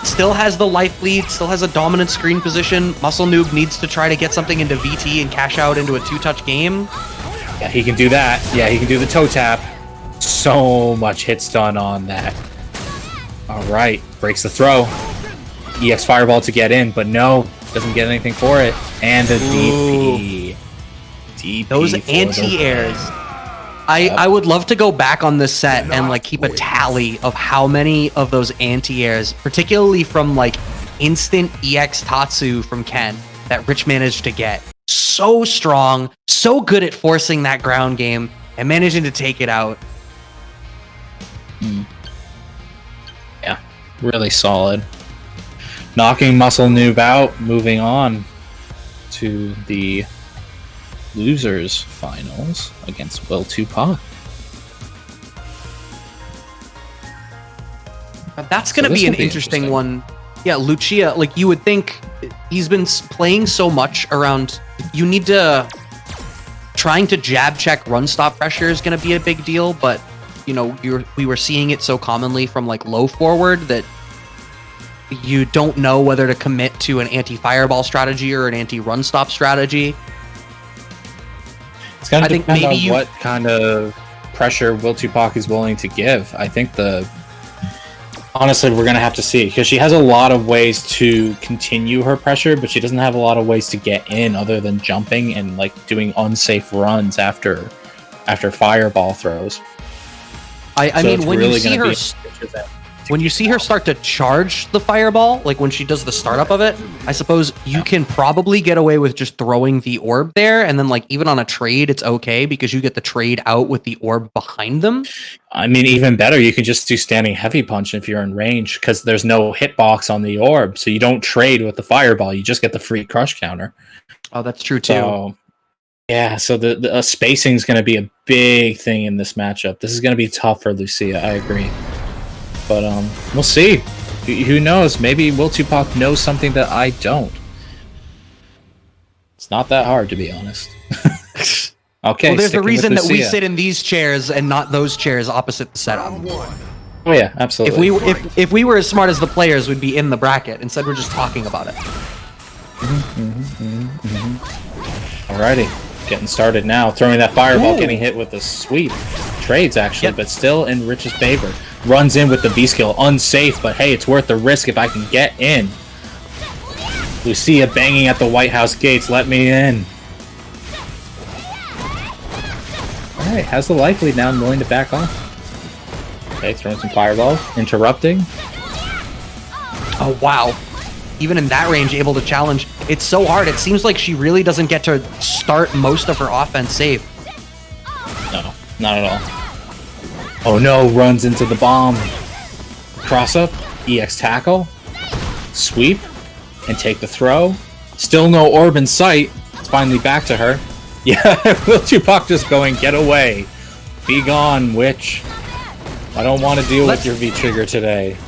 still has the life lead, still has a dominant screen position. Muscle Noob needs to try to get something into VT and cash out into a 2-touch game. Yeah, he can do that. Yeah, he can do the toe tap. So much hit stun on that. All right, breaks the throw. EX Fireball to get in, but no, doesn't get anything for it. And the DP. DP Those for the anti-airs. win. I would love to go back on this set and like keep a tally of how many of those anti-airs, particularly from like instant EX Tatsu from Ken, that Rich managed to get. So strong, so good at forcing that ground game and managing to take it out. Yeah, really solid. Knocking Muscle Noob out, moving on to the losers finals against Will Tupac. That's going to this be will an be interesting interesting. one. Yeah, Lucia, like you would think he's been playing so much around, you need to, trying to jab check run stop pressure is going to be a big deal, but we were seeing it so commonly from like low forward that you don't know whether to commit to an anti-fireball strategy or an anti-run stop strategy. It's going I to think depend maybe on what kind of pressure Will Tupac is willing to give. I think honestly, we're going to have to see, because she has a lot of ways to continue her pressure, but she doesn't have a lot of ways to get in other than jumping and like doing unsafe runs after fireball throws. I So mean, it's when really you see gonna her, be- when you see her start to charge the fireball, like when she does the startup of it, I suppose you can probably get away with just throwing the orb there, and then like even on a trade, it's okay because you get the trade out with the orb behind them. I mean, even better, you can just do standing heavy punch if you're in range, because there's no hitbox on the orb, so you don't trade with the fireball. You just get the free crush counter. Oh, that's true too. So, yeah, so the spacing is going to be a big thing in this matchup. This is going to be tough for Lucia, I agree. But we'll see. Who knows? Maybe Will Tupac knows something that I don't. It's not that hard, to be honest. Okay. Well, there's a sticking with reason that we Lucia. sit in these chairs and not those chairs opposite the setup. Oh yeah, absolutely. If we were as smart as the players, we'd be in the bracket. Instead, we're just talking about it. Alrighty, getting started now. Throwing that fireball, Ooh. getting hit with a sweep. Trades actually, Yep. but still in Rich's favor. Runs in with the V skill, unsafe, but hey, it's worth the risk if I can get in. Lucia banging at the White House gates, let me in. Alright, has the life lead now and willing to back off. Okay, throwing some fireballs, interrupting. Oh wow. Even in that range, able to challenge. It's so hard. It seems like she really doesn't get to start most of her offense safe. No, not at all. Oh no, runs into the bomb. Cross up, EX tackle, sweep, and take the throw. Still no orb in sight. It's finally back to her. Yeah, Will Tupac just going, get away. Be gone, witch. I don't want to deal with your V-trigger today.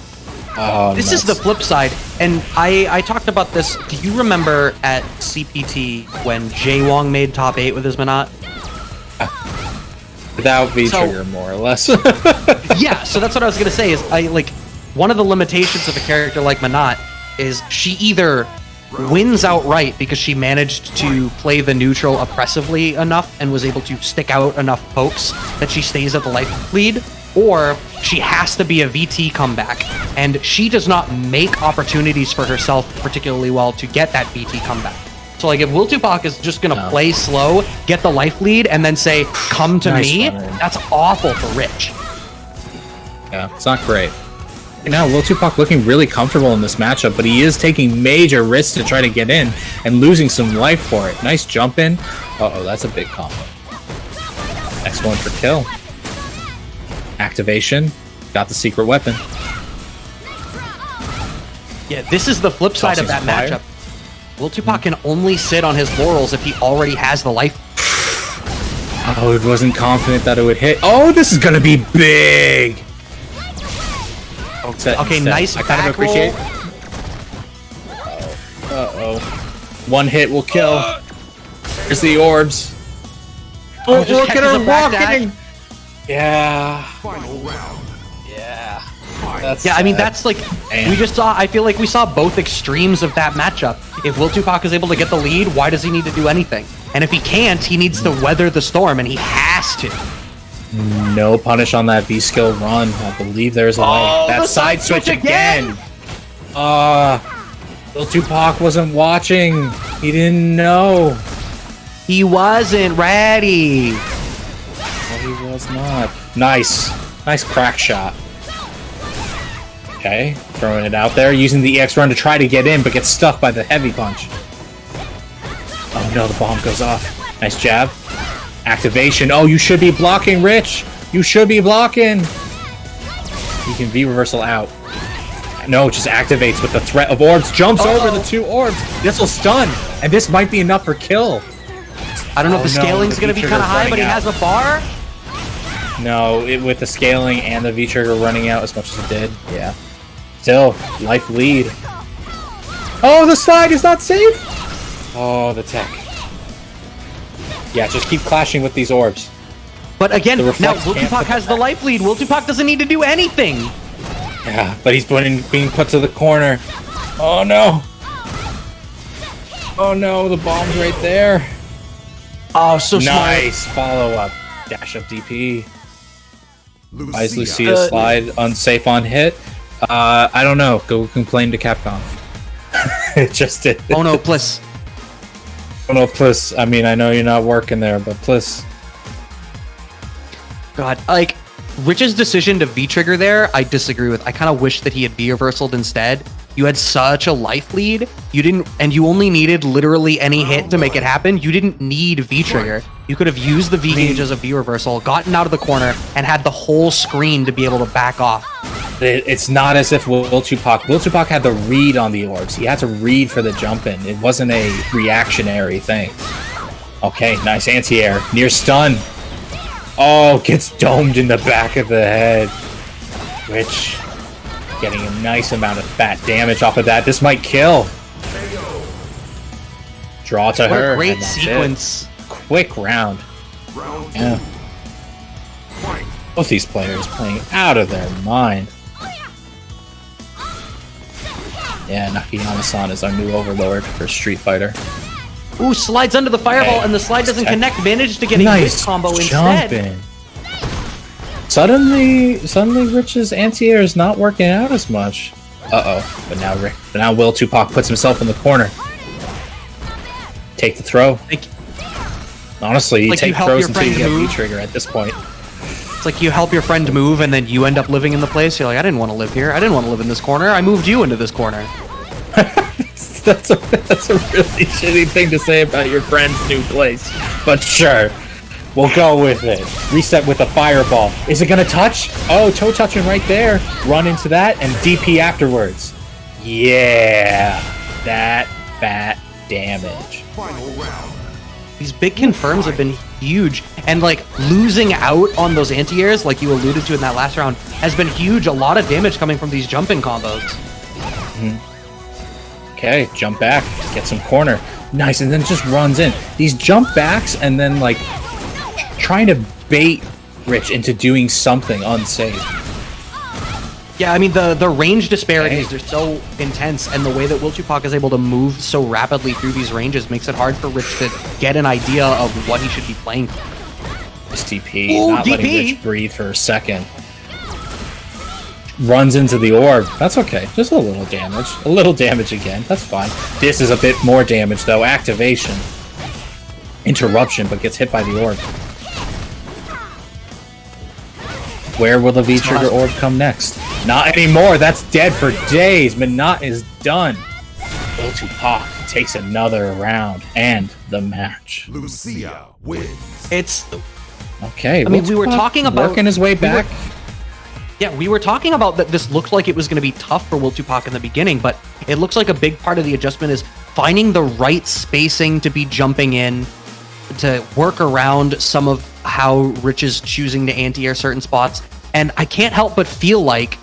Oh, This is the flip side, and I talked about this. Do you remember at CPT when Jay Wong made top 8 with his Manat? without V-trigger, more or less. Yeah, so that's what I was gonna say. Is one of the limitations of a character like Manat is she either wins outright because she managed to play the neutral oppressively enough and was able to stick out enough pokes that she stays at the life lead, or she has to be a VT comeback, and she does not make opportunities for herself particularly well to get that VT comeback. So like if Will Tupac is just gonna play slow, get the life lead, and then say, come to Nice me, one, man. that's awful for Rich. Yeah, it's not great. Right now, Lil Tupac looking really comfortable in this matchup, but he is taking major risks to try to get in and losing some life for it. Nice jump in. Uh-oh, that's a big combo. Next one for kill. Activation. Got the secret weapon. Yeah, this is the flip side of that Tossing some matchup. Lil Tupac can only sit on his laurels if he already has the life. Oh, it wasn't confident that it would hit. Oh, this is gonna be big. Okay, nice I back kind of appreciate. roll. Uh-oh. One hit will kill. Here's the orbs. Oh, just catches a back dash. Yeah. Final round. Yeah. That's Yeah, I mean, sad. that's like, Damn. we just saw, I feel like we saw both extremes of that matchup. If Lil Tupac is able to get the lead, why does he need to do anything? And if he can't, he needs to weather the storm, and he has to. No punish on that V-skill run. I believe there's a way. That the side switch again. Lil Tupac wasn't watching. He didn't know. He wasn't ready. No, he was not. Nice. Nice crack shot. Okay, throwing it out there, using the EX run to try to get in, but gets stuck by the heavy punch. Oh no, the bomb goes off. Nice jab. Activation. Oh, you should be blocking, Rich. You should be blocking. You can V reversal out. No, it just activates with the threat of orbs. Jumps over the two orbs. This will stun, and this might be enough for kill. I don't know if the no, scaling's the going to be kind V-trigger's of high, but he running has a bar. No, with the scaling and the V-trigger running out as much as it did, yeah. Still, life lead. Oh, the slide is not safe! Oh, the tech. Yeah, just keep clashing with these orbs. But again, The now reflex Lil can't Tupac put has the life lead. Lil Tupac doesn't need to do anything. Yeah, but he's being put to the corner. Oh no! Oh no, the bomb's right there. Oh, so Nice follow-up. Dash up DP. Wise Lucia. Lucia slide unsafe on hit. I don't know. Go complain to Capcom. It just did. Oh no, Bliss. Oh no, plus, I mean, I know you're not working there, but plus. God, like, Rich's decision to V-trigger there, I disagree with. I kind of wish that he had V-reversaled instead. You had such a life lead. You didn't, and you only needed literally any hit to make it happen. You didn't need V-trigger. You could have used the V-gauge as a V-reversal, gotten out of the corner, and had the whole screen to be able to back off. It's not as if Lil Tupac had the read on the orbs. He had to read for the jump in. It wasn't a reactionary thing. Okay, nice anti-air. Near stun. Oh, gets domed in the back of the head. Rich getting a nice amount of fat damage off of that. This might kill. Draw to What her. a great and that's it. sequence. Quick round. Round Yeah. two. Fight. Both these players playing out of their mind. Yeah, Nakayama-san is our new overlord for Street Fighter. Ooh, slides under the fireball, Okay. and the slide doesn't connect. Managed to get a Nice hit combo jump instead. in. Suddenly Rich's anti-air is not working out as much. Uh-oh. But now Will Tupac puts himself in the corner. Take the throw. Like, Honestly, you Like you take help throws your until you friend get move. V-trigger at this point. it's like you help your friend move, and then you end up living in the place. You're like, I didn't want to live here. I didn't want to live in this corner. I moved you into this corner. That's a really shitty thing to say about your friend's new place. But sure. We'll go with it. Reset with a fireball. Is it gonna touch? Oh, toe touching right there. Run into that and DP afterwards. Yeah. That fat damage. Final round. These big confirms have been huge, and like losing out on those anti-airs, like you alluded to in that last round, has been huge. A lot of damage coming from these jump-in combos. Okay, jump back, get some corner. Nice, and then just runs in. These jump backs and then like trying to bait Rich into doing something unsafe. Yeah, I mean the range disparities are so intense, and the way that Will Tupac is able to move so rapidly through these ranges makes it hard for Rich to get an idea of what he should be playing. This DP, Ooh, not letting DP. Rich breathe for a second. Runs into the orb. That's okay. Just a little damage. A little damage again. That's fine. This is a bit more damage, though. Activation. Interruption, but gets hit by the orb. Where will the V-Trigger orb come next? Not anymore. That's dead for days. Minot is done. Will to Pak takes another round and the match. Lucia wins. It's Okay. I mean, we were talking about working his way back. we were talking about that this looked like it was going to be tough for Will Tupac in the beginning, but it looks like a big part of the adjustment is finding the right spacing to be jumping in, to work around some of how Rich is choosing to anti-air certain spots. And I can't help but feel like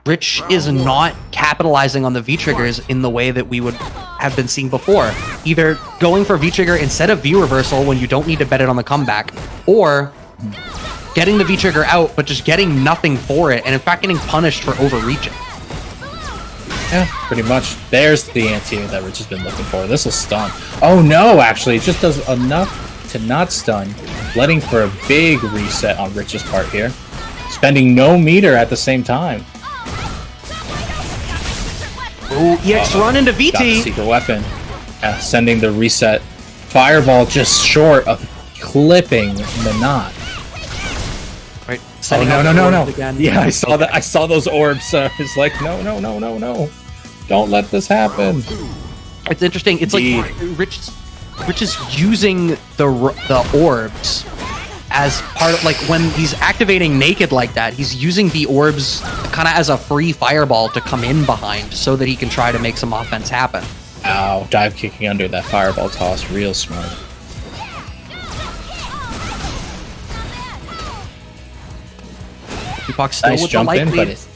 Rich is not capitalizing on the V-triggers in the way that we would have been seeing before. Either going for V-trigger instead of V-reversal when you don't need to bet it on the comeback, or getting the V-trigger out, but just getting nothing for it, and in fact getting punished for overreaching. Yeah, pretty much. There's the anti-air that Rich has been looking for. This will stun. Oh no, actually, it just does enough to not stun, letting for a big reset on Rich's part here. Spending no meter at the same time. Ooh, EX run into Got the VT. secret weapon. Sending the reset. Fireball just short of clipping Minot. Right. Oh, setting no, up no, the no, no. orbs again. Yeah, I saw that. I saw those orbs. It's like, no, no, no, no, no. Don't let this happen. It's interesting. It's like Indeed. Rich is using the orbs as part of, like, when he's activating naked like that, he's using the orbs kind of as a free fireball to come in behind so that he can try to make some offense happen. Ow, dive kicking under that fireball toss. Real smart. Tupac still Nice with the jump light in, but lead. it's...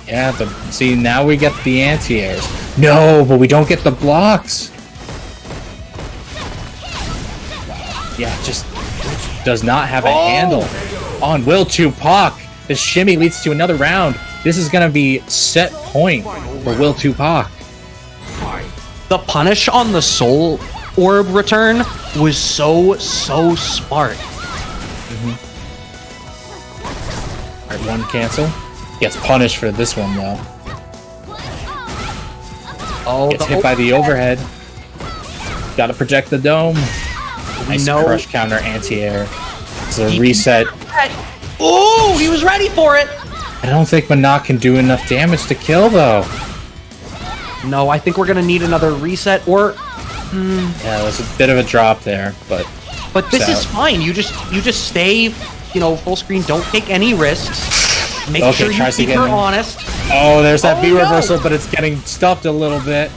Yeah, but see, now we get the anti-airs. No, but we don't get the blocks. Yeah, just does not have a handle on Will Tupac. The shimmy leads to another round. This is going to be set point for Will Tupac. The punish on the soul orb return was so smart. Alright, one cancel. Gets punished for this one, though. Oh, Gets hit by the overhead. Gotta project the dome. Nice crush counter anti-air. It's a reset. Oh, he was ready for it. I don't think Minot can do enough damage to kill, though. No, I think we're gonna need another reset, or Yeah, there's a bit of a drop there, but this is fine. You just stay, full screen. Don't take any risks. Make Okay, sure you tries to keep get her in. honest. oh, there's that Oh, B no. reversal, but it's getting stuffed a little bit.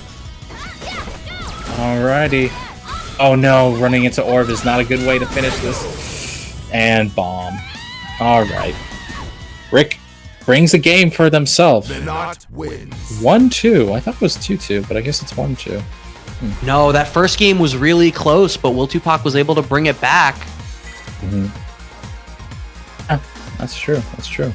Alrighty. Oh no, running into orb is not a good way to finish this. And bomb. Alright. Rick brings the game for themselves. Minot wins. 1-2. I thought it was 2-2, but I guess it's 1-2. No, that first game was really close, but Will Tupac was able to bring it back. That's true. That's true.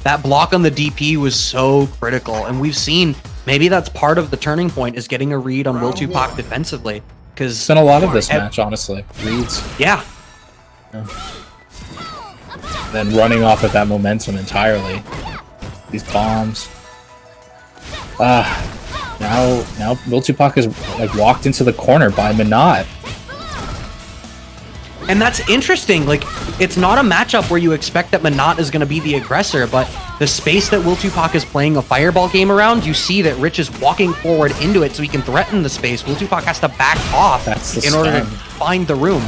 That block on the DP was so critical, and we've seen maybe that's part of the turning point is getting a read on Will Tupac defensively. Because It's been a lot of this match, honestly. Reads. yeah, Then running off of that momentum entirely. These bombs. Now Will Tupac is like walked into the corner by Minot. and that's interesting. Like, it's not a matchup where you expect that Minot is going to be the aggressor, but the space that Will Tupac is playing a fireball game around, you see that Rich is walking forward into it so he can threaten the space. Will Tupac has to back off That's the in order to stun. find the room.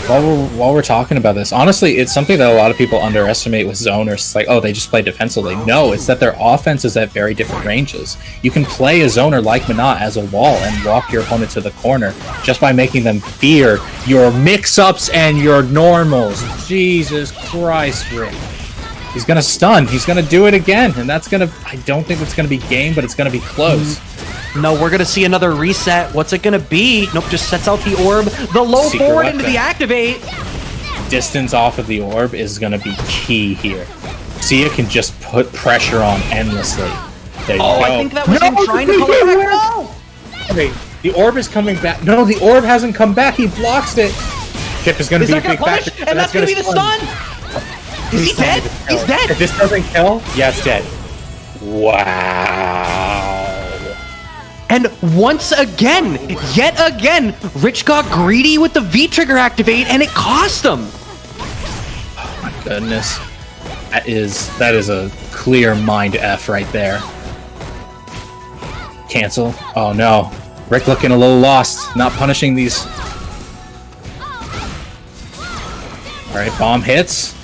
While we're talking about this, honestly, it's something that a lot of people underestimate with zoners. It's like, oh, they just play defensively. No, it's that their offense is at very different ranges. You can play a zoner like Minot as a wall and walk your opponent to the corner just by making them fear your mix-ups and your normals. Jesus Christ, Rick. He's gonna stun. He's gonna do it again, and that's gonna... I don't think it's gonna be game, but it's gonna be close. No, we're going to see another reset. What's it going to be? Nope, just sets out the orb. The low Secret forward weapon. into the activate. Distance off of the orb is going to be key here. Sia can just put pressure on endlessly. There you go. I think that was him trying to call it back. No! Wait, the orb is coming back. No, the orb hasn't come back. He blocks it. Chip is going to Is be a that going big to punish? factor. And that's going to be the stun? Is he dead? He's If dead. this doesn't kill, yeah, it's dead. Wow. And once again, yet again, Rich got greedy with the V-trigger activate, and it cost him. Oh my goodness. That is a clear mind F right there. Cancel. Oh no. Rick looking a little lost. Not punishing these. Alright, bomb hits.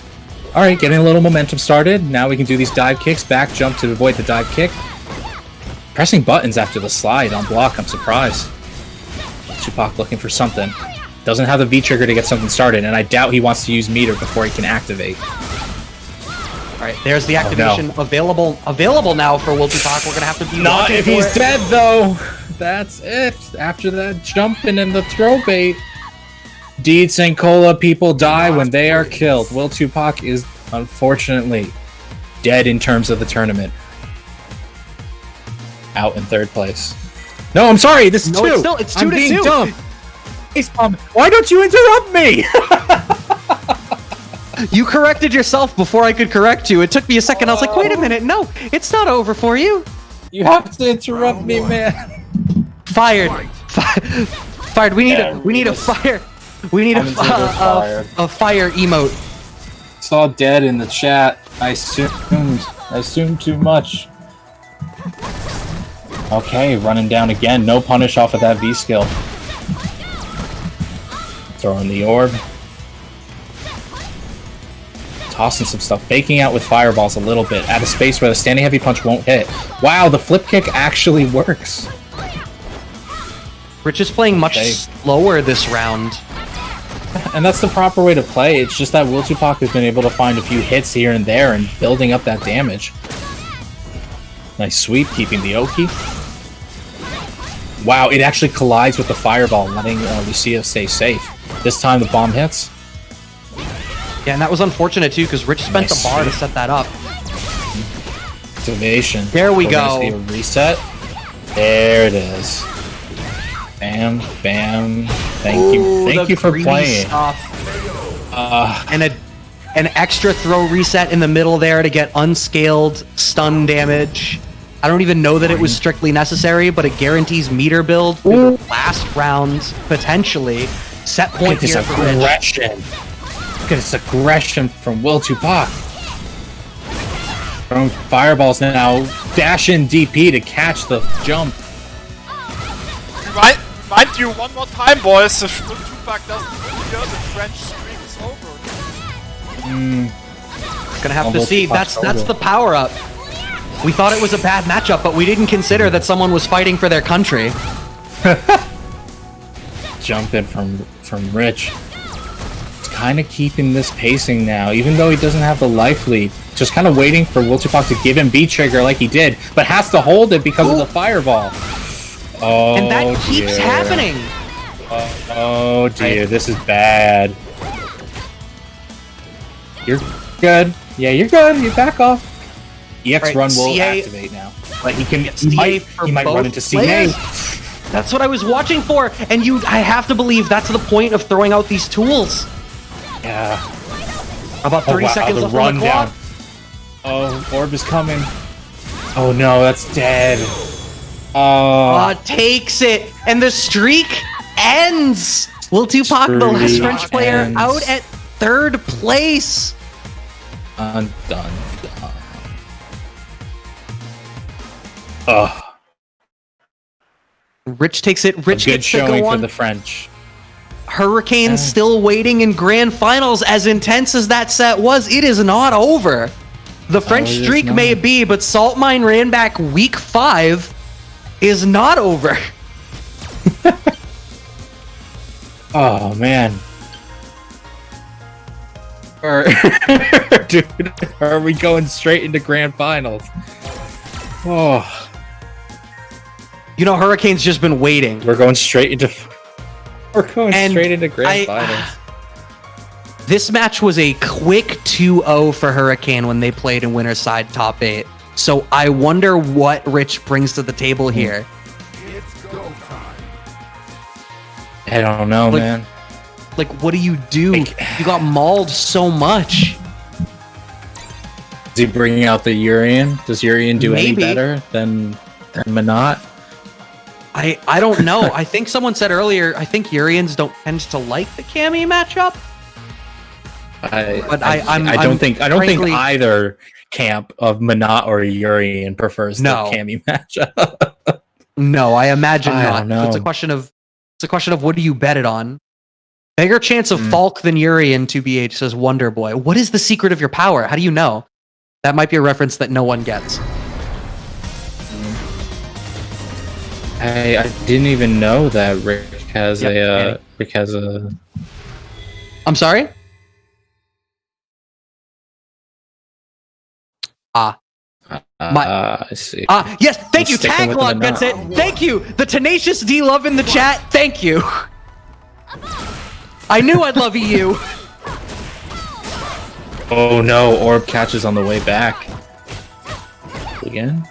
Alright, getting a little momentum started. Now we can do these dive kicks. Back jump to avoid the dive kick. Pressing buttons after the slide on block, I'm surprised. Tupac looking for something. Doesn't have the V-trigger to get something started, and I doubt he wants to use meter before he can activate. Alright, there's the activation available now for Will Tupac. We're gonna have to be Not watching if for he's it. dead, though. That's it. After that jumping and the throw bait. Deed Sankola, people die when they are killed. Will Tupac is, unfortunately, dead in terms of the tournament. Out in third place. No, I'm sorry. This is No, two. it's I'm 2-2. being dumb. Why don't you interrupt me? You corrected yourself before I could correct you. It took me a second. I was like, wait a minute. No, it's not over for you. You have to interrupt me, man. Fired. Fired. We need a fire. We need a fire emote. Saw dead in the chat. I assumed too much. Okay, running down again. No punish off of that V skill. Throwing the orb. Tossing some stuff. Faking out with fireballs a little bit. At a space where the standing heavy punch won't hit. Wow, the flip kick actually works. Rich is playing much slower this round. And that's the proper way to play. It's just that Will Tupac has been able to find a few hits here and there and building up that damage. Nice sweep, keeping the Oki. Wow, it actually collides with the fireball, letting Lucia stay safe. This time the bomb hits. Yeah, and that was unfortunate too, because Rich spent the bar to set that up. Activation. There we We're go. gonna see a reset. There it is. Bam, bam. Thank you for playing. And an extra throw reset in the middle there to get unscaled stun damage. I don't even know that it was strictly necessary, but it guarantees meter build through the last round, potentially. Set point here for Rich. Look at this aggression from Will Tupac. Throwing fireballs now. Dash in DP to catch the jump. Remind you one more time, boys, if Will Tupac doesn't win here, the French streak is over. Gonna have to see. That's the power up. We thought it was a bad matchup, but we didn't consider that someone was fighting for their country. Jump in from Rich. It's kind of keeping this pacing now, even though he doesn't have the life lead. Just kind of waiting for Will Tupac to give him beat trigger like he did, but has to hold it because of the fireball. Oh, And that keeps happening. Oh dear, this is bad. You're good. Yeah, you're good. You back off. EX Right, run will CA activate now, but he CA might for run both into CA. players? That's what I was watching for, and I have to believe that's the point of throwing out these tools. Yeah. About 30 seconds left on the clock. Oh, orb is coming. Oh no, that's dead. Takes it, and the streak ends. Will Tupac, the last French player, ends. out at third place. Done. Ugh. Rich takes it. Rich Good gets to showing go for on. the French. Hurricane's still waiting in grand finals. As intense as that set was, it is not over. The French it is streak not. may be, but Saltmine ran back week 5 is not over. Oh man. Dude, are we going straight into grand finals? Oh, You know, Hurricane's just been waiting. we're going straight into And grand finals. This match was a quick 2-0 for Hurricane when they played in winner's side top 8. So I wonder what Rich brings to the table here. I don't know, man. Like, what do? You got mauled so much. Is he bringing out the Urian? Does Urian do any Maybe. better than Manat? I don't know. I think someone said earlier, I think Urians don't tend to like the Cammy matchup. I don't think either camp of Manat or Urian prefers the Cammy matchup. No, I imagine I not. don't know. It's a question of what do you bet it on? Bigger chance of Falk than Urian, 2BH says Wonder Boy. What is the secret of your power? How do you know? That might be a reference that no one gets. I didn't even know that Rick has I'm sorry? I see. Yes, thank you. Sticking with Taglog the gets it. Thank you. The Tenacious D love in the chat. Thank you. I knew I'd love EU. Oh no, Orb catches on the way back. Again?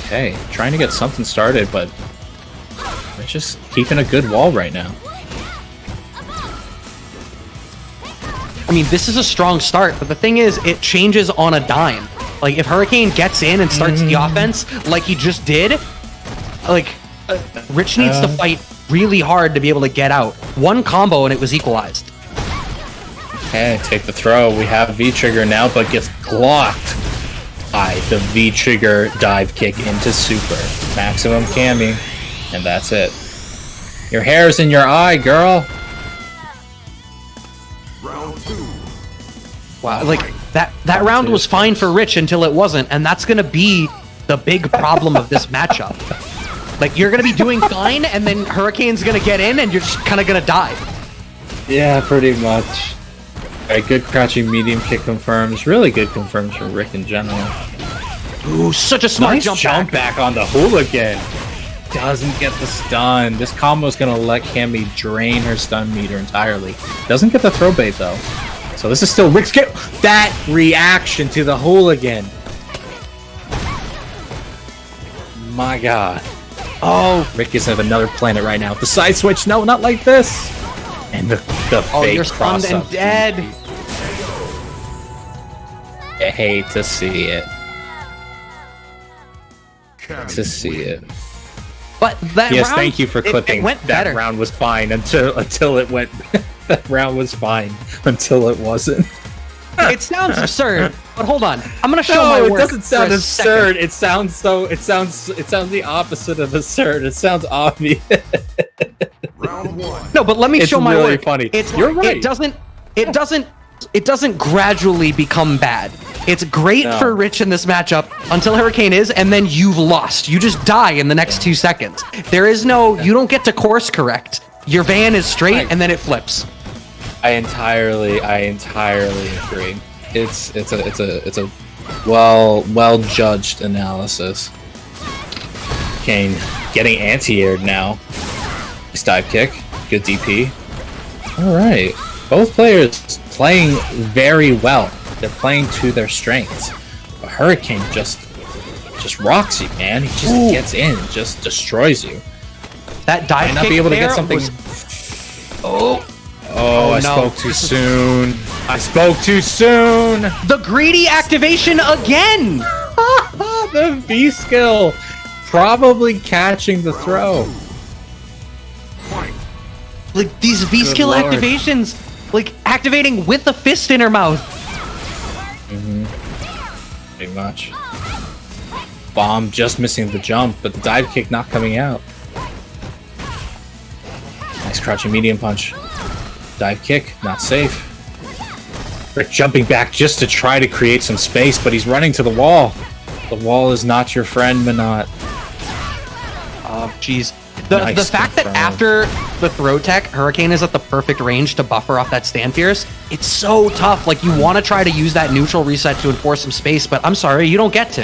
Okay, trying to get something started, but we're just keeping a good wall right now. I mean, this is a strong start, but the thing is, it changes on a dime. Like, if Hurricane gets in and starts the offense like he just did, like, Rich needs to fight really hard to be able to get out. One combo and it was equalized. Okay, take the throw. We have V-Trigger now, but gets blocked by the V-Trigger dive kick into Super. Maximum Cammy, and that's it. Your hair's in your eye, girl. Round 2. Wow, like, that round was fine for Rich until it wasn't, and that's gonna be the big problem of this matchup. Like, you're gonna be doing fine, and then Hurricane's gonna get in, and you're just kind of gonna die. Yeah, pretty much. Alright, good crouching medium kick confirms. Really good confirms for Rick in general. Ooh, such a smart Nice jump back on the hooligan. Doesn't get the stun. This combo is gonna let Cammy drain her stun meter entirely. Doesn't get the throw bait though. So this is still Rick's kill. That reaction to the hooligan. My god. Oh, Rick is at another planet right now. The side switch, no, not like this. And the fake you're stunned and cross-up. dead. I hate to see it. To see it. But that Yes, round, thank you for clipping. It went that better. round was fine until it went. That round was fine until it wasn't. It sounds absurd, but hold on. I'm gonna show No, my it work doesn't sound for a absurd. second. It sounds the opposite of absurd. It sounds obvious. Round 1. No, but let me It's show my really work. funny. It's You're right. It doesn't gradually become bad. It's great No. for Rich in this matchup until Hurricane is, and then you've lost. You just die in the next 2 seconds. There is no, you don't get to course correct. Your van is straight, and then it flips. I entirely agree. It's a well judged analysis. Kane getting anti-aired now. Nice dive kick, good DP. All right, both players playing very well. They're playing to their strengths. But Hurricane just rocks you, man. He just gets in, just destroys you. That dive Might not kick be able to get there something. was- Oh, I no. spoke too soon. I spoke too soon. the greedy activation again. The V skill probably catching the throw. Like these V skill Lord. activations, like activating with a fist in her mouth. Pretty much. Bomb just missing the jump, but the dive kick not coming out. Nice crouching medium punch. Dive kick, not safe. Rick jumping back just to try to create some space, but he's running to the wall. The wall is not your friend, Manat. Oh, jeez. The Nice fact that confirm. after the throw tech, Hurricane is at the perfect range to buffer off that stand fierce, it's so tough. Like, you want to try to use that neutral reset to enforce some space, but I'm sorry, you don't get to.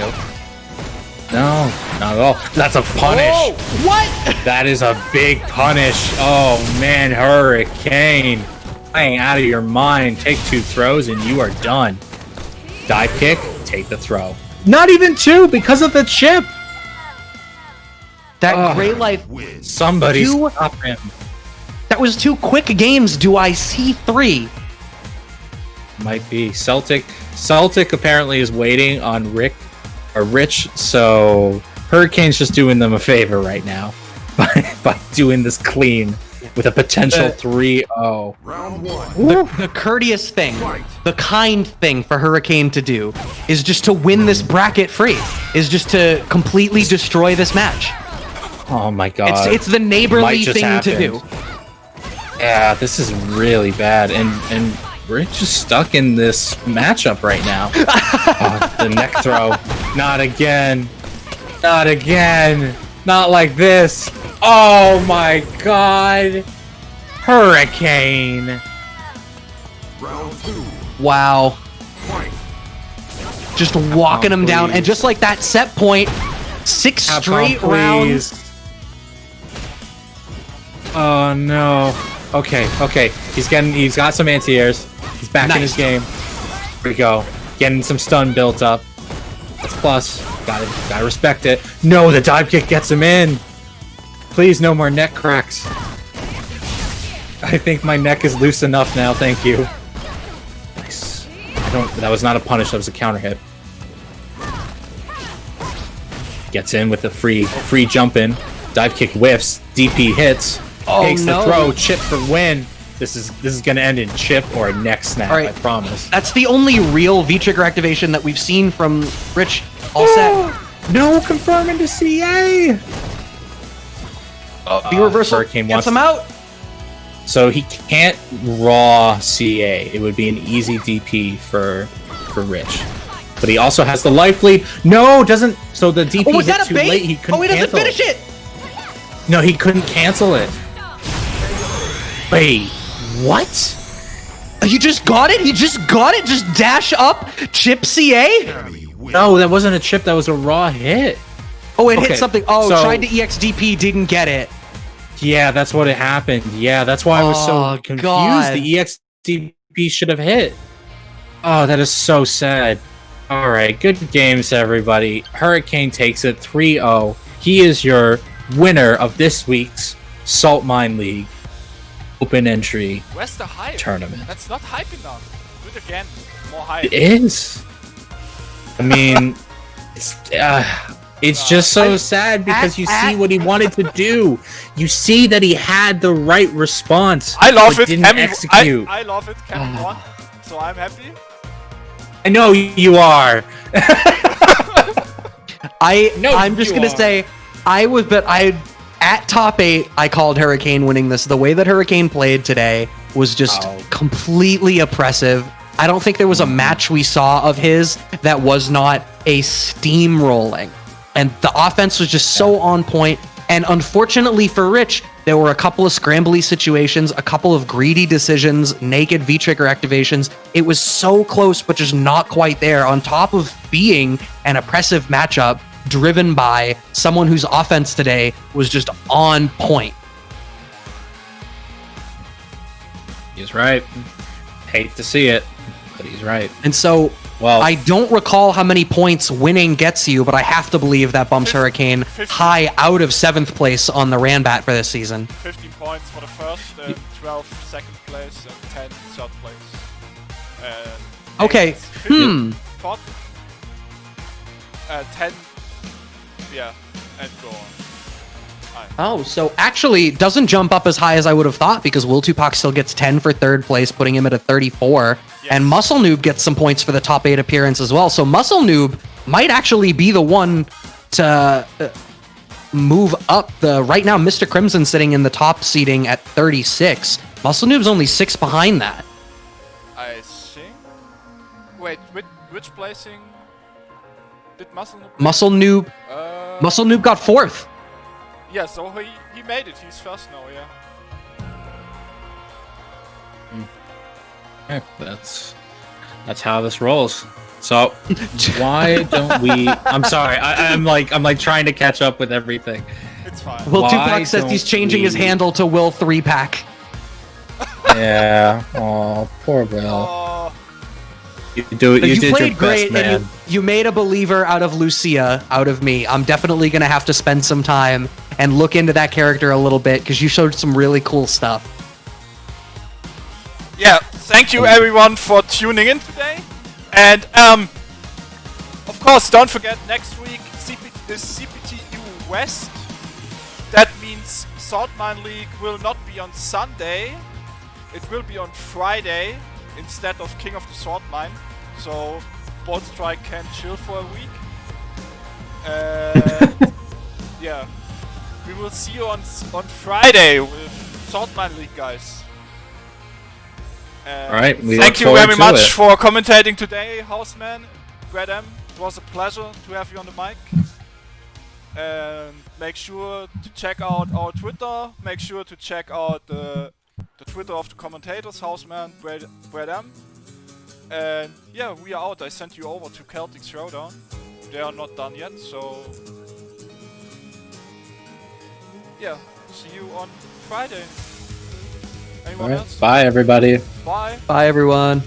No, not at all. That's a punish. Oh, what? That is a big punish. Oh man, Hurricane. Playing out of your mind. Take 2 throws and you are done. Dive kick, take the throw. Not even 2 because of the chip. That Grey Life, Somebody You- stop him. that was 2 quick games. Do I see 3? Might be. Celtic apparently is waiting on Rick rich, so Hurricane's just doing them a favor right now by doing this clean with a potential 3-0. Round 1. The courteous thing, the kind thing for Hurricane to do is just to win this bracket free, is just to completely destroy this match. Oh my god. It's the neighborly Might just thing to do. Yeah, this is really bad, and we're just stuck in this matchup right now. Oh, the neck throw. Not again. Not again. Not like this. Oh my god. Hurricane. Round 2. Wow. Fight. Just walking him down. please. And just like that set point, 6 Capcom, straight rounds. please. Oh no. Okay. He's got some anti-airs. He's back in his Nice. game. Here we go. Getting some stun built up. That's plus. Gotta respect it. No, the dive kick gets him in. Please, no more neck cracks. I think my neck is loose enough now. Thank you. Nice. That was not a punish. That was a counter hit. Gets in with the free jump in. Dive kick whiffs. DP hits. Oh, Takes no. the throw. Chip for win. This is gonna end in chip or a neck snap. All right. I promise. That's the only real V-trigger activation that we've seen from Rich all set. No, confirming to CA. The reversal Hurricane gets wants- him out. So he can't raw CA. It would be an easy DP for Rich. But he also has the life lead. No, doesn't. So the DP Oh, was hit that a too bait? late. He couldn't Oh, he doesn't cancel finish it. No, he couldn't cancel it. Wait, what? He just got it. He just got it. Just dash up, chip CA. No, that wasn't a chip. That was a raw hit. Oh, it Okay, hit something. Oh, so- tried to EXDP, didn't get it. Yeah, that's what it happened. Yeah, that's why I was so Oh, confused. God. The EXDP should have hit. Oh, that is so sad. All right, good games, everybody. Hurricane takes it 3-0. He is your winner of this week's Saltmine League open entry Where's the hype? tournament. That's not hype enough. Do it again. More hype. It is. I mean, it's just so sad because you see what he wanted to do. You see that he had the right response. I love but it. Didn't Kemi, execute. I love it. Kemi won, so I'm happy. I know you are. I'm just gonna say, at top 8, I called Hurricane winning this. The way that Hurricane played today was just completely oppressive. I don't think there was a match we saw of his that was not a steamrolling. And the offense was just so on point. And unfortunately for Rich, there were a couple of scrambly situations, a couple of greedy decisions, naked V-trigger activations. It was so close, but just not quite there, on top of being an oppressive matchup driven by someone whose offense today was just on point. He's right. Hate to see it, but he's right. And so Well, I don't recall how many points winning gets you, but I have to believe that bumps Hurricane 50. high out of 7th place on the Ranbat for this season. 15 points for the first, 12 second place, and 10 third place. Okay, 15 fourth, 10, yeah, and go on. Oh, so actually doesn't jump up as high as I would have thought, because Will Tupac still gets 10 for 3rd place, putting him at a 34. Yes. And Muscle Noob gets some points for the top 8 appearance as well. So Muscle Noob might actually be the one to move up. Right now, Mr. Crimson sitting in the top seating at 36. Muscle Noob's only 6 behind that. I think. Wait, which placing did Muscle Noob? Muscle Noob got 4th. Yeah, so he made it. He's first now, yeah. yeah, that's how this rolls. So why don't we? I'm sorry. I'm like trying to catch up with everything. It's fine. Will Why Tupac says he's don't changing his we- handle to Will 3-pack. Yeah. Oh, poor Will. Oh, You did your played great, best, man. and you made a believer out of Lucia, out of me. I'm definitely gonna have to spend some time and look into that character a little bit, because you showed some really cool stuff. yeah, thank you everyone for tuning in today. And, of course, don't forget next week is CPTU West. That means Saltmine League will not be on Sunday. It will be on Friday instead of King of the Saltmine. So Bolt Strike can chill for a week. And yeah, we will see you on Friday with Saltmine League, guys. All right, we thank look you very forward to much it. for commentating today, Houseman, BradM. It was a pleasure to have you on the mic. And make sure to check out our Twitter. Make sure to check out the Twitter of the commentators, Houseman, BradM. And yeah, we are out. I sent you over to Celtic Throwdown. They are not done yet, so yeah, see you on Friday. Anyone All right, else? bye everybody. Bye. Bye, everyone.